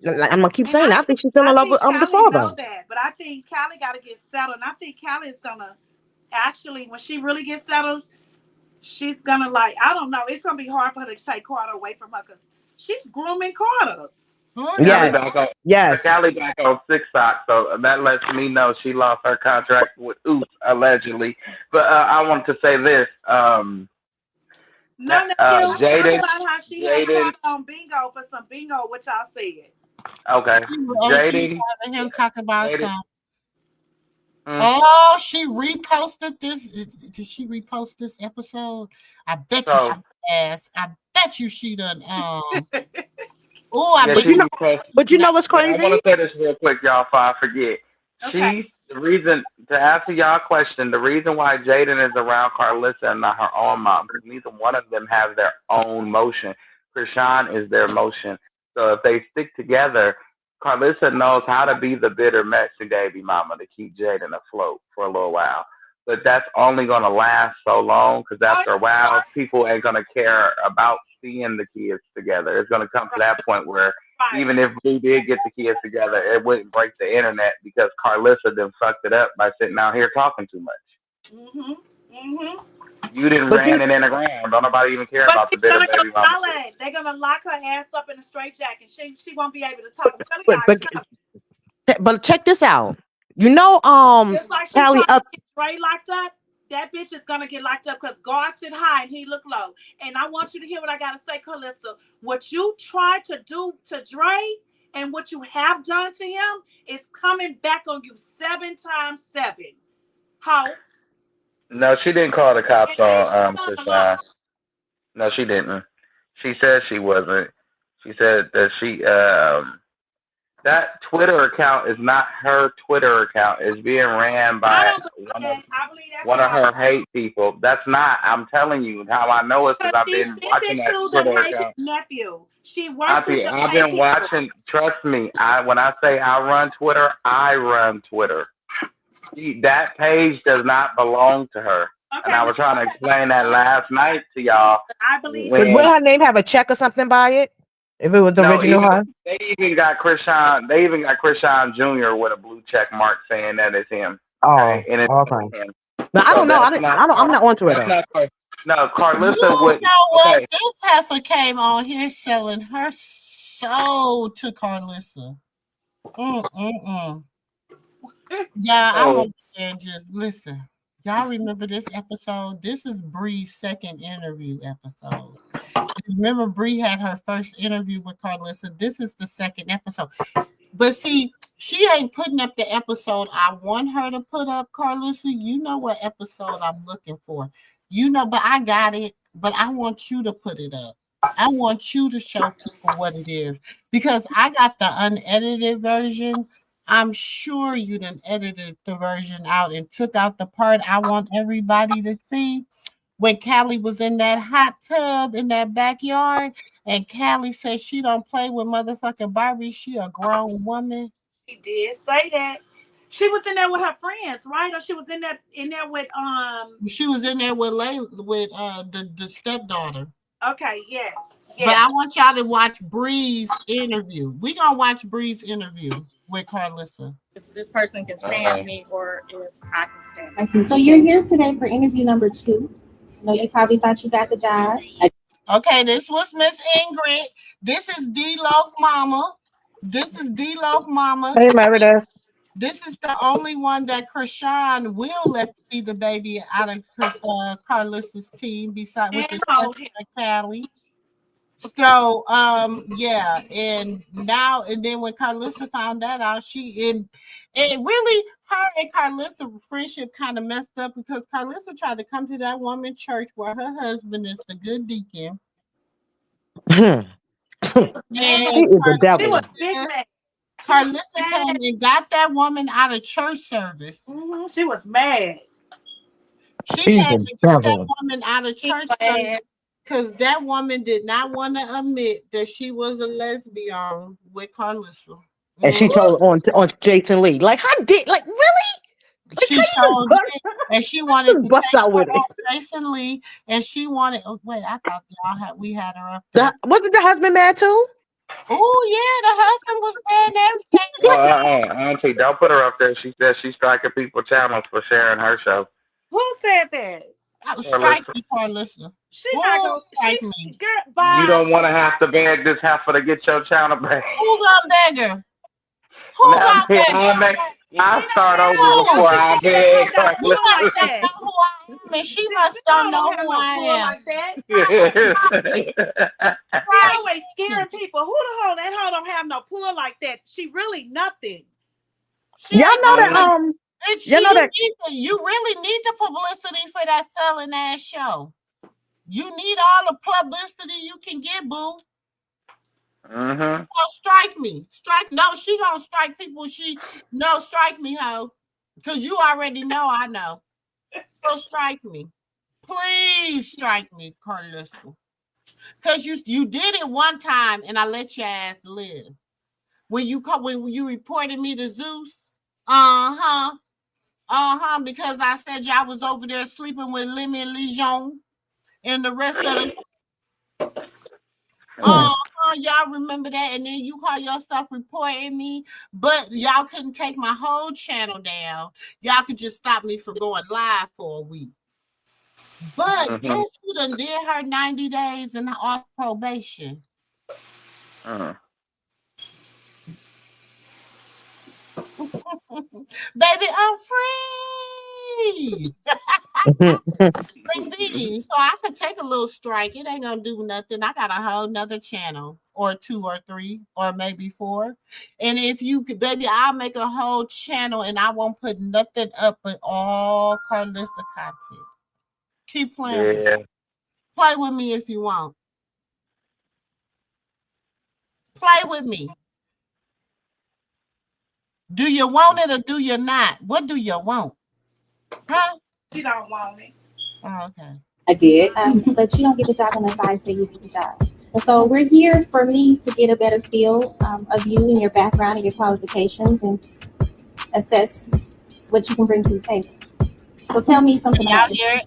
like, I'm gonna keep saying I think she's still in love with the Callie father. know that, but I think Callie got to get settled. And I think Callie is gonna actually, when she really gets settled, she's gonna like, I don't know, it's gonna be hard for her to take Carter away from her because she's grooming Carter. Callie back on Yes. Callie back on TikTok, so that lets me know she lost her contract with Oos allegedly. But I want to say this. No, talk Jaden, about how she had Jaden. Carter on bingo for some bingo, what y'all said. Okay, Oh, she's Jaden. having him talk about Jaden. some. Oh, she reposted this. Did she repost this episode? I bet you she asked. I bet you she done. Oh, I bet you. But you know what's But I crazy? want to say this real quick, y'all, before I forget. Okay. The reason, to answer y'all question, the reason why Jaden is around Karlissa and not her own mom, because neither one of them have their own motion. Chrisean is their motion. So if they stick together, Karlissa knows how to be the bitter, messy baby mama to keep Jaden afloat for a little while. But that's only going to last so long, because after a while, people ain't going to care about seeing the kids together. It's going to come to that point where even if we did get the kids together, it wouldn't break the internet because Karlissa then fucked it up by sitting out here talking too much. You didn't ran it in the ground. Don't nobody even care about the bitter baby mama. They're gonna lock her ass up in a straitjacket. She won't be able to talk. But check this out. You know, Just like she Callie, tried to get Dre locked up, that bitch is gonna get locked up because God sit high and he look low. And I want you to hear what I gotta say, Karlissa. What you tried to do to Dre and what you have done to him is coming back on you 7 times 7. How? No, she didn't call the cops on Chrisean. No, she didn't. She said she wasn't. She said that that Twitter account is not her Twitter account. It's being ran by one of her hate people. That's not. I'm telling you how I know it because I've been watching that Twitter account. Nephew. She works Auntie, I've been watching. Trust me. When I say I run Twitter, I run Twitter. That page does not belong to her. Okay. And I was trying to explain that last night to y'all. I believe. Would her name have a check or something by it? If it was the original her? They even got Chrisean. They even got Chrisean Jr. with a blue check mark saying that it's him. Okay. And it's him. No, I don't know. I'm not on Twitter. No, Karlissa You know what? Okay. This heifer came on here selling her soul to Karlissa. Yeah, I'm over there and just listen. Y'all remember this episode? This is Bree's second interview episode. Remember, Bree had her first interview with Karlissa. This is the second episode. But see, she ain't putting up the episode I want her to put up, Karlissa. You know what episode I'm looking for. You know, but I got it. But I want you to put it up. I want you to show people what it is. Because I got the unedited version. I'm sure you done edited the version out and took out the part I want everybody to see. When Callie was in that hot tub in that backyard, and Callie said she don't play with motherfucking Barbie, she a grown woman. She did say that. She was in there with her friends, right? Or she was in there with She was in there with the stepdaughter. Okay, yes. But I want y'all to watch Bree's interview. We gonna watch Bree's interview with Karlissa. If this person can stand me or if I can stand me. So you're here today for interview number 2. No, you probably thought you got the job. Okay, this was Miss Ingrid. This is D-Loc Mama. Hey, Meredith. This is the only one that Chrisean will let see the baby out of Karlissa's team, beside with the exception of Callie. So, yeah, and then when Karlissa found that out, it really, her and Karlissa friendship kind of messed up because Karlissa tried to come to that woman church where her husband is the good deacon. She is the devil. Karlissa came and got that woman out of church service. She was mad. She came and got that woman out of church service. Because that woman did not want to admit that she was a lesbian with Karlissa. And she told on Jason Lee. Like, really? She showed it, and she wanted to Bust take out her with it. on Jason Lee, and she wanted. Oh, wait, I thought we had her up there. Wasn't the husband mad too? Oh yeah, the husband was there and everything. Auntie, don't put her up there. She said she's striking people channels for sharing her show. Who said that? Strike me, Karlissa. She not gonna strike me. Girl, You bye. don't want to have to beg this heifer to get your channel back. Who gonna beg her? Who gonna beg her? I'll start over before I beg. You must not know who I am, and she must don't know who I am. Like that. She always scaring people. Who the hell that hoe don't have no pull like that? She really nothing. Y'all know that You really need the publicity for that selling ass show. You need all the publicity you can get, boo. Mm-hmm. So strike me. No, she gonna strike people. Strike me, ho. Because you already know I know. So strike me. Please strike me, Karlissa. Because you did it one time and I let your ass live. When you reported me to Zeus. Because I said y'all was over there sleeping with Lemmy and Legion and the rest of the y'all remember that, and then you call yourself reporting me, but y'all couldn't take my whole channel down. Y'all could just stop me from going live for a week. But guess who done did her 90 days and off probation? Baby, I'm free. So I could take a little strike. It ain't gonna do nothing. I got a whole nother channel or 2 or 3 or maybe 4. And if you could, baby, I'll make a whole channel and I won't put nothing up but all Karlissa content. Keep playing with me. Play with me if you want. Play with me. Do you want it or do you not? What do you want? Huh? She don't want it. Oh, okay. I did. But you don't get the job unless I say you get the job. And so we're here for me to get a better feel of you and your background and your qualifications and assess what you can bring to the table. So tell me something about you.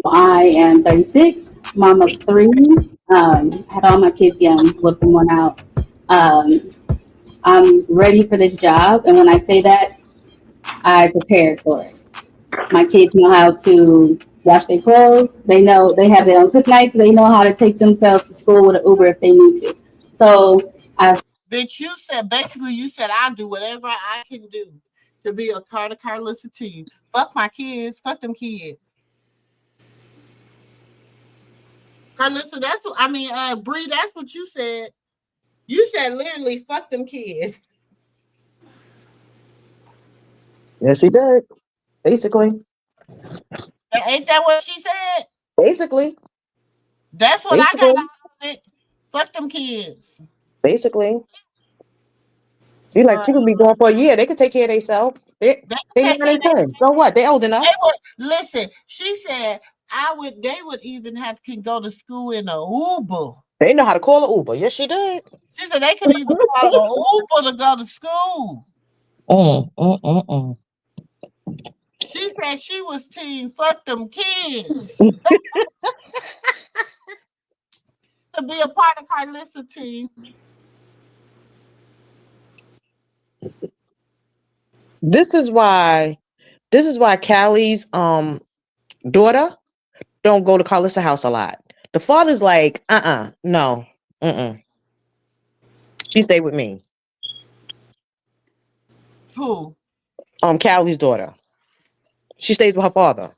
I am 36, mom of 3. Had all my kids young, flipped one out. I'm ready for this job, and when I say that, I prepared for it. My kids know how to wash their clothes. They know they have their own cook nights. They know how to take themselves to school with an Uber if they need to. So Bitch, you said I'll do whatever I can do to be a part of Karlissa to you. Fuck my kids. Fuck them kids. Karlissa, that's what Bree, that's what you said. You said literally fuck them kids. Yes, she did. Basically. Ain't that what she said? Basically. That's what I got out of it. Fuck them kids. Basically. She she could be going for a year. They could take care of themselves. They 9 and 10. So what? They old enough. Listen, she said they would even can go to school in a Uber. They know how to call an Uber. Yes, she did. She said they could even call an Uber to go to school. She said she was team fuck them kids. To be a part of Karlissa team. This is why Callie's daughter don't go to Karlissa house a lot. The father's like, no. She stayed with me. Who? Callie's daughter. She stays with her father.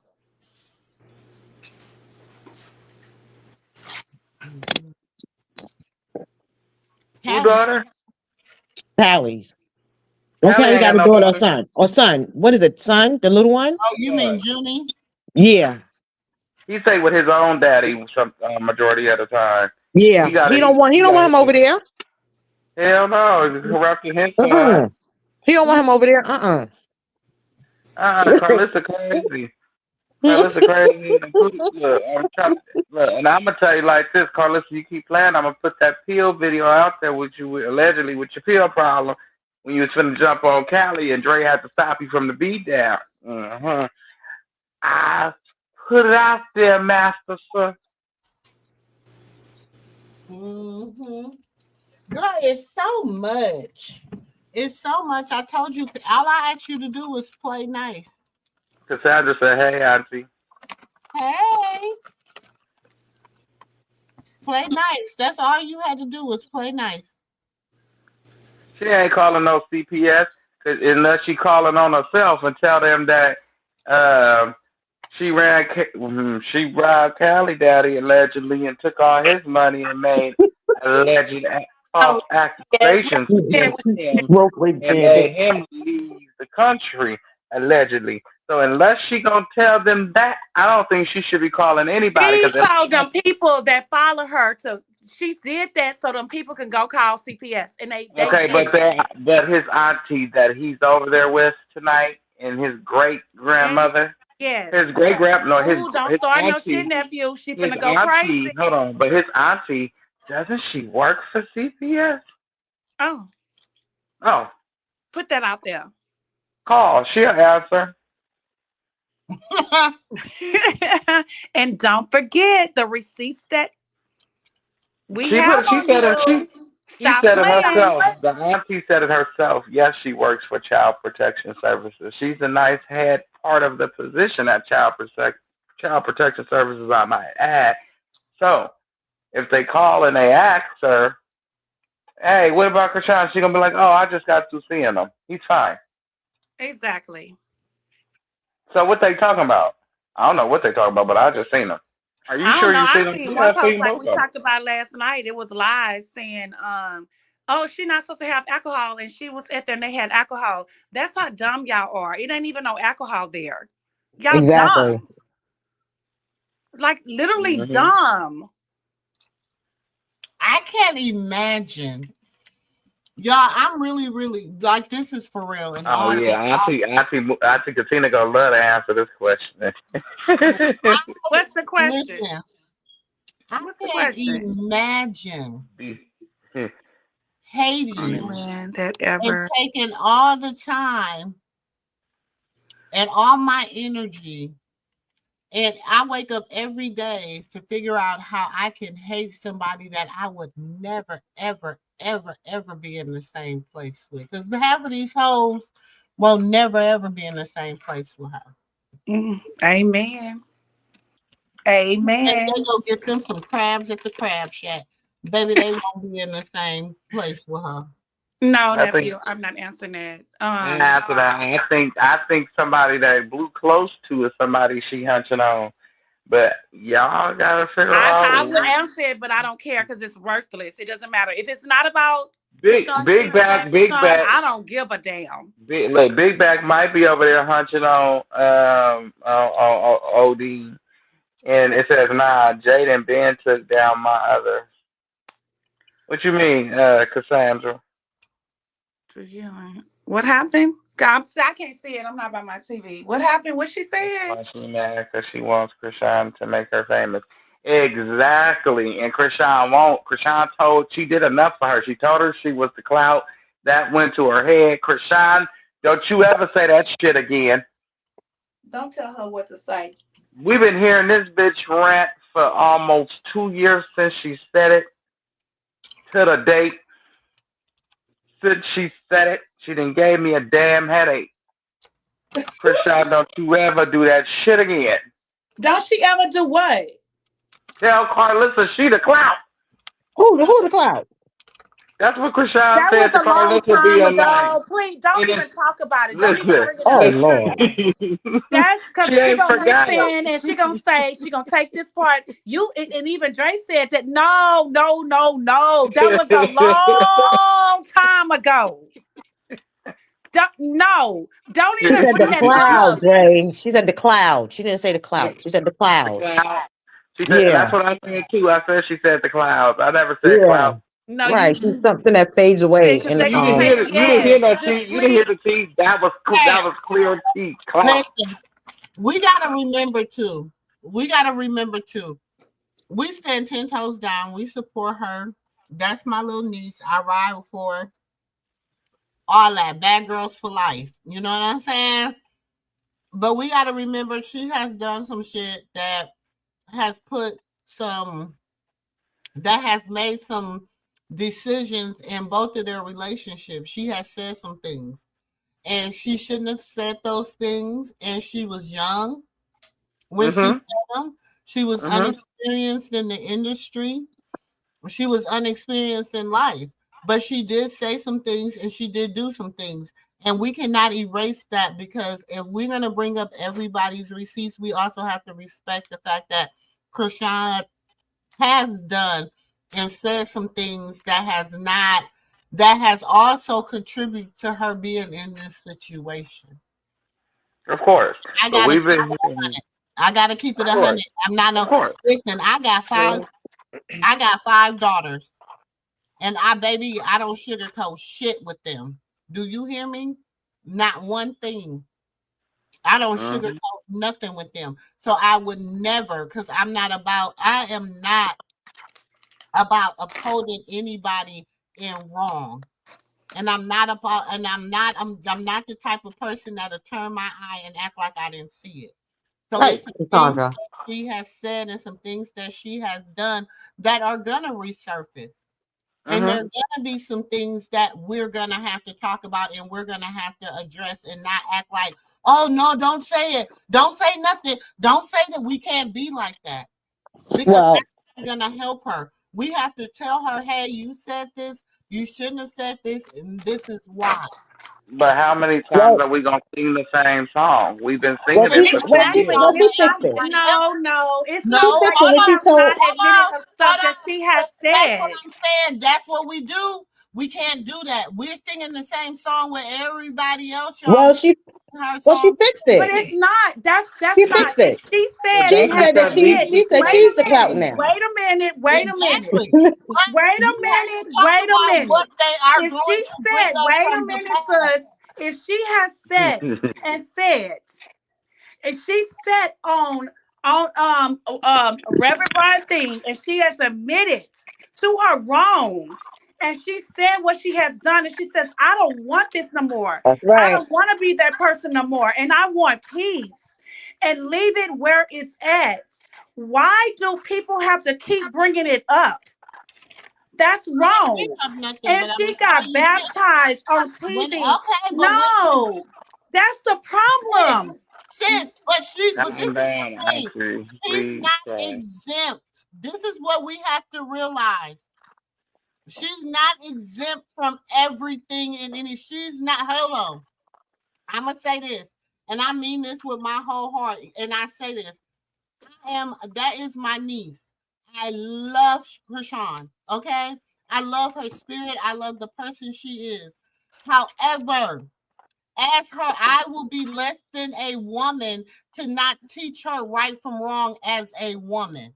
Who daughter? Callie's. Don't Callie got a daughter or son? Or son. What is it? Son? The little one? Oh, you mean Junie? Yeah. He stay with his own daddy some majority of the time. Yeah. He don't want him over there. Hell no. He's corrupting his son. He don't want him over there. Karlissa crazy. Karlissa crazy. Look, and I'm gonna tell you like this, Karlissa, you keep playing, I'm gonna put that pill video out there with you, allegedly with your pill problem. when you was finna jump on Cali and Dre had to stop you from the beat down. I put it out there, Master Sir. Mm-hmm. Girl, it's so much. It's so much. I told you, all I asked you to do was play nice. Cassandra said, "Hey, Auntie." Hey. Play nice. That's all you had to do was play nice. She ain't calling no CPS unless she calling on herself and tell them that she robbed Cali Daddy allegedly and took all his money and made alleged false accusations against him and made him leave the country allegedly. So unless she gonna tell them that, I don't think she should be calling anybody. She told them people that follow her to. She did that so them people can go call CPS, and they okay, did. but his auntie that he's over there with tonight, and his great grandmother. Yes. His great grandmother. No, Ooh, don't his start auntie, no shit, nephew. She his finna go auntie, crazy. hold on, but his auntie, doesn't she work for CPS? Oh. Oh. Put that out there. Call. She'll answer. And don't forget the receipts that we She have on said you. she Stop said it playing. herself. The auntie said it herself. Yes, she works for Child Protection Services. She's a nice head part of the position at Child Protection Services, I might add. So if they call and they ask her, "Hey, what about Chrisean?" She's gonna be like, "Oh, I just got to seeing him. He's fine." Exactly. So what they talking about? I don't know what they talking about, but I just seen them. Are you I sure don't know. you I seen them? seen Yeah, one I post seen like both we of them. talked about last night. It was lies saying, oh, she's not supposed to have alcohol, and she was at there and they had alcohol. That's how dumb y'all are. It ain't even no alcohol there. Y'all dumb. Like literally dumb. I can't imagine. Y'all, I'm really, really like this is for real. And Oh yeah, Auntie Katina gonna love to answer this question. What's the question? Listen, I What's the can't question? imagine hating man that ever and taking all the time and all my energy. And I wake up every day to figure out how I can hate somebody that I would never, ever, ever, ever be in the same place with. Because half of these hoes will never, ever be in the same place with her. Amen. Amen. And they go get them some crabs at the crab shack. Baby, they won't be in the same place with her. No, nephew, I'm not answering that. After that, I think somebody that blew close to is somebody she hunching on. But y'all gotta figure out. I would answer it, but I don't care because it's worthless. It doesn't matter. If it's not about Big back. I don't give a damn. Big back might be over there hunching on OD, and it says nah. Jaden Ben took down my other. What you mean, Cassandra? What happened? I can't see it. I'm not by my TV. What happened? What she said? She mad because she wants Chrisean to make her famous. Exactly. And Chrisean won't. Chrisean she did enough for her. She told her she was the clout. That went to her head. Chrisean, don't you ever say that shit again. Don't tell her what to say. We've been hearing this bitch rant for almost 2 years since she said it. To the date. Since she said it, she done gave me a damn headache. Chrisean, don't you ever do that shit again. Don't she ever do what? Tell Karlissa she the clout. Who the clout? That's what Chrisean That said was to a long Karlissa time be ago. Please don't even talk about it. Don't even bring it up. Oh Lord. That's because She she ain't gonna forgot it. listen and she gonna say she gonna take this part. And even Dre said that no. That was a long time ago. Don't She even said bring the that cloud, up. Jay. She said the cloud. She didn't say the clout. She said the cloud. She said, Yeah. that's what I said too. I said she said the clouds. I never said cloud. No, right. She's something that fades away. You didn't hear that tea. You didn't hear the tea. That was clear tea. Cloud. Listen, we gotta remember too. We stand 10 toes down. We support her. That's my little niece. I ride for her. all that. Bad girls for life. You know what I'm saying? But we got to remember she has done some shit that has made some decisions in both of their relationships. She has said some things, and she shouldn't have said those things. And she was young when she said them. She was unexperienced in the industry. She was unexperienced in life, but she did say some things and she did do some things. And we cannot erase that, because if we're going to bring up everybody's receipts, we also have to respect the fact that Chrisean has done and said some things that has also contributed to her being in this situation. Of course. I But gotta we've keep it been 100. I gotta keep it of course. 100. I'm not Of no course. listen. I got five daughters, and I don't sugarcoat shit with them. Do you hear me? Not one thing. I don't sugarcoat nothing with them. So I would never, because I am not about upholding anybody in wrong. And I'm not the type of person that'll turn my eye and act like I didn't see it. So Right, it's some things Cassandra. that she has said and some things that she has done that are gonna resurface. And there are gonna be some things that we're gonna have to talk about and we're gonna have to address, and not act like, oh no, don't say it. Don't say nothing. Don't say that. We can't be like that, because Well, that's not gonna help her. We have to tell her, hey, you said this, you shouldn't have said this, and this is why. But how many times well, are we gonna sing the same song? We've been well, singing she, it for 10 Exactly. years. well, It's she not. fixed it. No. It's No, She not fixed like it when she she has told. not admitted of stuff that she has That's what said. I'm saying. That's what we do. We can't do that. We're singing the same song with everybody else, y'all. Well, she Her She song. fixed But it. it's not. That's She not. fixed it. If she It said She it has doesn't said that because she admitted. we she said Wait she's a the clout minute. now. Wait a minute. Wait a minute. Exactly. But Wait a we have to minute. talk Wait a about minute. what they are If going she to bring said, up wait a from the minute, past. sis. If she has said, if she said on Reverend Brian thing, and she has admitted to her wrongs, and she said what she has done, and she says, I don't want this no more. That's I right. don't want to be that person no more, and I want peace, and leave it where it's at. Why do people have to keep bringing it up? That's wrong. Nothing, And but I'm she gonna tell got you this. baptized on TV. Okay, but when No, that's the problem. but this calm is the down, thing. Auntie. She's Please, not exempt. This is what we have to realize. She's not exempt from everything she's not. Hold on. I'm gonna say this, and I mean this with my whole heart. And I say this: that is my niece. I love Chrisean. Okay, I love her spirit. I love the person she is. However, as her, I will be less than a woman to not teach her right from wrong as a woman.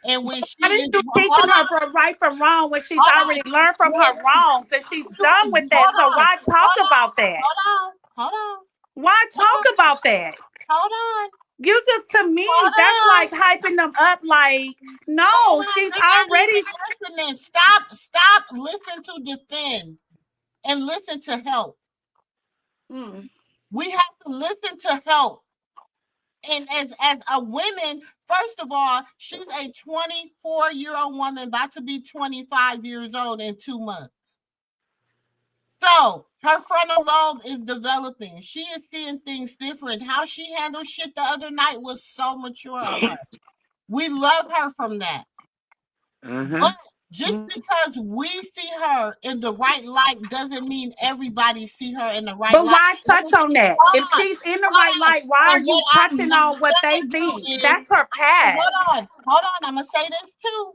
And when How she did is, you teaching her from right from wrong when she's already learned from her wrongs and she's done with that? So why talk about that? Hold on. Why talk about that? Hold on. You just, to me, that's like hyping them up. Like, no, she's already. Listening. Stop. Listen to defend and listen to help. We have to listen to help. And as a woman, first of all, she's a 24-year-old woman about to be 25 years old in 2 months. So her frontal lobe is developing. She is seeing things different. How she handled shit the other night was so mature of her. We love her from that. But just because we see her in the right light doesn't mean everybody see her in the right light. But why touch on that? If she's in the right light, why are you touching on what they think? That's her past. Hold on. I'm gonna say this too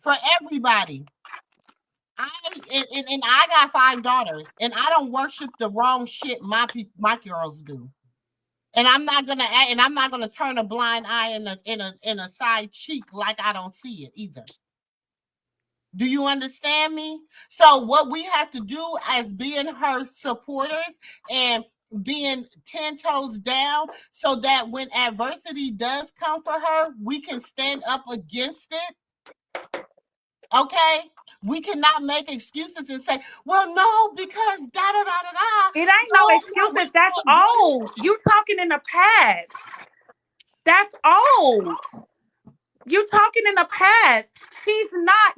for everybody. I got 5 daughters, and I don't worship the wrong shit my girls do. And I'm not gonna turn a blind eye in a side cheek like I don't see it either. Do you understand me? So what we have to do as being her supporters and being 10 toes down, so that when adversity does come for her, we can stand up against it. Okay? We cannot make excuses and say, well, no, because da da da da da. It ain't no excuses. That's old. You talking in the past. That's old. You talking in the past.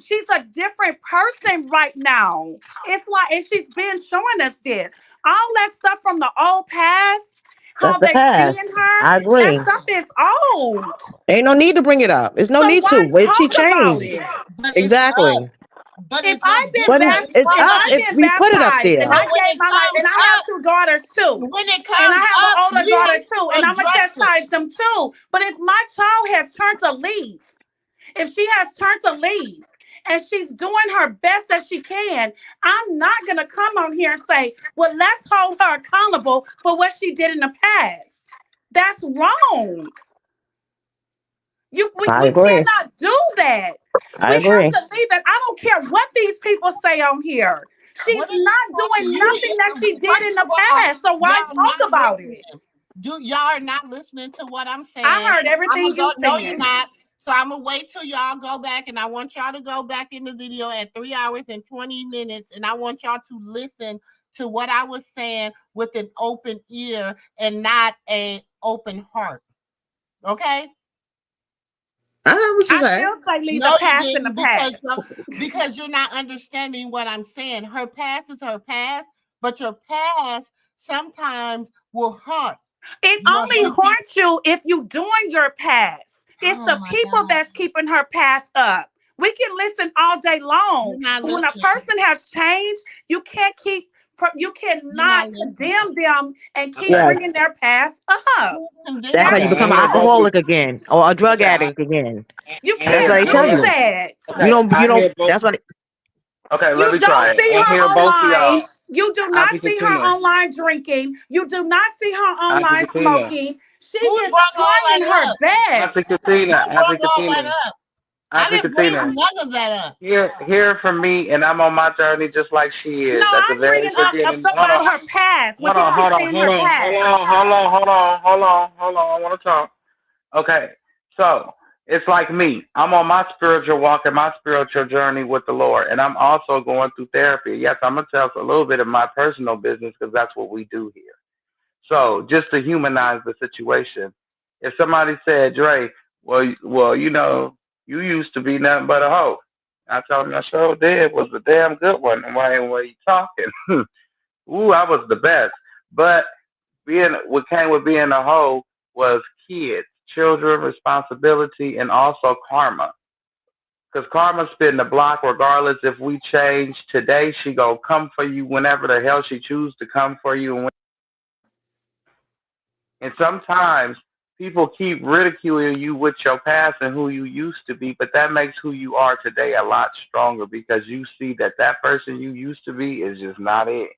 She's a different person right now. It's like, and she's been showing us this. All that stuff from the old past, how That's the they past. seeing her, I agree. that stuff is old. Ain't no need to bring it up. There's no So need why to. Wait, she talk about changed. it? But Exactly. If I've been But it's if up I've if been we put it up baptized and there. I gave my life, and I have 2 daughters too, when it and I comes have an up, older we daughter have too, to and I'm gonna address it. chastise them too. But if my child has turned to leave, if she has turned to leave, and she's doing her best as she can, I'm not gonna come on here and say, well, let's hold her accountable for what she did in the past. That's wrong. I We agree. cannot do that. I We agree. have to leave that. I don't care what these people say on here. She's What are you not talking? doing nothing that she did in the past. So why Y'all talk not about listening. it? Y'all are not listening to what I'm saying. I heard everything I'm gonna you go. No, said. you're not. So I'm gonna wait till y'all go back, and I want y'all to go back in the video at 3 hours and 20 minutes, and I want y'all to listen to what I was saying with an open ear and not an open heart. Okay? I heard what you said. still say leave No, the you past in the didn't, past. because you're not understanding what I'm saying. Her past is her past, but your past sometimes will haunt. It your only future. haunts you if you doing your past. It's Oh the my people God. that's keeping her past up. We can listen all day long, You're not but when a listening. person has changed, you can't keep. You cannot condemn them and keep Yes. bringing their past up. That's how you become an alcoholic again or a drug addict again. You That's can't what they tell do you. that. You don't. That's what. Okay, let You me don't try it. see And her hear both of y'all. online. You do not Auntie see her Katina. online drinking. You do not see her Auntie online Katina. smoking. She Who is brought all trying that her up? Auntie best. Katina. Who Auntie brought all that Katina. up? I Auntie didn't bring Katina. none of that up. Hear from me, and I'm on my journey just like she No, is. At the I'm very bringing up beginning. about her past. When people keep saying her past. Hold on. I want to talk. Okay, so it's like me. I'm on my spiritual walk and my spiritual journey with the Lord, and I'm also going through therapy. Yes, I'm gonna tell a little bit of my personal business because that's what we do here. So just to humanize the situation, if somebody said, "Dre, well, you know, you used to be nothing but a hoe," I told him I sure did. Was a damn good one. And why were you talking? Ooh, I was the best. But what came with being a hoe was kids, children, responsibility, and also karma. Because karma's spin the block regardless if we change today, she gonna come for you whenever the hell she choose to come for you. And sometimes people keep ridiculing you with your past and who you used to be, but that makes who you are today a lot stronger because you see that that person you used to be is just not it.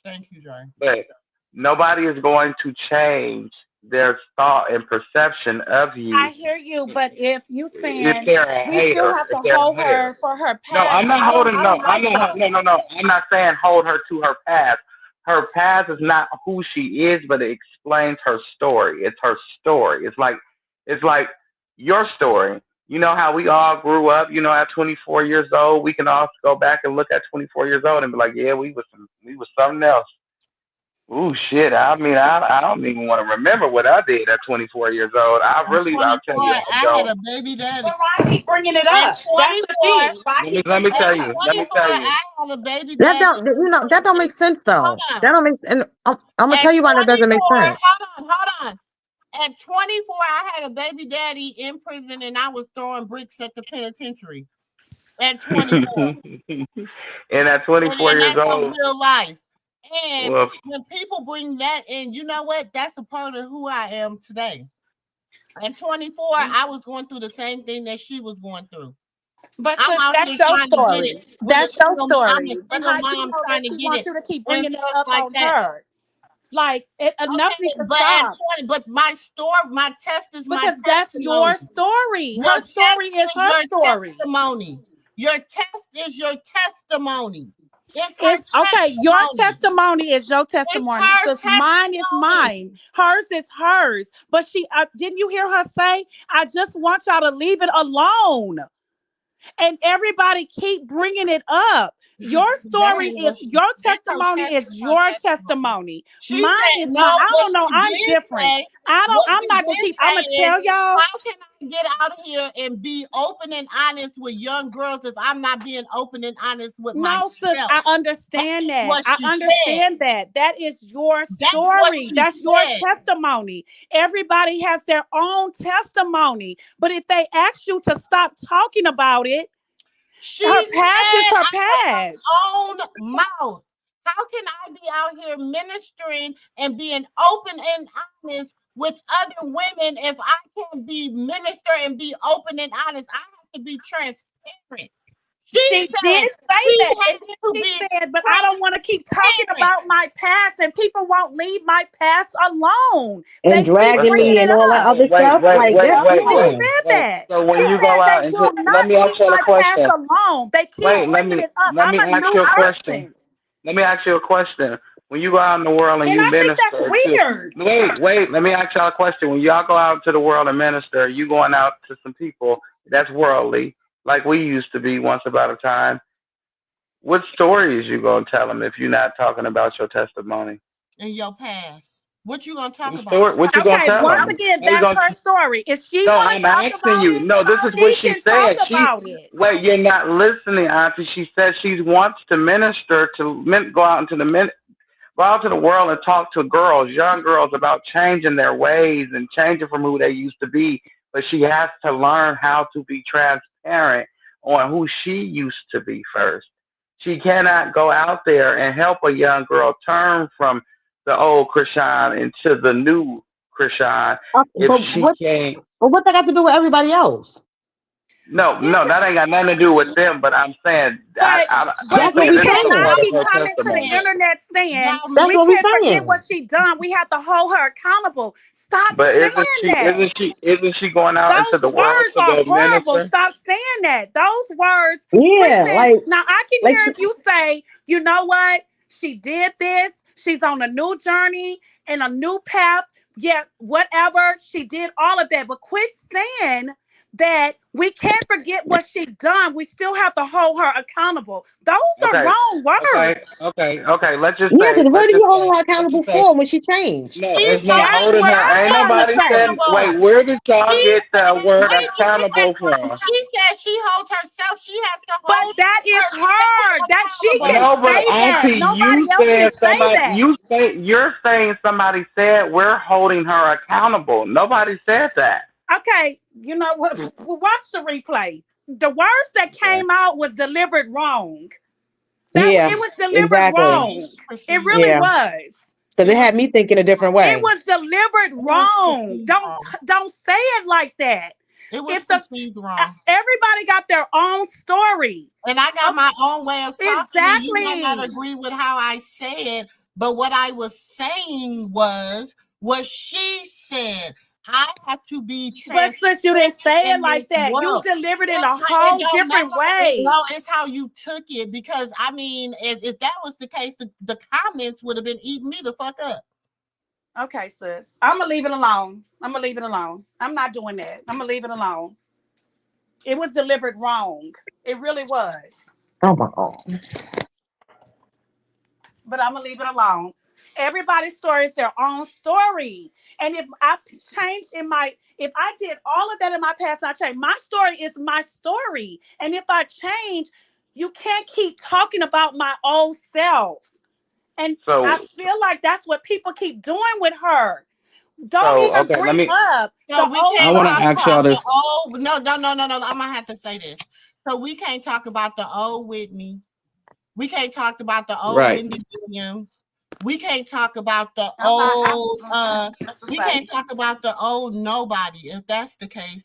Thank you, Joy. But nobody is going to change their thought and perception of you. I hear you, but if you If saying they're a we still hater, have to if they're a hold hater. her for her past, No, I'm not holding. I No, don't like that. no. I'm not saying hold her to her past. Her past is not who she is, but it explains her story. It's her story. It's like your story. You know how we all grew up. You know, at 24 years old, we can all go back and look at 24 years old and be like, yeah, we was something else. Ooh, shit. I mean, I don't even want to remember what I did at 24 years old. I'll tell you, I I don't. had a baby daddy. But why keep bringing it At up? That's the 24, thing. Why keep Let me bringing tell it you. up? Let me tell you. I had a baby That daddy. don't. That don't make sense though. Hold That don't make. And I'm gonna At tell you why that doesn't make 24, sense. hold on. At 24, I had a baby daddy in prison, and I was throwing bricks at the penitentiary. At 24, And at 24 and years that's old, real life. And well, when people bring that in, you know what? That's a part of who I am today. At 24, I was going through the same thing that she was going through. But I'm sis, out that's here your trying to get story. it with That's your I'm story. a But single how you mom know trying that to she get wants it you to keep and bringing it stuff up like on that. her? Like enough needs to But at stop. 20, but my story, my test is my Because that's testimony. your story. Your Her story is test her your story. testimony. Your test is your testimony. It's okay. Your testimony is your testimony. her Because mine is mine. Hers is hers. But didn't you hear her say, I just want y'all to leave it alone. And everybody keep bringing it up. Your story is your testimony is your testimony. Mine is mine. I don't know. I'm different. I'm not gonna keep. I'm gonna tell y'all. How can I get out here and be open and honest with young girls if I'm not being open and honest with myself? No, sis, I understand that. I understand that. That is your story. That's your testimony. Everybody has their own testimony. But if they ask you to stop talking about it, her past is her past. Own mouth. How can I be out here ministering and being open and honest with other women if I can't be minister and be open and honest? I have to be transparent. She did say that. She said, but I don't want to keep talking about my past, and people won't leave my past alone. And dragging me and all that other stuff. Wait. She said that. So when you go out and let me ask you a question. Alone. They keep bringing it up. Let me ask you a question. Let me ask you a question. When you go out in the world and you minister, that's weird. Wait. Let me ask y'all a question. When y'all go out to the world and minister, you going out to some people that's worldly, like we used to be once upon a time. What stories you gonna tell them if you're not talking about your testimony in your past? What you gonna talk about? What you gonna tell once them? again, that's her story. If she want to talk about you. it, No, this is what she said. Wait, you're not listening, Auntie. She said she wants to minister go out into the world and talk to girls, young girls, about changing their ways and changing from who they used to be. But she has to learn how to be transparent on who she used to be first. She cannot go out there and help a young girl turn from the old Chrisean into the new Chrisean if she can't. But what that got to do with everybody else? No, that ain't got nothing to do with them. But I'm saying that's what we saying. Keep coming to the internet saying we can't forget what she done. We have to hold her accountable. Stop saying that. Isn't she going out into the world to go go horrible. minister? Stop saying that. Those words. Yeah, now I can hear if you say, you know what, she did this. She's on a new journey and a new path. Yeah, whatever. She did all of that. But quit saying that we can't forget what she done. We still have to hold her accountable. Those are wrong words. Okay. Let's just say. Yeah, what are you holding her accountable for when she changed? No, it's not holding her. Ain't nobody said. Wait, where did y'all get the word accountable from? She said she holds herself. She has to hold. But that is her. That she can say Auntie, that. Nobody else can say that. You're saying somebody said we're holding her accountable. Nobody said that. Okay, you know what? Watch the replay. The words that came out was delivered wrong. It was delivered wrong. It really was. Because it had me thinking a different way. It was delivered wrong. Don't say it like that. It was perceived wrong. Everybody got their own story. And I got my own way of talking. Exactly. You might not agree with how I say it, but what I was saying was what she said. I have to be transparent. But since you didn't say it like that, you delivered it in a whole different way. No, it's how you took it. Because I mean, if that was the case, the comments would have been eating me the fuck up. Okay, sis. I'm gonna leave it alone. I'm not doing that. I'm gonna leave it alone. It was delivered wrong. It really was. Oh my God. But I'm gonna leave it alone. Everybody's story is their own story. And if I changed if I did all of that in my past, I changed. My story is my story. And if I change, you can't keep talking about my old self. And I feel like that's what people keep doing with her. Don't even bring up. So we can't talk about the old. No. I'm gonna have to say this. So we can't talk about the old Whitney. We can't talk about the old Wendy Williams. We can't talk about the old. We can't talk about the old nobody. If that's the case,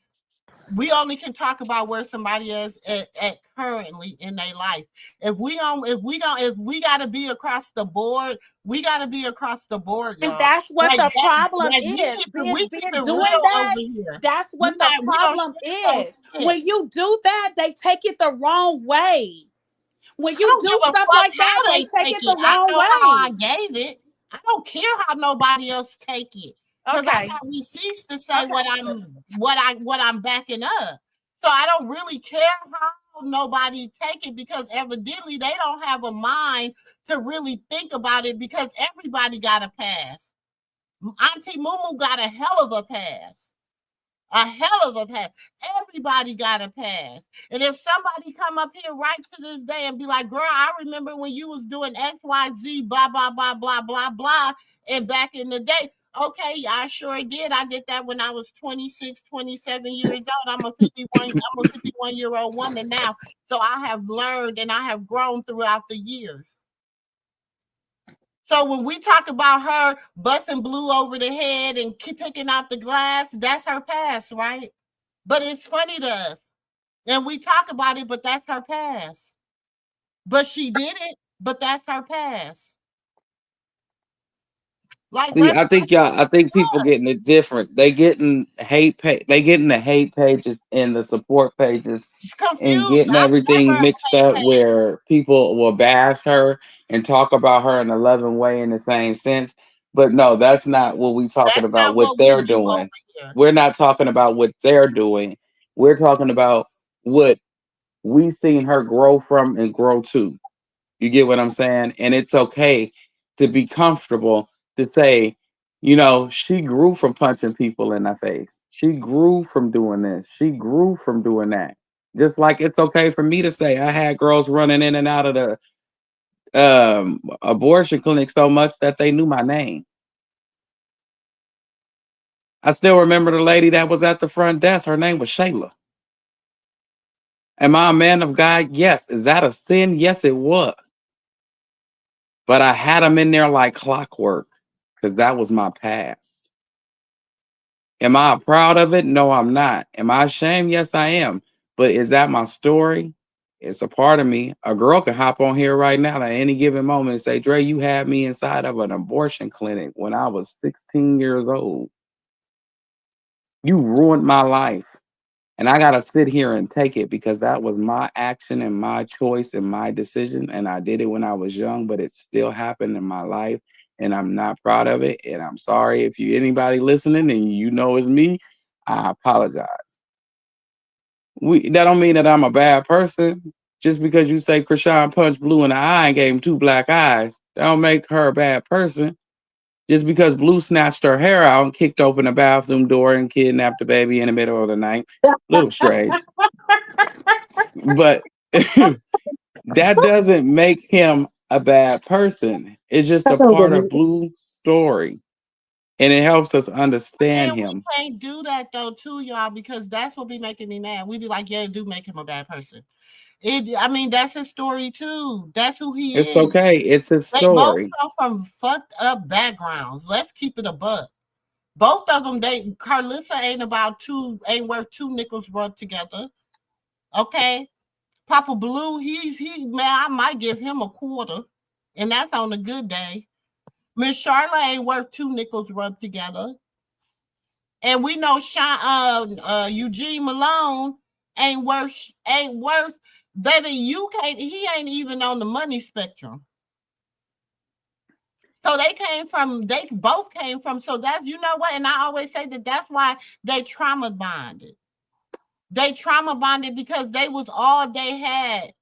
we only can talk about where somebody is at currently in their life. If we gotta be across the board, we gotta be across the board, y'all. And that's what the problem is. We keep it real over here. That's what the problem is. When you do that, they take it the wrong way. When you do stuff like that, they take it the wrong way. I gave it. I don't care how nobody else take it. Because I got receipts to say what I'm backing up. So I don't really care nobody take it because evidently they don't have a mind to really think about it because everybody got a pass. Auntie MooMoo got a hell of a pass. A hell of a pass. Everybody got a pass. And if somebody come up here right to this day and be like, girl, I remember when you was doing XYZ, blah, blah, blah, blah, blah, blah, and back in the day, okay, I sure did. I did that when I was 26, 27 years old. I'm a 51-year-old woman now. So I have learned and I have grown throughout the years. So when we talk about her busting Blue over the head and picking out the glass, that's her past, right? But it's funny to us. And we talk about it, but that's her past. But she did it, but that's her past. Like, See, I think people getting it different. They getting the hate pages and the support pages and getting everything mixed up where people will bash her and talk about her in a loving way in the same sense. But no, that's not what we talking about. What they're doing. We're not talking about what they're doing. We're talking about what we seen her grow from and grow to. You get what I'm saying? And it's okay to be comfortable to say, you know, she grew from punching people in the face. She grew from doing this. She grew from doing that. Just like it's okay for me to say I had girls running in and out of the abortion clinic so much that they knew my name. I still remember the lady that was at the front desk. Her name was Shayla. Am I a man of God? Yes. Is that a sin? Yes, it was. But I had them in there like clockwork because that was my past. Am I proud of it? No, I'm not. Am I ashamed? Yes, I am. But is that my story? It's a part of me. A girl can hop on here right now at any given moment and say, Dre, you had me inside of an abortion clinic when I was 16 years old. You ruined my life. And I got to sit here and take it because that was my action and my choice and my decision. And I did it when I was young, but it still happened in my life. And I'm not proud of it. And I'm sorry if you anybody listening and you know it's me, I apologize. That don't mean that I'm a bad person. Just because you say Chrisean punched Blue in the eye and gave him 2 black eyes, that don't make her a bad person. Just because Blue snatched her hair out and kicked open the bathroom door and kidnapped the baby in the middle of the night. Little strange. But that doesn't make him a bad person. It's just a part of Blue's story. And it helps us understand him. We can't do that though, too, y'all, because that's what be making me mad. We be like, yeah, it do make him a bad person. I mean, that's his story too. That's who he is. It's okay. It's his story. They both come from fucked up backgrounds. Let's keep it a buck. Both of them, Karlissa ain't worth 2 nickels rubbed together. Okay. Papa Blue, he man, I might give him a quarter. And that's on a good day. Miss Charlotte ain't worth 2 nickels rubbed together. And we know Eugene Malone ain't worth, baby, he ain't even on the money spectrum. So they both came from, so that's, you know what, and I always say that's why they trauma bonded. They trauma bonded because they was all they had.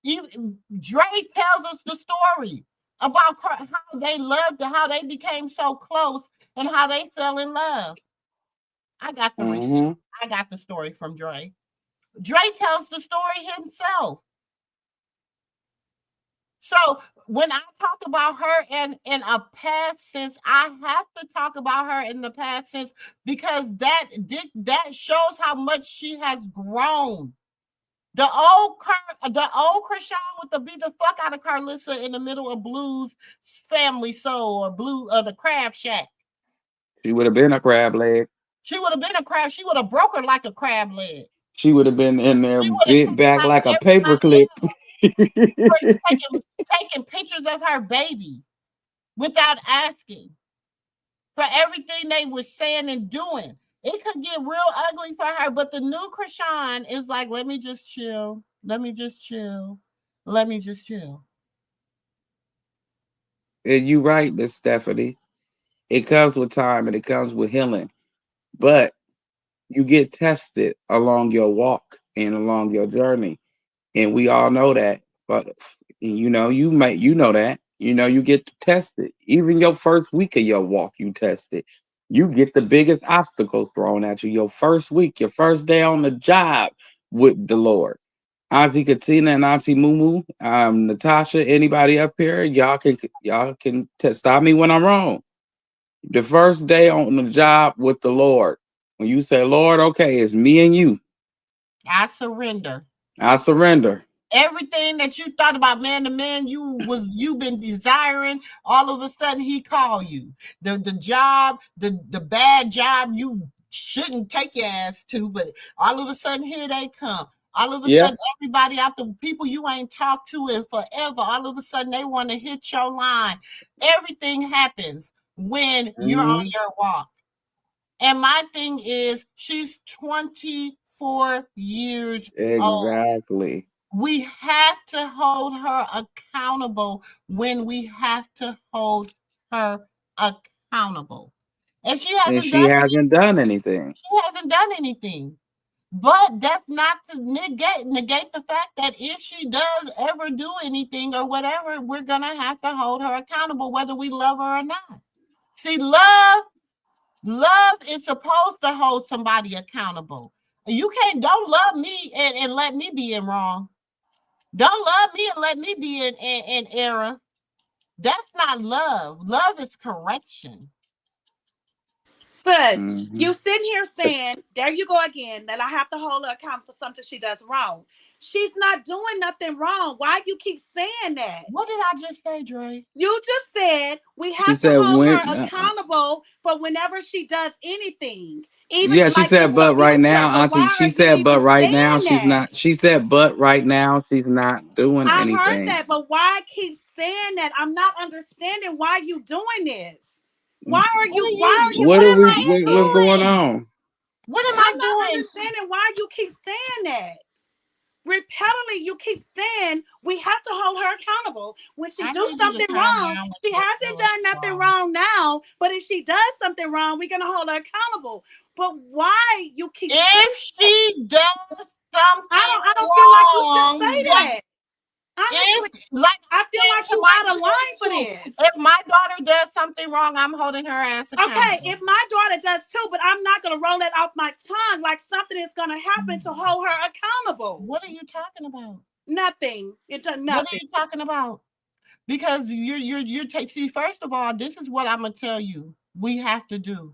Dre tells us the story about how they loved, how they became so close, and how they fell in love. I got the receipt. I got the story from Dre. Dre tells the story himself. So when I talk about her in a past sense, I have to talk about her in the past sense because that shows how much she has grown. The old Chrisean would to beat the fuck out of Karlissa in the middle of Blue's family soul or the crab shack. She would have been a crab leg. She would have been a crab. She would have broke her like a crab leg. She would have been in there bent back like a paper clip. Taking pictures of her baby without asking for everything they were saying and doing. It could get real ugly for her, but the new Chrisean is like, let me just chill. Let me just chill. Let me just chill. And you right, Miss Stephanie. It comes with time and it comes with healing. But you get tested along your walk and along your journey. And we all know that. But you know, you know that. You know, you get tested. Even your first week of your walk, you tested. You get the biggest obstacles thrown at you. Your first week, your first day on the job with the Lord. Auntie Katina and Auntie MooMoo, Natasha, anybody up here, y'all can stop me when I'm wrong. The first day on the job with the Lord, when you say, Lord, okay, it's me and you. I surrender. I surrender. Everything that you thought about man to man, you've been desiring. All of a sudden, he called you. The job, the bad job you shouldn't take your ass to, but all of a sudden here they come. All of a sudden, everybody out the people you ain't talked to in forever, all of a sudden they want to hit your line. Everything happens when you're on your walk. And my thing is, she's 24 years old. Exactly. We have to hold her accountable when we have to hold her accountable. And she hasn't done anything. She hasn't done anything. But that's not to negate the fact that if she does ever do anything or whatever, we're going to have to hold her accountable, whether we love her or not. See, love is supposed to hold somebody accountable. Don't love me and let me be in wrong. Don't love me and let me be in error. That's not love. Love is correction. Sis, you sitting here saying, there you go again, that I have to hold her accountable for something she does wrong. She's not doing nothing wrong. Why you keep saying that? What did I just say, Dre? You just said we have to hold her accountable for whenever she does anything. Even she said, but right now, Auntie, she said, but right now she's not. She said, but right now she's not doing anything. I heard that, but why keep saying that? I'm not understanding why you doing this. Why are you? What's going on? What am I doing? I'm not understanding why you keep saying that. Repeatedly, you keep saying we have to hold her accountable. When she do something wrong, she hasn't done nothing wrong now. But if she does something wrong, we're gonna hold her accountable. But why you keep? If she does something, I don't feel like you should say that. Honestly, I feel like you out of line for this. If my daughter does something wrong, I'm holding her ass accountable. Okay, if my daughter does too, but I'm not going to roll it off my tongue like something is going to happen to hold her accountable. What are you talking about? Nothing. It does nothing. What are you talking about? Because you're see, first of all, this is what I'm going to tell you. We have to do.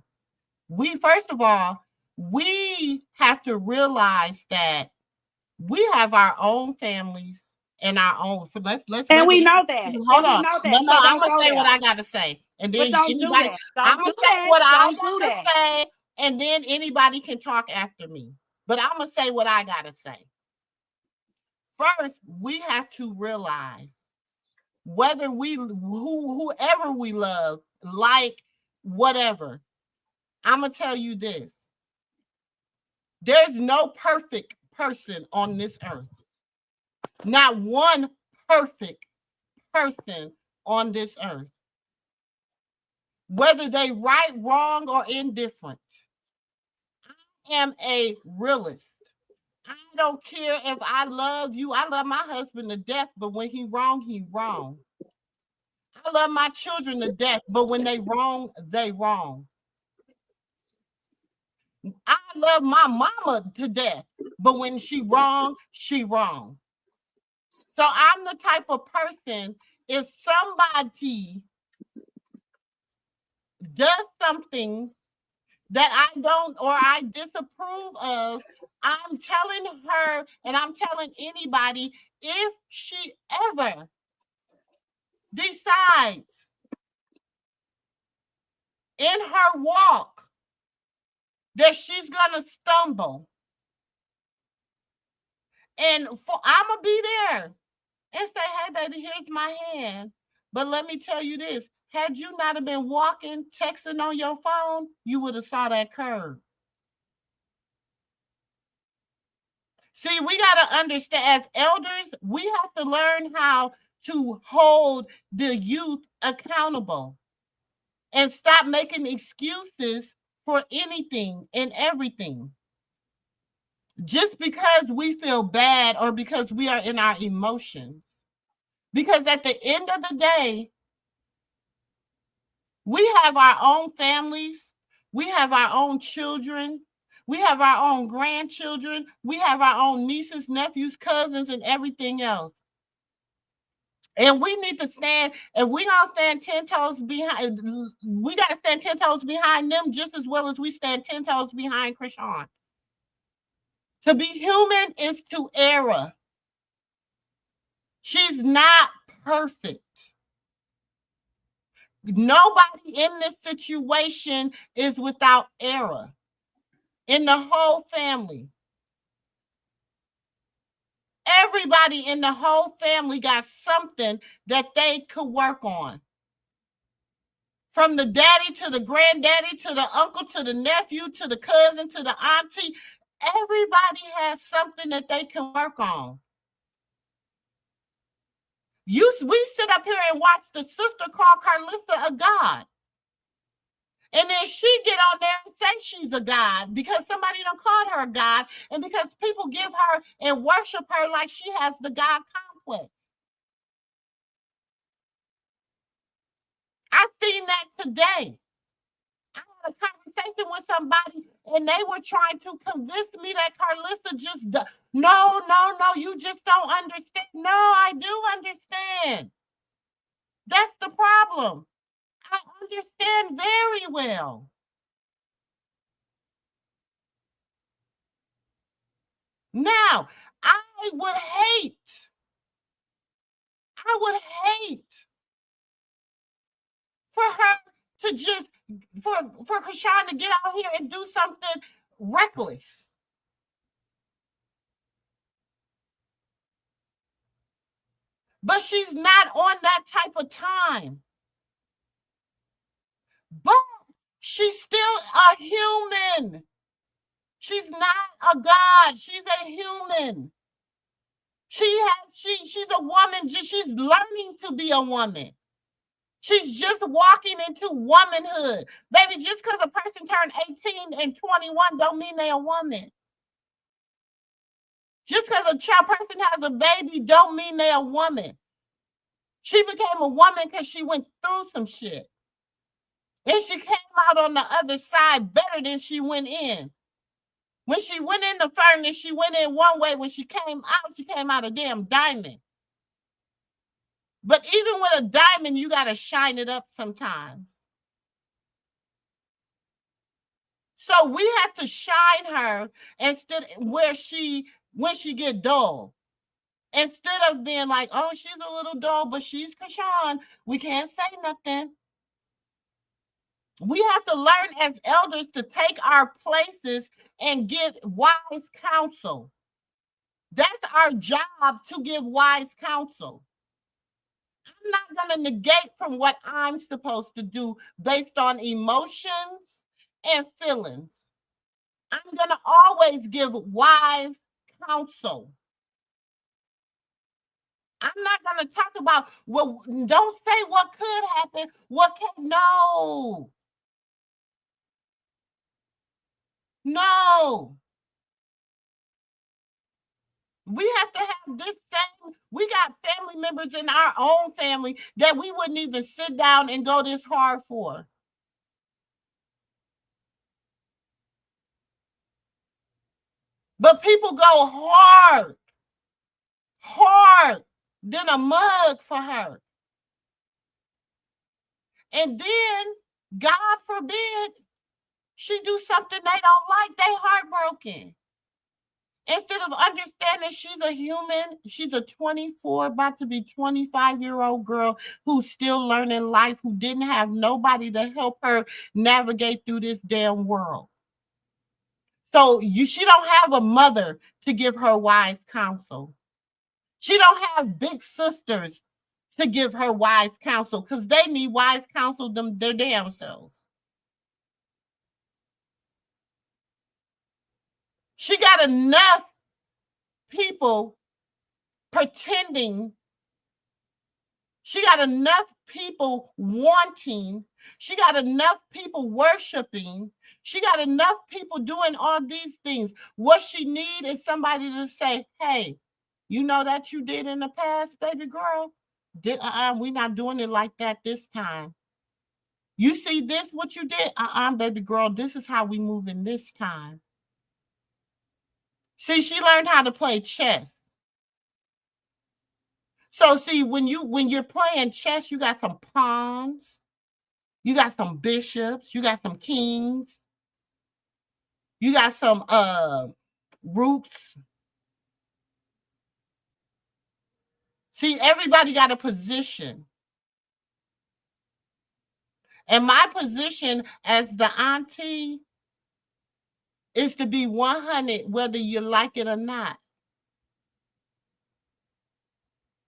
First of all, we have to realize that we have our own families. And our own. So let's and we know that. Hold on. No, I'm gonna say what I gotta say, and then don't do that. I'm gonna say what I gotta say, and then anybody can talk after me. But I'm gonna say what I gotta say. First, we have to realize whether whoever we love, like whatever. I'm gonna tell you this: there's no perfect person on this earth. Not one perfect person on this earth. Whether they right, wrong, or indifferent. I am a realist. I don't care if I love you. I love my husband to death, but when he wrong, he wrong. I love my children to death, but when they wrong, they wrong. I love my mama to death, but when she wrong, she wrong. So I'm the type of person, if somebody does something that I don't or I disapprove of, I'm telling her and I'm telling anybody, if she ever decides in her walk that she's gonna stumble, and I'm gonna be there and say, hey baby, here's my hand, but let me tell you this, had you not have been walking, texting on your phone, you would have saw that curve. See, we got to understand, as elders, we have to learn how to hold the youth accountable and stop making excuses for anything and everything. just because we feel bad or because we are in our emotions. Because at the end of the day, we have our own families, we have our own children, we have our own grandchildren, we have our own nieces, nephews, cousins, and everything else. And we need to stand, and we gonna stand 10 toes behind, we gotta stand 10 toes behind them just as well as we stand 10 toes behind Chrisean. To be human is to err. She's not perfect. Nobody in this situation is without error in the whole family. Everybody in the whole family got something that they could work on. From the daddy to the granddaddy to the uncle to the nephew to the cousin to the auntie, everybody has something that they can work on. We sit up here and watch the sister call Karlissa a god. And then she get on there and say she's a god because somebody done called her a god and because people give her and worship her like she has the god complex. I seen that today. I had a conversation with somebody and they were trying to convince me that Karlissa just, no, you just don't understand. No, I do understand. That's the problem. I understand very well. Now, I would hate for her to just, for Chrisean to get out here and do something reckless. But she's not on that type of time. But she's still a human. She's not a god. She's a human. She's a woman. She's learning to be a woman. She's just walking into womanhood. Baby, just because a person turned 18 and 21 don't mean they're a woman. Just because a child person has a baby don't mean they're a woman. She became a woman because she went through some shit. And she came out on the other side better than she went in. When she went in the furnace, she went in one way. When she came out a damn diamond. But even with a diamond, you got to shine it up sometimes. So we have to shine her instead when she get dull. Instead of being like, oh, she's a little dull, but she's Chrisean. We can't say nothing. We have to learn as elders to take our places and give wise counsel. That's our job, to give wise counsel. I'm not going to negate from what I'm supposed to do based on emotions and feelings. I'm going to always give wise counsel. I'm not going to talk about, well, don't say what could happen, what can, no. No. We have to have this same, we got family members in our own family that we wouldn't even sit down and go this hard for. But people go hard than a mug for her. And then, God forbid, she do something they don't like, they heartbroken. Instead of understanding she's a human, she's a 24, about to be 25-year-old girl who's still learning life, who didn't have nobody to help her navigate through this damn world. So she don't have a mother to give her wise counsel. She don't have big sisters to give her wise counsel because they need wise counsel their damn selves. She got enough people pretending She got enough people wanting. She got enough people worshiping. She got enough people doing all these things. What she need is somebody to say, hey, you know that you did in the past, baby girl? We're not doing it like that this time. You see this, what you did? Baby girl, this is how we move in this time. See, she learned how to play chess. So see, when you're playing chess, you got some pawns, you got some bishops, you got some kings, you got some rooks. See, everybody got a position. And my position as the auntie is to be 100 whether you like it or not.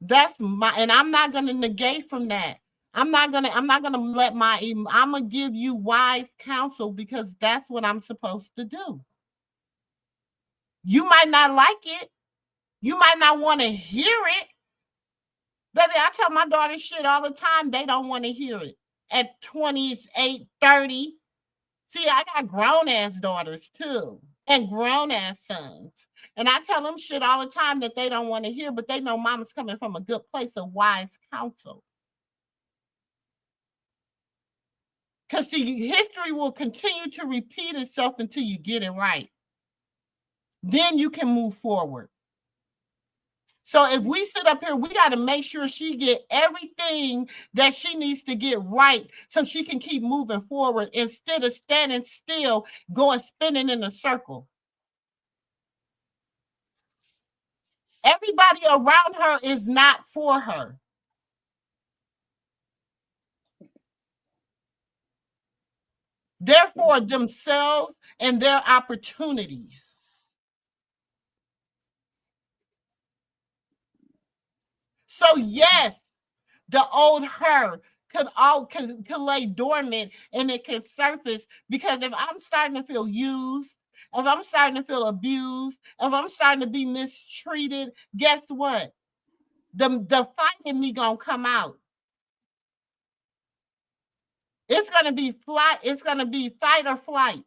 That's my, and I'm not going to negate from that. I'm not gonna let I'm gonna give you wise counsel because that's what I'm supposed to do. You might not like it. You might not want to hear it. Baby, I tell my daughter shit all the time. They don't want to hear it. At 28, 30. See, I got grown-ass daughters too. And grown-ass sons. And I tell them shit all the time that they don't want to hear, but they know mama's coming from a good place of wise counsel. Because the history will continue to repeat itself until you get it right. Then you can move forward. So if we sit up here, we got to make sure she get everything that she needs to get right so she can keep moving forward instead of standing still, going spinning in a circle. Everybody around her is not for her. They're for themselves and their opportunities. So yes, the old her could lay dormant and it can surface, because if I'm starting to feel used, if I'm starting to feel abused, if I'm starting to be mistreated, guess what? The fight in me gonna come out. It's gonna be flight. It's gonna be fight or flight.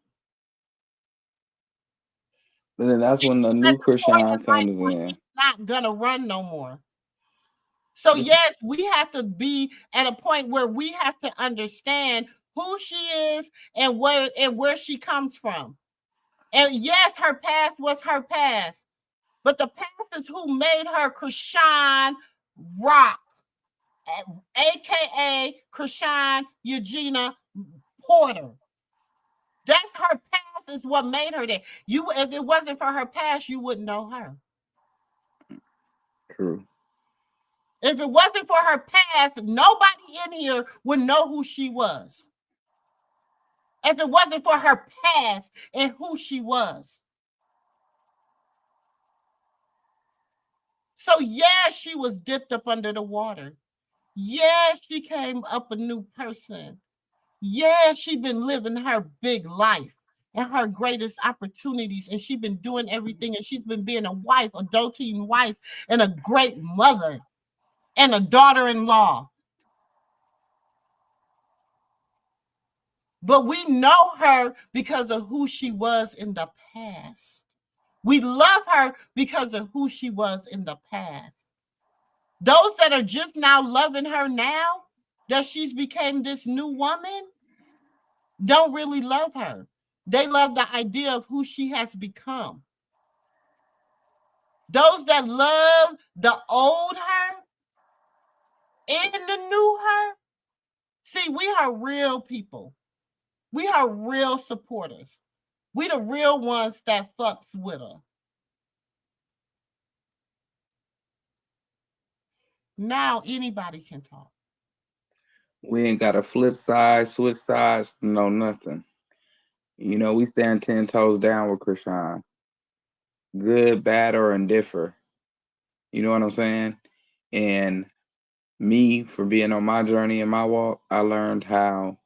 But then that's when the new Chrisean comes in. Not gonna run no more. So yes, we have to be at a point where we have to understand who she is and where she comes from. And yes, her past was her past, but the past is who made her Chrisean Rock, aka Chrisean Eugenia Porter. That's her past is what made her that. If it wasn't for her past, you wouldn't know her. True. If it wasn't for her past, nobody in here would know who she was. If it wasn't for her past and who she was. So yeah, she was dipped up under the water. Yeah, she came up a new person. Yeah, she been living her big life and her greatest opportunities, and she's been doing everything, and she's been being a wife, adulting wife, and a great mother, and a daughter-in-law. But we know her because of who she was in the past. We love her because of who she was in the past. Those that are just now loving her now, that she's became this new woman, don't really love her. They love the idea of who she has become. Those that love the old her and the new her, see, we are real people. We are real supporters. We the real ones that fucks with her. Now anybody can talk. We ain't got a flip side, switch sides, no nothing. You know, we stand 10 toes down with Chrisean. Good, bad, or indifferent. You know what I'm saying? And me, for being on my journey and my walk, I learned how,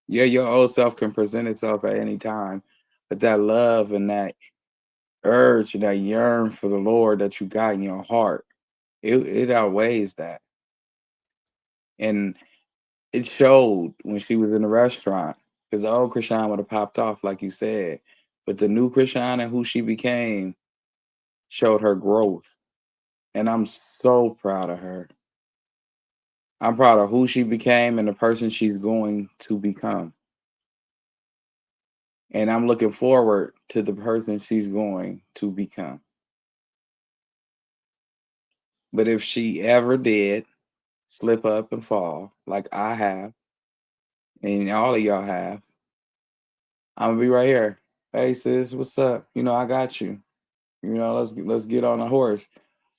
yeah, your old self can present itself at any time, but that love and that urge and that yearn for the Lord that you got in your heart, it outweighs that. And it showed when she was in the restaurant. Because the old Chrisean would have popped off, like you said. But the new Chrisean and who she became showed her growth. And I'm so proud of her. I'm proud of who she became and the person she's going to become. And I'm looking forward to the person she's going to become. But if she ever did slip up and fall, like I have, and all of y'all have, I'm gonna be right here. Hey sis, what's up? You know, I got you. You know, let's get on a horse.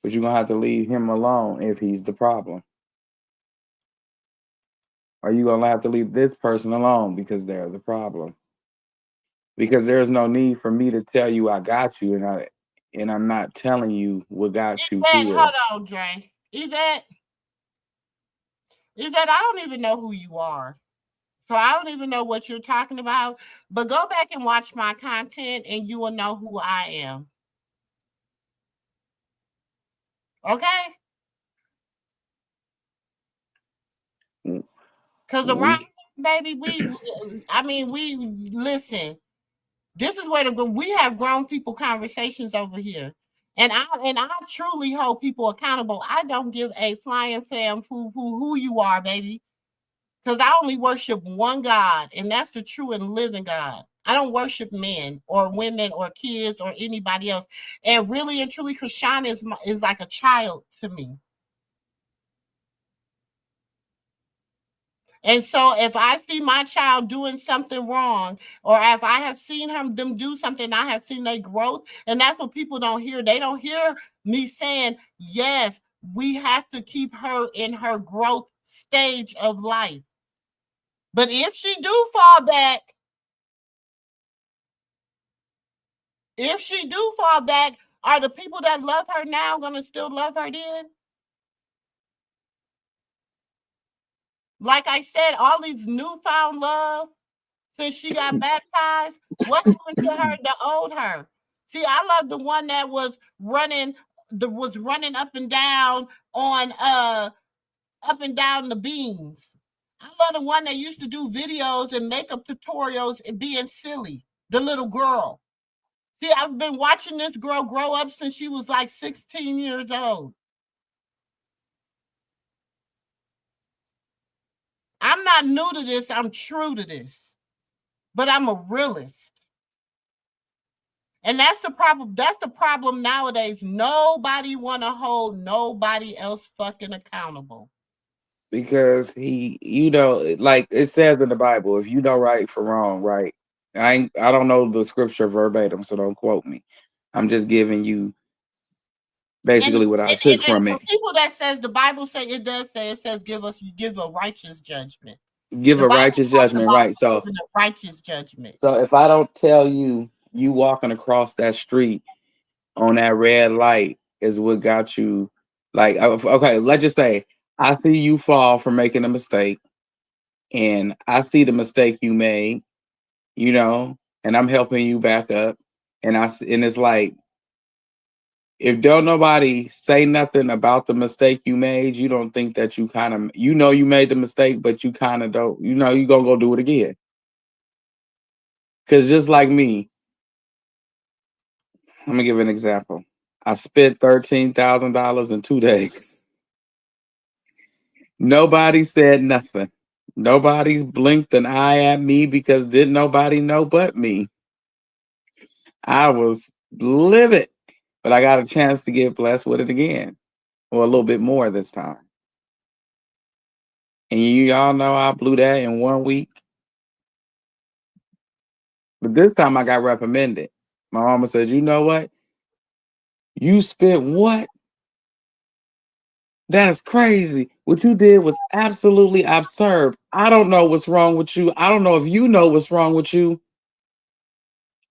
But you're gonna have to leave him alone if he's the problem. Or you're gonna have to leave this person alone because they're the problem. Because there's no need for me to tell you I got you and I'm not telling you what got you here. Hold on, Dre. Is that I don't even know who you are. So I don't even know what you're talking about. But go back and watch my content and you will know who I am. Okay? Because around, baby, we listen. This is where we have grown people conversations over here. And I truly hold people accountable. I don't give a flying fam who you are, baby. Because I only worship one God, and that's the true and living God. I don't worship men or women or kids or anybody else. And really and truly, Chrisean is like a child to me. And so if I see my child doing something wrong, or if I have seen them do something, I have seen their growth, and that's what people don't hear. They don't hear me saying, yes, we have to keep her in her growth stage of life. But if she do fall back, are the people that love her now going to still love her then? Like I said, all these newfound love since she got baptized, what happened to her, the old her? See, I love the one that was running up and down on up and down the beams. I love the one that used to do videos and makeup tutorials and being silly. The little girl. See, I've been watching this girl grow up since she was like 16 years old. I'm not new to this. I'm true to this. But I'm a realist. And that's the problem. That's the problem nowadays. Nobody want to hold nobody else fucking accountable. Because he, like it says in the Bible, if you know right from wrong, right? I don't know the scripture verbatim, so don't quote me. I'm just giving you basically what I took from it. People that says the Bible say it does say it says give a righteous judgment. Give a righteous judgment, right? So a righteous judgment. So if I don't tell you walking across that street on that red light is what got you, like, okay, let's just say I see you fall for making a mistake, and I see the mistake you made, and I'm helping you back up, and it's like, if don't nobody say nothing about the mistake you made, you don't think that you kind of, you made the mistake, but you kind of don't, you're gonna go do it again. Because just like me, let me give an example. I spent $13,000 in 2 days. Nobody said nothing. Nobody blinked an eye at me because didn't nobody know but me. I was livid, but I got a chance to get blessed with it again, or a little bit more this time. And y'all know I blew that in 1 week. But this time I got reprimanded. My mama said, you know what? You spent what? That's crazy. What you did was absolutely absurd. I don't know what's wrong with you. I don't know if you know what's wrong with you.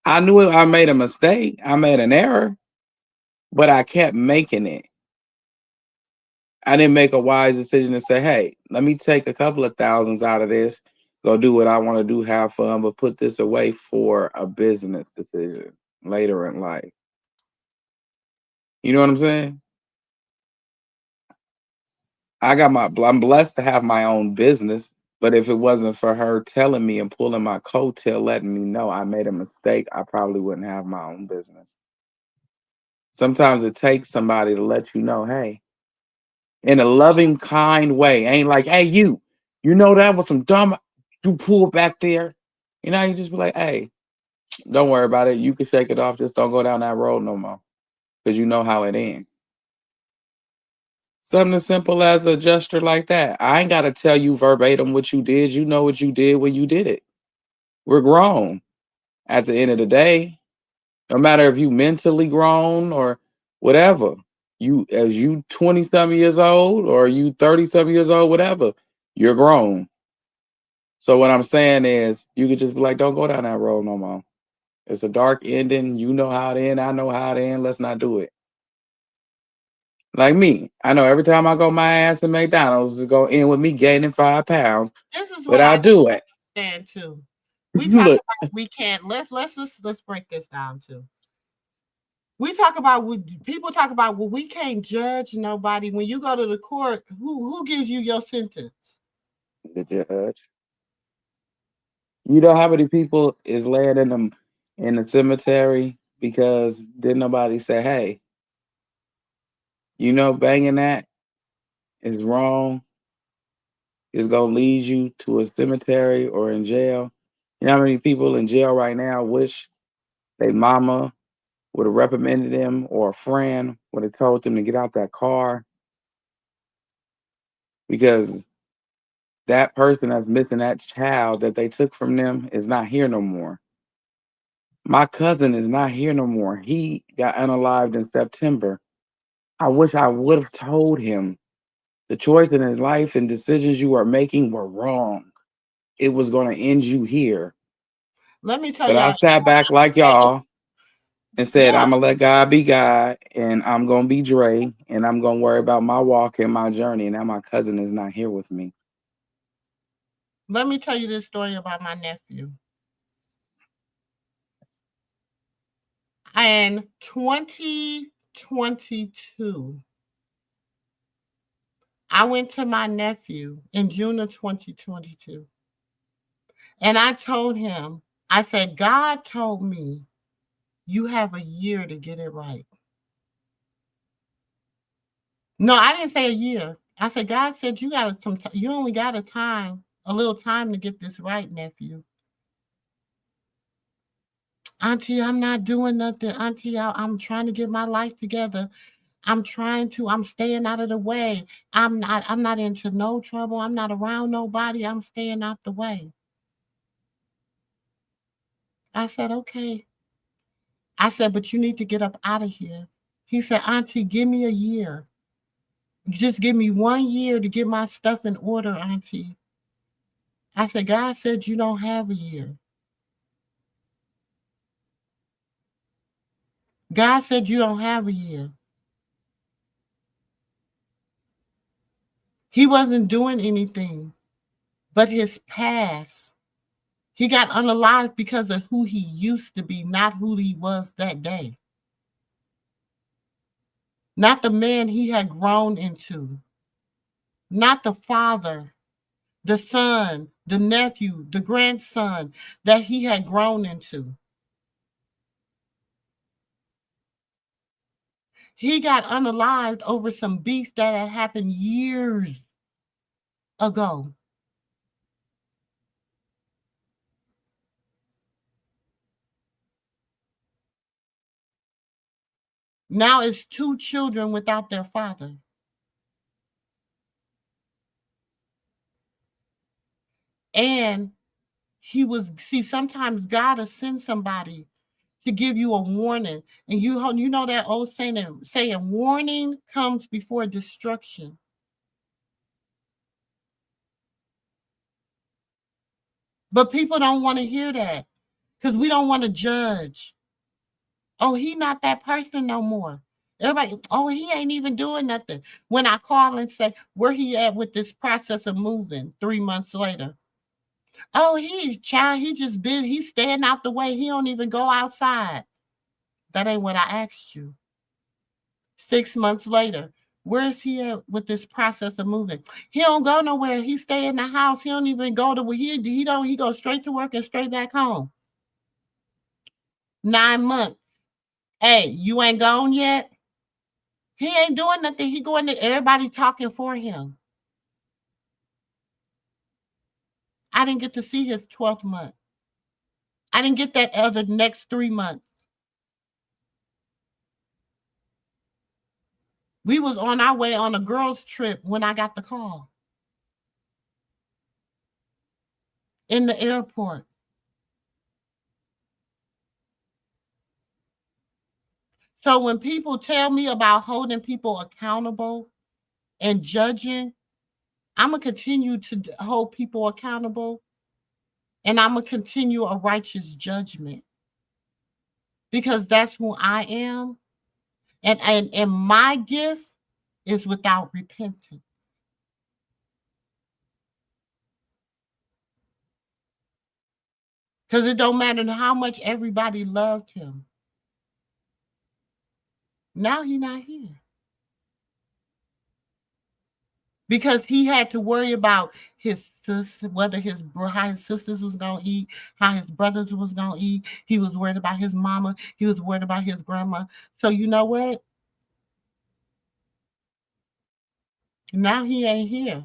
I knew it. I made a mistake. I made an error, but I kept making it. I didn't make a wise decision to say, hey, let me take a couple of thousands out of this, go do what I want to do, have fun, but put this away for a business decision later in life. You know what I'm saying? I'm blessed to have my own business. But if it wasn't for her telling me and pulling my coattail, letting me know I made a mistake, I probably wouldn't have my own business. Sometimes it takes somebody to let you know, hey, in a loving, kind way. Ain't like, hey, you know that was some dumb you pulled back there. You know, you just be like, hey, don't worry about it. You can shake it off. Just don't go down that road no more. Because you know how it ends. Something as simple as a gesture like that. I ain't got to tell you verbatim what you did. You know what you did when you did it. We're grown. At the end of the day, no matter if you mentally grown or whatever, you 20 something years old or you 30 something years old, whatever, you're grown. So what I'm saying is you could just be like, don't go down that road no more. It's a dark ending. You know how it end. I know how it end. Let's not do it. Like me, I know every time I go my ass to McDonald's, it's gonna end with me gaining 5 pounds. This is But what I'll I do it. understand too. We talk Look, about we can't. Let's break this down too. We talk about people talk about well, we can't judge nobody. When you go to the court, who gives you your sentence? the judge. You know how many people is laying in the cemetery because didn't nobody say, hey, you know, banging that is wrong. It's gonna lead you to a cemetery or in jail. You know how many people in jail right now wish their mama would have reprimanded them or a friend would have told them to get out that car because that person that's missing that child that they took from them is not here no more. My cousin is not here no more. He got unalived in September. I wish I would have told him the choice in his life and decisions you are making were wrong. It was going to end you here. Let me tell But I y'all. sat back like y'all and said, I'm going to let God be God and I'm going to be Dre and I'm going to worry about my walk and my journey. And now my cousin is not here with me. Let me tell you this story about my nephew. In 2022, I went to my nephew in June of 2022. And I told him, I said, God told me you have a year to get it right. No, I didn't say a year. I said, God said you got some you only got a little time to get this right, nephew. Auntie, I'm not doing nothing. Auntie, I'm trying to get my life together. I'm staying out of the way. I'm not into no trouble. I'm not around nobody. I'm staying out the way. I said, okay. I said, but you need to get up out of here. He said, Auntie, give me a year. Just give me 1 year to get my stuff in order, Auntie. I said, God said you don't have a year. God said you don't have a year. He wasn't doing anything but his past. He got unalived because of who he used to be, not who he was that day. Not the man he had grown into. Not the father, the son, the nephew, the grandson that he had grown into. He got unalived over some beef that had happened years ago. Now it's 2 children without their father. And sometimes God will send somebody to give you a warning. And you know that old saying warning comes before destruction. But people don't want to hear that because we don't want to judge. Oh, he not that person no more. Everybody, oh, he ain't even doing nothing. When I call and say, where he at with this process of moving 3 months later? Oh, he just been, he's staying out the way. He don't even go outside. That ain't what I asked you. 6 months later, Where's he at with this process of moving? He don't go nowhere. He stay in the house. He don't even go to he goes straight to work and straight back home. 9 months. Hey, you ain't gone yet? He ain't doing nothing. He going to everybody talking for him. I didn't get to see his 12th month. I didn't get that other next 3 months. We was on our way on a girls' trip when I got the call. In the airport. So when people tell me about holding people accountable and judging, I'm going to continue to hold people accountable, and I'm going to continue a righteous judgment, because that's who I am. And my gift is without repentance. Because it don't matter how much everybody loved him. Now he's not here. Because he had to worry about his sister, whether how his sisters was gonna eat, how his brothers was gonna eat. He was worried about his mama. He was worried about his grandma. So you know what? Now he ain't here.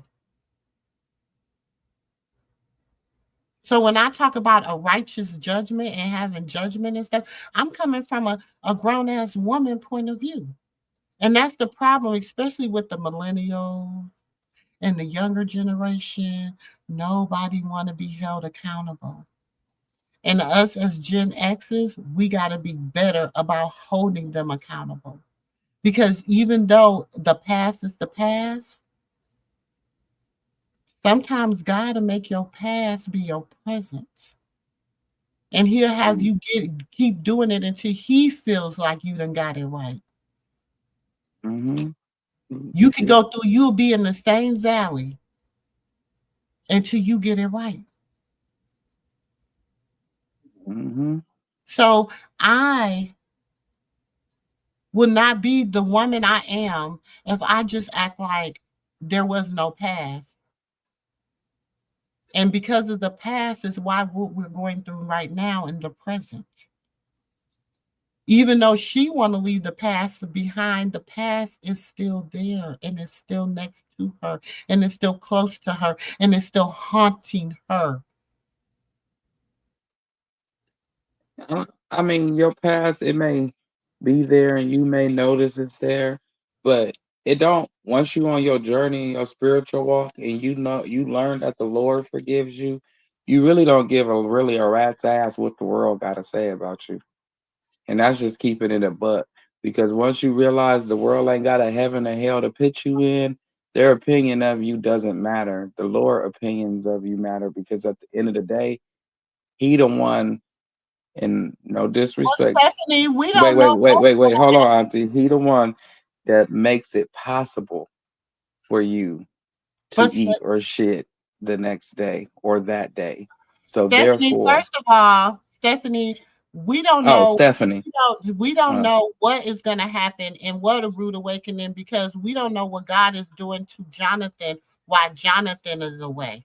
So when I talk about a righteous judgment and having judgment and stuff, I'm coming from a grown-ass woman point of view. And that's the problem, especially with the millennials and the younger generation. Nobody want to be held accountable. And us as Gen X's, we got to be better about holding them accountable. Because even though the past is the past, sometimes God will make your past be your present. And he'll have you keep doing it until he feels like you done got it right. Mm-hmm. You can go through, you'll be in the same valley until you get it right. Mm-hmm. So I will not be the woman I am if I just act like there was no past. And because of the past is why what we're going through right now in the present. Even though she want to leave the past behind, the past is still there, and it's still next to her, and it's still close to her, and it's still haunting her. I mean, your past, it may be there and you may notice it's there, but it don't, once you on your journey, your spiritual walk, and you know you learn that the Lord forgives you, you really don't give a rat's ass what the world gotta say about you. And that's just keeping it a buck. Because once you realize the world ain't got a heaven or hell to put you in, their opinion of you doesn't matter. The Lord opinions of you matter, because at the end of the day, he the one, and no disrespect. Well, Stephanie, we don't know. Wait. Hold on, Auntie. He the one that makes it possible for you to eat or shit the next day or that day. So Stephanie, therefore, first of all, Stephanie, we don't oh, know. Stephanie, We don't know what is going to happen and what a rude awakening, because we don't know what God is doing to Jonathan while Jonathan is away.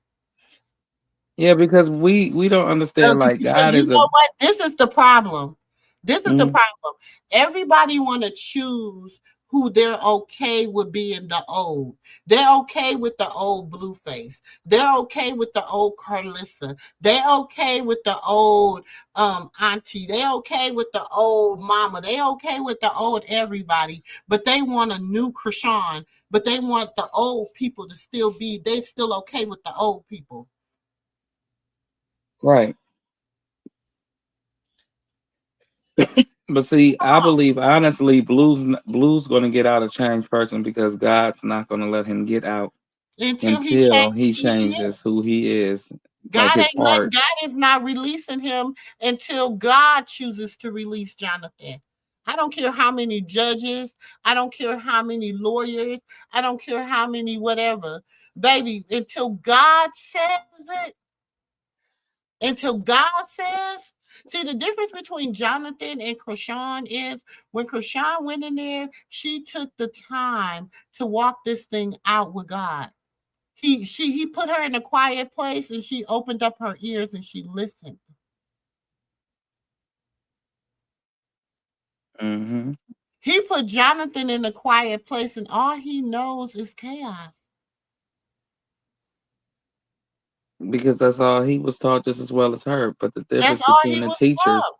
yeah, because we don't understand, like, Because God you is know what? This is the problem. This is the Mhm. problem. Everybody want to choose who they're okay with being the old. They're okay with the old Blueface. They're okay with the old Karlissa. They're okay with the old auntie. They're okay with the old mama. They're okay with the old everybody. But they want a new Chrisean. But they want the old people to still be. They still okay with the old people. right. But see, I believe honestly, Blue's gonna get out a changed person, because God's not gonna let him get out Until he until changes he who he is. changes who he is, like God his ain't heart. God is not releasing him until God chooses to release Jonathan. I don't care how many judges, I don't care how many lawyers, I don't care how many whatever. Baby, until God says it, until God says, See, the difference between Jonathan and Chrisean is when Chrisean went in there, she took the time to walk this thing out with God. He put her in a quiet place and she opened up her ears and she listened. Mm-hmm. He put Jonathan in a quiet place and all he knows is chaos. Because that's all he was taught just as well as her. But the That's difference all between he the was teachers, taught.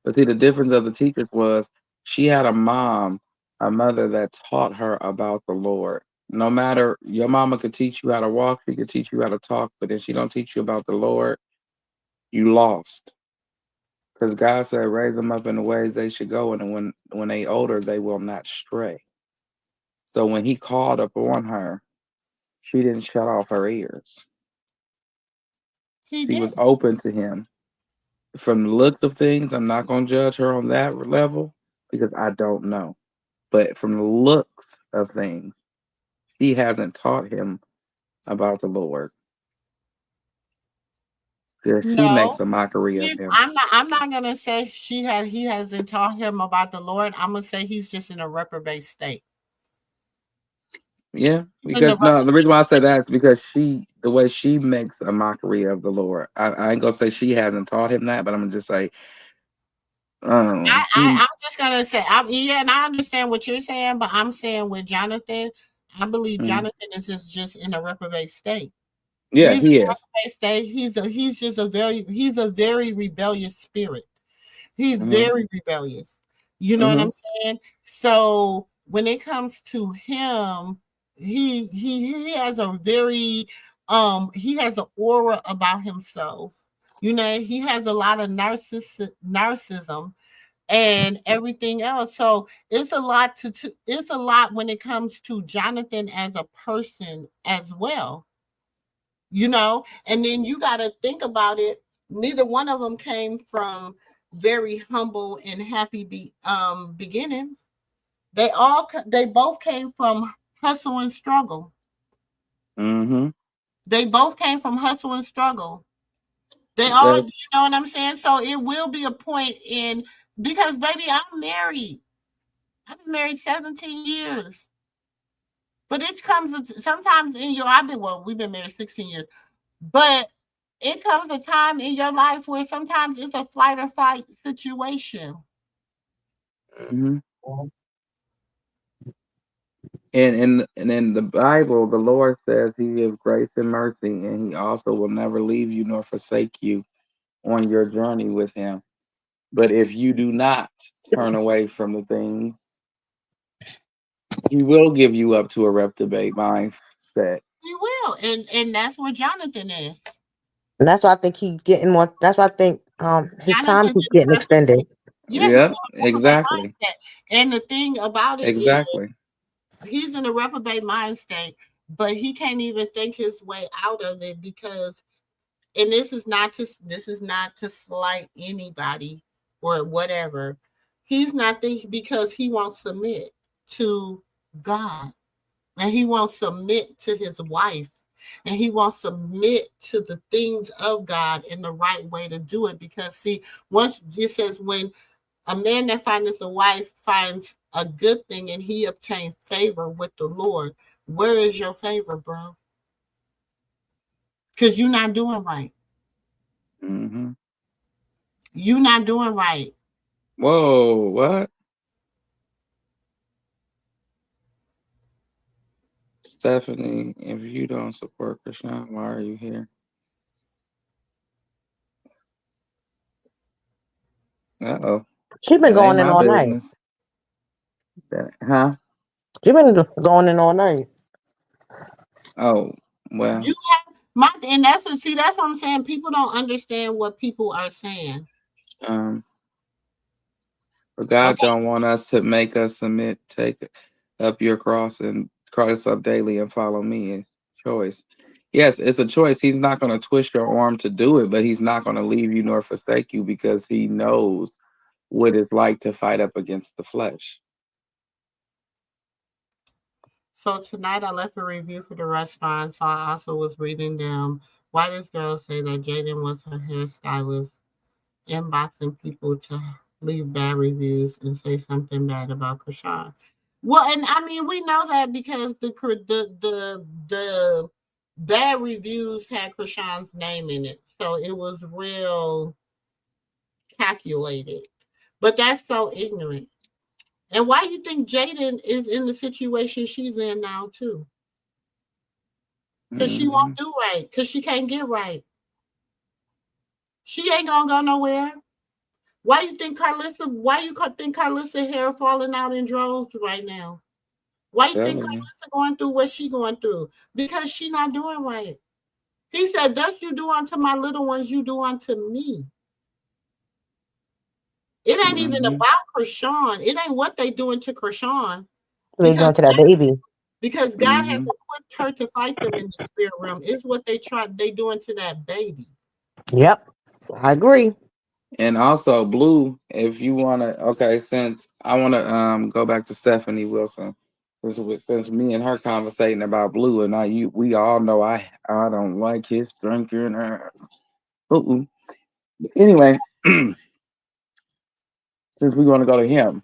but see, the difference of the teachers was she had a mother that taught her about the Lord. No matter your mama could teach you how to walk, she could teach you how to talk, but if she don't teach you about the Lord, you lost. Because God said, raise them up in the ways they should go, and when they older, they will not stray. So when he called upon her, she didn't shut off her ears. He She was didn't. open to him. From the looks of things, I'm not gonna judge her on that level because I don't know. But from the looks of things, she hasn't taught him about the Lord. She makes No. a mockery of him. I'm not gonna say he hasn't taught him about the Lord. I'm gonna say he's just in a reprobate state. Yeah, He's in a because no, the reason reprobate why I say state. that is because the way she makes a mockery of the Lord. I ain't gonna say she hasn't taught him that, but I'm gonna just say, he. I'm just gonna say, yeah, and I understand what you're saying, but I'm saying with Jonathan, I believe Mhm. Jonathan is just in a reprobate state. Yeah, He's in he a is. reprobate state. He's a very rebellious spirit. He's Hmm. very rebellious. You know what Hmm. I'm saying? So when it comes to him, he has a very he has an aura about himself. You know, he has a lot of narcissism and everything else. So it's a lot it's a lot when it comes to Jonathan as a person as well. You know, and then you got to think about it. Neither one of them came from very humble and happy beginnings. They both came from hustle and struggle. Hmm. They both came from hustle and struggle. They all, you That's. know what I'm saying? So it will be a point in because baby, I'm married. I've been married 17 years. But it comes sometimes in your we've been married 16 years. But it comes a time in your life where sometimes it's a flight or fight situation. Hmm. And in the Bible, the Lord says He gives grace and mercy, and He also will never leave you nor forsake you on your journey with Him. But if you do not turn away from the things, He will give you up to a reprobate mindset. He will. And that's where Jonathan is. And that's why I think he's getting more. That's why I think his time Jonathan's keeps in a getting extended. reprobate. Yeah, he's in Yeah, a reprobate exactly, mindset. And the thing about it is exactly. he's in a reprobate mind state, but he can't even think his way out of it because and this is not to slight anybody or whatever. He's not thinking because he won't submit to God and he won't submit to his wife and he won't submit to the things of God in the right way to do it because see once it says when a man that findeth a wife finds a good thing and he obtains favor with the Lord. Where is your favor, bro? Because you're not doing right. Hmm. You're not doing right. Whoa, what? Stephanie, if you don't support Krishan, why are you here? Uh-oh. She's been That ain't going in my all night. business. Huh? She's been going in all night. Oh, well, You have my and that's what I'm saying. People don't understand what people are saying. um, but God Okay. don't want us to make us submit, take up your cross and cross up daily and follow me. It's a choice. Yes, it's a choice. He's not going to twist your arm to do it, but he's not going to leave you nor forsake you because he knows what it's like to fight up against the flesh. So tonight I left a review for the restaurant. So I also was reading them. Why this girl say that Jaden was her hairstylist inboxing people to leave bad reviews and say something bad about Chrisean. Well, and I mean we know that because the bad reviews had Chrisean's name in it, so it was real calculated. But that's so ignorant. And why you think Jaden is in the situation she's in now too? Because she won't do right. Because she can't get right. She ain't gonna go nowhere. Why you think Karlissa? Why you think Karlissa hair falling out in droves right now? Why you think Karlissa going through what she going through? Because she not doing right. He said, "Thus you do unto my little ones, you do unto me." It ain't even about Chrisean. It ain't what they doing to Chrisean. They doing to that baby. Because God has equipped her to fight them in the spirit realm. It's what they doing to that baby. Yep, I agree. And also, Blue, if you want to, okay, since I want to go back to Stephanie Wilson, since me and her conversating about Blue, and we all know I don't like his drinking. Anyway, since we want to go to him,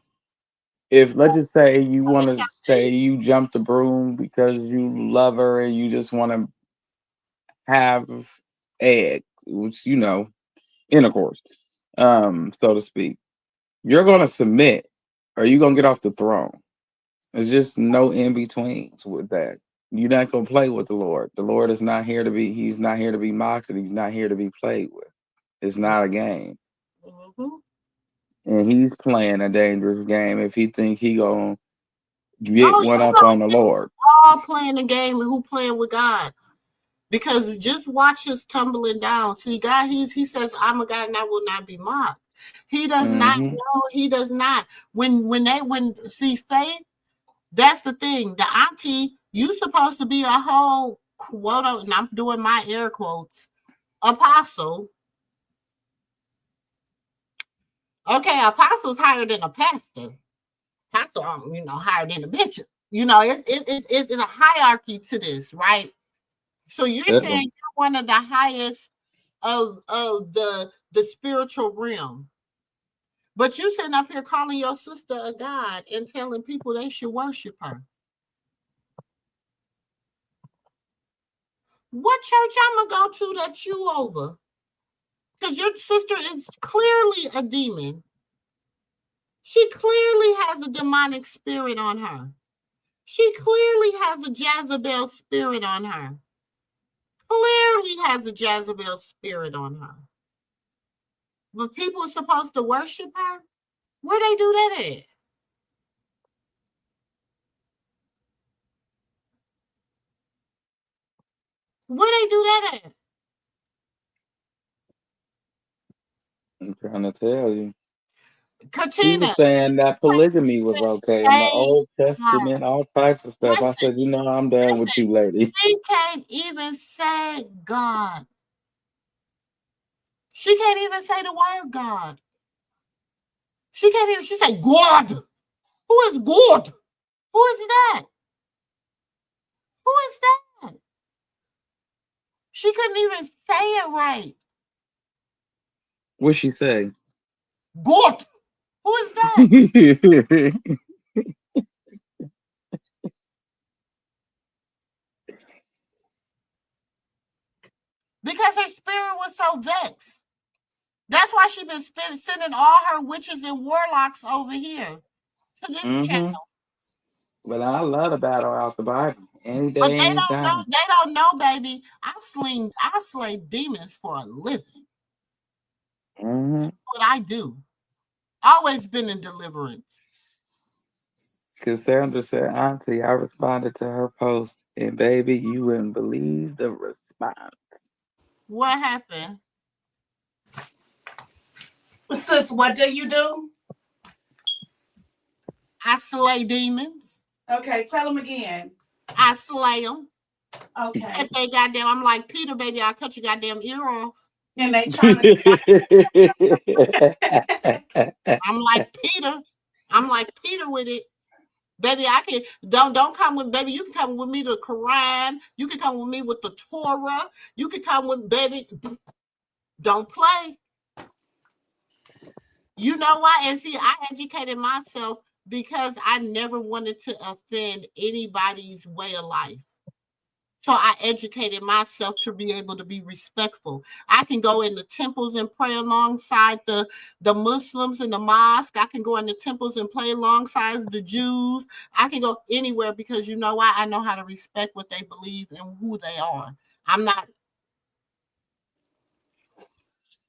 if let's just say you want to say you jumped the broom because you love her and you just want to have eggs, which intercourse, so to speak, you're gonna submit or you're gonna get off the throne. There's just no in betweens with that. You're not gonna play with the Lord. The Lord is not here to be. He's not here to be mocked, and he's not here to be played with. It's not a game. And he's playing a dangerous game if he think he gonna get one up on the Lord. All playing the game and who playing with God. Because just watch us tumbling down. See, God, he says, "I'm a God and I will not be mocked." He does not know. He does not. See faith, that's the thing. The auntie, you supposed to be a whole quote, and I'm doing my air quotes, apostle. Okay, apostle's higher than a pastor. Pastor, higher than a bishop. It's a hierarchy to this, right? So you're saying you're one of the highest of the spiritual realm. But you sitting up here calling your sister a god and telling people they should worship her. What church I'm gonna go to that you over? Because your sister is clearly a demon. She clearly has a demonic spirit on her. She clearly has a Jezebel spirit on her. Clearly has a Jezebel spirit on her. But people are supposed to worship her? Where they do that at? Where they do that at? I'm trying to tell you. Katina, she was saying that polygamy was okay in the Old Testament, all types of stuff. I said, I'm done with you, lady. She can't even say God. She can't even say the word God. She can't even, she said God. Who is God? Who is that? Who is that? She couldn't even say it right. What'd she say? God. Who is that? Because her spirit was so vexed. That's why she's been sending all her witches and warlocks over here to this channel. But I love the battle out the Bible. Any day, but they anytime. don't know. They don't know, baby. I slay demons for a living. That's what I do. Always been in deliverance. Cassandra said, Auntie, I responded to her post, and baby, you wouldn't believe the response. What happened? Sis, what do you do? I slay demons. Okay, tell them again. I slay them. Okay. If they goddamn, I'm like, Peter, baby, I'll cut your goddamn ear off. And they trying to I'm like Peter with it. Baby, I can don't come with baby. You can come with me to the Quran. You can come with me with the Torah. You can come with baby. Don't play. You know why? And see, I educated myself because I never wanted to offend anybody's way of life. So I educated myself to be able to be respectful. I can go in the temples and pray alongside the Muslims in the mosque. I can go in the temples and play alongside the Jews. I can go anywhere because you know why? I know how to respect what they believe and who they are. I'm not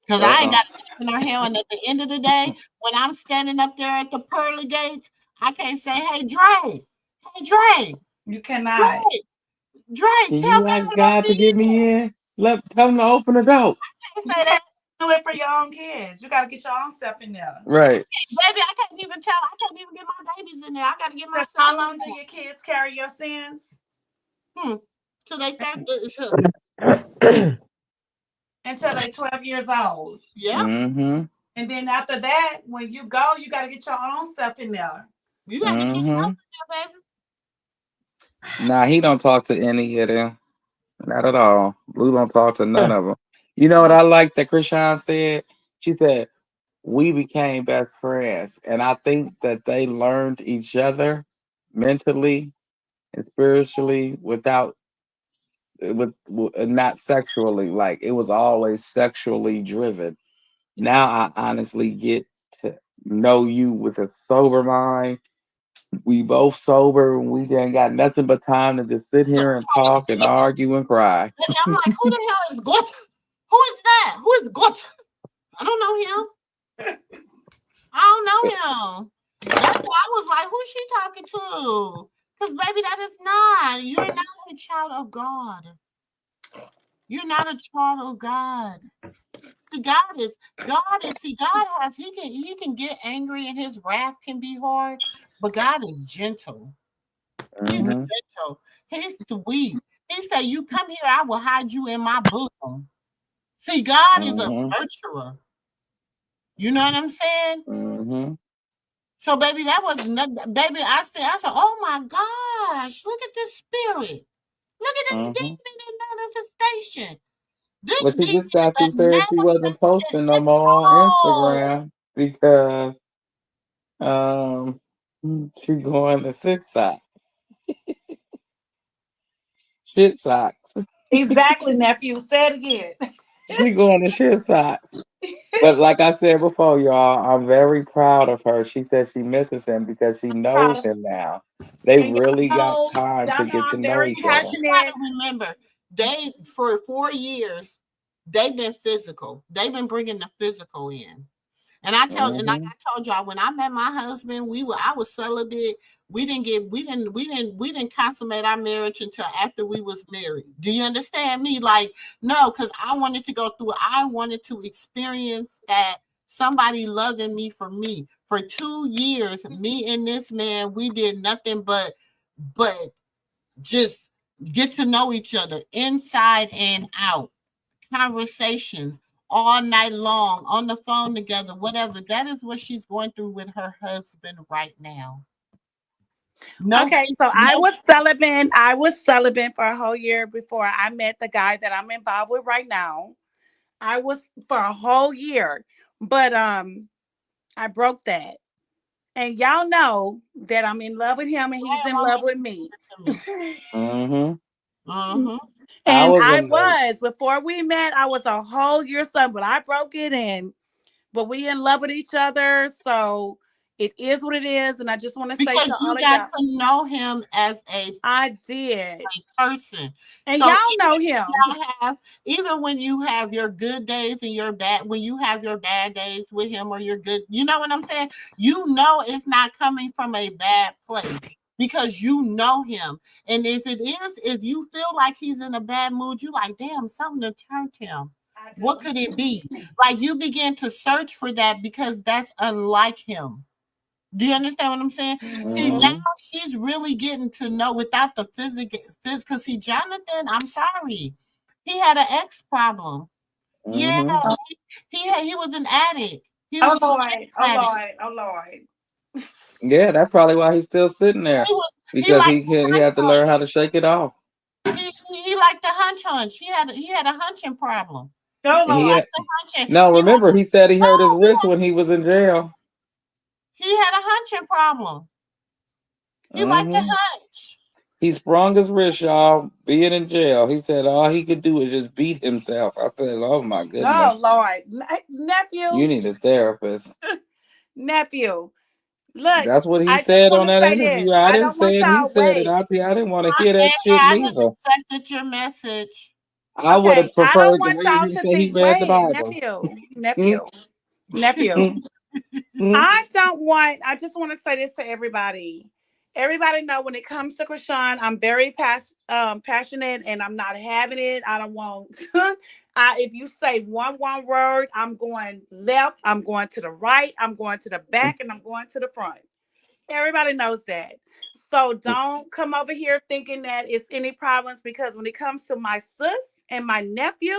because I ain't got to no hell. And at the end of the day, when I'm standing up there at the pearly gates, I can't say, "Hey Dre, hey Dre." You cannot. Dre, Can tell you me ask God to get me in? Tell him to open the door. You can't do it for your own kids. You got to get your own self in there. Right. Baby, I can't even get my babies in there. I got to get myself. How long do your kids carry your sins? Till they Until they 12 years old. Yeah. Mm-hmm. And then after that, when you go, you got to get your own self in there. You got to get yourself in there, baby. Nah, he don't talk to any of them. Not at all. Blue don't talk to none of them. You know what I like that Chrisean said? She said, we became best friends. And I think that they learned each other mentally and spiritually with not sexually. Like it was always sexually driven. Now I honestly get to know you with a sober mind. We both sober and we ain't got nothing but time to just sit here and talk and argue and cry. And I'm like, who the hell is Gut? Who is that? Who is Gut? I don't know him. I don't know him. That's why I was like, who's she talking to? Because baby, that is not. You're not a child of God. You're not a child of God. See, God has he can get angry and his wrath can be hard, but God is gentle. He's gentle. He's sweet. He said, "You come here, I will hide you in my bosom." See, God is a nurturer. You know what I'm saying? So, baby, that was nothing. Baby, I said, oh my gosh, look at this spirit. Look at this demon in manifestation. But she just got through saying she wasn't posting no more on Instagram because she going to Six Socks. Shit socks. Exactly, nephew. Say it again. She going to shit socks. But like I said before, y'all, I'm very proud of her. She said she misses him because she knows him now. They really got time to get to know each other. You gotta remember, they for 4 years, they've been physical. They've been bringing the physical in. And I told y'all, when I met my husband, I was celibate. We didn't consummate our marriage until after we was married. Do you understand me? Like, no, because I wanted to go through. I wanted to experience that somebody loving me for me. For 2 years, me and this man, we did nothing but just get to know each other inside and out. Conversations all night long on the phone together, whatever. That is what she's going through with her husband right now. I was celibate. I was celibate for a whole year before I met the guy that I'm involved with right now. I was for a whole year, but I broke that. And y'all know that I'm in love with him and he's in love with me. And I was before we met, I was a whole year son, but I broke it in. But we in love with each other, so it is what it is. And I just want to say because you got to know him as I did person, and so y'all know him. Even when you have your good days and your bad, when you have your bad days with him or your good, you know what I'm saying? You know it's not coming from a bad place. Because you know him. And if you feel like he's in a bad mood, you like, damn, something to turn him. What could it be? Like you begin to search for that because that's unlike him. Do you understand what I'm saying? See, now she's really getting to know without the physical. Because see, Jonathan, I'm sorry, he had an ex problem. Yeah, he was an addict. Oh Lord. Yeah, that's probably why he's still sitting there. Because he had to learn how to shake it off. He liked the hunch. He had a hunching problem. No, He like had, the hunching. no, remember he said he hurt his No, wrist when he was in jail. he had a hunching problem. He liked to Mhm. hunch. He sprung his wrist, y'all, being in jail. He said all he could do is just beat himself. I said, oh my Oh goodness, Lord, you nephew, need a therapist. nephew. Look, That's what he I just said want on to that say this. interview. I I didn't don't say want it. He y'all said it. wait. I didn't want to I hear that said shit I just neither. accepted your message. I would have Okay, I don't preferred to want read y'all him to say he think. read the Wait, Bible. nephew. I don't want. I just want to say this to everybody. Everybody know when it comes to Chrisean, I'm very passionate, and I'm not having it. I don't want. If you say one word, I'm going left. I'm going to the right. I'm going to the back, and I'm going to the front. Everybody knows that. So don't come over here thinking that it's any problems, because when it comes to my sis and my nephew,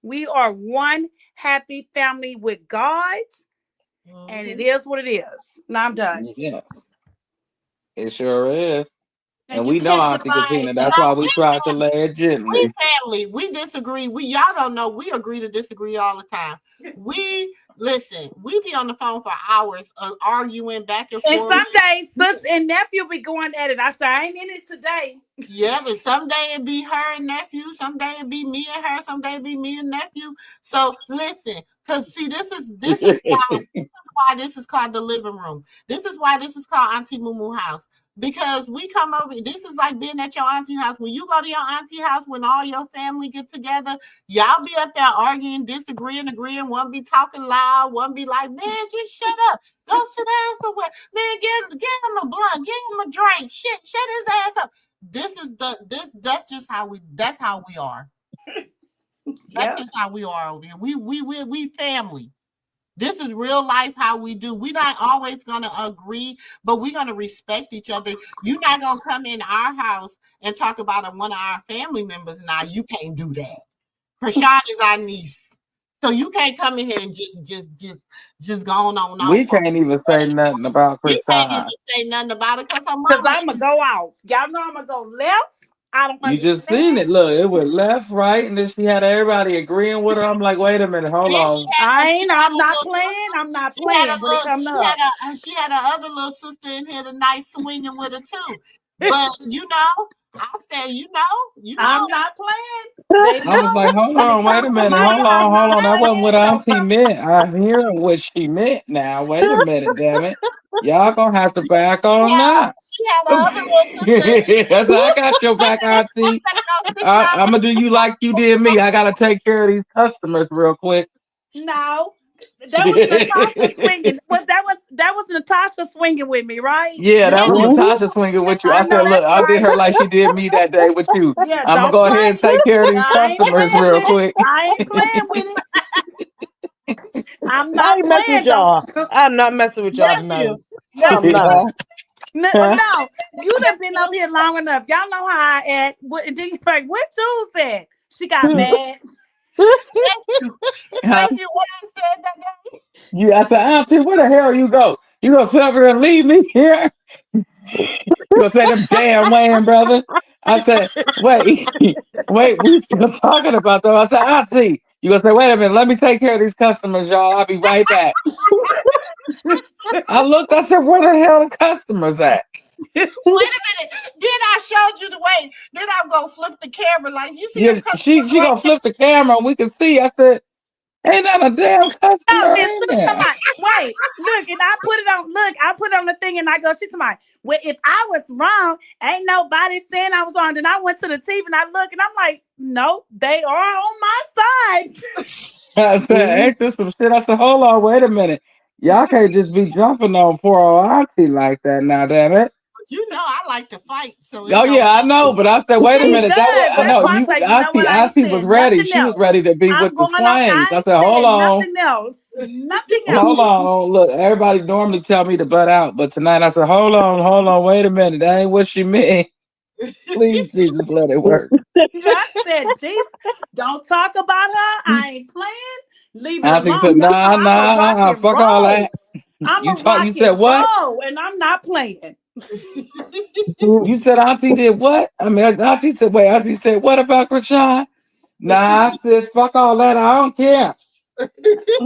we are one happy family with God, and it is what it is. Now I'm done. Yes, it sure is. And And you we know can't Auntie divide. Katina. That's why we tried to lay it We gently. family. We disagree. Y'all don't know. We agree to disagree all the time. We listen. We be on the phone for hours arguing back and And forth. some days, sis and nephew be going at it. I say I ain't in it today. Yeah, but someday it be her and nephew. Someday it be me and her. Someday it be me and nephew. So listen, because see, this is why this is called the living room. This is why this is called Auntie MooMoo house. Because we come over, this is like being at your auntie house. When you go to your auntie house, when all your family get together, y'all be up there arguing, disagreeing, agreeing. One be talking loud, one be like, man, just shut up. Go sit down somewhere. Man, give him a blunt, give him a drink. Shut his ass up. That's just how we are. That's just how we are over here. We family. This is real life how we do. We're not always gonna agree, but we're gonna respect each other. You're not gonna come in our house and talk about one of our family members. Now you can't do that. Chrisean is our niece. So you can't come in here and just go on off. We can't even say nothing about You can't even Chrisean. say nothing about it because her Because mama. I'm going to go off. Y'all know I'm going to go left. I don't You just understand. seen it. Look, it was left, right, and then she had everybody agreeing with her. I'm like, wait a minute, hold on. I'm not playing. I'm not playing. But it comes up. She had her other little sister in here tonight swinging with her too. But I said, I'm not playing. They I was know. like, hold When it on, wait a comes to minute, money, hold I'm not on. That wasn't playing. what Auntie meant. I'm hearing what she meant now. Wait a minute, damn it. Y'all gonna have to back on up. She had her other little sister. I got your back, Auntie. I'm gonna do you like you did me. I gotta take care of these customers real quick. No. That was Natasha swinging. That was Natasha swinging with me, right? Yeah, that was Natasha swinging with you. I I know said, look, that's I did right. her like she did me that day with you. Yeah, I'm gonna don't go play. ahead and take care of these I ain't customers playing real with quick. it. I ain't playing with it. I'm I not ain't messing with playing. y'all. I'm not messing with y'all tonight. I'm not. No, you done been up here long enough. Y'all know how I act. And then you're like, what Jules said? She got mad. Thank you. What I said that day. I said, Auntie, where the hell you go? You gonna sit up here and leave me here? You gonna say them damn Wayne brothers? I said, wait, we still talking about them. I said, Auntie, you gonna say, wait a minute, let me take care of these customers, y'all. I'll be right back. I looked, I said, where the hell the customers at? Wait a minute. Then I showed you the way. Then I go flip the camera like you see the customers. She gonna flip the camera and we can see. I said, ain't that a damn customer No, then in sis there? wait, look, and I put it on the thing and I go, she's my, well, if I was wrong, ain't nobody saying I was wrong. Then I went to the TV and I look and I'm like, nope, they are on my side. I said, ain't this some shit? I said, hold on, wait a minute. Y'all can't just be jumping on poor old Auntie like that now, damn it. I like to fight. So Oh yeah, I know, but I said, wait a She minute. does. I know That's why I you say, you know what, I ain't Auntie was saying ready. nothing She was else. ready to be I'm with the going on. swangs. I I ain't said, hold saying on. nothing else. Nothing Hold else. on. Look, everybody normally tell me to butt out, but tonight I said, hold on, wait a minute. That ain't what she meant. Please, Jesus, let it work. I said, Jesus, don't talk about her. I ain't playing. Leave it Auntie alone. said, That's why I'm gonna rock and fuck all roll. that. I'm You gonna rock you said and what? roll, and I'm not playing. You said Auntie did what? I mean, Auntie said, wait, Auntie said, what about Chrisean? Nah, sis, fuck all that. I don't care.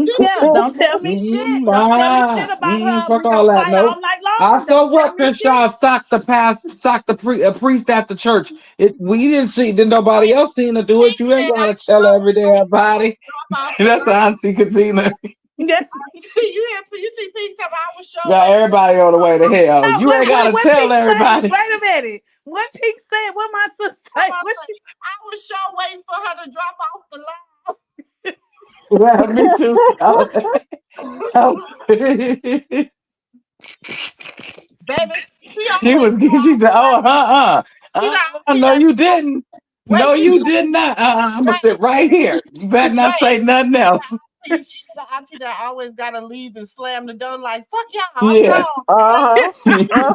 Yeah, don't tell me shit. Don't tell me shit about her. Fuck We all gonna that. fight Nope. all night I long. saw Don't tell what me shit. Chrisean socked the priest at the church. We didn't see. Did nobody else seen her do it? You ain't gotta tell every damn body. That's Auntie Katina. Yes. You see Pink talking I was showing. Got everybody on the way to hell. No, You ain't gotta what tell Pink everybody. Say? Wait a minute. What Pink said? What my sister say? I was sure waiting for her to drop off the line. Yeah, me too. Baby, She said, "Oh, no, you didn't. No, you did not. I'm gonna sit right here. You better not say nothing else." She's the auntie that always gotta leave and slam the door like, fuck y'all, I'm Yeah. gone.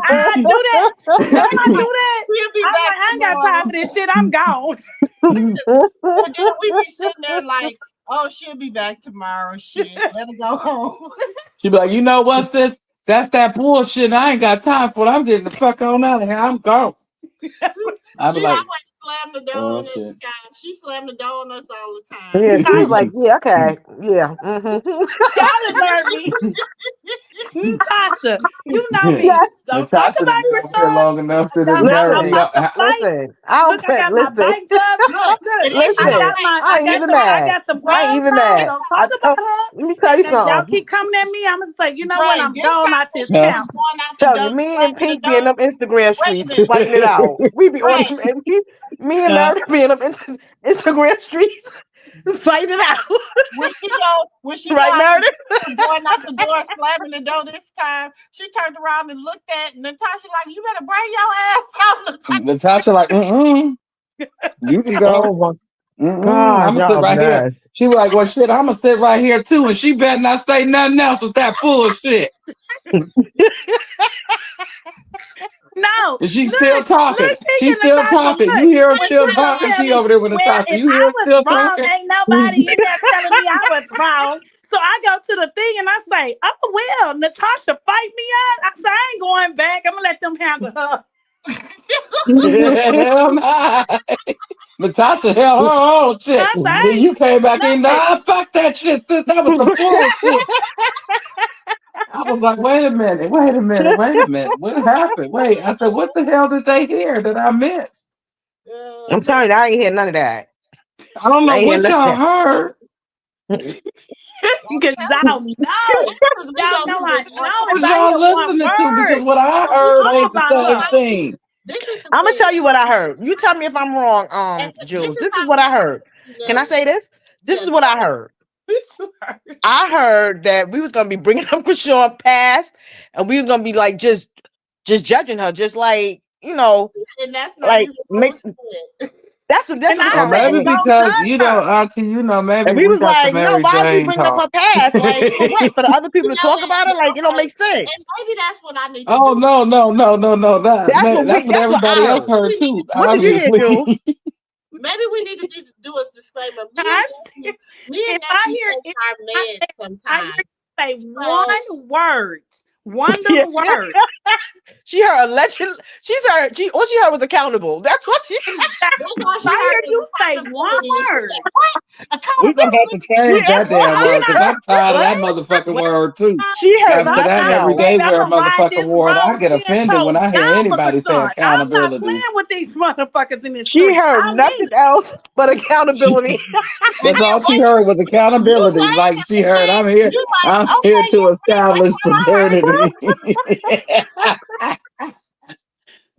I do that. Don't I do that? We'll be I'm back like, I ain't got time for this shit. I'm gone. And then we be sitting there like, oh, she'll be back tomorrow. Shit, let her go home. She be like, you know what, sis? That's that bullshit. I ain't got time for it. I'm getting the fuck on out of here. I'm gone. I be She like, always slam the door on us, guys. She slammed the door on us all the time. Yeah, she was like, yeah, okay. Yeah. Y'all deserve me. Natasha, you know me. Yes. Don't talk Natasha about been here Chrisean. long enough to I'm deserve about to flight. Listen. Look, I got my bike up. Look, Listen. I ain't even mad. I got the I ain't gloves even on. mad. Don't talk about her. Let me tell you And y'all something. keep coming at me. I'm gonna say, you know what? I'm This gone time out this when she was camp. going out the Tell door, you, me and slamming the Pink be in door. them Instagram streets minute. fighting it out. We be on Right. them, and me and Meredith be in them Instagram streets fighting it out. When she Right, out Meredith? was going out the door, slamming the door this time, she turned around and looked at Natasha like, you better bring your ass out. Natasha like, you can go. Oh my I'm God, gonna sit y'all right here. mess. She was like, well, shit, I'm gonna sit right here too, and she better not say nothing else with that bullshit. No, And she's still talking. She's still Natasha, talking. look, You hear her when still she gonna talking? tell She me, over there with well, Natasha. if You hear I her was still wrong, talking? ain't nobody in there telling me I was wrong. So I go to the thing and I say, oh, well, Natasha fight me out. I say, I ain't going back. I'm going to let them handle her. Hell nah. Natasha held her own shit. Then you came back in. Nah, fuck that shit. Sis. That was some bullshit. I was like, wait a minute. What happened? Wait. I said, what the hell did they hear that I missed? I'm telling you, I ain't hear none of that. I don't know what y'all heard. Because y'all know. Y'all know I know. What If I y'all hear one listening to? word, Because what I I'm heard all ain't the about same her. thing. I'm gonna tell you what I heard. You tell me if I'm wrong, Jules. This is what I heard. Can I say this? This is what I heard. I heard that we was gonna be bringing up Chrisean past, and we was gonna be like just judging her, just like And that's not like even what was said. that's what it Or sounded like. maybe because, Auntie, maybe And we we was got the like, no, Mary why are we Jane bringing up talk. her past? Like, for what? For the other people to talk about it? Like, it don't make sense. And maybe that's what I need to Oh, do. no. That's what That's what everybody I else heard. heard too, What did you hear, obviously. Jules? Maybe we need to just do a disclaimer. Me and If I hear, Nephew are mad I sometimes. hear say one word, one little word. She heard legend. All she heard was accountable. That's what she I hear you say one word. We're going to have to change that damn word because I'm tired of that motherfucking word too. She heard After that nothing else. everyday Baby, I'm wear gonna ride motherfucking this word, I road get 10 offended when toes I hear down for anybody say Chrisean. I'm not accountability. playing with these motherfuckers in this She street. heard I nothing mean, else but accountability. That's all she heard was accountability. Like she heard, I'm here to establish paternity.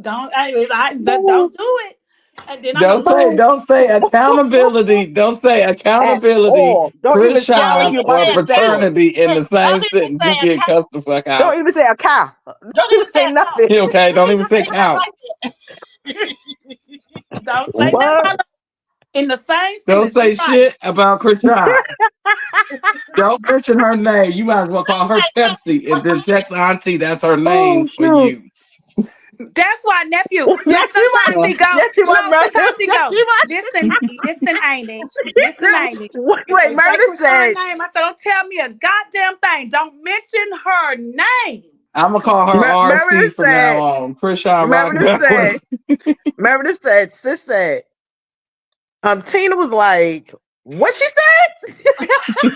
don't do it. And then I'm Don't say accountability. Don't say accountability, Don't even sound like Chrisean, you're about or to say it. paternity in the same sentence. You get cussed the fuck out. Don't even say a cow. Don't even say nothing. Okay, don't even say count. don't say that in the same Don't sentence. say You're right. shit about Chrisean. Don't mention her name. You might as well call her Pepsi and then text Auntie. That's her name for you. That's why nephew. Yes, Look, sometimes he go. Yes, you might, No, Meredith. sometimes he Yes, go. you might. Listen, ain't it? Listen, ain't it? Wait, If they say Meredith said. Chrisean's name, I said, don't tell me a goddamn thing. Don't mention her name. I'm gonna call her RC Meredith from now on. Chrisean Meredith Rock. said. Meredith said. Sis said. Tina was like, what she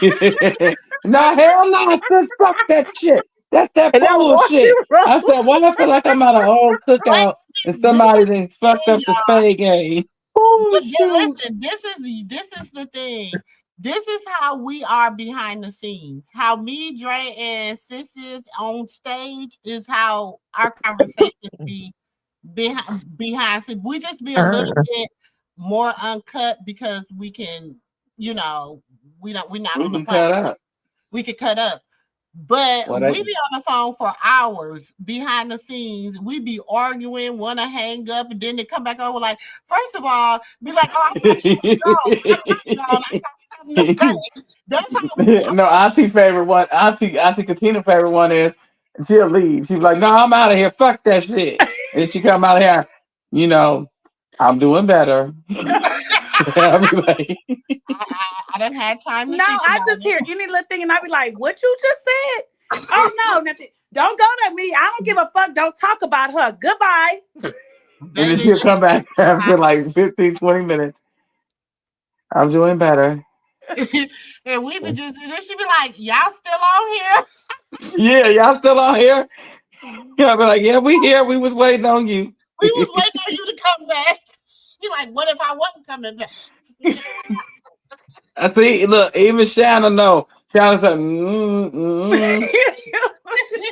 said? No, hell no, sis, fuck that shit. That's that And that was all she bullshit. wrote. I said, why I feel like I'm at a whole cookout and somebody done fucked up the spade game. Oh, but then listen, this is the thing. This is how we are behind the scenes. How me, Dre, and Sis on stage is how our conversations be behind scenes. We just be a little bit more uncut because we can, we're not on the platform. We can cut up. But we be on the phone for hours behind the scenes. We be arguing, want to hang up, and then they come back over like, first of all, be like, oh, I'm not gone. I'm not gone. I got something to say. That's how No, Auntie favorite one, Auntie Katina favorite one is she'll leave. She's like, no, I'm out of here. Fuck that shit. And she come out of here, I'm doing better. I'll be like, I done had time to No, I just hear any little thing and I be like, what you just said? Oh no, nothing. Don't go to me. I don't give a fuck. Don't talk about her. Goodbye. And then she'll come back after like 15, 20 minutes. I'm doing better. And we be just, she be like, y'all still on here? Yeah, y'all still on here? I'll be like, yeah, we here. We was waiting on you. We was waiting on you to come back. She like, what if I wasn't coming back? I see. Look, even Shannon know. Shannon said,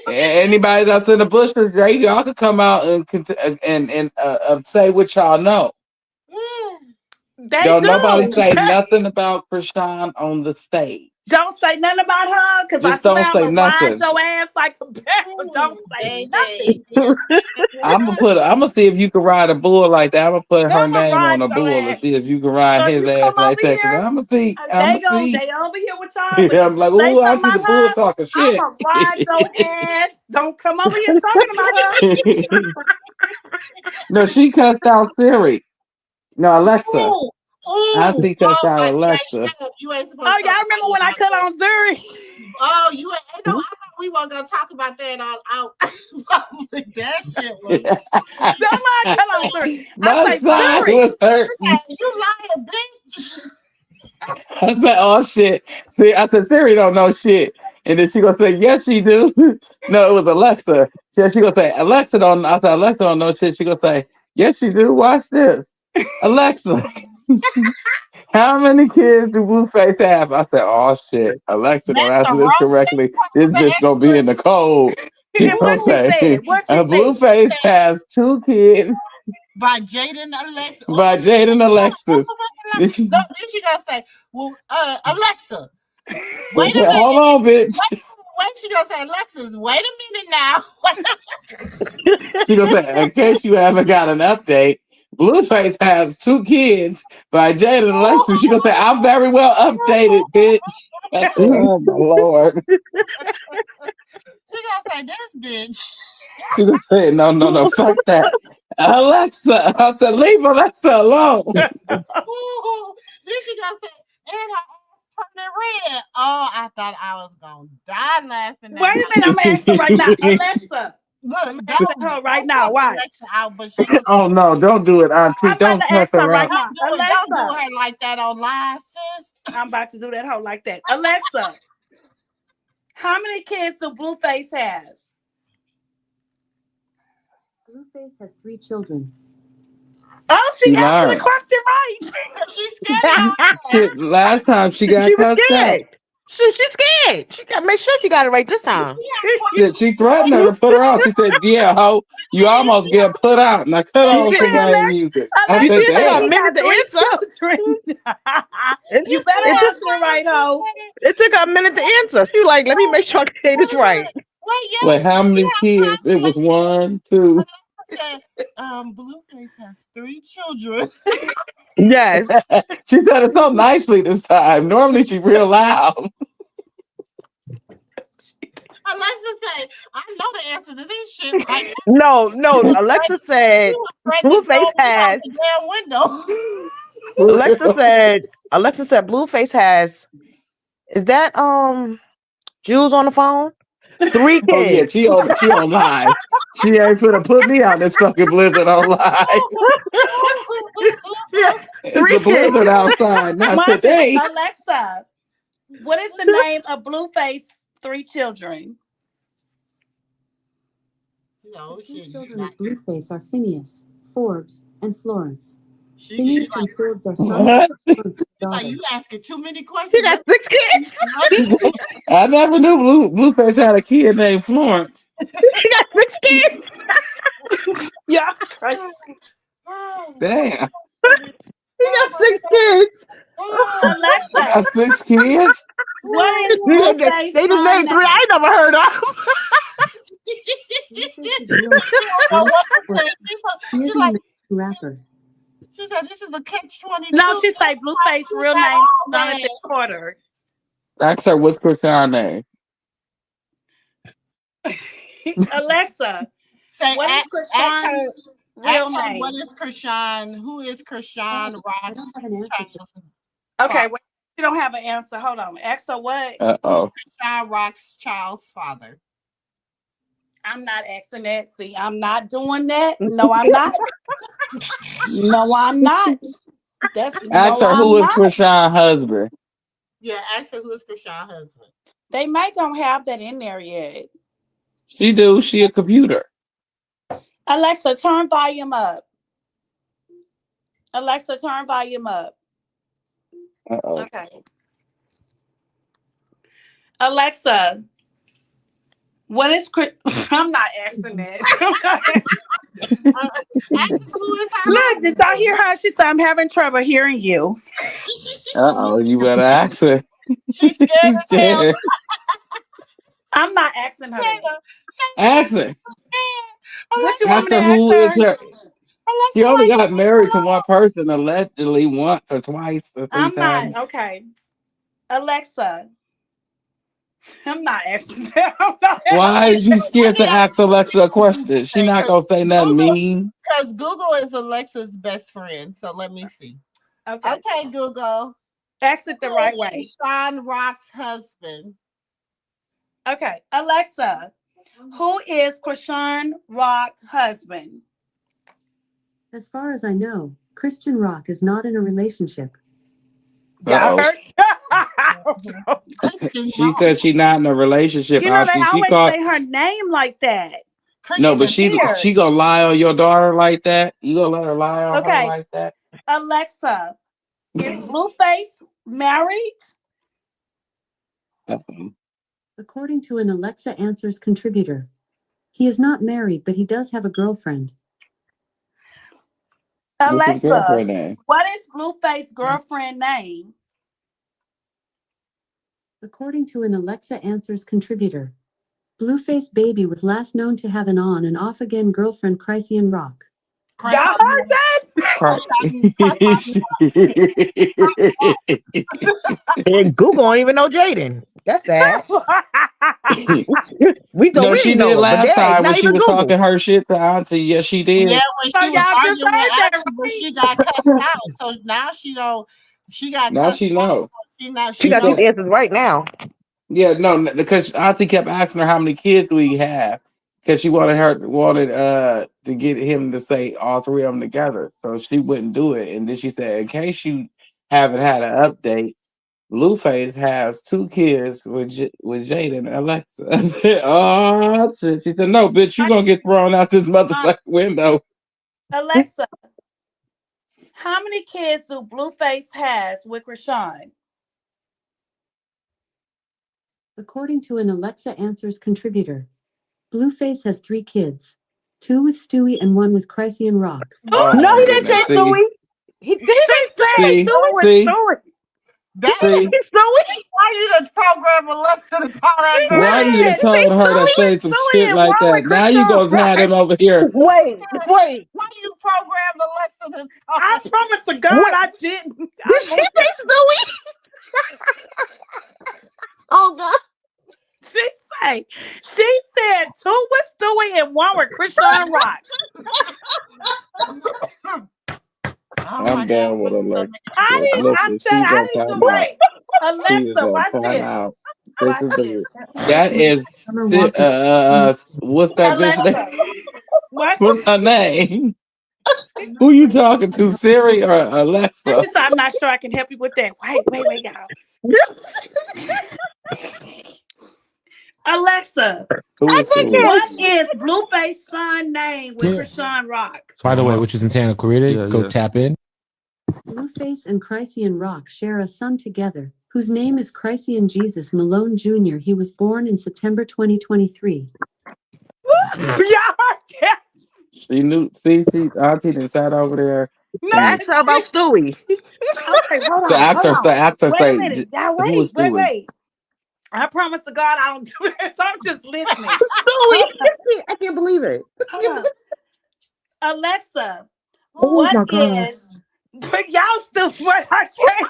anybody that's in the bushes, y'all could come out and say what y'all know. Don't nobody say nothing about Chrisean on the stage. Don't say nothing about her, because I swear I'm gonna ride your ass like a barrel. Don't say nothing. I'm gonna see if you can ride a bull like that. I'm gonna put her name on a bull and see if you can ride his ass like that. I'm gonna see. They over here with y'all. Yeah, I'm like, ooh, I see the bull talking shit. I'm gonna ride your ass. Don't come over here talking about her. No, she cussed out Siri. No, Alexa. I see cussed out Alexa. You ain't supposed y'all remember when I cut on Siri? Oh, you ain't. I thought we weren't gonna talk about that out. That shit was. Don't mind cut on Siri. My side was hurt. You lying, bitch. I said, oh shit. See, I said Siri don't know shit. And then she gonna say, yes, she do. No, it was Alexa. She gonna say, Alexa don't. I said, Alexa don't know shit. She gonna say, yes, she do. Watch this. Alexa. How many kids do Blueface have? I said, oh shit. Alexa gonna answer this correctly. This bitch gonna be in the cold. She gonna say, Blueface has 2 kids. By Jaden Alexis. By Jaden Alexis. Then she gonna say, well, Alexa, wait a minute. Hold on, bitch. Wait, she gonna say, Alexis, wait a minute now. She gonna say, in case you haven't got an update, Blueface has 2 kids by Jaden Alexis. She gonna say, I'm very well updated, bitch. Oh my Lord. She gonna say, this bitch. She gonna say, no, fuck that. Alexa. I said, leave Alexa alone. Then she gonna say, and her ass turning red. Oh, I thought I was gonna die laughing. Wait a minute, I'm gonna ask her right now. Alexa. Look, don't her right now. Why? Oh no, don't do it, Auntie. Don't cuss her right out. now. Don't do her like that on live, sis. I'm about to do that hoe like that. Alexa, how many kids do Blueface has? Blueface has 3 children. Oh, she answered the question right. She's scared. Last time she got cussed out. She's scared. She got make sure she got it right this time. She threatened her to put her out. She said, yeah, ho, you almost get put out. And I cut on some rain music. I said, damn. You better answer right, ho. It took her a minute to answer. She was like, let me make sure I get this right. Wait, how many kids? It was 1, 2. Blueface has 3 children. Yes. She said it so nicely this time. Normally she's real loud. Alexa said, I know the answer to this shit. Right? No. Alexa said Blueface has. Damn window. Alexa said Blueface has. Is that Jules on the phone? 3 kids. Oh yeah, she on live. She ain't finna put me out this fucking blizzard on live. Yes, It's 3 a blizzard kids. outside, not Marcus, today. Alexa, what is the name of Blueface 3 children? No, The 3 she children not. of Blueface are Phineas, Forbes, and Florence. She Phineas like, and Forbes are What? sons and Florence are like daughters. you asking too many questions. She got 6 kids. I never knew Blueface had a kid named Florence. She got 6 kids. Yeah, crazy. Damn. She got 6 kids. She Alexa, got 6 kids? what is they Blueface just mom named 3 name? I ain't never heard of. Blueface is real. He is an American rapper. She said this is a catch-22. No, she say Blueface real name Jonathan Porter. Ask her what's Chrisean name. Alexa, Say, what is Chrisean's real ask her name? what is Chrisean? Who is Chrisean Rock? Okay, wait, you don't have an answer. Hold on. Ask her what? Uh-oh. Chrisean Rock's child's father. I'm not asking that. See, I'm not doing that. No, I'm not. No, I'm not. Ask her who is Chrisean's husband. Yeah, ask her who is Chrisean's husband. They may don't have that in there yet. She do. She a computer. Alexa, turn volume up. Alexa, turn volume up. Uh-oh. Okay. Alexa, what is I'm not asking that. Look, did y'all hear her? She said, I'm having trouble hearing you. Uh-oh, you better ask her. She's scared. She's scared. I'm not asking her. Ask her. What you want Ask me her to who ask is her? her. She only got married to one person, allegedly once or twice or 3 I'm times. not. Okay. Alexa. I'm not asking that. Why is you scared to ask Alexa a question? She not gonna say nothing mean. Because Google is Alexa's best friend. So let me see. Okay, Google. Ask it the right way. Sean Rock's husband. Okay. Alexa, who is Chrisean Rock's husband? As far as I know, Christian Rock is not in a relationship. Yeah, I heard. She said she not in a relationship. You know, they Auntie. She always called. say her name like that. No, but she gonna lie on your daughter like that? You gonna let her lie on Okay. her like that? Alexa, is Blueface married? According to an Alexa Answers contributor, he is not married, but he does have a girlfriend. What's his Alexa, girlfriend name? what is Blueface's girlfriend name? According to an Alexa Answers contributor, Blueface Baby was last known to have an on and off again girlfriend Chrisean Rock. Y'all heard that? And Google don't even know Jaden. That's sad. we No, she know did him, but last they time ain't when not she even was Google. talking her shit to Auntie. Yes, she did. Yeah, when she was arguing with Auntie, but she got cussed out. So now she don't. She got Now cussed she out. know. She got these answers right now. Yeah, no, because Auntie kept asking her how many kids we have, because she wanted to get him to say all 3 of them together, so she wouldn't do it. And then she said, in case you haven't had an update, Blueface has 2 kids with Jaden and Alexa. I said, oh shit. She said, no, bitch, you gonna get thrown out this motherfucking window. Alexa, how many kids do Blueface has with Chrisean? According to an Alexa Answers contributor, Blueface has 3 kids, 2 with Stewie and 1 with Chrisean Rock. Oh, no, my he didn't say goodness. Stewie. He did say Stewie. See? Stewie. Why you done program Alexa to call that girl? Why you done told her to say some shit like that? Now you gonna have him over here. Wait. Why you programmed Alexa to call? I promise to God I didn't. Did she say Stewie? Oh God. She said 2 with Stewie and 1 with Chrisean Rock. I'm down with Alexa. I didn't do wait. Alexa, watch this. That is what's that bitch name? What's her name? Who you talking to, Siri or Alexa? She said, I'm not sure I can help you with that. Wait, y'all. Alexa, what is Blueface's son name with Chrisean Rock? By the way, which is in Santa Clarita, go tap in. Blueface and Chrisean Rock share a son together, whose name is Chrisean Jesus Malone Jr. He was born in September 2023. She knew. See, Auntie just sat over there. Ask her about Stewie. Okay, hold on. So ask her, Wait a minute. Y'all, who is Stewie? wait. I promise to God I don't do this. I'm just listening. Stewie, I can't believe it. Alexa, Oh my God. but y'all still what I can't.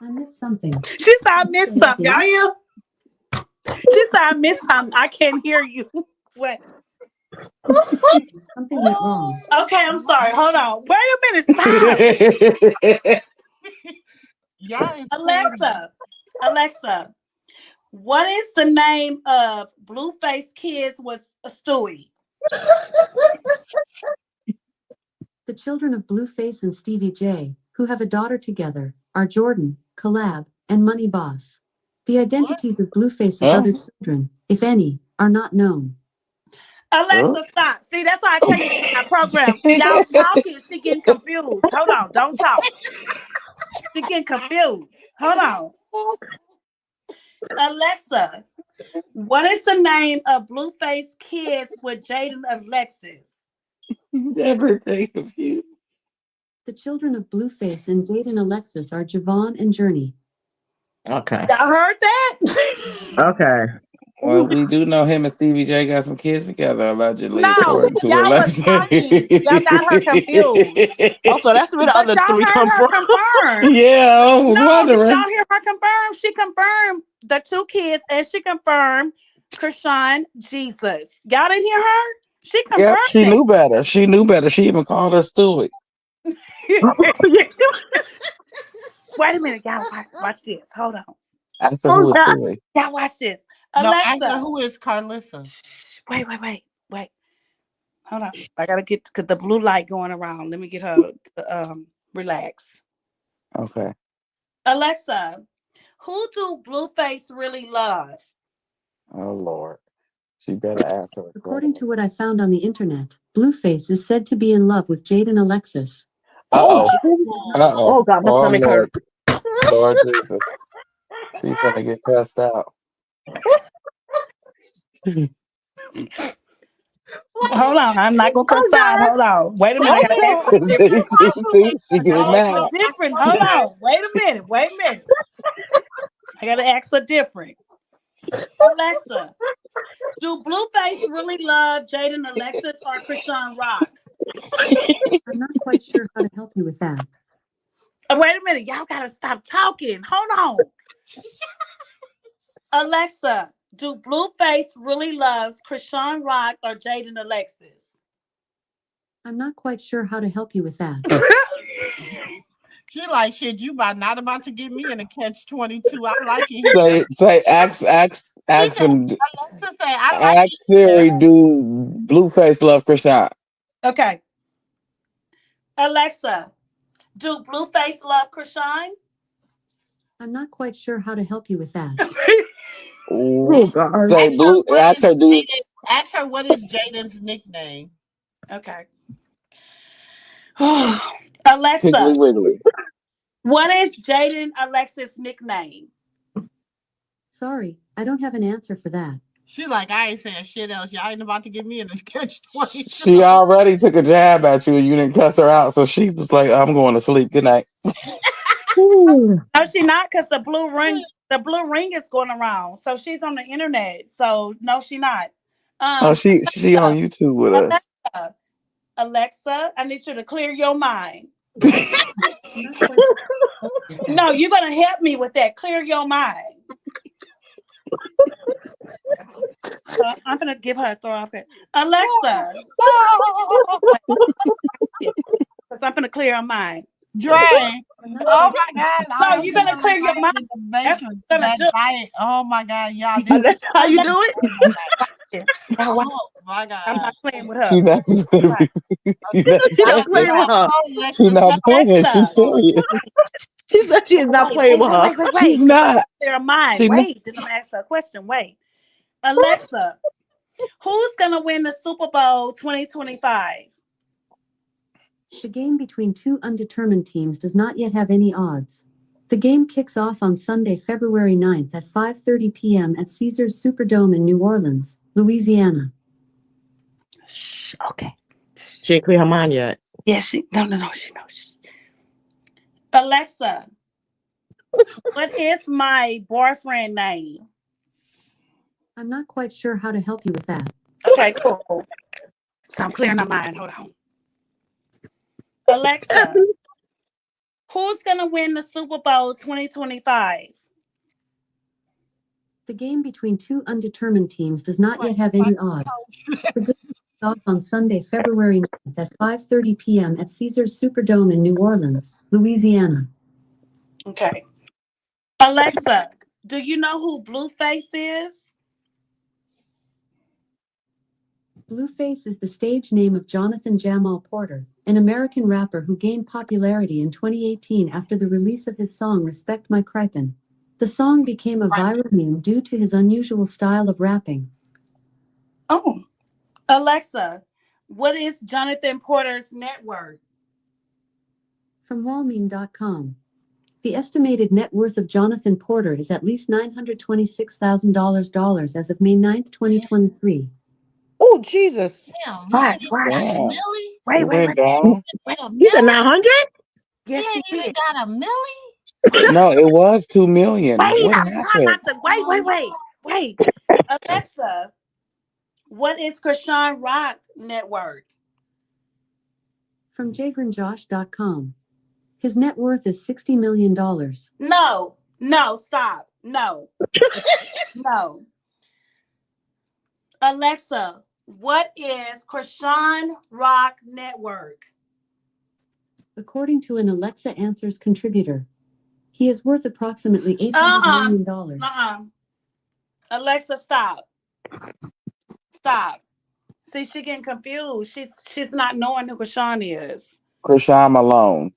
I missed something. She said I missed something. Y'all hear? She said I missed something. I can't hear you. What? Something went wrong. Okay, I'm sorry. Hold on. Wait a minute. Stop. Alexa, what is the name of Blueface kids with Stewie? The children of Blueface and Stevie J, who have a daughter together, are Jordan, Collab, and Money Boss. The identities of Blueface's other children, if any, are not known. Alexa, stop. See, that's why I tell you my program. Y'all talking, she getting confused. Hold on, don't talk. She getting confused. Hold on. Alexa, what is the name of Blueface kids with Jaden Alexis? Everything confused. The children of Blueface and Jaden Alexis are Javon and Journey. Okay. Y'all heard that? Okay. Well, we do know him and Stevie J got some kids together, allegedly. No, according to y'all was Alexa. talking. Y'all got her confused. Also, that's where the other y'all three heard come her from. confirm. Yeah, I was No, wondering. did y'all hear her confirm? She confirmed the two kids, and she confirmed Chrisean Jesus. Y'all didn't hear her? She confirmed Yep, she it. knew better. She knew better. She even called her Stewie. Wait a minute, y'all. Watch this. Hold on. Ask her who is Stewie. Y'all watch this. No, Alexa, ask her who is Karlissa. Wait. Hold on. I gotta get the blue light going around. Let me get her to relax. Okay. Alexa, who do Blueface really love? Oh Lord. She better ask her. According to what I found on the internet, Blueface is said to be in love with Jaden Alexis. Uh-oh. Oh God, my stomach Lord. hurts. Lord Jesus. She's gonna get cussed out. Hold on, I'm not gonna cuss out. Hold on. Wait a minute. I gotta ask her different. She getting mad. Different. Hold on. Wait a minute. I gotta ask her different. Alexa, do Blueface really love Jaden Alexis or Chrisean Rock? I'm not quite sure how to help you with that. Wait a minute. Y'all gotta stop talking. Hold on. Alexa, do Blueface really loves Chrisean Rock or Jaden Alexis? I'm not quite sure how to help you with that. She like, shit, you not about to get me in a catch-22. I like it. Say, ask him. Ask Siri, do Blueface love Chrisean? Okay. Alexa, do Blueface love Chrisean? I'm not quite sure how to help you with that. Oh God. Say Ask her what is Jaden's nickname. Okay. Alexa, Piggly Wiggly. what is Jaden Alexis' nickname? Sorry, I don't have an answer for that. She like, I ain't saying shit else. Y'all ain't about to get me in a catch-22. She already took a jab at you and you didn't cuss her out. So she was like, I'm going to sleep. Good night. No, she not, because the blue ring is going around. So she's on the internet. So no, she not. She on YouTube with us. Alexa, I need you to clear your mind. No, you're gonna help me with that. Clear your mind. I'm gonna give her a throw off. Alexa, because I'm gonna clear her mind. Dre. Oh my God. No, you're gonna clear your mind. That's what I'm gonna do. Oh my God, y'all. That's how you do it? My God. I'm not playing with her. She's not Right. she's not She's not playing with her. She's not playing. She's serious. She said she is not playing with her. Wait. She's not. Clear mind. She's not. Wait, just ask her a question. Wait. Alexa, who's gonna win the Super Bowl 2025? The game between two undetermined teams does not yet have any odds. The game kicks off on Sunday, February 9th at 5:30 p.m. at Caesars Superdome in New Orleans, Louisiana. Okay. She ain't clear her mind yet. Yeah, no, she knows. Alexa, what is my boyfriend name? I'm not quite sure how to help you with that. Okay, cool. So I'm clearing my mind. Hold on. Alexa, who's gonna win the Super Bowl 2025? The game between two undetermined teams does not yet have any odds. The game kicks off on Sunday, February 9th at 5:30 p.m. at Caesars Superdome in New Orleans, Louisiana. Okay. Alexa, do you know who Blueface is? Blueface is the stage name of Jonathan Jamal Porter, an American rapper who gained popularity in 2018 after the release of his song Respect My Cripin'. The song became a viral meme due to his unusual style of rapping. Oh. Alexa, what is Jonathan Porter's net worth? From wallmeme.com. The estimated net worth of Jonathan Porter is at least $926,000 as of May 9th, 2023. Oh, Jesus. Damn, Right. Millie? Wait. You said 900? Yes, he he even did. got a millie? No, it was 2 million. Wait, What I'm trying happened? not to. Wait. Alexa, what is Chrisean Rock network? From jagrinjosh.com. His net worth is $60 million. No, stop. No. Alexa, what is Chrisean Rock network? According to an Alexa Answers contributor, he is worth approximately $800 million. Alexa, stop. See, she getting confused. She's not knowing who Chrisean is. Chrisean Malone.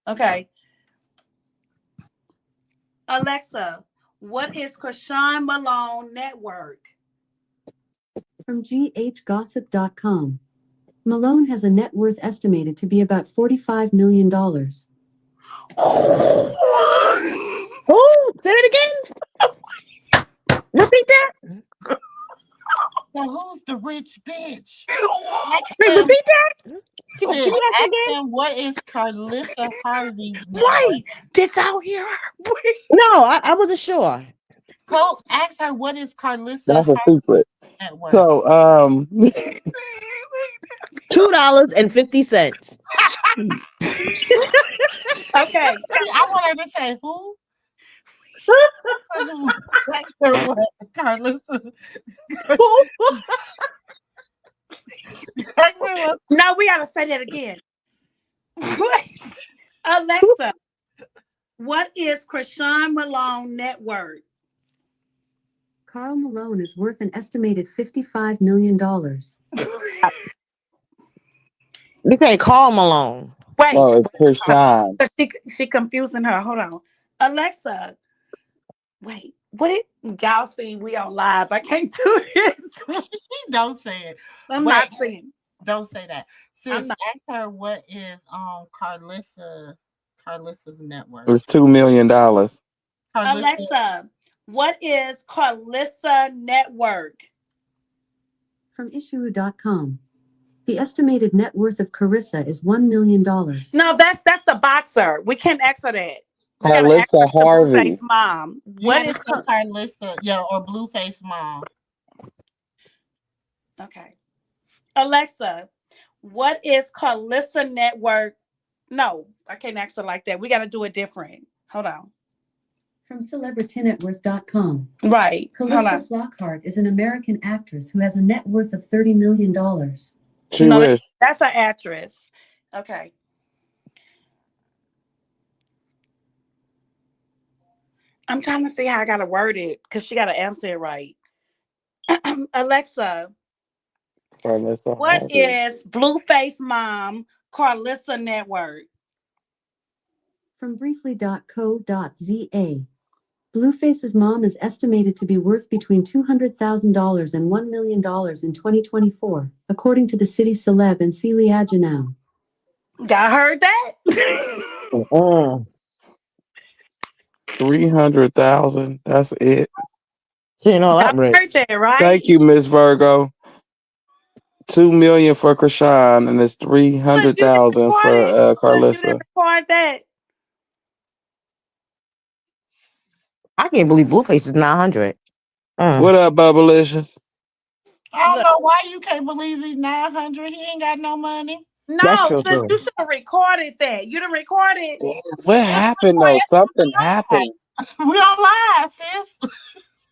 Okay. Alexa, what is Chrisean Malone network? From ghgossip.com. Malone has a net worth estimated to be about $45 million. Oh, say it again. Repeat that. Now, who's the rich bitch? Repeat that. Ask them what is Karlissa Harvey's network? Wait, did y'all hear her? No, I wasn't sure. Go ask her what is Karlissa That's a secret. network. So, $2.50. Okay. I want her to say who? Karlissa. No, we gotta say that again. Alexa, what is Chrisean Malone network? Karl Malone is worth an estimated $55 million. They say Karl Malone. Wait. No, it's Chrisean. She confusing her. Hold on. Alexa, wait. What it y'all see? We on live. I can't do this. Don't say it. I'm not saying. Don't say that. Sis, ask her what is Karlissa's network. It's $2 million. Alexa, what is Karlissa network? From issue.com. The estimated net worth of Carissa is $1 million. No, that's the boxer. We can't ask her that. Karlissa Harvey. Blueface mom. What is Karlissa? Yeah, or Blueface mom. Okay. Alexa, what is Karlissa network? No, I can't ask her like that. We got to do it different. Hold on. From celebritynetworth.com. Right. Calista Flockhart is an American actress who has a net worth of $30 million. That's an actress. Okay. I'm trying to see how I got to word it because she got to answer it right. Alexa, Karlissa What Harvey. is Blueface mom Karlissa net worth? From briefly.co.za. Blueface's mom is estimated to be worth between $200,000 and $1 million in 2024, according to the city celeb and Celia Janelle. Y'all heard that? 300,000. That's it. She ain't all that Y'all rich. heard that, right? Thank you, Miss Virgo. $2 million for Chrisean, and it's 300,000 for You didn't Karlissa. record that. I can't believe Blueface is 900. What up, Bubblicious? I don't know why you can't believe he's 900. He ain't got no money. No, sis, you should have recorded that. You didn't record it. What happened though? Something happened. We don't lie, sis.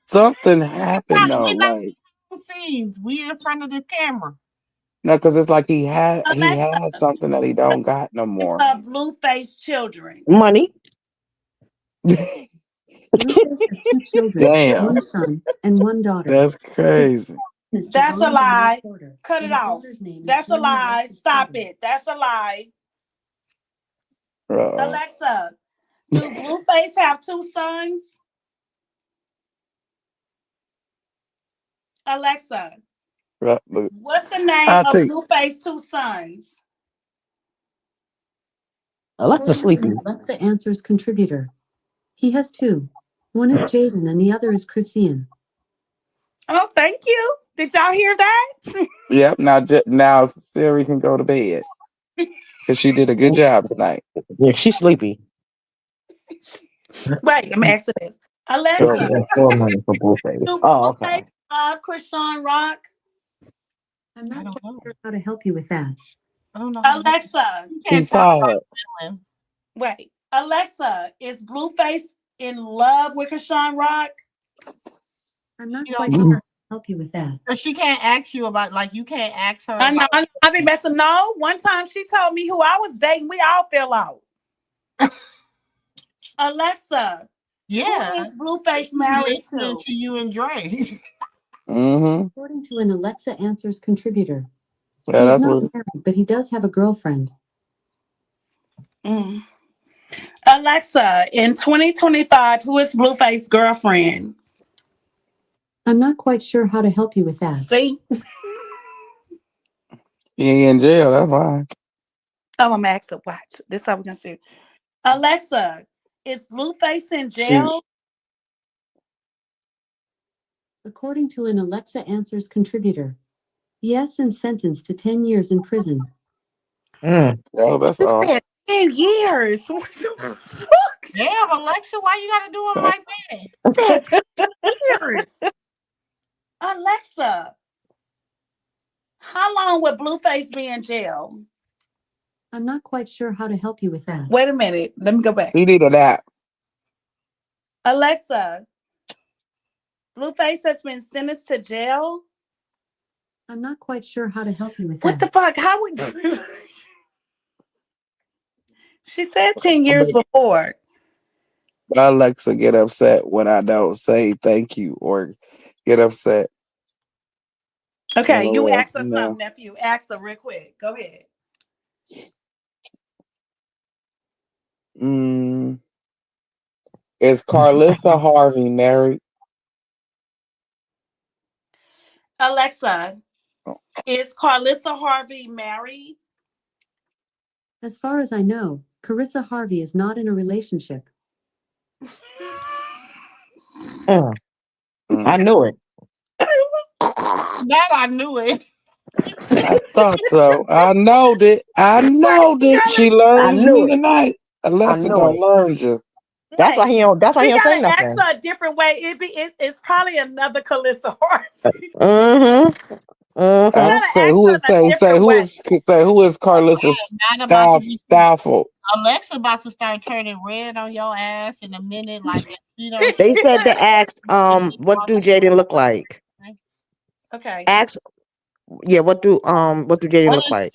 Something happened though. We not Like the scenes. We in front of the camera. no, because it's like he had something that he don't got no more. Blueface children. Money. Blueface has 2 children, Damn. 1 son and 1 daughter. That's crazy. That's a lie. Cut it off. That's a lie. Stop it. That's a lie. Alexa, do Blueface have 2 sons? Alexa, what's the name of Blueface's 2 sons? Alexa sleepy. Alexa answers contributor. He has 2. One is Jaden and the other is Chrisean. Oh, thank you. Did y'all hear that? Yep. Now Siri can go to bed because she did a good job tonight. Yeah, she's sleepy. Wait, I'm asking this. Alexa, $4 million for Blueface. do Oh, Blueface okay. Chrisean rock? I'm not quite sure how to help you with that. I don't know. Alexa, She's tired. wait. Alexa, is Blueface in love with Chrisean Rock? I'm not quite sure how to help you with that. But she can't ask you about, like, you can't ask her. I know. I be messing. No, one time she told me who I was dating. We all fell out. Alexa, yeah, who is Blueface married to you and Dre? According to an Alexa Answers contributor, Yeah, he is that's not what. married, but he does have a girlfriend. Alexa, in 2025, who is Blueface's girlfriend? I'm not quite sure how to help you with that. See? He ain't in jail. That's fine. Oh, I'm asking. Watch. This is how we're gonna see. Alexa, is Blueface in jail? According to an Alexa Answers contributor, yes, and sentenced to 10 years in prison. Oh, that's all. 10 years. What the fuck? Damn, Alexa, why you gotta do it like that? 10 years. Alexa, how long would Blueface be in jail? I'm not quite sure how to help you with that. Wait a minute. Let me go back. She needed that. Alexa, Blueface has been sentenced to jail? I'm not quite sure how to help you with What that. the fuck? How would... She said 10 years before. Alexa get upset when I don't say thank you or get upset. Okay, you ask her No. something, nephew. Ask her real quick. Go ahead. Is Karlissa Harvey married? Alexa, is Karlissa Harvey married? As far as I know, Carissa Harvey is not in a relationship. I knew it. That I knew it. I thought so. I know that. She learns me tonight. Alexa gonna learn you. That's why he don't. That's why he don't say nothing. Ask her a different way. It's probably another Karlissa Harvey. Who is Karlissa's Staffel? Alexa about to start turning red on your ass in a minute. Like you know. They said to ask, what do Jaden look like? Okay. Ask, yeah, what do Jaden look like?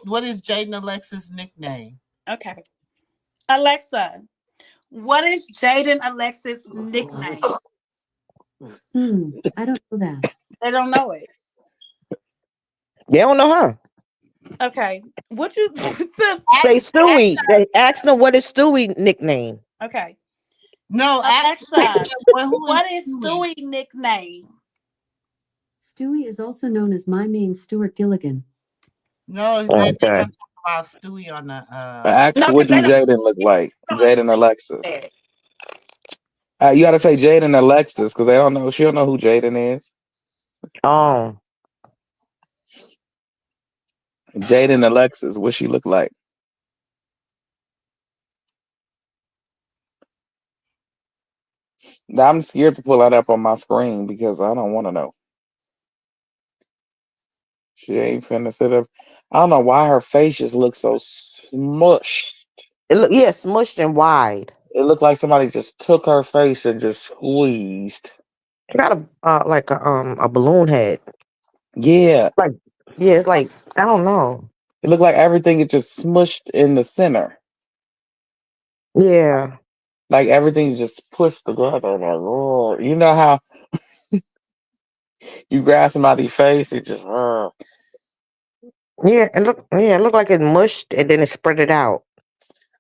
What is Jaden Alexa's nickname? Okay. Alexa, what is Jaden Alexa's nickname? I don't know that. They don't know it. They don't know her. Okay. What you sis, Say ask, ask, okay. What you Say sis, Stewie. They asked them what is Stewie nickname. okay. No, Alexa, who what is Stewie? Stewie nickname? Stewie is also known as my main Stuart Gilligan. No, they're Okay. gonna talk about Stewie on the Actually, what do Jaden look like? Jaden Alexis. You gotta say Jaden Alexis because they don't know. She don't know who Jaden is. Oh. Jaden Alexis. What she look like? I'm scared to pull that up on my screen because I don't want to know. She ain't finna sit up. I don't know why her face just looks so smushed. It look smushed and wide. It looked like somebody just took her face and just squeezed. It got a balloon head. Yeah. It's like I don't know. It looked like everything is just smushed in the center. Yeah. Like everything's just pushed together. Like, oh, you know how you grab somebody's face, it just Yeah, it looked like it mushed and then it spread it out.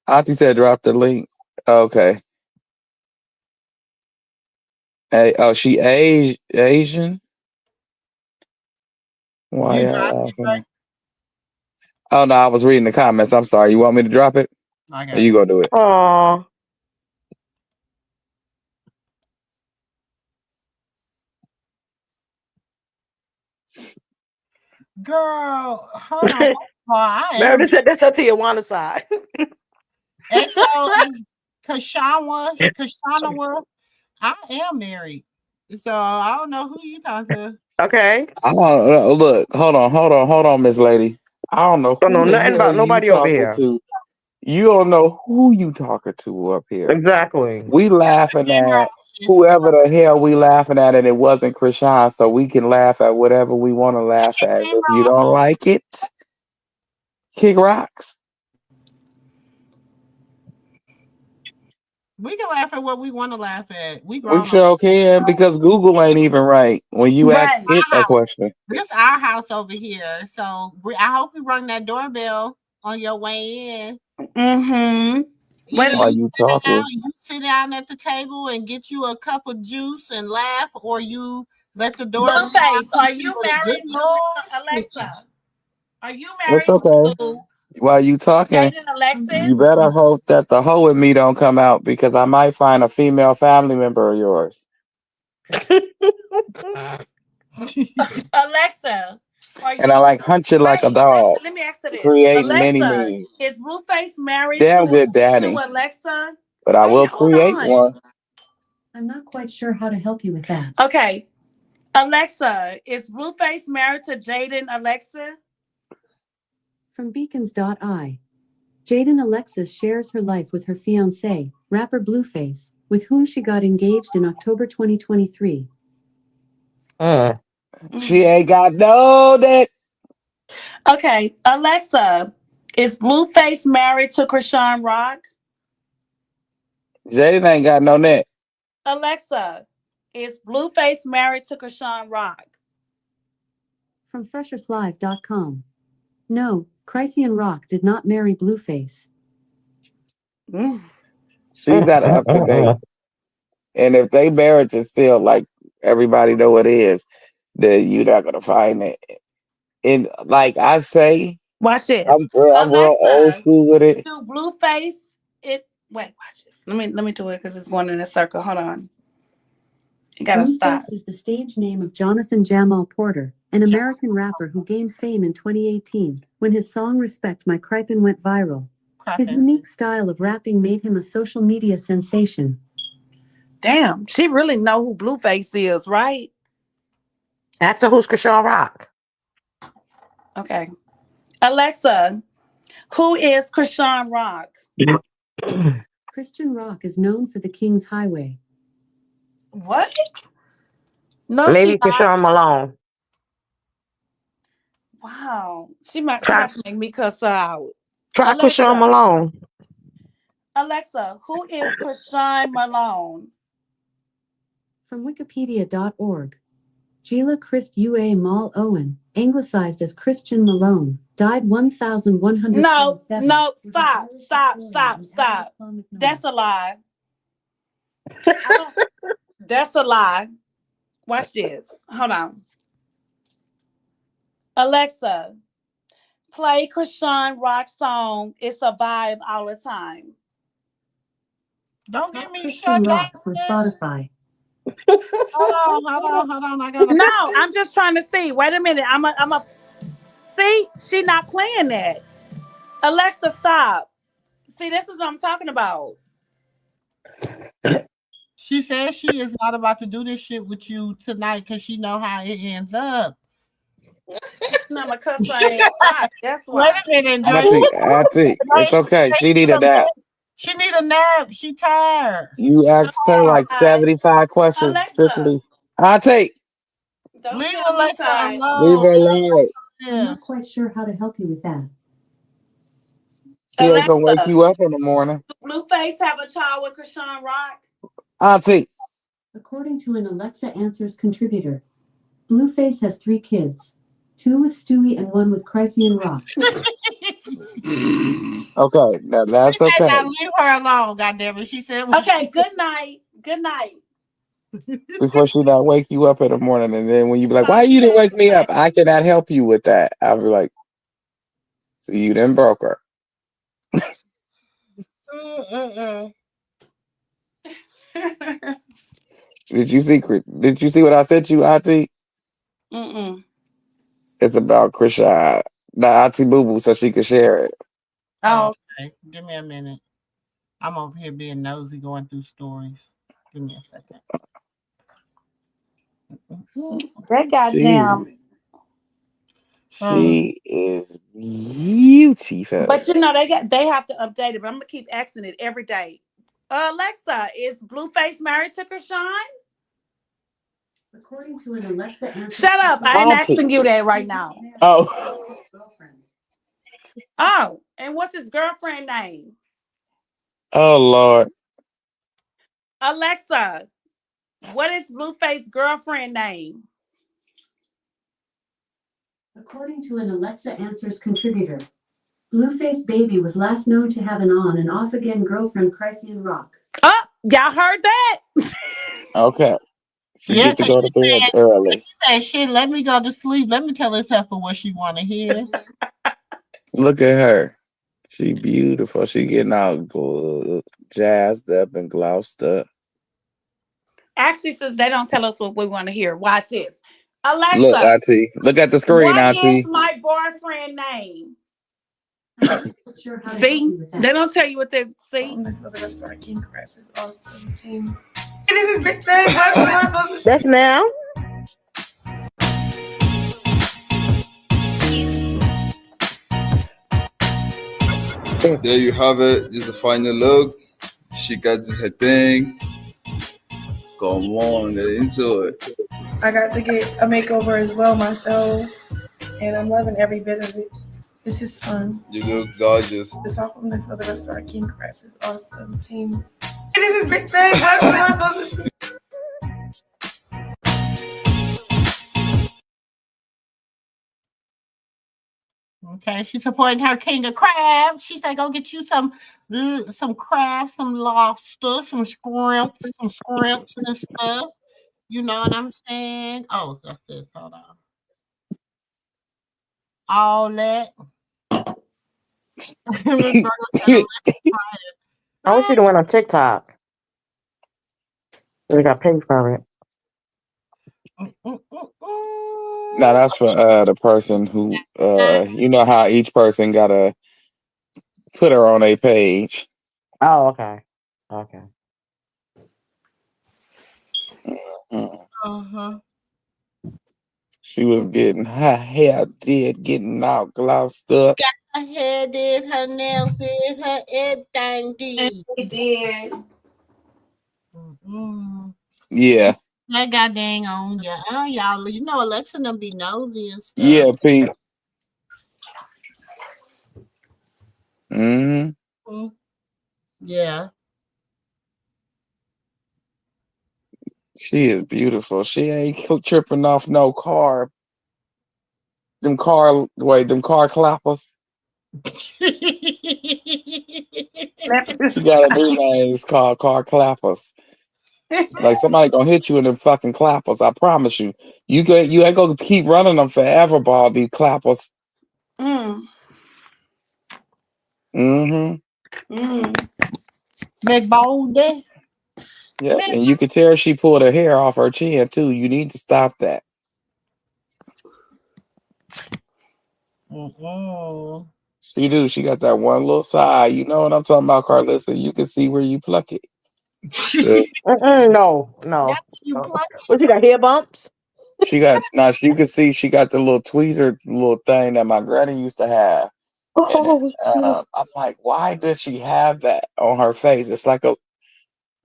Auntie said drop the link. Okay. Hey, oh, she Asian? Why y'all laughing? Oh no, I was reading the comments. I'm sorry. You want me to drop it? Or you gonna do it? Aww. Girl, hold on. Meredith said that's her Tijuana side. XO is Kashanawa. I am married. So I don't know who you talking to. Okay. I don't know. Look, hold on, Miss Lady. I don't know who the nothing hell about you nobody over talking here. to. You don't know who you talking to up here. Exactly. We laughing at whoever the hell we laughing at, and it wasn't Chrisean, so we can laugh at whatever we want to laugh at. If you don't like it, kick rocks. We can laugh at what we want to laugh at. We We grown sure can because Google ain't even right when you ask it a question. This is our house over here. So I hope you rung that doorbell on your way in. Mm-hmm. While you talking? You sit down at the table and get you a cup of juice and laugh, or you let the door. Blueface, are you married to Alexa? Are you It's married okay. to While you talking, Jaden Alexis? you better hope that the hoe in me don't come out because I might find a female family member of yours. Alexa, And I like hunch it like a dog. let me ask you this. Creating mini Alexa, me's. is Blueface married Damn to, good daddy. to Alexa? But I will create one. I'm not quite sure how to help you with that. Okay. Alexa, is Blueface married to Jaden Alexa? From beacons.I. Jaden Alexis shares her life with her fiancé, rapper Blueface, with whom she got engaged in October 2023. She ain't got no dick. Okay. Alexa, is Blueface married to Chrisean Rock? Jaden ain't got no neck. Alexa, is Blueface married to Chrisean Rock? From fresherslive.com. No, Chrisean Rock did not marry Blueface. She's not up to date. And if they marriage is still like everybody know it is, then you're not gonna find it. And like I say, watch this. I'm real old school with it. Do Blueface wait, watch this. Let me do it because it's going in a circle. Hold on. You gotta stop. Blueface is the stage name of Jonathan Jamal Porter, an American rapper who gained fame in 2018 when his song Respect My Cripin' went viral. His unique style of rapping made him a social media sensation. Damn, she really know who Blueface is, right? After who's Chrisean Rock? Okay. Alexa, who is Chrisean Rock? Christian Rock is known for the King's Highway. What? No, Maybe Chrisean Malone. Wow. She about to make me cuss her out. Try Chrisean Malone. Alexa, who is Chrisean Malone? From wikipedia.org. Gila Christ Ua Mal Owen, anglicized as Christian Malone, died 1127. No, stop. That's a lie. That's a lie. Watch this. Hold on. Alexa, play Chrisean rock song. It's a vibe all the time. Don't get me Christian shut down. rock from Spotify. Hold on. I gotta. No, I'm just trying to see. Wait a minute. I'm a. See, she not playing that. Alexa, stop. See, this is what I'm talking about. She says she is not about to do this shit with you tonight because she know how it ends up. I'm a cuss her ass out. That's why. Wait a minute, Auntie, it's okay. She need a nap. She need a nap. She tired. You asked her like 75 questions strictly. Auntie, Leave Alexa alone. leave her alone. I'm not quite sure how to help you with that. She ain't gonna wake you up in the morning. Blueface have a child with Chrisean Rock? Auntie. According to an Alexa Answers contributor, Blueface has 3 kids, 2 with Stewie and 1 with Chrisean Rock. Okay, now that's She said, okay. now leave her alone, goddammit. She said, okay, good night. Good night. Before she not wake you up in the morning, and then when you be like, "Why you didn't wake me up?" I cannot help you with that. I'll be like, "So you didn't broke her." Did you see what I sent you, Auntie? It's about Chrisean, the Auntie Boo Boo, so she could share it. Oh, okay. Give me a minute. I'm over here being nosy going through stories. Give me a second. That goddamn. She is beautiful. But you know they have to update it. But I'm gonna keep asking it every day. Alexa, is Blueface married to Chrisean? According to an Alexa Answers. Shut up! I ain't asking you that right now. Oh. Oh, and what's his girlfriend name? Oh Lord. Alexa, what is Blueface girlfriend name? According to an Alexa Answers contributor, Blueface Baby was last known to have an on and off again girlfriend, Chrisean Rock. Oh, y'all heard that? Okay. She get to go to bed early. She said, "Shit, let me go to sleep. Let me tell this heifer what she want to hear." Look at her. She beautiful. She getting all jazzed up and glossed up. Actually, since they don't tell us what we want to hear, watch this. Alexa, look, Auntie. Look at the screen, what Auntie. is my boyfriend name? See, they don't tell you what they see. King Crabs is awesome team. It is his big thing. What am I supposed to? That's now. There you have it. This is the final look. She got her thing. Come on, get into it. I got to get a makeover as well myself, and I'm loving every bit of it. This is fun. You look gorgeous. This all from the restaurant King Crabs is awesome team. It is his big thing. What am I supposed to? Okay, she's supporting her king of crabs. She said, "Go get you some crabs, some lobster, some scrimps and stuff." You know what I'm saying? Oh, that's this. Hold on. All that. I wish you'd have went on TikTok. We got paid for it. Now that's for the person who you know how each person gotta put her on a page. Oh, okay. Okay. Uh-huh. She was getting her hair getting all glossed up. Got her hair did, her nails did, her everything did. It did. Yeah. That got dang on y'all. You know Alexa them be nosy and stuff. Yeah, Pete. Mm-hmm. Yeah. She is beautiful. She ain't tripping off no car. Them car clappers. She got a new name. It's called car clappers. Like somebody gonna hit you in them fucking clappers. I promise you. You ain't gonna keep running them forever, ball. These clappers. Mm. Mm-hmm. Mm. Big bold day. Yep. And you could tell she pulled her hair off her chin too. You need to stop that. Mm-mm. She do. She got that one little side. You know what I'm talking about, Karlissa? You can see where you pluck it. No. What you got? Hair bumps? She got now. You can see she got the little tweezer little thing that my granny used to have. And, I'm like, why did she have that on her face? It's like I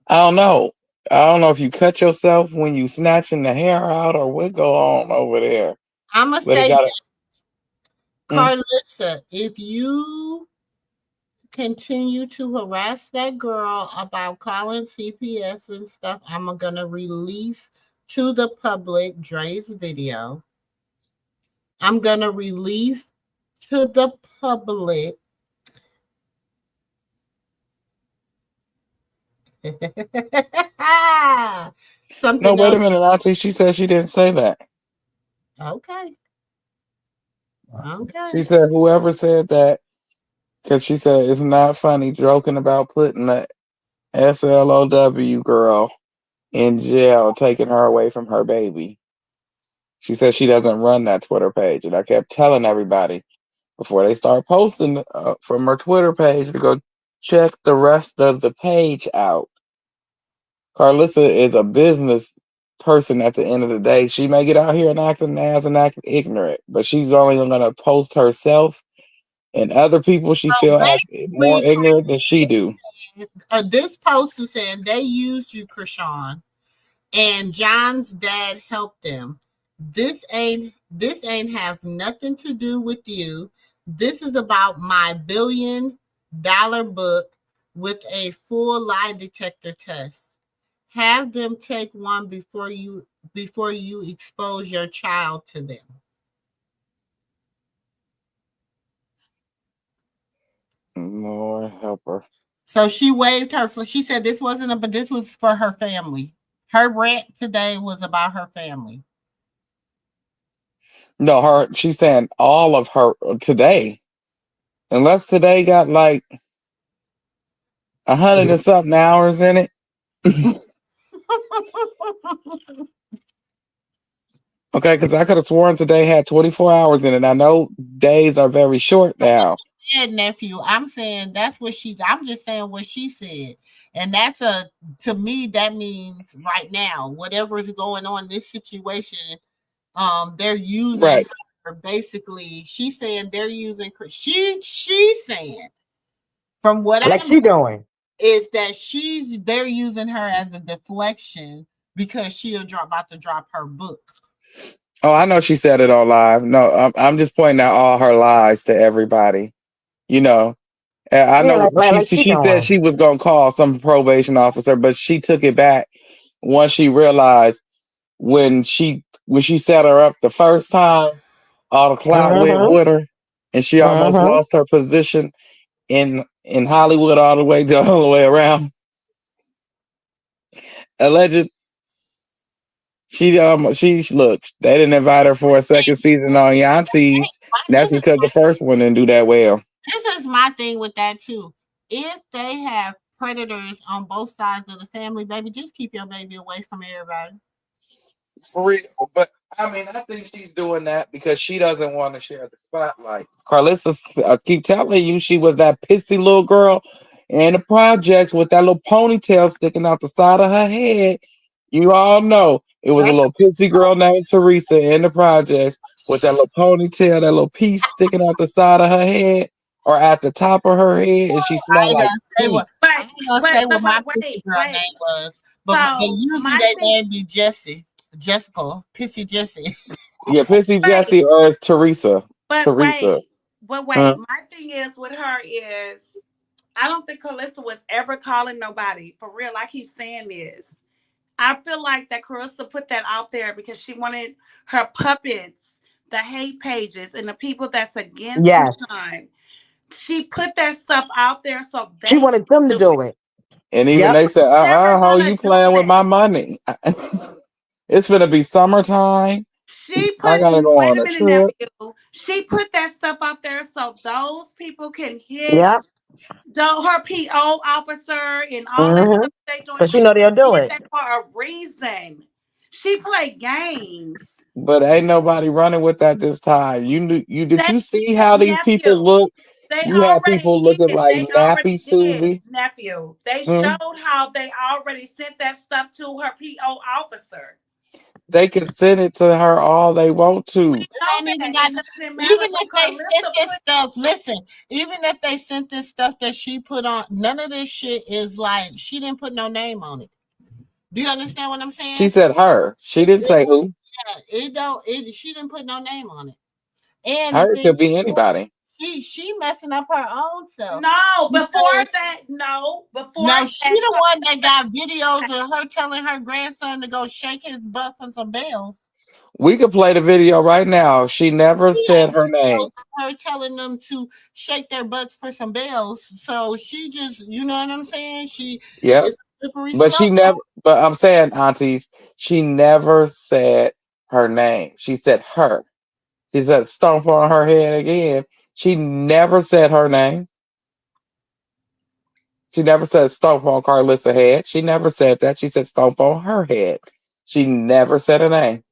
don't know. I don't know if you cut yourself when you snatching the hair out or what go on over there. I'm gonna say this, Karlissa, if you continue to harass that girl about calling CPS and stuff, I'm gonna release to the public Dre's video. I'm gonna release to the public something No, wait a else. minute, Auntie. She said she didn't say that. Okay. She said whoever said that, because she said it's not funny joking about putting the SLOW girl in jail, taking her away from her baby. She said she doesn't run that Twitter page. And I kept telling everybody before they start posting from her Twitter page to go check the rest of the page out. Karlissa is a business person at the end of the day. She may get out here and acting as and acting ignorant, but she's only going to post herself and other people she feel act more ignorant than she do. This post is saying they used you, Chrisean, and John's dad helped them. This ain't have nothing to do with you. This is about my $1 billion book with a full lie detector test. Have them take one before you expose your child to them. Lord help her. So she waived her. She said this wasn't but this was for her family. Her rant today was about her family. No, she's saying all of her today. Unless today got like 100 and something hours in it. Okay, because I could have sworn today had 24 hours in it. I know days are very short now. Nephew, I'm saying that's what I'm just saying what she said. And that's to me, that means right now, whatever is going on in this situation, they're using her basically. She's saying they're using she's saying from what like she doing is that they're using her as a deflection because she'll about to drop her book. Oh, I know she said it on live. No, I'm just pointing out all her lies to everybody. You know, I know she said she was going to call some probation officer, but she took it back once she realized when she set her up the first time, all the clout went with her, and she almost lost her position in Hollywood all the way around. Alleged. She look, they didn't invite her for a second season on Yantees. That's because the first one didn't do that well. This is my thing with that too. If they have predators on both sides of the family, baby, just keep your baby away from everybody. For real. But I mean, I think she's doing that because she doesn't want to share the spotlight. Karlissa, I keep telling you, she was that pissy little girl in the projects with that little ponytail sticking out the side of her head. You all know it was a little pissy girl named Carissa in the projects with that little ponytail, that little piece sticking out the side of her head or at the top of her head, and she smelled like pee. I ain't gonna say what my pissy girl name was, but usually they name be Jessica, Pissy Jessie. Yeah, Pissy Jessie or it's Teresa. But Teresa. wait. My thing is with her is I don't think Karlissa was ever calling nobody. For real, I keep saying this. I feel like that Carissa put that out there because she wanted her puppets, the hate pages, and the people that's against Yes. Chrisean. She put their stuff out there so they She wanted them to do it. And even they said, how you playing with my money? It's gonna be summertime. She I put, gotta go wait on a a minute, trip. nephew. She put that stuff out there so those people can hit Yep. her PO officer and all that Mm-hmm. stuff they doing. But she know they'll do She did it. that for a reason. She played games. But ain't nobody running with that this time. Did you see how these people Nephew. look? They You have already people did. looking like They already nappy did, Susie. nephew. They Hmm? showed how they already sent that stuff to her PO officer. They can send it to her all they want to. We know that Even it doesn't matter. even if they sent this stuff, listen, even if they sent this stuff that she put on, none of this shit is like she didn't put no name on it. Do you understand what I'm saying? She said her. She didn't say who. Yeah, she didn't put no name on it. And Her could be anybody. she messing up her own self. No, before she the one that got videos of her telling her grandson to go shake his butt for some bells. We could play the video right now. She never said her name. Her telling them to shake their butts for some bells. So she just, you know what I'm saying? Yep. It's slippery But she slope. never, but I'm saying, aunties, she never said her name. She said her. She said stomp on her head again. She never said her name. She never said stomp on Karlissa head. She never said that. She said stomp on her head. She never said a name.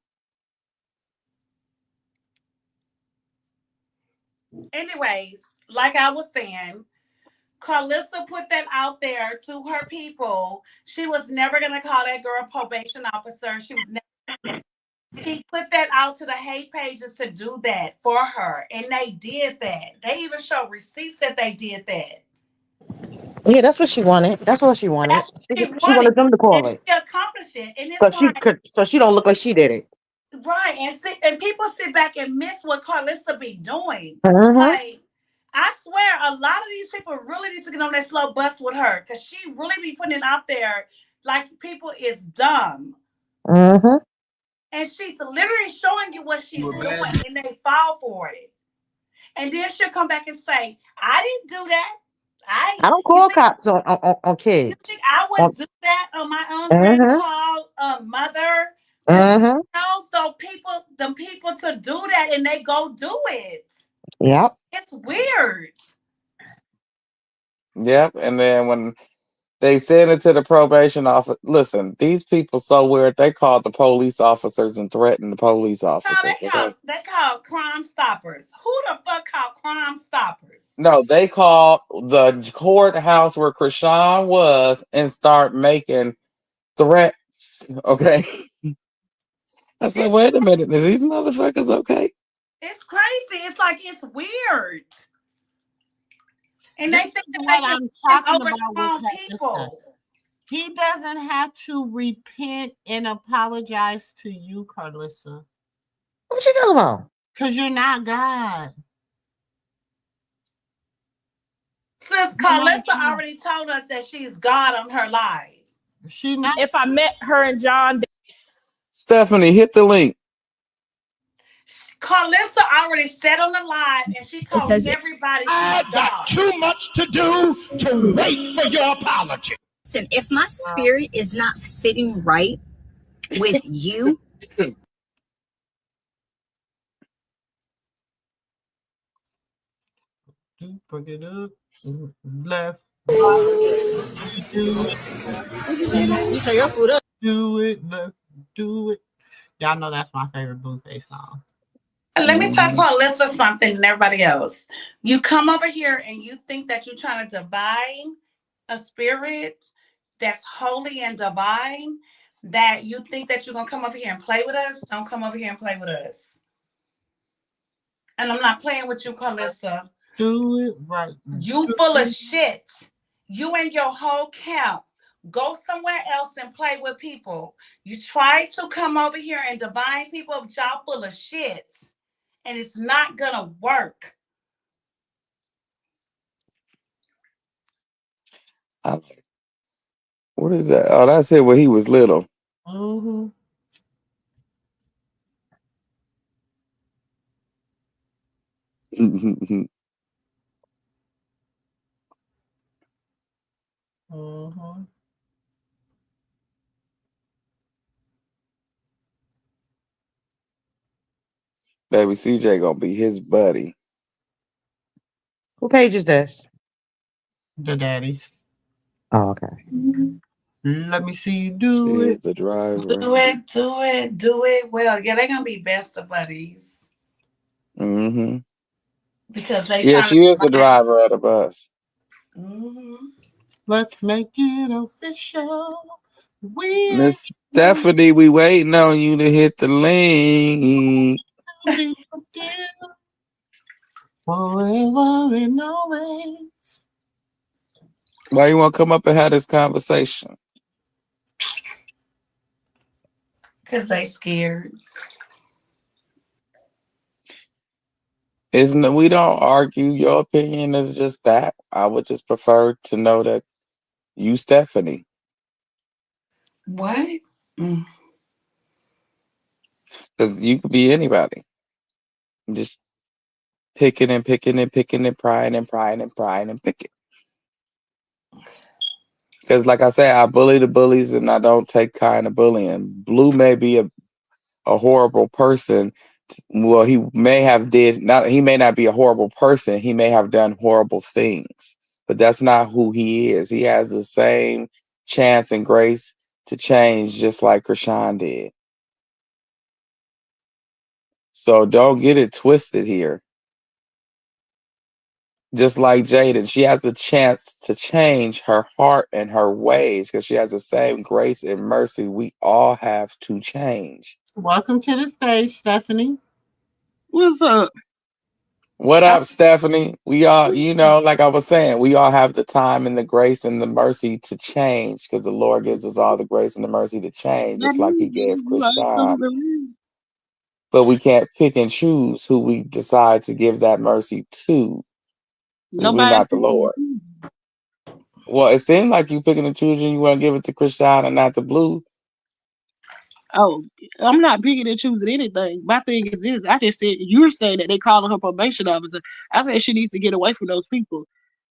Anyways, like I was saying, Karlissa put that out there to her people. She was never gonna call that girl probation officer. She was never. She put that out to the hate pages to do that for her, and they did that. They even showed receipts that they did that. Yeah, that's what she wanted. That's what she wanted. She wanted them to call and it. she accomplished it. And it's So she don't look like she did it. right, and people sit back and miss what Karlissa be doing. Mm-hmm. Like, I swear, a lot of these people really need to get on that slow bus with her because she really be putting it out there like people is dumb. Mm-hmm. And she's literally showing you what she's doing, and they fall for it. And then she'll come back and say, "I didn't do that. I don't call cops on kids. You think I would do that on my Mm-hmm. ungrandchild mother? Mm-hmm. Tells the people to do that, and they go do it. Yep. It's weird. Yep. And then when they send it to the probation office, listen, these people so weird. They called the police officers and threatened the police officers. They call Crime Stoppers. Who the fuck called Crime Stoppers? No, they called the courthouse where Chrisean was and start making threats. Okay. I said, wait a minute, is these motherfuckers okay? It's crazy. It's like it's weird. And This they think is that what they I'm talking about with people. He doesn't have to repent and apologize to you, Karlissa. What you talking about? Because you're not God. Sis, Karlissa already told us that she's God on her live. She not. If I met her and John, Stephanie, hit the link. Karlissa already said on the live, and she told everybody I got too much to do to wait for your apology. Listen, if my spirit is not sitting right with you, Pick it up, left. Do it, left, do it. Y'all know that's my favorite Blueface song. Let me tell Karlissa something and everybody else. You come over here and you think that you're trying to divine a spirit that's holy and divine, that you think that you're going to come over here and play with us. Don't come over here and play with us. And I'm not playing with you, Karlissa. Do it right. You full of shit. You and your whole camp. Go somewhere else and play with people. You try to come over here and divine people, but y'all full of shit. And it's not gonna work. What is that? Oh, that's it when he was little. Mm-hmm. Mm-hmm. Baby CJ gonna be his buddy. Who page is this? The daddy. Oh, okay. Let me see you She do is it. the driver. Do it, do it, do it well. Yeah, they're gonna be best of buddies Mm-hmm. because they Yeah, kind of she is the like. driver of the bus. Let's make it official. We Miss Stephanie, we waiting on you to hit the link. ain't forever and always. Why you want to come up and have this conversation? Because they scared. We don't argue. Your opinion is just that. I would just prefer to know that you Stephanie. What? Because you could be anybody. Just picking and picking and picking and prying and prying and prying and picking. Because like I said, I bully the bullies and I don't take kind of bullying. Blue may be a horrible person. Well, he may not be a horrible person. He may have done horrible things, but that's not who he is. He has the same chance and grace to change, just like Chrisean did. So don't get it twisted here. Just like Jaden, she has the chance to change her heart and her ways because she has the same grace and mercy we all have to change. Welcome to the stage, Stephanie. What's up? What up, Stephanie? We all, like I was saying, we all have the time and the grace and the mercy to change because the Lord gives us all the grace and the mercy to change, just like He gave Chrisean. But we can't pick and choose who we decide to give that mercy to. We're not the Lord. Well, it seemed like you picking and choosing. You want to give it to Chrisean and not the Blue. Oh, I'm not picking and choosing anything. My thing is this: I just said you're saying that they calling her probation officer. I said she needs to get away from those people.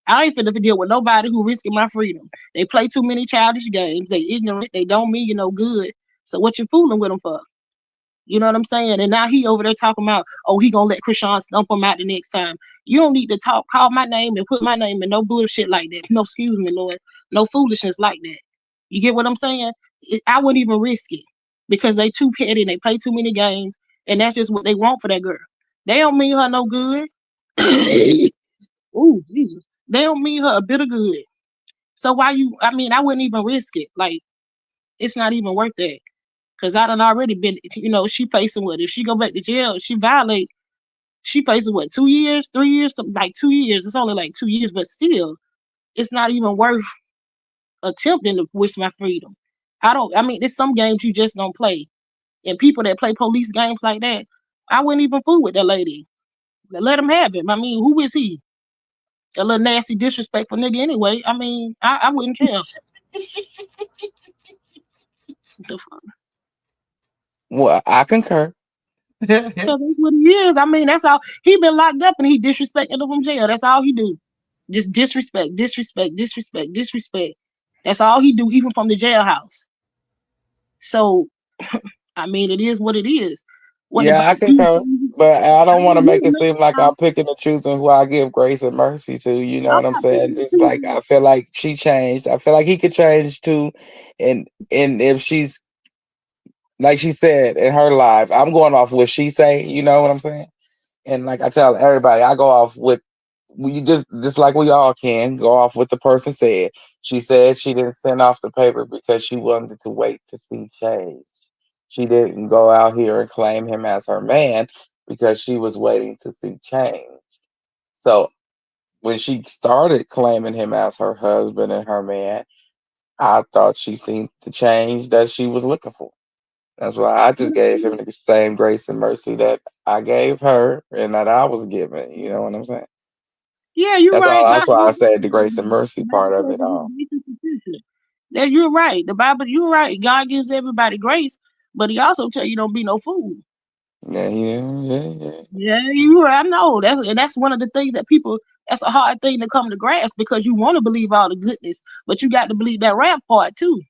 I ain't finna deal with nobody who risking my freedom. They play too many childish games. They ignorant. They don't mean you no good. So what you fooling with them for? You know what I'm saying? And now he over there talking about, oh, he gonna let Chrisean stump him out the next time. You don't need to call my name and put my name in no bullshit like that. No, excuse me, Lord. No foolishness like that. You get what I'm saying? I wouldn't even risk it because they too petty and they play too many games, and that's just what they want for that girl. They don't mean her no good. Ooh, Jesus. They don't mean her a bit of good. So I wouldn't even risk it. Like, it's not even worth that. Cause I done already been, she facing what? If she go back to jail, she facing what, 2 years, 3 years, something like 2 years. It's only like 2 years, but still, it's not even worth attempting to waste my freedom. There's some games you just don't play. And people that play police games like that, I wouldn't even fool with that lady. Let him have it. Who is he? A little nasty, disrespectful nigga anyway. I wouldn't care. Well, I concur. So that's what he is. That's all. He been locked up and he disrespected them from jail. That's all he do. Just disrespect, disrespect, disrespect, disrespect. That's all he do, even from the jailhouse. So, it is what it is. I concur, but I don't want to make it seem like I'm picking and choosing who I give grace and mercy to. You know what I'm saying? Just like I feel like she changed. I feel like he could change too, and if she's like she said in her life, I'm going off what she say. You know what I'm saying? And like I tell everybody, I go off with we just like we all can go off what the person said. She said she didn't send off the paper because she wanted to wait to see change. She didn't go out here and claim him as her man because she was waiting to see change. So when she started claiming him as her husband and her man, I thought she seen the change that she was looking for. That's why I just gave him the same grace and mercy that I gave her and that I was given. You know what I'm saying? Yeah, you're That's right. all. That's why I said the grace and mercy part of it all. That you're right. The Bible, you're right. God gives everybody grace, but He also tell you don't be no fool. Yeah. Yeah, I know. That's one of the things that people. That's a hard thing to come to grasp because you want to believe all the goodness, but you got to believe that rap part too.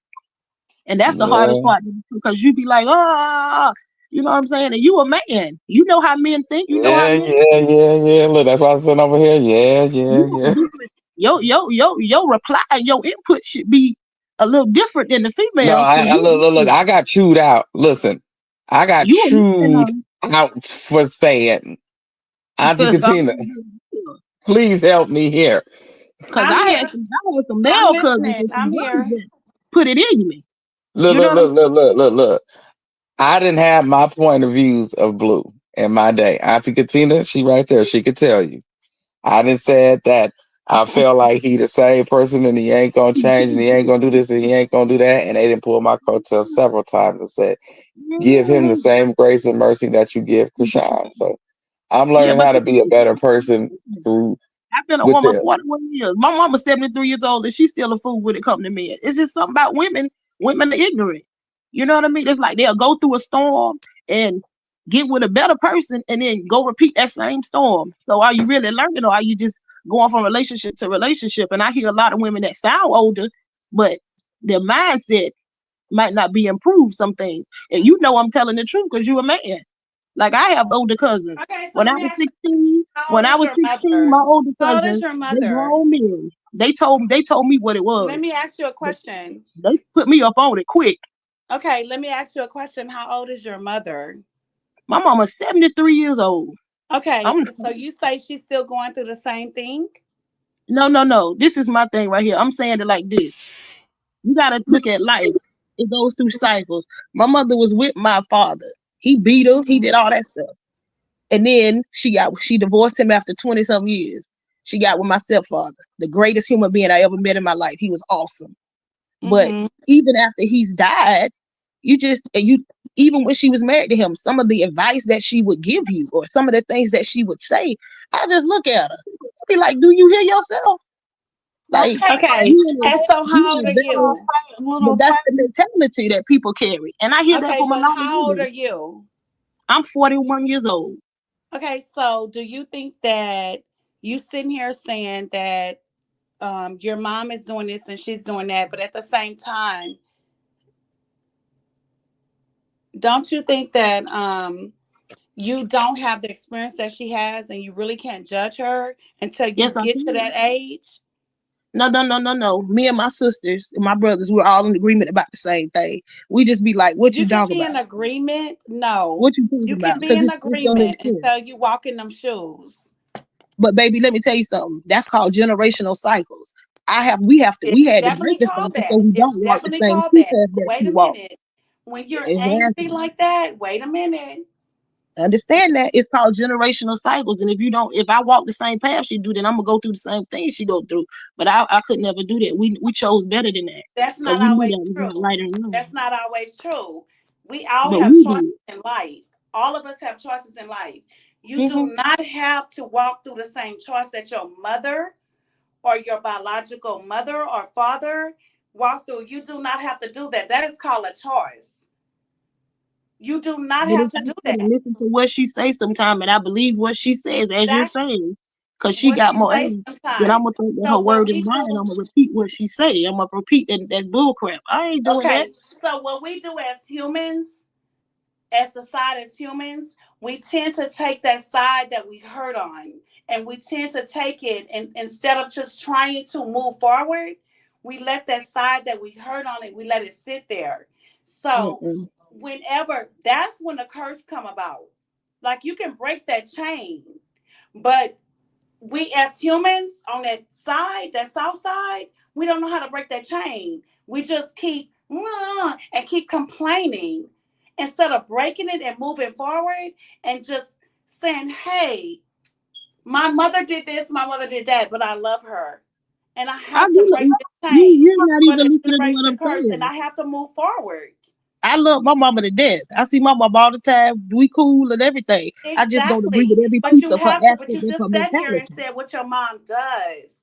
And that's the hardest Yeah. part because you be like, oh, you know what I'm saying? And you a man. You know how men think. You know how men Yeah. Look, that's why I'm sitting over here. Yeah. your reply, your input should be a little different than the No, females because I look. I got chewed out. Listen, I got you a chewed man. out for saying, Auntie Katina, please help me here. Because I'm I here. had some I'm male cousins listening. and some I'm brothers here. that put it in me. Look, You know look, what I'm look, saying? look, look, look, look. I didn't have my point of views of Blue in my day. Auntie Katina, she right there. She could tell you. I didn't say that I felt like he the same person and he ain't gonna change and he ain't gonna do this and he ain't gonna do that. And they didn't pull my coattail several times and said, give him the same grace and mercy that you give Chrisean. So I'm Yeah, learning but how to be a better person through I've been a with woman them. 41 years. My mama's 73 years old and she's still a fool when it comes to men. It's just something about women. Women are ignorant. You know what I mean? It's like they'll go through a storm and get with a better person and then go repeat that same storm. So are you really learning or are you just going from relationship to relationship? And I hear a lot of women that sound older, but their mindset might not be improved some things. And you know I'm telling the truth because you're a man. Like I have older cousins. Okay, so When I let me was ask you, 16, how when old I is was your 16, mother? my older How old is cousins, your they mother? grown men. They told me what it Let was. me ask you a question. They put me up on it quick. Okay, let me ask you a question. How old is your mother? My mama's 73 years old. Okay, I'm so you say she's still going through the same thing? no. This is my thing right here. I'm saying it like this. You gotta look at life. It goes through cycles. My mother was with my father. He beat her, he did all that stuff. And then she divorced him after 20 some years. She got with my stepfather, the greatest human being I ever met in my life. He was awesome. But Mm-hmm. even after he's died, you even when she was married to him, some of the advice that she would give you or some of the things that she would say, I just look at her. I'd be like, do you hear yourself? Like Okay, and so how old are you? but that's the mentality that people carry. And I hear that Okay, from a but lot of how old are women. you? I'm 41 years old. Okay, so do you think that you sitting here saying that your mom is doing this and she's doing that, but at the same time, don't you think that you don't have the experience that she has and you really can't judge her until you Yes, I get to do. that age? No. Me and my sisters and my brothers, we're all in agreement about the same thing. We just be like, what You you can talking be about? in agreement. No, What you talking you about? can be Because in it don't make agreement sense. until you walk in them shoes. But baby, let me tell you something. That's called generational cycles. We It's had to definitely break this called cycle so that. we It's don't walk the definitely same called that. footpath But that wait you a walk. minute. When you're angry Exactly. like that, wait a minute. Understand that it's called generational cycles. And if I walk the same path she do, then I'm gonna go through the same thing she go through. But I could never do that. We chose better than that That's because not we knew always that was not true. right or wrong. That's not always true. We all But have we choices did. in life. All of us have choices in life. You Hmm. do not have to walk through the same choice that your mother or your biological mother or father walk through. You do not have to do that. That is called a choice. You do not But have if to I do sit and that. listen to what she says sometime and I believe what she says, as you're That's saying, because she what got she more says age, then I'm sometimes. gonna think that her So what word is we mine. do, I'm gonna repeat what she say. I'm gonna repeat that bull crap. I ain't doing that. okay. So what we do as humans, as society, as humans, we tend to take that side that we hurt on, and we tend to take it, and instead of just trying to move forward, we let that side that we hurt on it, we let it sit there. So Mm-mm. whenever, that's when the curse come about. Like you can break that chain, but we as humans on that side, that south side, we don't know how to break that chain. We just keep and keep complaining instead of breaking it and moving forward and just saying, hey, my mother did this, my mother did that, but I love her. And I I have to do. break the chain You're not for the even listening to what generation I'm curse, and saying. I have to move forward. I love my mama to death. I see my mama all the time. We cool and everything. I just don't agree with Exactly. every But piece you of her have to, but aspect you of her just sat here and mentality. said what your mom does.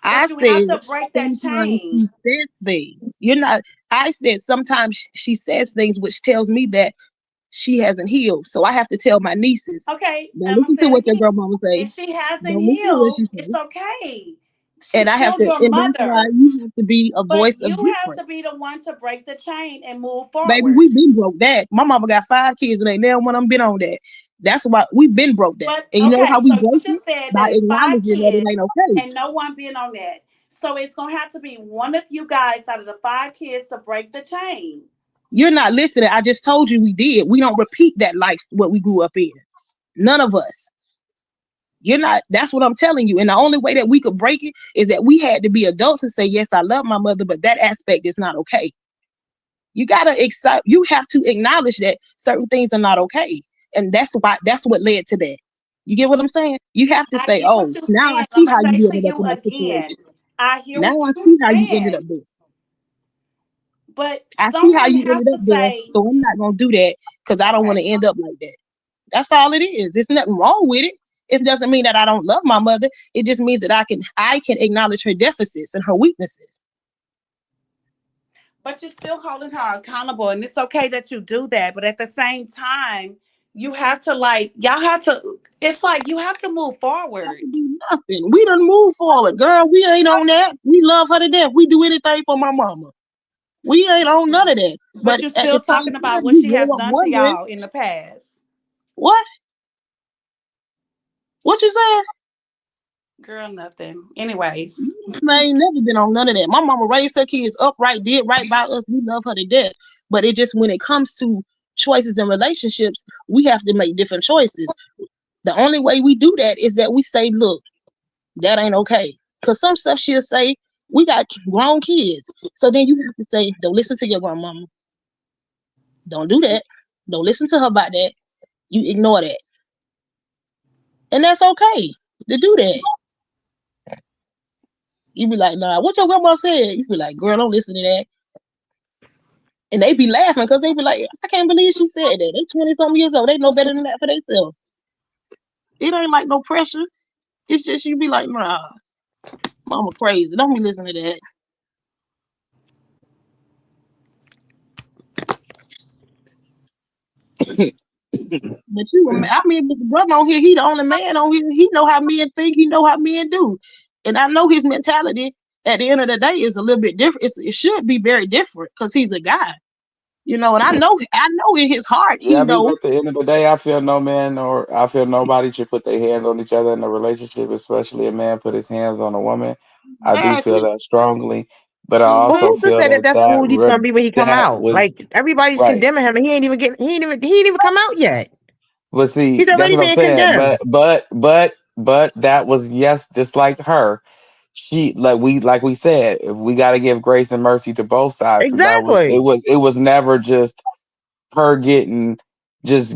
I you have said to break that sometimes chain. she says things. You're not. I said sometimes she says things which tells me that she hasn't healed. So I have to tell my nieces, Okay, don't I'm gonna listen say to it what your again. grandmama say. If she hasn't Don't listen to what healed, she it's says. okay. And She's I have still to, your and that's why mother. you have to be a But voice of you have difference. to be the one to break the chain and move Baby, forward. we been broke that. My mama got 5 kids and ain't never one of them been on that. That's why we been broke that. But And you know how okay, we so you broke it? just said By that it's 5 acknowledging that it kids ain't okay. and no one being on that. So it's gonna have to be one of you guys out of the 5 kids to break the chain. You're not listening. I just told you we did. We don't repeat that life what we grew up in. None of us. You're not, that's what I'm telling you. And the only way that we could break it is that we had to be adults and say, yes, I love my mother, but that aspect is not okay. You gotta accept, you have to acknowledge that certain things are not okay. And that's what led to that. You get what I'm saying? You have to I say, get oh, what you're now I saying. I'm see gonna how say you to ended up you in that again. situation. I hear Now what I you're see how you ended saying, up there. but I see how someone you has ended up to there. say, So I'm not gonna do that because I don't want okay. to end up like that. That's all it is. There's nothing wrong with it. It doesn't mean that I don't love my mother. It just means that I can acknowledge her deficits and her weaknesses. But you're still holding her accountable, and it's okay that you do that. But at the same time, you have to y'all have to. It's like you have to move forward. Nothing. We done move forward, girl. We ain't on that. We love her to death. We do anything for my mama. We ain't on none of that. But But you're at the still same talking about time, what you she has grow up done to wondering, y'all in the past. what? What you said? Girl, nothing. Anyways. I ain't never been on none of that. My mama raised her kids upright, did right by us. We love her to death. But it just when it comes to choices and relationships, we have to make different choices. The only way we do that is that we say, look, that ain't okay. Because some stuff she'll say, we got grown kids. So then you have to say, don't listen to your grandmama. Don't do that. Don't listen to her about that. You ignore that. And that's okay to do that. You be like, nah, what your grandma said? You be like, girl, don't listen to that. And they be laughing because they be like, I can't believe she said that. They 20-something years old. They know better than that for themselves. It ain't like no pressure. It's just you be like, nah, mama crazy. Don't be listening to that. But I mean, the brother on here, he the only man on here. He know how men think. He know how men do. And I know his mentality at the end of the day is a little bit different. It should be very different because he's a guy. You know, and I know in his heart, he Yeah, I mean, know. at the end of the day, I feel no man or I feel nobody should put their hands on each other in a relationship, especially a man put his hands on a woman. I do feel Exactly. that strongly, but I Well, also who's to feel say that that that's smooth he's gonna be when he come that out? was Like everybody's right. condemning him, and he ain't even come out yet. But see, He's that's already what I'm being saying. condemned. But that was yes, just like her. She like we said, we got to give grace and mercy to both sides. So that was Exactly. it was never just her getting just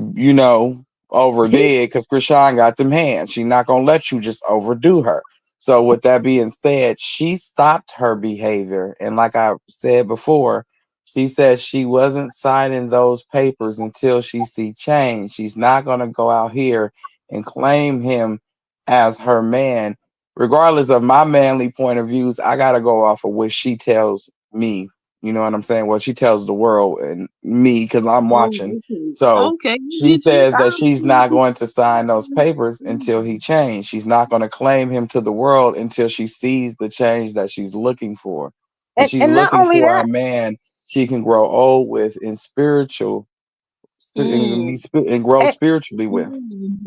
overdid because Chrisean got them hands. She's not gonna let you just overdo her. So with that being said, she stopped her behavior, and like I said before, she said she wasn't signing those papers until she see change. She's not gonna go out here and claim him as her man, regardless of my manly point of views. I gotta go off of what she tells me. You know what I'm saying? Well, she tells the world and me because I'm Oh, watching. okay. So Okay. she says that she's not I'm going to sign those papers until he changed. She's not going to claim him to the world until she sees the change that she's looking for. And she's And not looking only for a that, man she can grow old with in and grow and, spiritually with.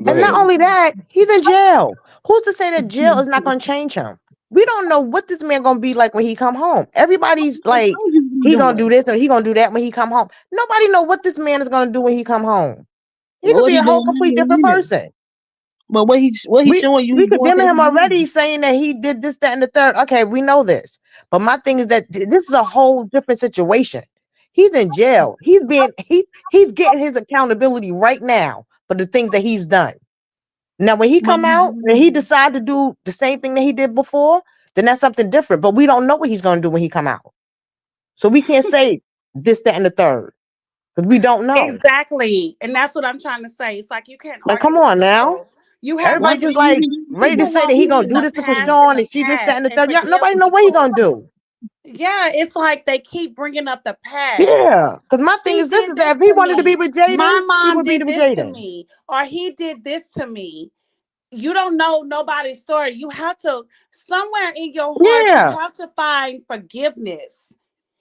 Go and not ahead. only that, he's in jail. Who's to say that jail is not gonna change him? We don't know what this man gonna be like when he come home. Everybody's like, he gonna do this or he gonna do that when he come home. Nobody know what this man is gonna do when he come home. He could What be he a whole doing complete now different here? person. But what he's showing you, We he doing condemning him something already, new. saying that he did this, that, and the third. Okay, we know this. But my thing is that this is a whole different situation. He's in jail. He's getting his accountability right now for the things that he's done. Now, when he But come out and he decide to do the same thing that he did before, then that's something different. But we don't know what he's gonna do when he come out. So we can't say this, that, and the third. Because we don't know. Exactly. And that's what I'm trying to say. It's like you can't Like, argue come with on now. people. You have Everybody to just like ready to people say that want he gonna do the this to past in Chrisean the and she this, that, past and the and third. Yeah, forgive nobody know what he people. gonna do. Yeah, it's like they keep bringing up the past. Yeah, because my thing She is this: did is this that if he to wanted to be me. with Jaden, My he mom would be did with this to Jaden. me, or he did this to me. You don't know nobody's story. You have to, somewhere in your heart, you Yeah. have to find forgiveness.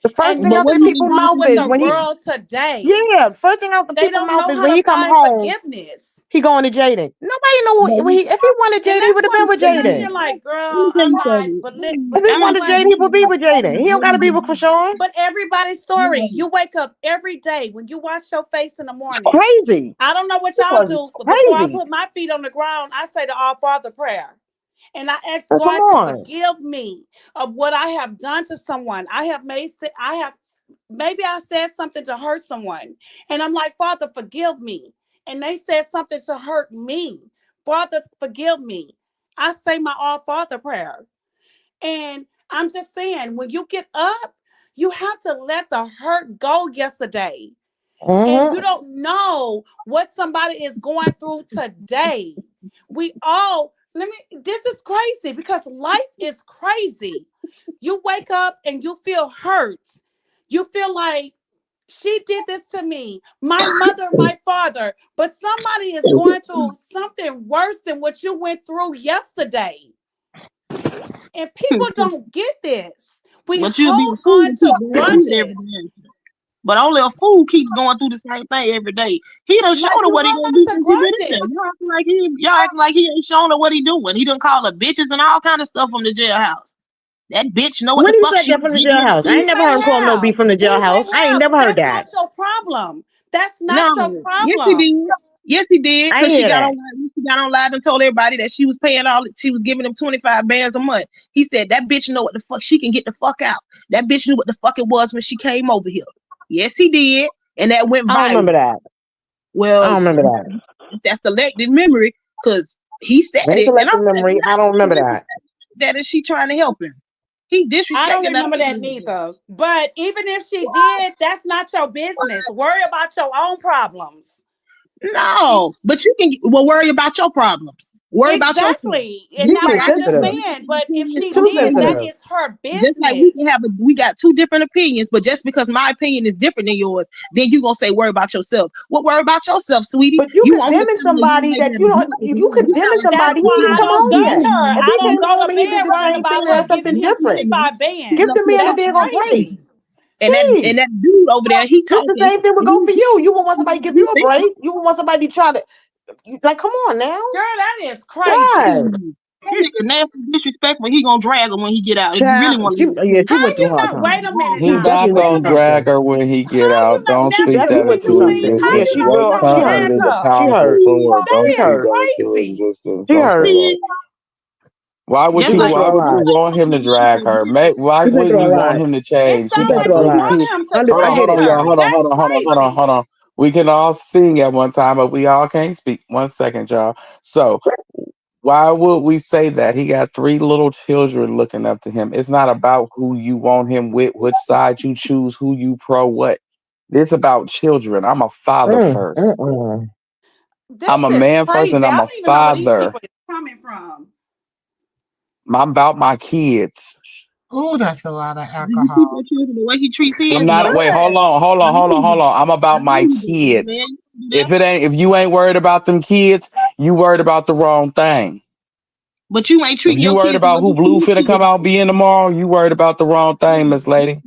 The first And thing this out the is what's people's wrong mouth with is the when he. world today. Yeah, first thing out the They people's don't mouth know is how when to he come find home, forgiveness. he going to Jaden. Nobody know if he wanted And Jaden, he that's would have why been I'm with sitting out here Jaden. like, girl, I'm not, but If he you know wanted what? Jaden, he would be with Jaden. He don't gotta be with Chrisean. But everybody's story, you wake up every day when you wash your face in the morning. Crazy. I don't know what It y'all was do, but before I crazy. put my feet on the ground, I say the All Father prayer. And I ask Come God to on. forgive me of what I have done to someone. Maybe I said something to hurt someone. And I'm like, Father, forgive me. And they said something to hurt me. Father, forgive me. I say my All Father prayer. And I'm just saying, when you get up, you have to let the hurt go yesterday. And you don't know what somebody is going through today. This is crazy because life is crazy. You wake up and you feel hurt. You feel like she did this to me, my mother, my father, but somebody is going through something worse than what you went through yesterday. And people don't get this. We But you'll be a hold fool on to to keep going through it every grudges. day. But only a fool keeps going through the same thing every day. He done showed her You what he hold gonna on do to since he been in there. grudges. Y'all acting like he ain't showing her what he doing. He done call her bitches and all kind of stuff from the jailhouse. That bitch know what When the did he fuck say she that was from the getting jailhouse? I into. ain't never heard him call him no beef from the He jailhouse. may I ain't have, never but heard that's that. not your problem. That's not your No, yes he problem. did. Yes he did. I Cause ain't hear that. she got on live and told everybody that she was paying she was giving him 25 bands a month. He said that bitch know what the fuck she can get the fuck out. That bitch knew what the fuck it was when she came over here. Yes he did. And that went I don't viral. remember that. Well, I don't remember that. that's selected memory because he said it, and Recollect I'm the memory. I don't remember that. that is she trying to help him. He I don't disrespected that. remember that neither. But even if she did, that's not your business. Worry about your own problems. No, but you can worry about your problems. Worry about yourself. Exactly. And You that's too what I'm just sensitive. saying. But if she Too did, that sensitive. is her Just like we business. we got two different opinions, but just because my opinion is different than yours, then you gonna say worry about yourself. Well, worry about yourself, sweetie. But you You on here condemning telling me you somebody ain't that got you a don't. job. If you You sound condemning like That's somebody, you he why didn't I come don't home judge yet. her. If I he don't came go home to and he did bed the worrying same thing, about her that's giving something him different. 25 bands. Give the man a That's daggone break. crazy. and that dude over there, he This the talking. same thing would go for you. You would want somebody to give you a break. You would want somebody to try to, like, come on now. Girl, that is Right. crazy. Nasty disrespectful. He gonna drag her when he get out. If you really Child, want she to, went through hard Wait time. a minute He She now. not definitely went through gonna drag something. her when he get out. Don't She speak definitely that went through into something. Yeah, existence. she Just girl, she turn it hurt. is a She powerful hurt. sword. That Don't She is speak hurt. that into crazy. existence. She Don't say hurt. that. Why would She you? went through Why a would you lot. want him to drag her? Why She went wouldn't through a you want lot. him to It change? She sounds went like through a you lot. want him to I Hold drag get on, it. y'all. her. Hold on, That's hold on, hold on, hold on, crazy. hold on. We can all sing at one time, but we all can't speak. 1 second, y'all. So why would we say that? He got 3 little children looking up to him. It's not about who you want him with, which side you choose, who you pro what. It's about children. I'm a father first. This I'm a is man first, and crazy. I I'm a don't even know where these father. people is coming from. I'm about my kids. Oh, that's a lot of do you keep alcohol. your children the way he treats I'm his? not. No. Wait, hold Yes. on, hold on, hold on, hold on. I'm about my kids. If you ain't worried about them kids, you worried about the wrong thing. But you ain't If treating you your worried kids the about way who you treat Blue finna his come out being tomorrow, you worried about the wrong thing, Miss Lady.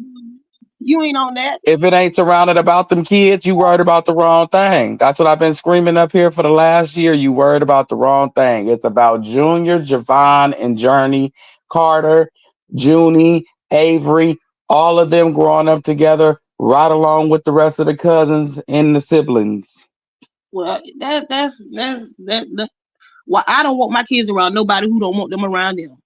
You ain't on that. If it ain't surrounded about them kids, you worried about the wrong thing. That's what I've been screaming up here for the last year. You worried about the wrong thing. It's about Junior, Javon, and Journey, Carter, Junie, Avery, all of them growing up together, right along with the rest of the cousins and the siblings. Well, that. Well, I don't want my kids around nobody who don't want them around them.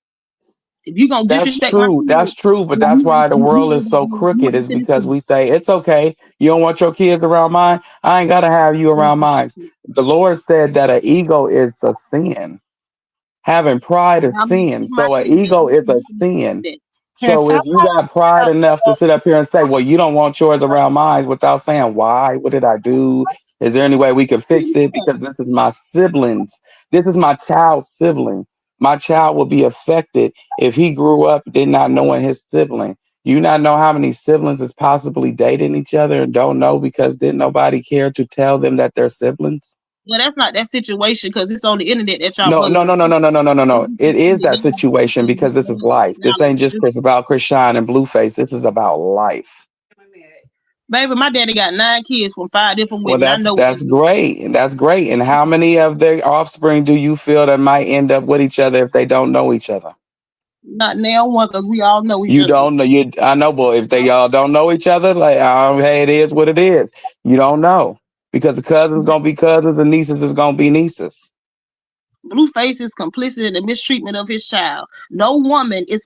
If you gonna That's disrespect my true. That's kids, true. But then that's why the world is so you crooked, want to is send it because we say, it's okay. You don't want your kids around mine. I ain't got to have you around mine. The Lord said that an ego is a sin. Having pride is sin. So an ego is a sin. Can So if you somebody got pride enough to sit up here and say, well, you don't want yours around mine without saying why, what did I do? Is there any way we can fix it? Because this is my siblings. This is my child's sibling. My child will be affected if he grew up did not knowing his sibling. You not know how many siblings is possibly dating each other and don't know because didn't nobody care to tell them that they're siblings? Well, that's not that situation because it's on the internet that y'all No, no, brothers no, are no, no, no, no, no, no, no. It is that siblings. situation because this is life. This ain't just about Chrisean and Blueface. This is about life. Baby, my daddy got 9 kids from 5 different Well, women. I know that's great. And that's great. And how many of their offspring do you feel that might end up with each other if they don't know each other? not now one because we all know each You other. don't know. I know, boy. If they all don't know each other, like, hey, it is what it is. You don't know because the cousins gonna be cousins and nieces is gonna be nieces. Blueface is complicit in the mistreatment of his child. No woman is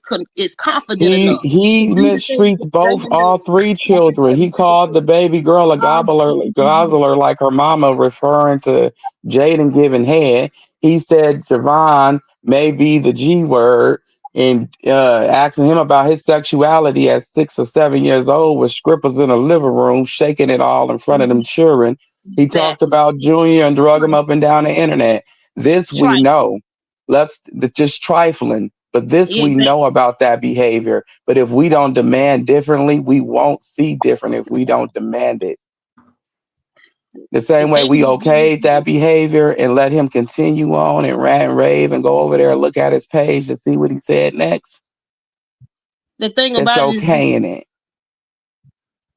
confident enough. He mistreats all 3 children. He called the baby girl a gobbler like her mama, referring to Jaden giving head. He said Javon may be the G word and asking him about his sexuality at 6 or 7 years old with strippers in a living room, shaking it all in front of them children. He talked about Junior and drug him up and down the internet. This we know. Just trifling. But this we know about that behavior. But if we don't demand differently, we won't see different if we don't demand it. The same way we okayed that behavior and let him continue on and rant and rave and go over there and look at his page to see what he said next. The thing It's about it is okaying it.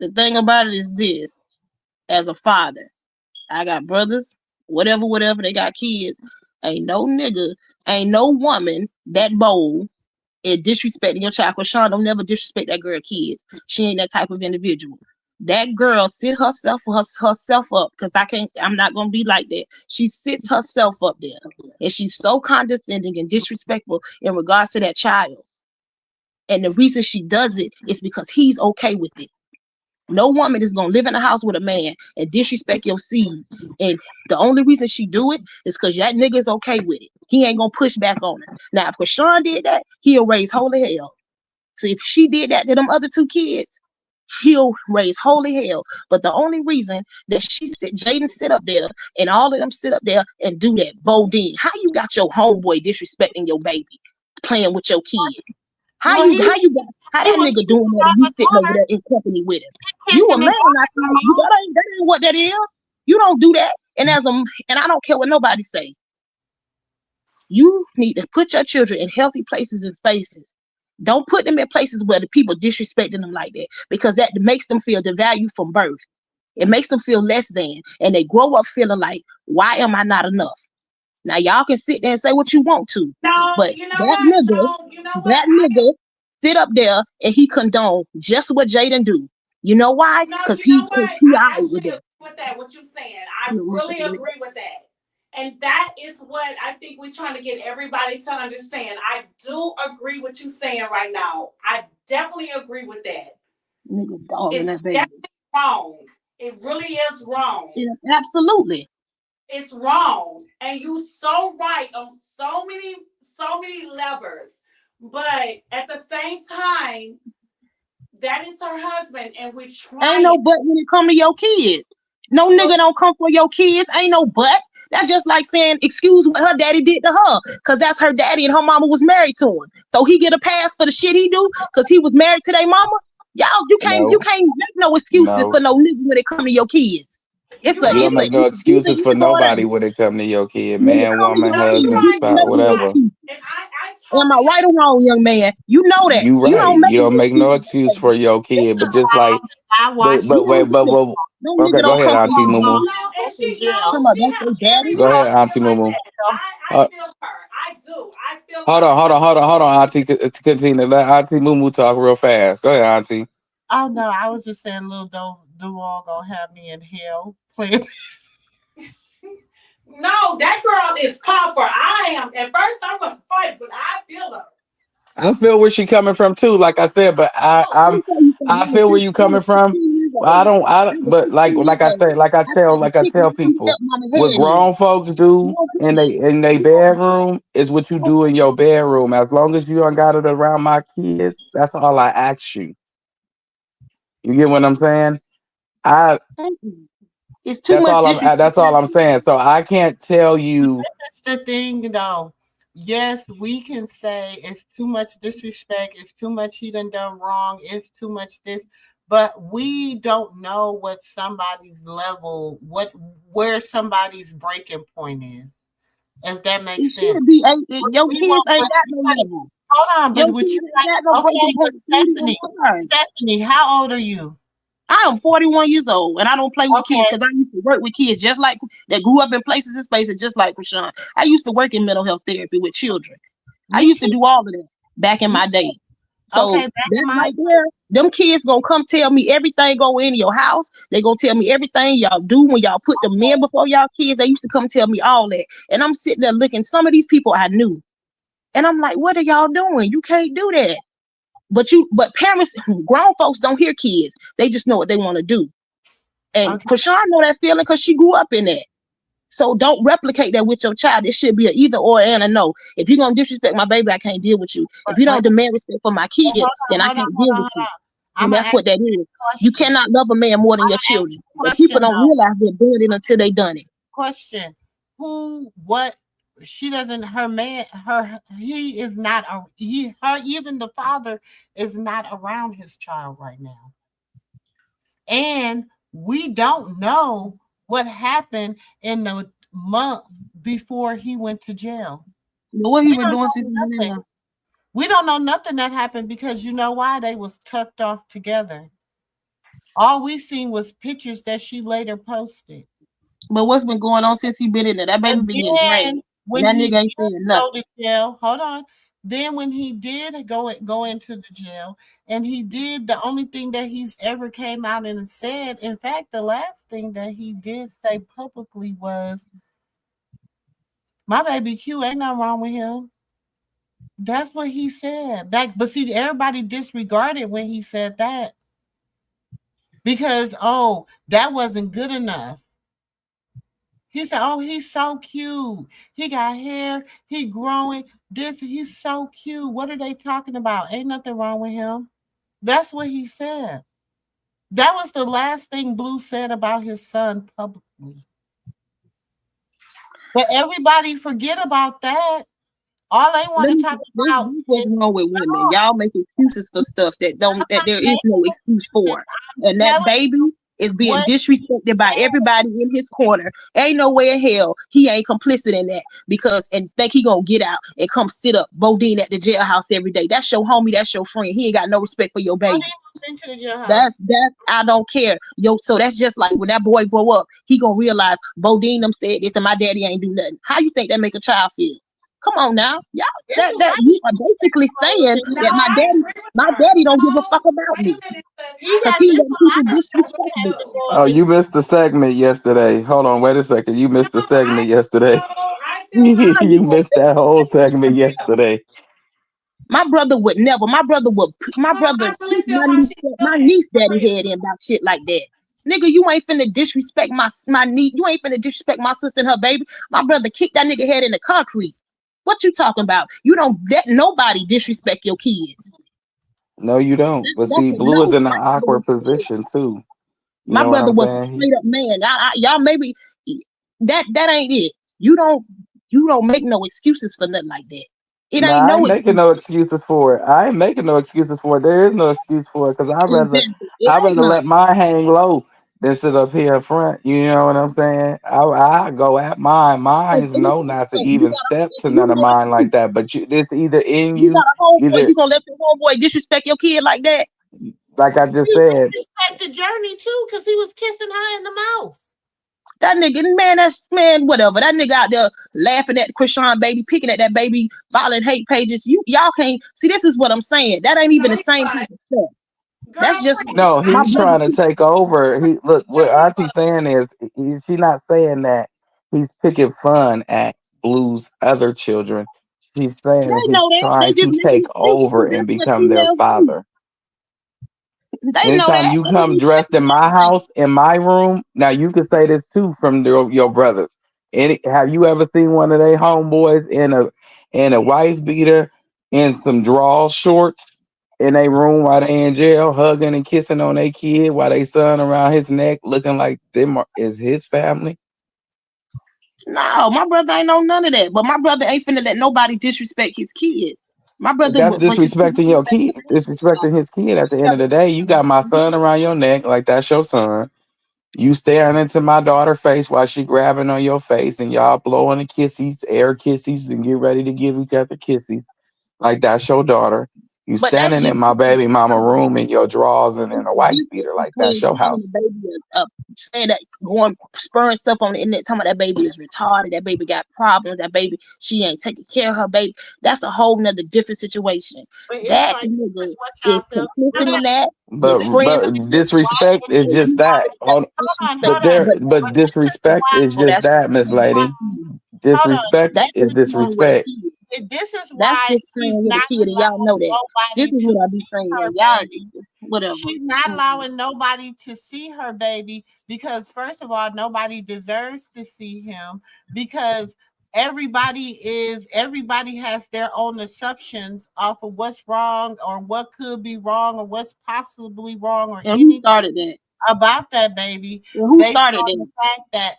the thing about it is this: as a father, I got brothers, whatever, they got kids. Ain't no nigga, ain't no woman that bold and disrespecting your child. Cause Sean don't never disrespect that girl kids. She ain't that type of individual. That girl sit herself up because I'm not gonna be like that. She sits herself up there and she's so condescending and disrespectful in regards to that child. And the reason she does it is because he's okay with it. No woman is gonna live in a house with a man and disrespect your seed. And the only reason she do it is because that nigga is okay with it. He ain't gonna push back on her. Now, if Chrisean did that, he'll raise holy hell. So if she did that to them other 2 kids, he'll raise holy hell. But the only reason that Jaden sit up there and all of them sit up there and do that, Bodine, how you got your homeboy disrespecting your baby, playing with your kid? How that nigga doing that and you sitting over there in company with him? You a man, that ain't what that is. You don't do that. And I don't care what nobody say. You need to put your children in healthy places and spaces. Don't put them in places where the people disrespecting them like that, because that makes them feel devalued from birth. It makes them feel less than, and they grow up feeling like, why am I not enough? Now y'all can sit there and say what you want to, but that nigga sit up there and he condone just what Jaden do. You know why? Because he out with it. With that, what you saying, I really agree with that. And that is what I think we're trying to get everybody to understand. I do agree with you saying right now. I definitely agree with that. It's definitely wrong. It really is wrong. Yeah, absolutely. It's wrong. And you so right on so many levels. But at the same time, that is her husband, and we try. Ain't no but when it come to your kids. No nigga don't come for your kids. Ain't no but. That's just like saying excuse what her daddy did to her, because that's her daddy and her mama was married to him. So he get a pass for the shit he do because he was married to their mama. Y'all, you can't make no excuses for no nigga when it come to your kids. You don't make no excuses for nobody when it come to your kid, man, woman, husband, spouse, whatever. Am I right or wrong, young man? You know that. You right. You don't make no excuse for your kid, but just like, okay, go ahead, Auntie MooMoo. Go ahead, Auntie MooMoo. I feel her. I do. I feel. Hold on, Auntie. Continue. Let Auntie MooMoo talk real fast. Go ahead, Auntie. Oh no, I was just saying, little Duval gonna have me in hell playing. No, that girl is powerful. I am. At first, I'm gonna fight, but I feel her. I feel where she coming from too. Like I said, but I feel where you coming from. But like I tell people, what grown folks do in they bedroom is what you do in your bedroom. As long as you don't got it around my kids, that's all I ask you. You get what I'm saying? It's too much disrespect. That's all I'm saying. So that's all I'm saying. So I can't tell you. That's the thing, though. Yes, we can say it's too much disrespect. It's too much he done wrong. It's too much this, but we don't know what somebody's level, where somebody's breaking point is. If that makes It sense. should be. Your kids ain't got no level. Hold on, Your but would kids you ain't got no like? breaking Okay, but point. Sweetie, I'm sorry. Stephanie, how old are you? I am 41 years old, and I don't play with kids because I used to work with kids just like that grew up in places and spaces just like Chrisean. I used to work in mental health therapy with children. I used to do all of that back in my day. So Okay, that right there, them kids gonna come tell me everything go in your house. They gonna tell me everything y'all do when y'all put the men before y'all kids. They used to come tell me all that, and I'm sitting there looking. Some of these people I knew, and I'm like, what are y'all doing? You can't do that. But parents, grown folks don't hear kids. They just know what they want to do. And Chrisean know that feeling because she grew up in that. So don't replicate that with your child. It should be an either or and a no. If you're gonna disrespect my baby, I can't deal with you. If you don't demand respect for my kid, then I can't deal with you. And that's what that is. You cannot love a man more than your children. And people don't realize they're doing it until they done it. Question: What? She doesn't. Her man. He is not. Even the father is not around his child right now, and we don't know what happened in the month before he went to jail. What he been doing since then? We don't know nothing that happened because you know why? They was tucked off together. All we seen was pictures that she later posted. But what's been going on since he been in there? That baby been getting dragged. That nigga ain't saying nothing. Go to jail. Hold on. Then when he did go into the jail, and he did the only thing that he's ever came out and said. In fact, the last thing that he did say publicly was, "My baby Q, ain't nothing wrong with him." That's what he said back. But see, everybody disregarded when he said that because that wasn't good enough. He said, "Oh, he's so cute. He got hair. He growing. He's so cute. What are they talking about? Ain't nothing wrong with him." That's what he said. That was the last thing Blue said about his son publicly. But everybody forget about that. All they want to talk about what's wrong with women. Y'all make excuses for stuff that there is no excuse for. And that baby is being disrespected by everybody in his corner. Ain't no way in hell he ain't complicit in that and think he gonna get out and come sit up Bodine at the jailhouse every day. That's your homie, that's your friend. He ain't got no respect for your baby. That's I don't care. So that's just like when that boy grow up, he gonna realize Bodine them said this and my daddy ain't do nothing. How you think that make a child feel? Come on now, y'all. That you are basically saying that my daddy don't give a fuck about me because he let people disrespect me. Oh, you missed the segment yesterday. Hold on, wait a second. You missed the segment yesterday. You missed that whole segment yesterday. My brother would never. My brother kick my niece daddy head in about shit like that. Nigga, you ain't finna disrespect my niece. You ain't finna disrespect my sister and her baby. My brother kicked that nigga head in the concrete. What you talking about? You don't let nobody disrespect your kids. No, you don't. But see, Blue is in an awkward position too. My brother was a straight up man. Y'all maybe that ain't it. You don't make no excuses for nothing like that. It ain't I no ain't making no excuses for it. I ain't making no excuses for it. There is no excuse for it because I'd rather let mine hang low than sit up here in front. You know what I'm saying? I go at mine. Mine's no not to even step to none of mine like that. But it's either in you, got a homeboy, either you gonna let your homeboy disrespect your kid like that? like I just said. Disrespect the journey too, because he was kissing her in the mouth. That nigga, man, whatever. That nigga out there laughing at Chrisean baby, picking at that baby, following hate pages. Y'all can't see. This is what I'm saying. That ain't even the same piece of stuff. That's just no. He's trying to take over. Look what Auntie's saying is she's not saying that he's picking fun at Blue's other children. She's saying that he's trying to take over and become their father. Anytime you come dressed in my house, in my room, now you can say this too from your brothers. Have you ever seen one of their homeboys in a wife beater in some draw shorts in their room while they in jail, hugging and kissing on their kid while they son around his neck, looking like them is his family? No, my brother ain't know none of that. But my brother ain't finna let nobody disrespect his kids. My brother, That's disrespecting your kid. Disrespecting his kid. At the end of the day, you got my son around your neck like that's your son. You staring into my daughter's face while she grabbing on your face, and y'all blowing the kissies, air kissies, and get ready to give each other kissies like that's your daughter. You but that standing shit in my baby mama room in your drawers and in a white beater like that's between your calling house. the baby saying that, going spurring stuff on the internet, talking about that baby is retarded, that baby got problems, that baby she ain't taking care of her baby. That's a whole nother different situation. That nigga is complicit in that. But His friends, disrespect is just that. But disrespect is just that, Miss Lady. Disrespect that's is just wrong with a disrespect. kid. This is That's why just she's wrong with a not kid, and y'all know that. This nobody is to what I be see saying. her Y'all, baby. whatever. She's not allowing nobody to see her baby because, first of all, nobody deserves to see him because everybody has their own assumptions off of what's wrong or what could be wrong or what's possibly wrong or And who started anything that? about that baby Well, who based started on that? the fact that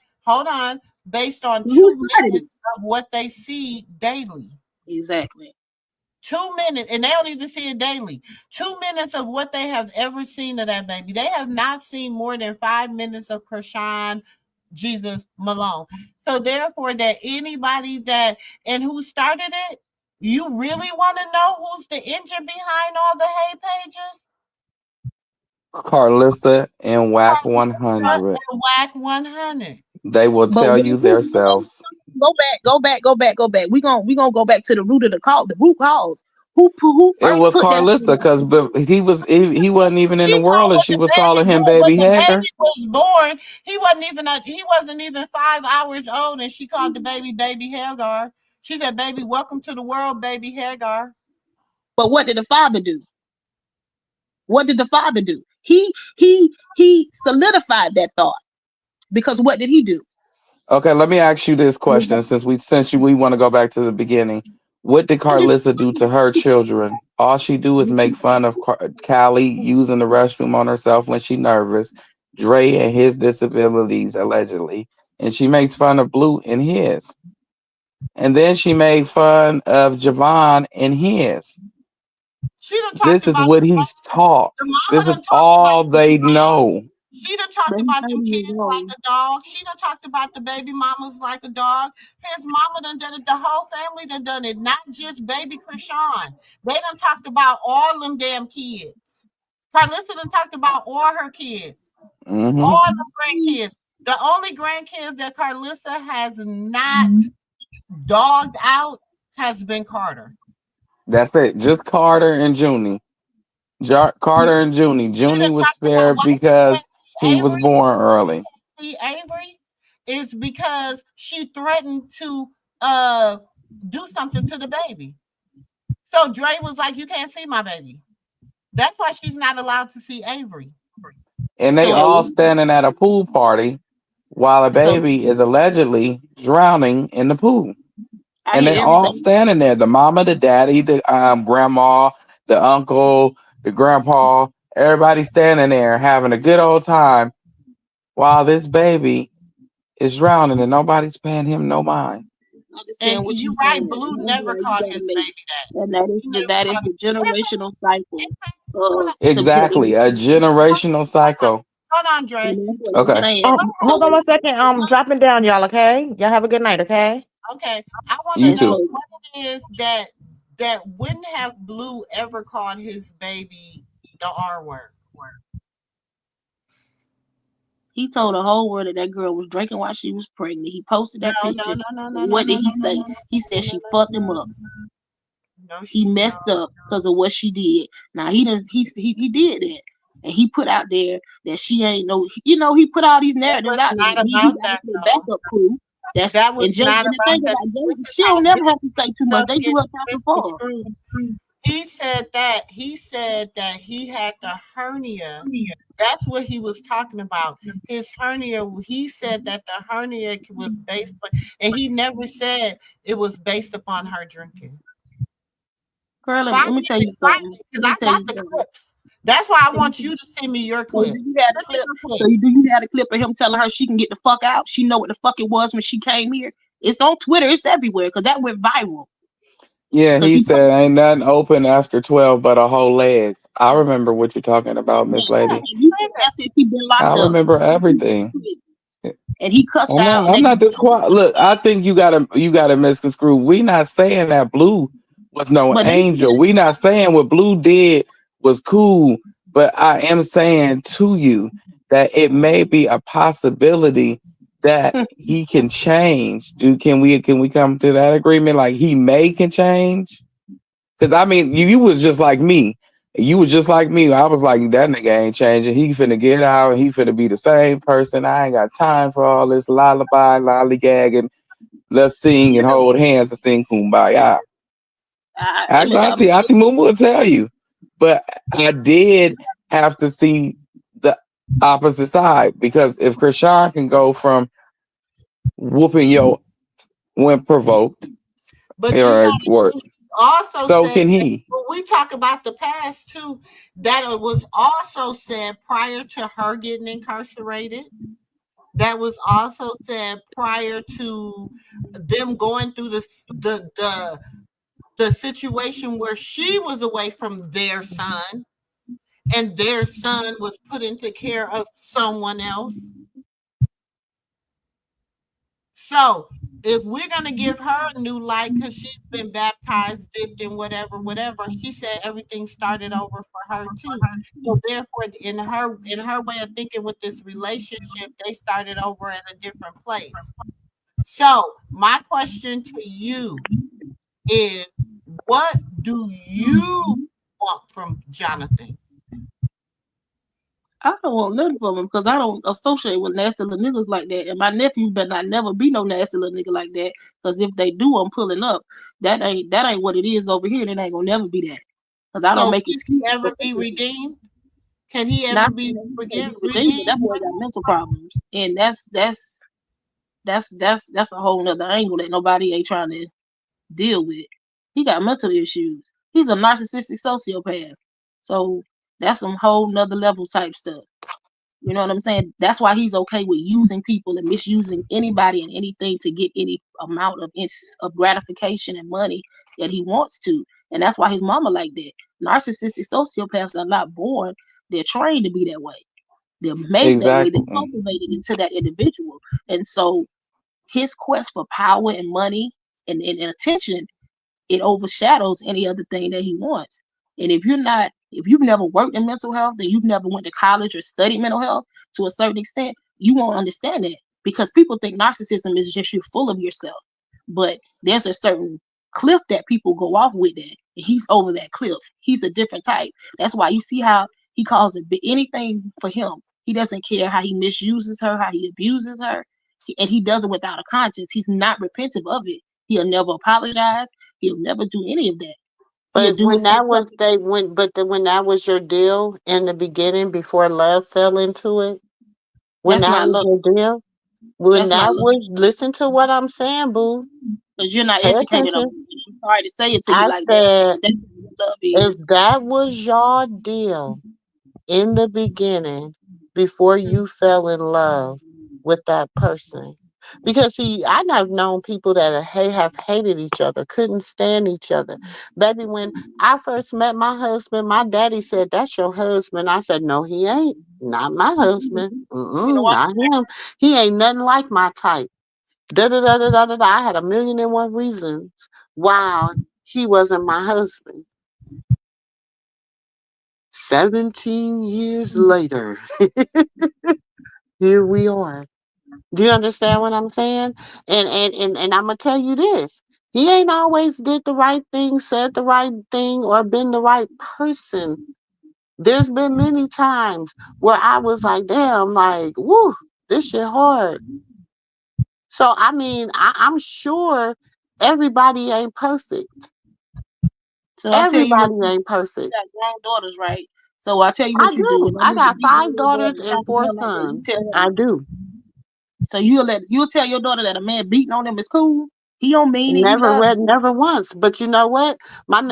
based on Who 2 started it? minutes of what they see daily. Exactly. 2 minutes, and they don't even see it daily. 2 minutes of what they have ever seen of that baby. They have not seen more than 5 minutes of Chrisean Jesus Malone. So therefore, that anybody that and who started it, you really want to know who's the engine behind all the hate pages? Carlissa and Whack 100. Whack 100. They will But tell you themselves. go back. We gonna go back to the root of the root cause. Who It first was put that? Carlissa because he wasn't even in the world and she was calling him When baby the Hager. baby was born, he wasn't even 5 hours old, and she called the baby Hagar. She said, "Baby, welcome to the world, baby Hagar." But what did the father do? What did the father do? He solidified that thought because what did he do? Okay, let me ask you this question since we want to go back to the beginning. What did Carlissa do to her children? All she do is make fun of Callie using the restroom on herself when she's nervous, Dre and his disabilities allegedly, and she makes fun of Blue and his. And then she made fun of Javon and his. This is what he's taught. This is all they know. She done talked about them kids like a dog. She done talked about the baby mamas like a dog. His mama done it. The whole family done it. Not just baby Chrisean. They done talked about all them damn kids. Carlissa done talked about all her kids. Mm-hmm. All the grandkids. The only grandkids that Carlissa has not dogged out has been Carter. That's it. Just Carter and Junie. Carter and Junie. Junie was spared because he was born early. See, Avery is because she threatened to do something to the baby. So Dre was like, "You can't see my baby." That's why she's not allowed to see Avery. And they all standing at a pool party while a baby is allegedly drowning in the pool. And they all standing there. The mama, the daddy, the grandma, the uncle, the grandpa, everybody standing there having a good old time while this baby is drowning and nobody's paying him no mind. And you're right, Blue never called his baby that. And that is the generational cycle. Exactly, a generational cycle. Hold on, Dre. Okay. Hold on 1 second. I'm dropping down, y'all. Okay. Y'all have a good night. Okay. Okay. I want You to know too. what it is that wouldn't have Blue ever called his baby the R word. He told the whole world that girl was drinking while she was pregnant. He posted that picture. What did he say? He said she fucked him up. He messed up because of what she did. Now he did that, and he put out there that she ain't no. He put all these narratives out there. He got his backup crew. That was not about that. She don't never have to say too much. They do her talking for her. He said that he had the hernia. That's what he was talking about. His hernia. He said that the hernia was based on, and he never said it was based upon her drinking. Girl, let me tell you something. Because I got the clips. That's why I want you to send me your clip. Do you have the clip? So do you have the clip of him telling her she can get the fuck out? She know what the fuck it was when she came here. It's on Twitter. It's everywhere because that went viral. Yeah, he said ain't nothing open after 12 but a whole legs. I remember what you're talking about, Miss Lady. That's if he been locked I up. remember everything. And he cussed out. I'm not disqualified. Look, I think you gotta misconstrue. We not saying that Blue was no angel. We not saying what Blue did was cool, but I am saying to you that it may be a possibility that he can change. Can we come to that agreement? Like he can change? Because I mean, you was just like me. You was just like me. I was like, that nigga ain't changing. He finna get out. He finna be the same person. I ain't got time for all this lullaby, lollygagging. Let's sing and hold hands and sing Kumbaya. Actually, Auntie MooMoo will tell you. But I did have to see the opposite side because if Chrisean can go from whooping yo when provoked, but also so said can he. When we talk about the past too, that it was also said prior to her getting incarcerated. That was also said prior to them going through the situation where she was away from their son, and their son was put into care of someone else. So if we're gonna give her a new light because she's been baptized, dipped in whatever, she said everything started over for her too. So therefore, in her way of thinking with this relationship, they started over at a different place. So my question to you is, what do you want from Jonathan? I don't want nothing from him because I don't associate with nasty little niggas like that. And my nephew better not never be no nasty little nigga like that. Because if they do, I'm pulling up. That ain't what it is over here. And it ain't gonna never be that. Because I don't make excuses. Can he ever be redeemed? Can he ever be redeemed? That boy got mental problems, and that's a whole nother angle that nobody ain't trying to deal with. He got mental issues. He's a narcissistic sociopath. So that's some whole nother level type stuff. You know what I'm saying? That's why he's okay with using people and misusing anybody and anything to get any amount of gratification and money that he wants to. And that's why his mama like that. Narcissistic sociopaths are not born. They're trained to be that way. They're made that way. They're cultivated into that individual. And so his quest for power and money and attention, it overshadows any other thing that he wants. And if you've never worked in mental health, and you've never went to college or studied mental health to a certain extent, you won't understand it because people think narcissism is just you're full of yourself. But there's a certain cliff that people go off with that, and he's over that cliff. He's a different type. That's why you see how he calls it anything for him. He doesn't care how he misuses her, how he abuses her, and he does it without a conscience. He's not repentive of it. He'll never apologize. He'll never do any of that. But when that was your deal in the beginning, before love fell into it, when that was your deal, listen to what I'm saying, boo. Because you're not Pay educated on attention. it. I'm sorry to say it to you I like said, that. Love is. if that was your deal in the beginning, before you fell in love with that person. Because see, I have known people that have hated each other, couldn't stand each other. Baby, when I first met my husband, my daddy said, "That's your husband." I said, "No, he ain't. Not my husband. Not him. He ain't nothing like my type." Da da da da da da. I had 1,000,001 reasons why he wasn't my husband. 17 years later, here we are. Do you understand what I'm saying? And I'm gonna tell you this. He ain't always did the right thing, said the right thing, or been the right person. There's been many times where I was like, damn, like, woo, this shit hard. So I mean, I'm sure everybody ain't perfect. So I'll tell you Everybody ain't perfect. You got grown daughters, right? So I'll tell you what you do. I got 5 daughters and 4 sons. I do. So you'll tell your daughter that a man beating on them is cool? He don't mean it. He Never love read, you. never once. But you know what?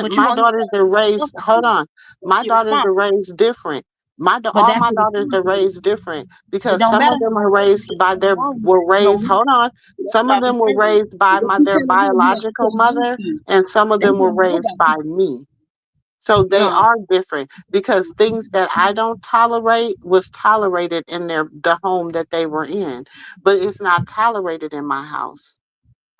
But you My only daughters are raised. Hold on, my you're daughters are responsible. raised different. But All that's my the daughters are raised responsibility. different It because don't some matter of them are how you raised get by it their wrong. were No, raised. Hold on, that's some of not the them were same. raised by What you their telling him, you have to biological tell your mother, kids. and some of That's them were what raised nobody by teaches. me. So they No. are different because things that I don't tolerate was tolerated in the home that they were in, but it's not tolerated in my house.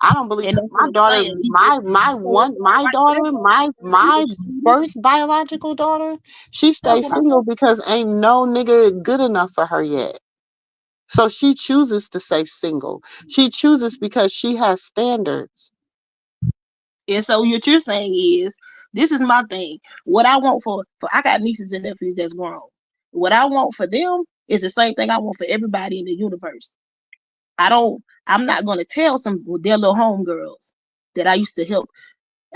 I don't believe And that's my what I'm daughter, saying. He just so it's not my right for daughter, that. my first biological daughter, she That's stays what I'm single saying. because ain't no nigga good enough for her yet. So she chooses to stay single. She chooses because she has standards. And so what you're saying is, this is my thing. What I want for I got nieces and nephews that's grown. What I want for them is the same thing I want for everybody in the universe. I'm not gonna tell some their little homegirls that I used to help.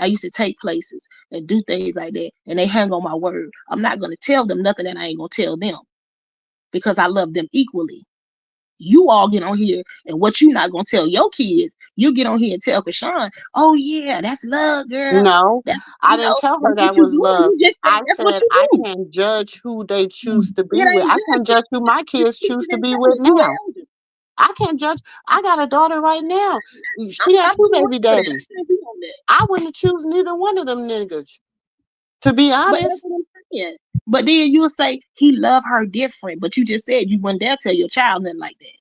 I used to take places and do things like that, and they hang on my word. I'm not gonna tell them nothing that I ain't gonna tell them because I love them equally. You all get on here and what you not gonna tell your kids, you get on here and tell Chrisean, oh yeah, that's love, girl. No, That's I didn't tell her that's what that you was do. love. You just said I that's what said you I do. can't judge who they choose to It be with. ain't I can't judging. judge who my It's kids choose teaching to and be with telling. You now. an elder. I can't judge. I got a daughter right now. She had I'm two too baby old for that. I daddies. can't be on that. I wouldn't choose neither one of them niggas. To be But that's honest, what I'm saying. But then you'll say he love her different, but you just said you wouldn't dare tell your child nothing like that.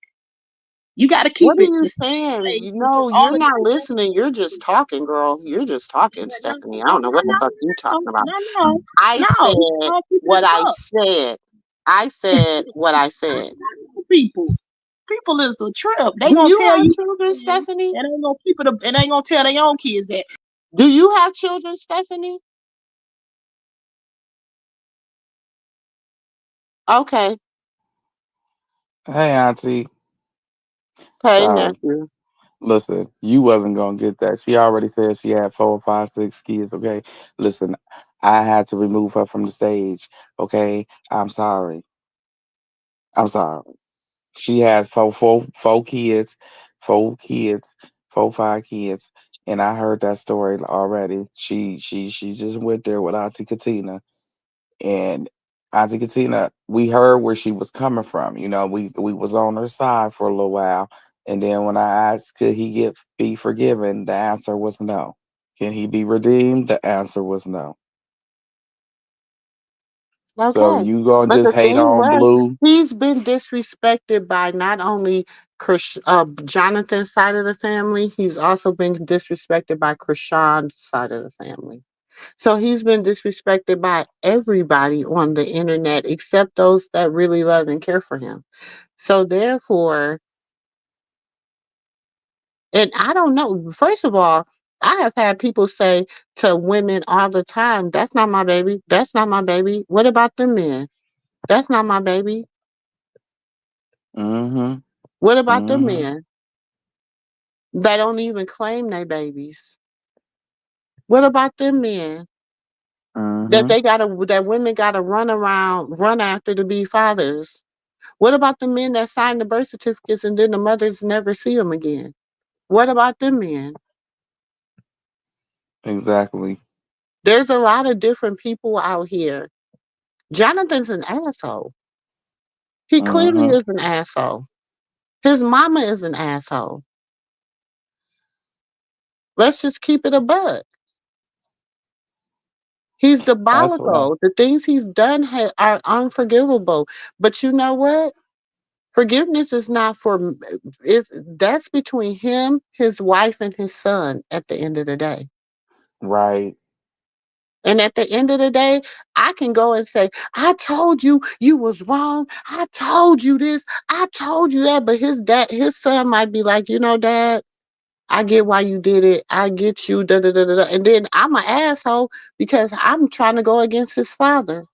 You got to keep what are it you the same saying? way You because know, all you're the not different stuff. listening. You're just talking, girl. You're just talking, But no, Stephanie. I no, don't know no, what the no, fuck you talking about. no, no, I no. You said all keep what it I up. said. I said what I said. People. People is a trip. They Do gonna you tell have you children, Stephanie? and ain't gonna keep it up and ain't gonna tell their own kids that. Do you have children, Stephanie? Okay. Hey, Auntie. Hey, So, nephew. listen, you wasn't gonna get that. She already said she had 4, 5, 6 kids. Okay, listen, I had to remove her from the stage. Okay, I'm sorry. I'm sorry. She has four kids, 4 kids, 4, 5 kids, and I heard that story already. She just went there with Auntie Katina, and Auntie Katina, we heard where she was coming from. You know, we was on her side for a little while, and then when I asked, could he be forgiven, the answer was no. Can he be redeemed? The answer was no. So Okay. you gonna But just the hate thing on was, Blue? he's been disrespected by not only Jonathan's side of the family, he's also been disrespected by Chrisean's side of the family. So he's been disrespected by everybody on the internet except those that really love and care for him. So therefore, and I don't know, first of all, I have had people say to women all the time, that's not my baby. That's not my baby. What about the men? That's not my baby. Mm-hmm. What about the Mm-hmm. men that don't even claim they babies? What about them men Mm-hmm. that women gotta run after to be fathers? What about the men that sign the birth certificates and then the mothers never see them again? What about them men? Exactly. There's a lot of different people out here. Jonathan's an asshole. He clearly Mm-hmm. is an asshole. His mama is an asshole. Let's just keep it a buck. He's That's what I. diabolical. The things he's done are unforgivable. But you know what? Forgiveness is not for that's between him, his wife, and his son at the end of the day. Right. And at the end of the day, I can go and say, I told you you was wrong. I told you this. I told you that. But his son might be like, Dad, I get why you did it. I get you. Da, da, da, da, da. And then I'm an asshole because I'm trying to go against his father.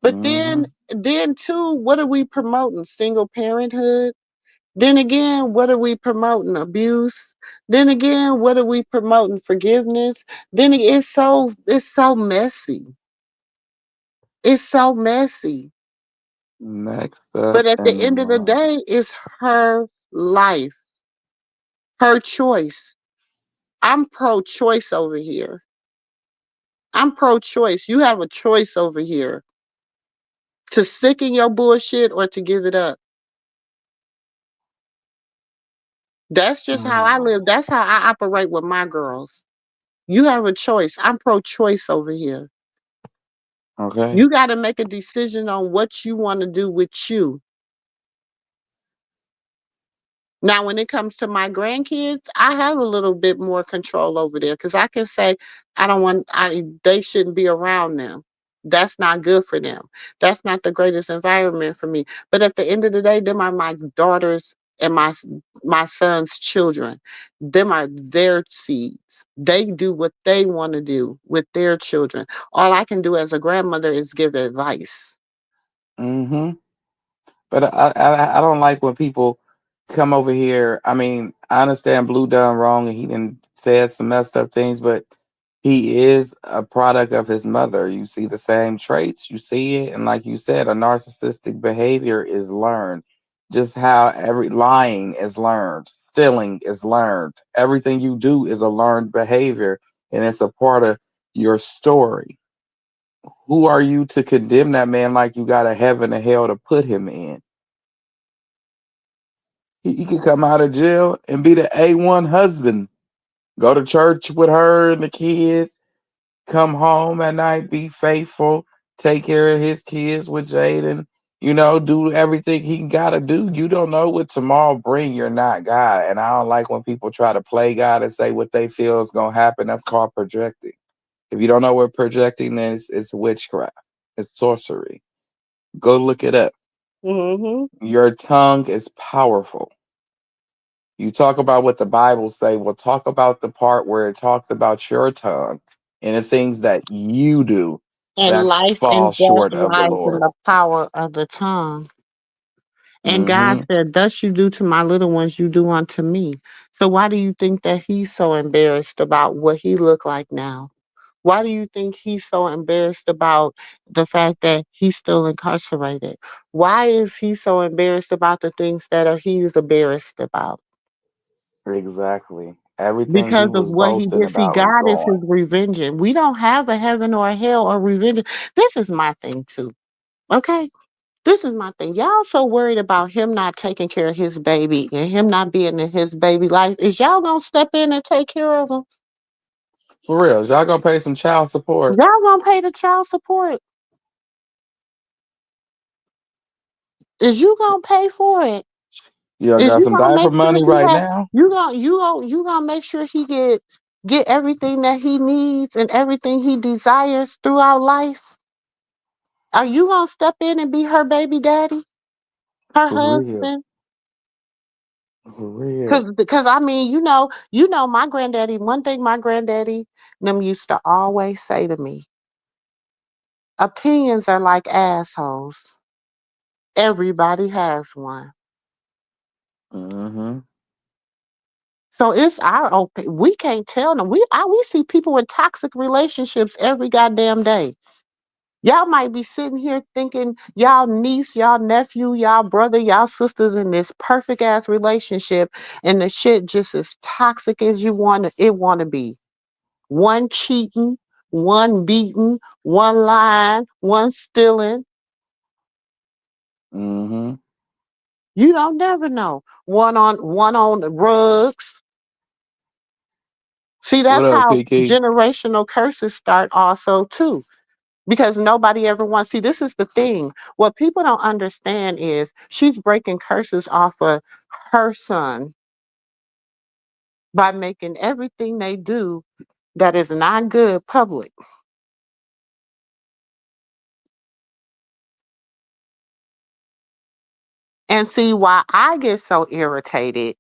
But Mm-hmm. then too, what are we promoting? Single parenthood? Then again, what are we promoting? Abuse. Then again, what are we promoting? Forgiveness. It's so messy. It's so messy. Next up But at the in the end of the room. day, it's her life. Her choice. I'm pro-choice over here. I'm pro-choice. You have a choice over here to stick in your bullshit or to give it up. That's just how I live. That's how I operate with my girls. You have a choice. I'm pro-choice over here. Okay. You got to make a decision on what you want to do with you. Now, when it comes to my grandkids, I have a little bit more control over there because I can say, I don't want, they shouldn't be around them. That's not good for them. That's not the greatest environment for me. But at the end of the day, them are my daughters and my son's children. Them are their seeds. They do what they want to do with their children. All I can do as a grandmother is give advice. Mm-hmm. But I don't like when people come over here. I mean, I understand Blue done wrong and he done said some messed up things, but he is a product of his mother. You see the same traits, you see it, and like you said, a narcissistic behavior is learned. Just how every lying is learned, stealing is learned. Everything you do is a learned behavior, and it's a part of your story. Who are you to condemn that man like you got a heaven and hell to put him in? He could come out of jail and be the A1 husband. Go to church with her and the kids, come home at night, be faithful, take care of his kids with Jaden, do everything he gotta do. You don't know what tomorrow bring. You're not God. And I don't like when people try to play God and say what they feel is gonna happen. That's called projecting. If you don't know what projecting is, it's witchcraft. It's sorcery. Go look it up. Mm-hmm. Your tongue is powerful. You talk about what the Bible say. Well, talk about the part where it talks about your tongue and the things that you do And that life fall and death short of the lies in Lord. the power of the tongue. And God Mm-hmm. said, thus you do to my little ones, you do unto me. So why do you think that he's so embarrassed about what he look like now? Why do you think he's so embarrassed about the fact that he's still incarcerated? Why is he so embarrassed about the things that he's embarrassed about? Exactly. Everything he Because of was what he boasting did. See, about is God is his gone. revenge. We don't have a heaven or a hell or revenge. This is my thing too. Okay? This is my thing. Y'all so worried about him not taking care of his baby and him not being in his baby life. Is y'all gonna step in and take care of him? For real. Y'all gonna pay some child support. Y'all gonna pay the child support? Is you gonna pay for it? Y'all Is got you some gonna diaper make sure money he right have now? you gonna make sure he get everything that he needs and everything he desires throughout life? Are you gonna step in and be her baby daddy, her For real. husband? For real. Because I mean, my granddaddy. One thing my granddaddy them used to always say to me: opinions are like assholes. Everybody has one. Mm-hmm. So it's our open. We can't tell them. We see people in toxic relationships every goddamn day. Y'all might be sitting here thinking y'all niece, y'all nephew, y'all brother, y'all sisters in this perfect ass relationship, and the shit just as toxic as it want to be. One cheating, one beating, one lying, one stealing. Mm-hmm. You don't never know. One on the rugs. See, What that's up, how Kiki? generational curses start also too. Because nobody ever wants. See, this is the thing. What people don't understand is she's breaking curses off of her son by making everything they do that is not good public. And see why I get so irritated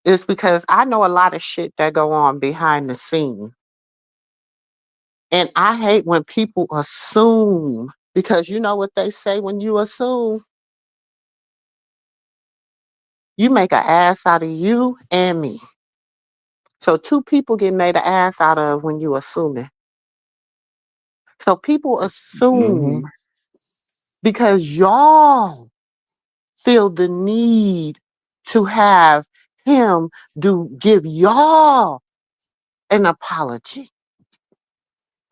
is because I know a lot of shit that go on behind the scene. And I hate when people assume because you know what they say when you assume, you make an ass out of you and me. So two people get made an ass out of when you assuming. So people Mm-hmm. assume because y'all feel the need to have him do give y'all an apology.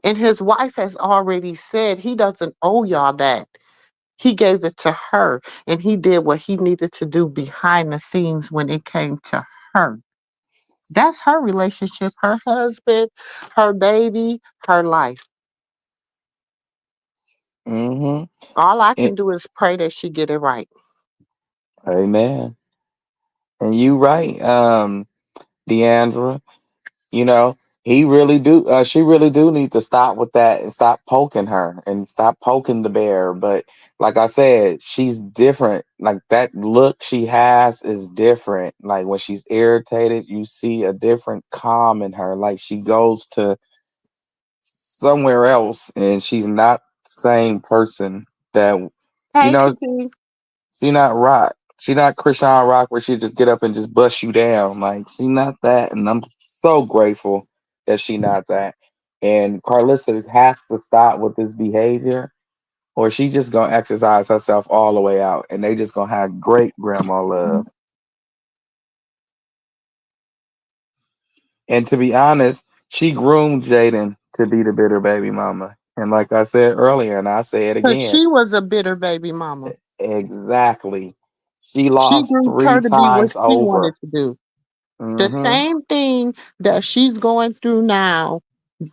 And his wife has already said he doesn't owe y'all that. He gave it to her, and he did what he needed to do behind the scenes when it came to her. That's her relationship, her husband, her baby, her life. Mm-hmm. All I can do is pray that she get it right. Amen. And you right, Deandra. You know, he really do. She really do need to stop with that and stop poking her and stop poking the bear. But like I said, she's different. Like that look she has is different. Like when she's irritated, you see a different calm in her. Like she goes to somewhere else, and she's not the same person that you Hey, know. Katie. She not rock. She not Chrisean Rock where she just get up and just bust you down. Like she not that, and I'm so grateful that she not that. And Karlissa has to stop with this behavior, or she just gonna exercise herself all the way out, and they just gonna have great grandma love. And to be honest, she groomed Jaden to be the bitter baby mama. And like I said earlier, and I say it Because again, she was a bitter baby mama. exactly. She She lost grew three her to be what times she wanted over. to do. The Hmm. same thing that she's going through now,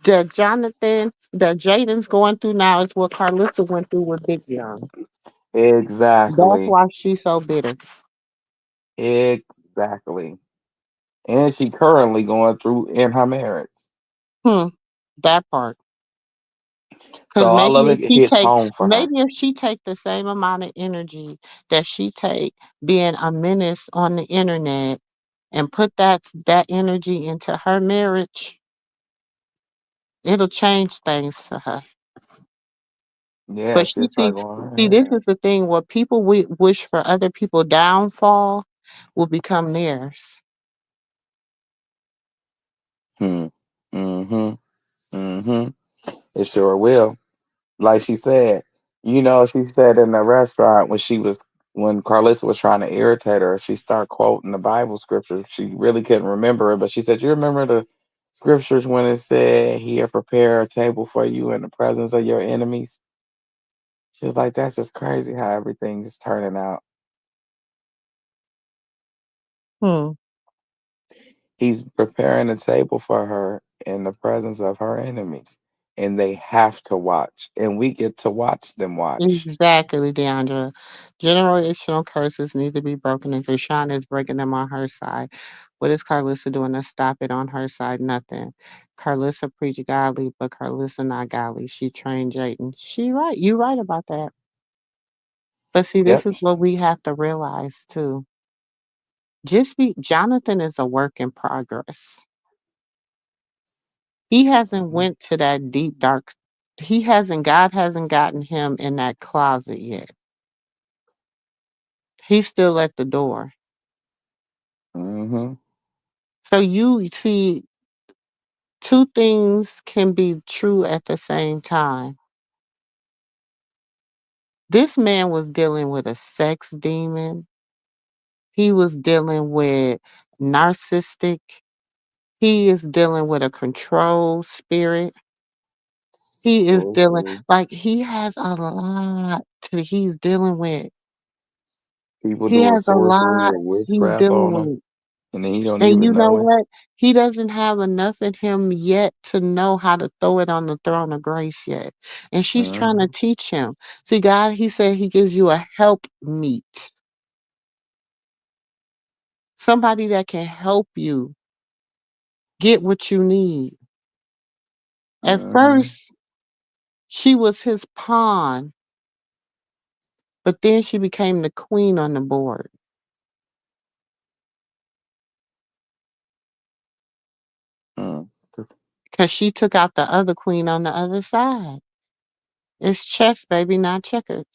that Jaden's going through now, is what Karlissa went through with Big Young. That's Exactly. why she's so bitter. Exactly. And she currently going through in her marriage. That part. So Because all of it hits home for her. maybe if she take the same amount of energy that she take being a menace on the internet and put that energy into her marriage, it'll change things for her. Yeah, But she'll start going see, ahead. this is the thing. What people wish for other people downfall will become theirs. Mm-hmm. Mm-hmm. It sure will. Like she said, she said in the restaurant when Carlissa was trying to irritate her, she started quoting the Bible scripture. She really couldn't remember it, but she said, "You remember the scriptures when it said He'll prepare a table for you in the presence of your enemies?" She was like, "That's just crazy how everything is turning out." Hmm. He's preparing a table for her in the presence of her enemies, and they have to watch, and we get to watch them watch. Exactly, Deandra. Generational curses need to be broken, and Chrisean is breaking them on her side. What is Carlissa doing to stop it on her side? Nothing. Carlissa preach godly, but Carlissa not godly. She trained Jayden. She right. You right about that. But see, this Yep. is what we have to realize too. Jonathan is a work in progress. He hasn't went to that deep dark. God hasn't gotten him in that closet yet. He's still at the door. Mm-hmm. So you see, two things can be true at the same time. This man was dealing with a sex demon. He was dealing with narcissistic. He is dealing with a control spirit. He is dealing Sorcery. like he has a lot he's dealing with. People He doing has a sorcery lot or he's witchcraft dealing on them, with. and then he don't And even you know know it. what? He doesn't have enough in him yet to know how to throw it on the throne of grace yet. And she's trying to Mm-hmm. teach him. See, God, he said he gives you a help meet. Somebody that can help you get what you need. At Mm-hmm. first, she was his pawn, but then she became the queen on the board Mm. because she took out the other queen on the other side. It's chess, baby, not checkers.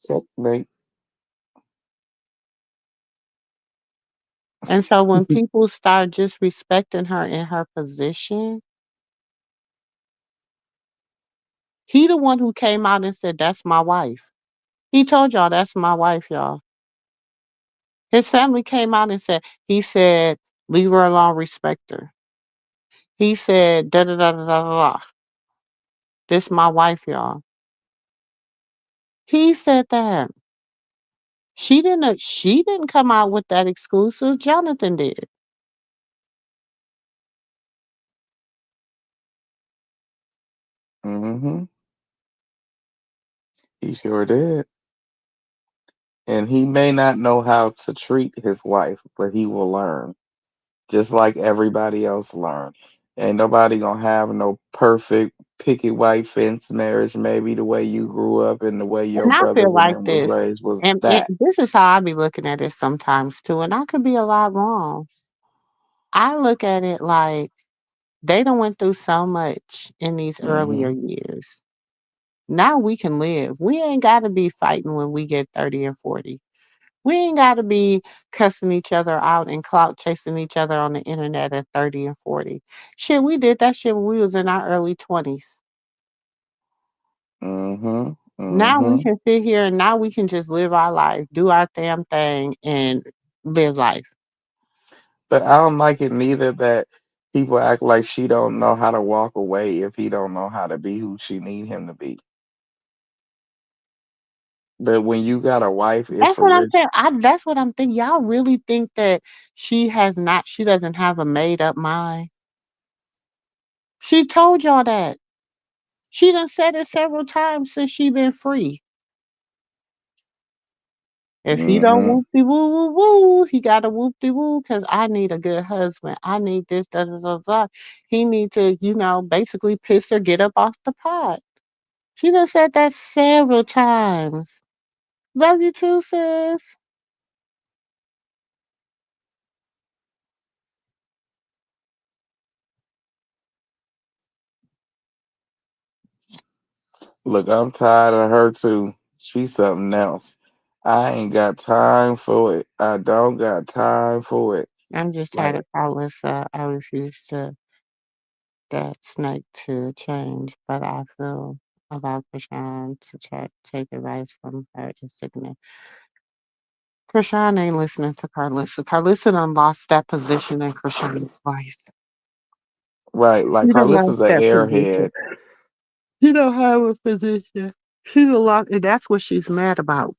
Checkmate. And so when people start just respecting her in her position, he the one who came out and said, "That's my wife." He told y'all that's my wife, y'all. His family came out and said, he said, leave her alone, respect her. He said, da da da da da da. This my wife, y'all. He said that. She didn't come out with that exclusive. Jonathan did. Mm-hmm. He sure did. And he may not know how to treat his wife, but he will learn. Just like everybody else learned. Ain't nobody gonna have no perfect picket white fence marriage. Maybe the way you grew up and the way your And I feel brothers and like them was this. raised was And that. this is how I be looking at it sometimes too. And I could be a lot wrong. I look at it like they done went through so much in these earlier Mm-hmm. years. Now we can live. We ain't got to be fighting when we get 30 and 40. We ain't got to be cussing each other out and clout chasing each other on the internet at 30 and 40. Shit, we did that shit when we was in our early 20s. Mm-hmm. Now we Mm-hmm. can sit here and now we can just live our life, do our damn thing, and live life. But I don't like it neither that people act like she don't know how to walk away if he don't know how to be who she need him to be. But when you got a wife, it's That's for what I'm rich. saying. That's what I'm thinking. Y'all really think that she doesn't have a made up mind? She told y'all that. She done said it several times since she been free. If he don't Mm-hmm. whoop de woo woo woo, he got to whoop de woo because I need a good husband. I need this, da da da da. He need to, basically piss or get up off the pot. She done said that several times. Love you too, sis. Look, I'm tired of her too. She's something else. I ain't got time for it. I don't got time for it. I'm just tired Like, of Karlissa. I refuse to that snake to change, but I feel about Chrisean to take advice from her insignia. Chrisean ain't listening to Karlissa. Karlissa done lost that position in Chrisean's life. right, like She done lost Carlissa's an that airhead. position. She don't have a position. She's a lot, and that's what she's mad about.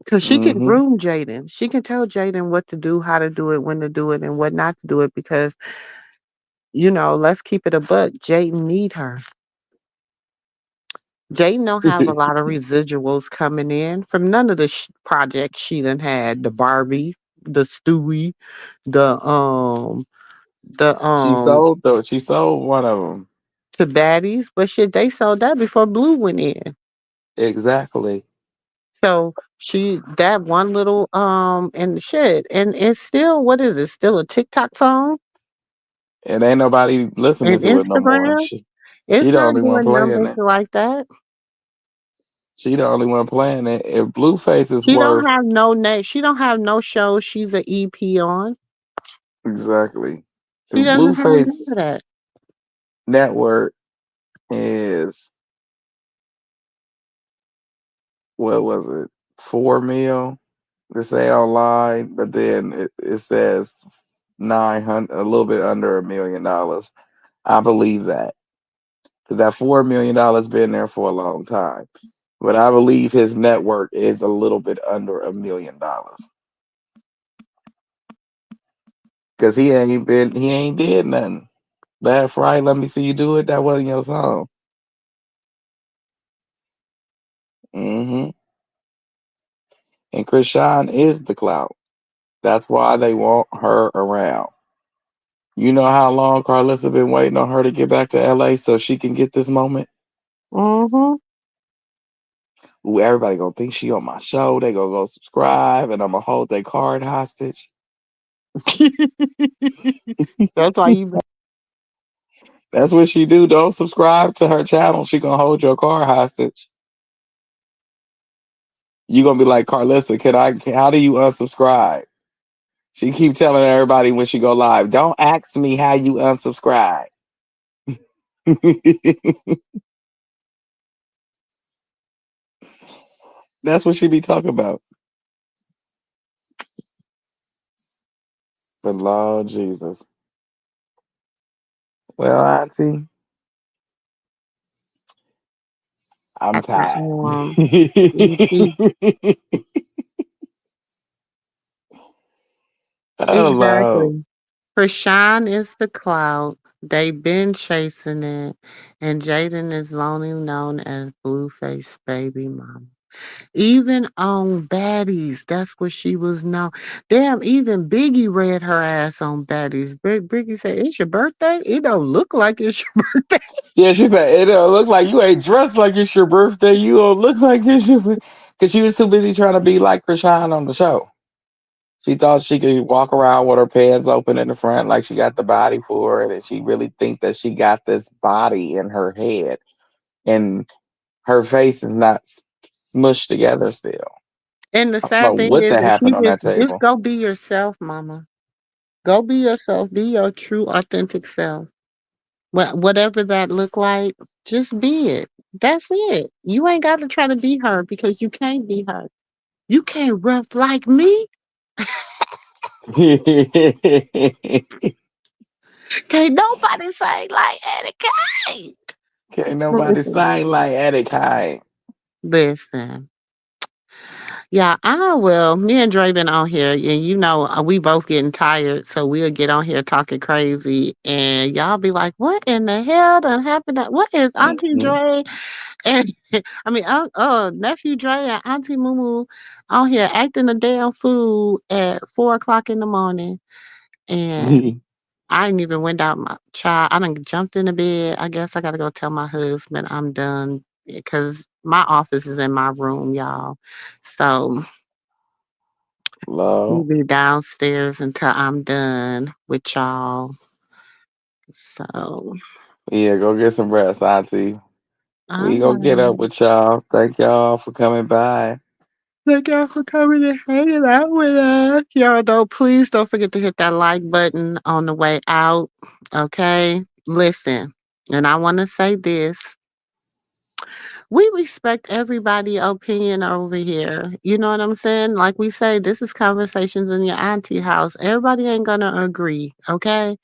Because she can Mm-hmm. groom Jaden. She can tell Jaden what to do, how to do it, when to do it, and what not to do it. Because let's keep it a buck. Jaden need her. Jaden don't have a lot of residuals coming in from none of the projects she done had. The Barbie, the Stewie, the the She um sold though. She sold one of them. to baddies, but shit, they sold that before Blue went in. Exactly. So she that one little and shit, and it's still what is it? Still a TikTok song And ain't nobody listening and to it no more. Instagram. She It's the not only one doing playing numbers it. like that. She the only one playing it. If Blueface is She don't worth have no name. She don't have no show. She's an EP on. exactly. If She doesn't have none Blueface of that. network is what was it, 4 mil to say online, but then it says 900, a little bit under $1 million. I believe that because that $4 million been there for a long time. But I believe his network is a little bit under $1 million because he ain't did nothing. Bad Friday, let me see you do it. That wasn't your song. Hmm. And Chrisean is the clout. That's why they want her around. You know how long Karlissa been waiting on her to get back to LA so she can get this moment? Mm-hmm. Ooh, everybody gonna think she on my show. They gonna go subscribe and I'm gonna hold their card hostage. That's why you. That's what she do. Don't subscribe to her channel. She gonna hold your card hostage. You gonna be like, Karlissa, how do you unsubscribe? She keep telling everybody when she go live, don't ask me how you unsubscribe. That's what she be talking about. But Lord Jesus. Well, Auntie, I'm I tired. me too. Oh Lord. Exactly. Chrisean is the clout. They've been chasing it. And Jaden is lonely known as Blueface baby mama. Even on Baddies, that's what she was known. Damn, even Biggie read her ass on Baddies. Biggie said, "It's your birthday? It don't look like it's your birthday." Yeah, she said it don't look like you ain't dressed like it's your birthday. You don't look like it's your because she was too busy trying to be like Krishan on the show. She thought she could walk around with her pants open in the front like she got the body for it, and she really think that she got this body in her head, and her face is not smushed together still. And the I don't know sad thing what is that that she happened on that just table. go be yourself, mama. Go be yourself. Be your true, authentic self. Whatever that look like, just be it. That's it. You ain't got to try to be her because you can't be her. You can't rough like me. Can't nobody say like Eddie Kane. Can't nobody Listen, sing like Eddie Kane. listen. Yeah, I will. Me and Dre been on here, and we both getting tired, so we'll get on here talking crazy, and y'all be like, "What in the hell done happened? What is Auntie Mhm. Dre and I mean, nephew Dre and Auntie MooMoo on here acting a damn fool at 4 o'clock in the morning, and I ain't even went out my child. I done jumped in the bed. I guess I gotta go tell my husband I'm done because my office is in my room, y'all. So we'll Lord. be downstairs until I'm done with y'all. So Yeah, go get some rest, Auntie. all We gonna get up right. with y'all. Thank y'all for coming by. Thank y'all for coming and hanging out with us. Y'all please don't forget to hit that like button on the way out. Okay? Listen, and I want to say this. We respect everybody's opinion over here. You know what I'm saying? Like we say, this is conversations in your auntie house. Everybody ain't gonna agree, okay?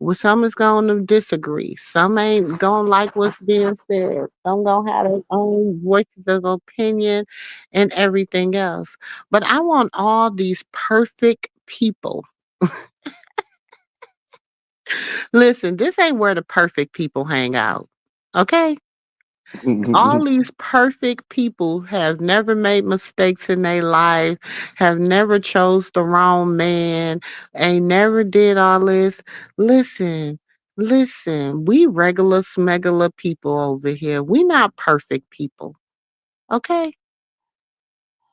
Well, some is gonna disagree. Some ain't gonna like what's being said. Some gonna have their own voices of opinion and everything else. But I want all these perfect people. Listen, this ain't where the perfect people hang out. Okay? All these perfect people have never made mistakes in their life, have never chose the wrong man, ain't never did all this. Listen, listen, we regular smegular people over here. We not perfect people. Okay?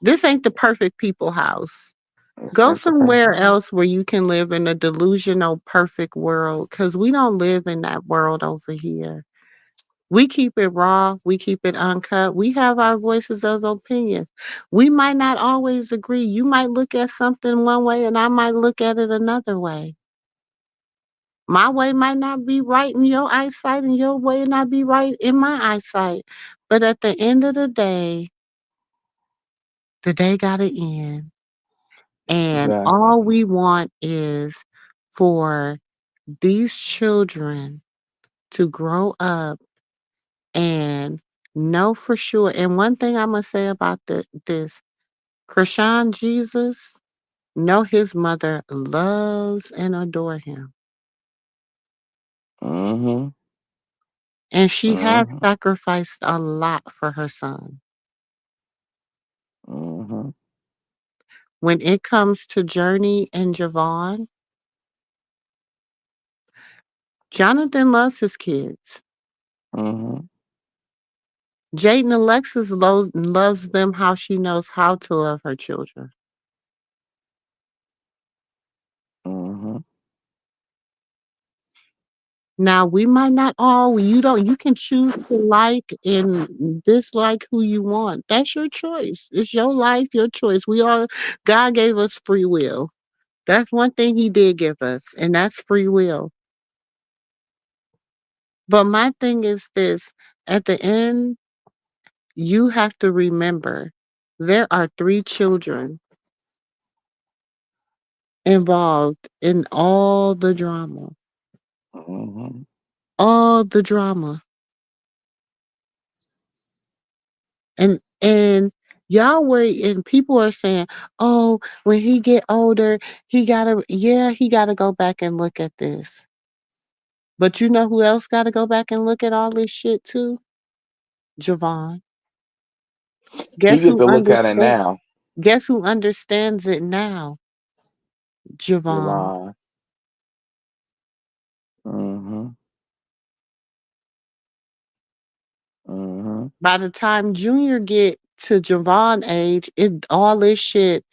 This ain't the perfect people house. It's Go not the perfect. somewhere else where you can live in a delusional perfect world because we don't live in that world over here. We keep it raw. We keep it uncut. We have our voices of opinion. We might not always agree. You might look at something one way and I might look at it another way. My way might not be right in your eyesight and your way not be right in my eyesight. But at the end of the day got to end. And Exactly. all we want is for these children to grow up and know for sure. And one thing I'm gonna say about this, Krishan Jesus, know his mother loves and adore him, Mm-hmm. and she has Mm-hmm. sacrificed a lot for her son. Mm-hmm. When it comes to Journey and Javon, Jonathan loves his kids. Mm-hmm. Jaden Alexis loves them how she knows how to love her children. Mm-hmm. Now we might not all you can choose to like and dislike who you want. That's your choice. It's your life, your choice. God gave us free will. That's one thing he did give us, and that's free will. But my thing is this, at the end, you have to remember there are 3 children involved in all the drama. Mm-hmm. All the drama. And y'all worry and people are saying, "Oh, when he get older, he gotta go back and look at this." But you know who else gotta go back and look at all this shit too? Javon. He Guess get who to look at it understands now, guess who understands it now? Javon. Javon. Mm-hmm. Mm-hmm. By the time Junior get to Javon age, it all this shit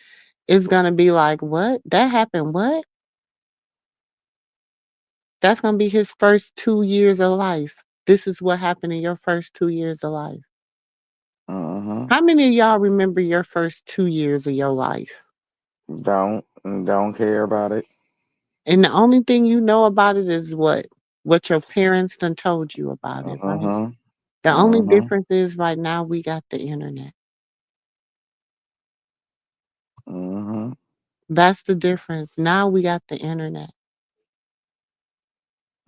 is gonna be like, what? That happened what? That's gonna be his first 2 years of life. This is what happened in your first 2 years of life. Mm-hmm. How many of y'all remember your first 2 years of your life? Don't care about it. And the only thing you know about it is what? What your parents done told you about it, right? Mm-hmm. The only Mm-hmm. difference is right now we got the internet. Mm-hmm. That's the difference. Now we got the internet.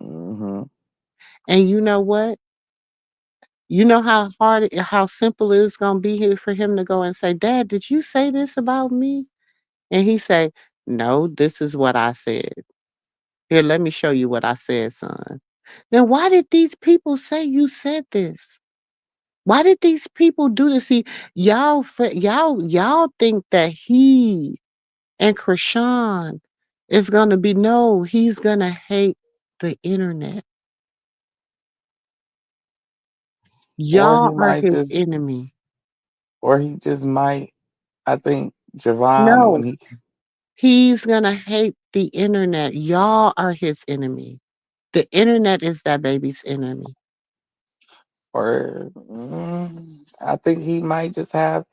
Mm-hmm. And you know what? You know how simple it is gonna be here for him to go and say, "Dad, did you say this about me?" And he say, "No, this is what I said. Here, let me show you what I said, son." Then why did these people say you said this? Why did these people do this? See, y'all think that he and Chrisean is gonna be no, he's gonna hate the internet. Or he Y'all are might his just, enemy. or he just might. I think Javon, when No, he, he's gonna hate the internet. Y'all are his enemy. The internet is that baby's enemy. or I think he might just have.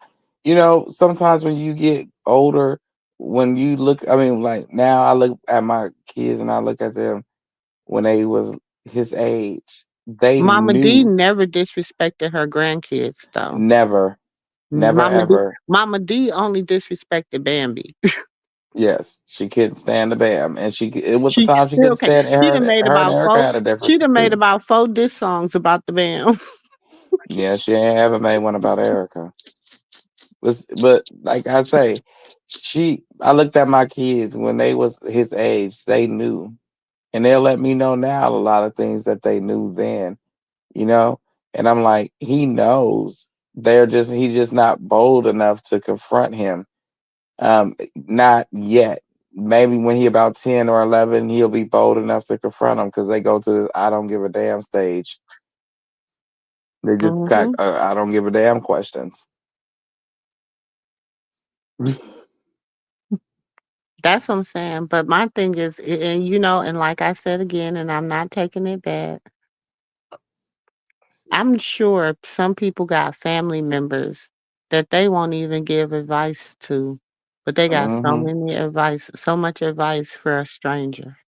You know, sometimes when you get older, when you look, I mean, like now I look at my kids and I look at them when they was his age. They Mama D knew never disrespected her grandkids though. never, never Mama D ever. Mama D only disrespected Bambi. Yes, she couldn't stand the Bam, and it was the She time she still couldn't can't. stand. She done made Her and about Erica four. had a She differences done made too. about four diss songs about the Bam. Yeah, she ain't ever made one about Erica. But like I say, I looked at my kids when they was his age. They knew, and they'll let me know now a lot of things that they knew then. You know, and I'm like, he knows. He's just not bold enough to confront him. Not yet. Maybe when he about 10 or 11, he'll be bold enough to confront him because they go to the I don't give a damn stage. They just got Hmm. I don't give a damn questions. That's what I'm saying. But my thing is, and and like I said again, and I'm not taking it back. I'm sure some people got family members that they won't even give advice to, but they got Mm-hmm. so much advice for a stranger.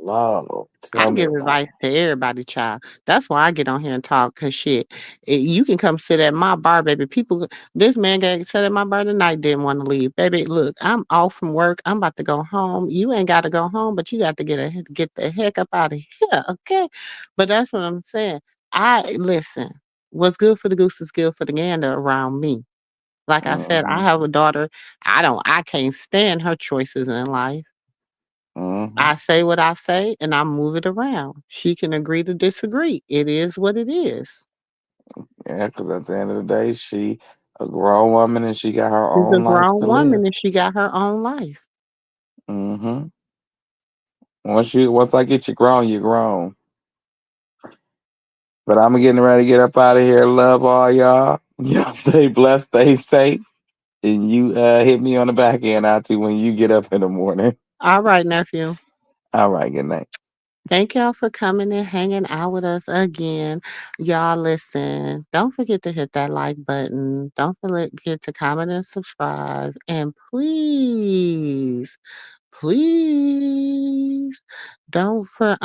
Lord, I tell me give about advice to everybody, child. That's why I get on here and talk. Cause shit, you can come sit at my bar, baby. This man got sit at my bar tonight. Didn't want to leave, baby. Look, I'm off from work. I'm about to go home. You ain't got to go home, but you got to get the heck up out of here, okay? But that's what I'm saying. I listen. What's good for the goose is good for the gander around me. Like I said, I mm-hmm. have a daughter. I can't stand her choices in life. Mm-hmm. I say what I say and I move it around. She can agree to disagree. It is what it is. Yeah, because at the end of the day, she a grown woman and she got her She's a own life grown to live. woman and she got her own life. Mm-hmm. Once I get you grown, you're grown. But I'm getting ready to get up out of here. Love all y'all. Y'all stay blessed, stay safe. And you hit me on the back end, Auntie, when you get up in the morning. All right, nephew. All right, good night. Thank y'all for coming and hanging out with us again. Y'all listen, don't forget to hit that like button. Don't forget to comment and subscribe. And please don't for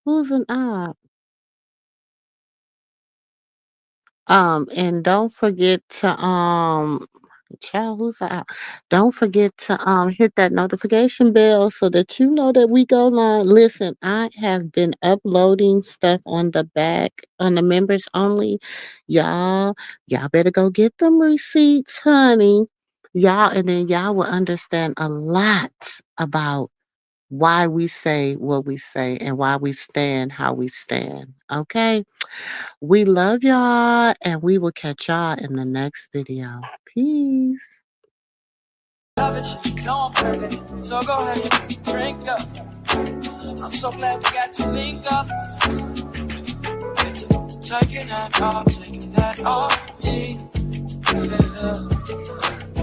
who's an odd? And don't forget to Child, who's out? Don't forget to hit that notification bell so that you know that we go live. Listen, I have been uploading stuff on the back on the members only. Y'all better go get them receipts, honey. And then y'all will understand a lot about why we say what we say and why we stand how we stand. Okay? We love y'all and we will catch y'all in the next video. Peace. Love it, no I'm crazy. So go ahead, drink up. I'm so glad we got to link up. Taking that off me. Yeah.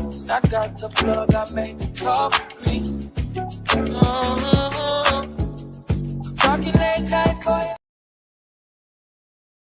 'Cause I got the plug, I made the coffee. Talking late night for you.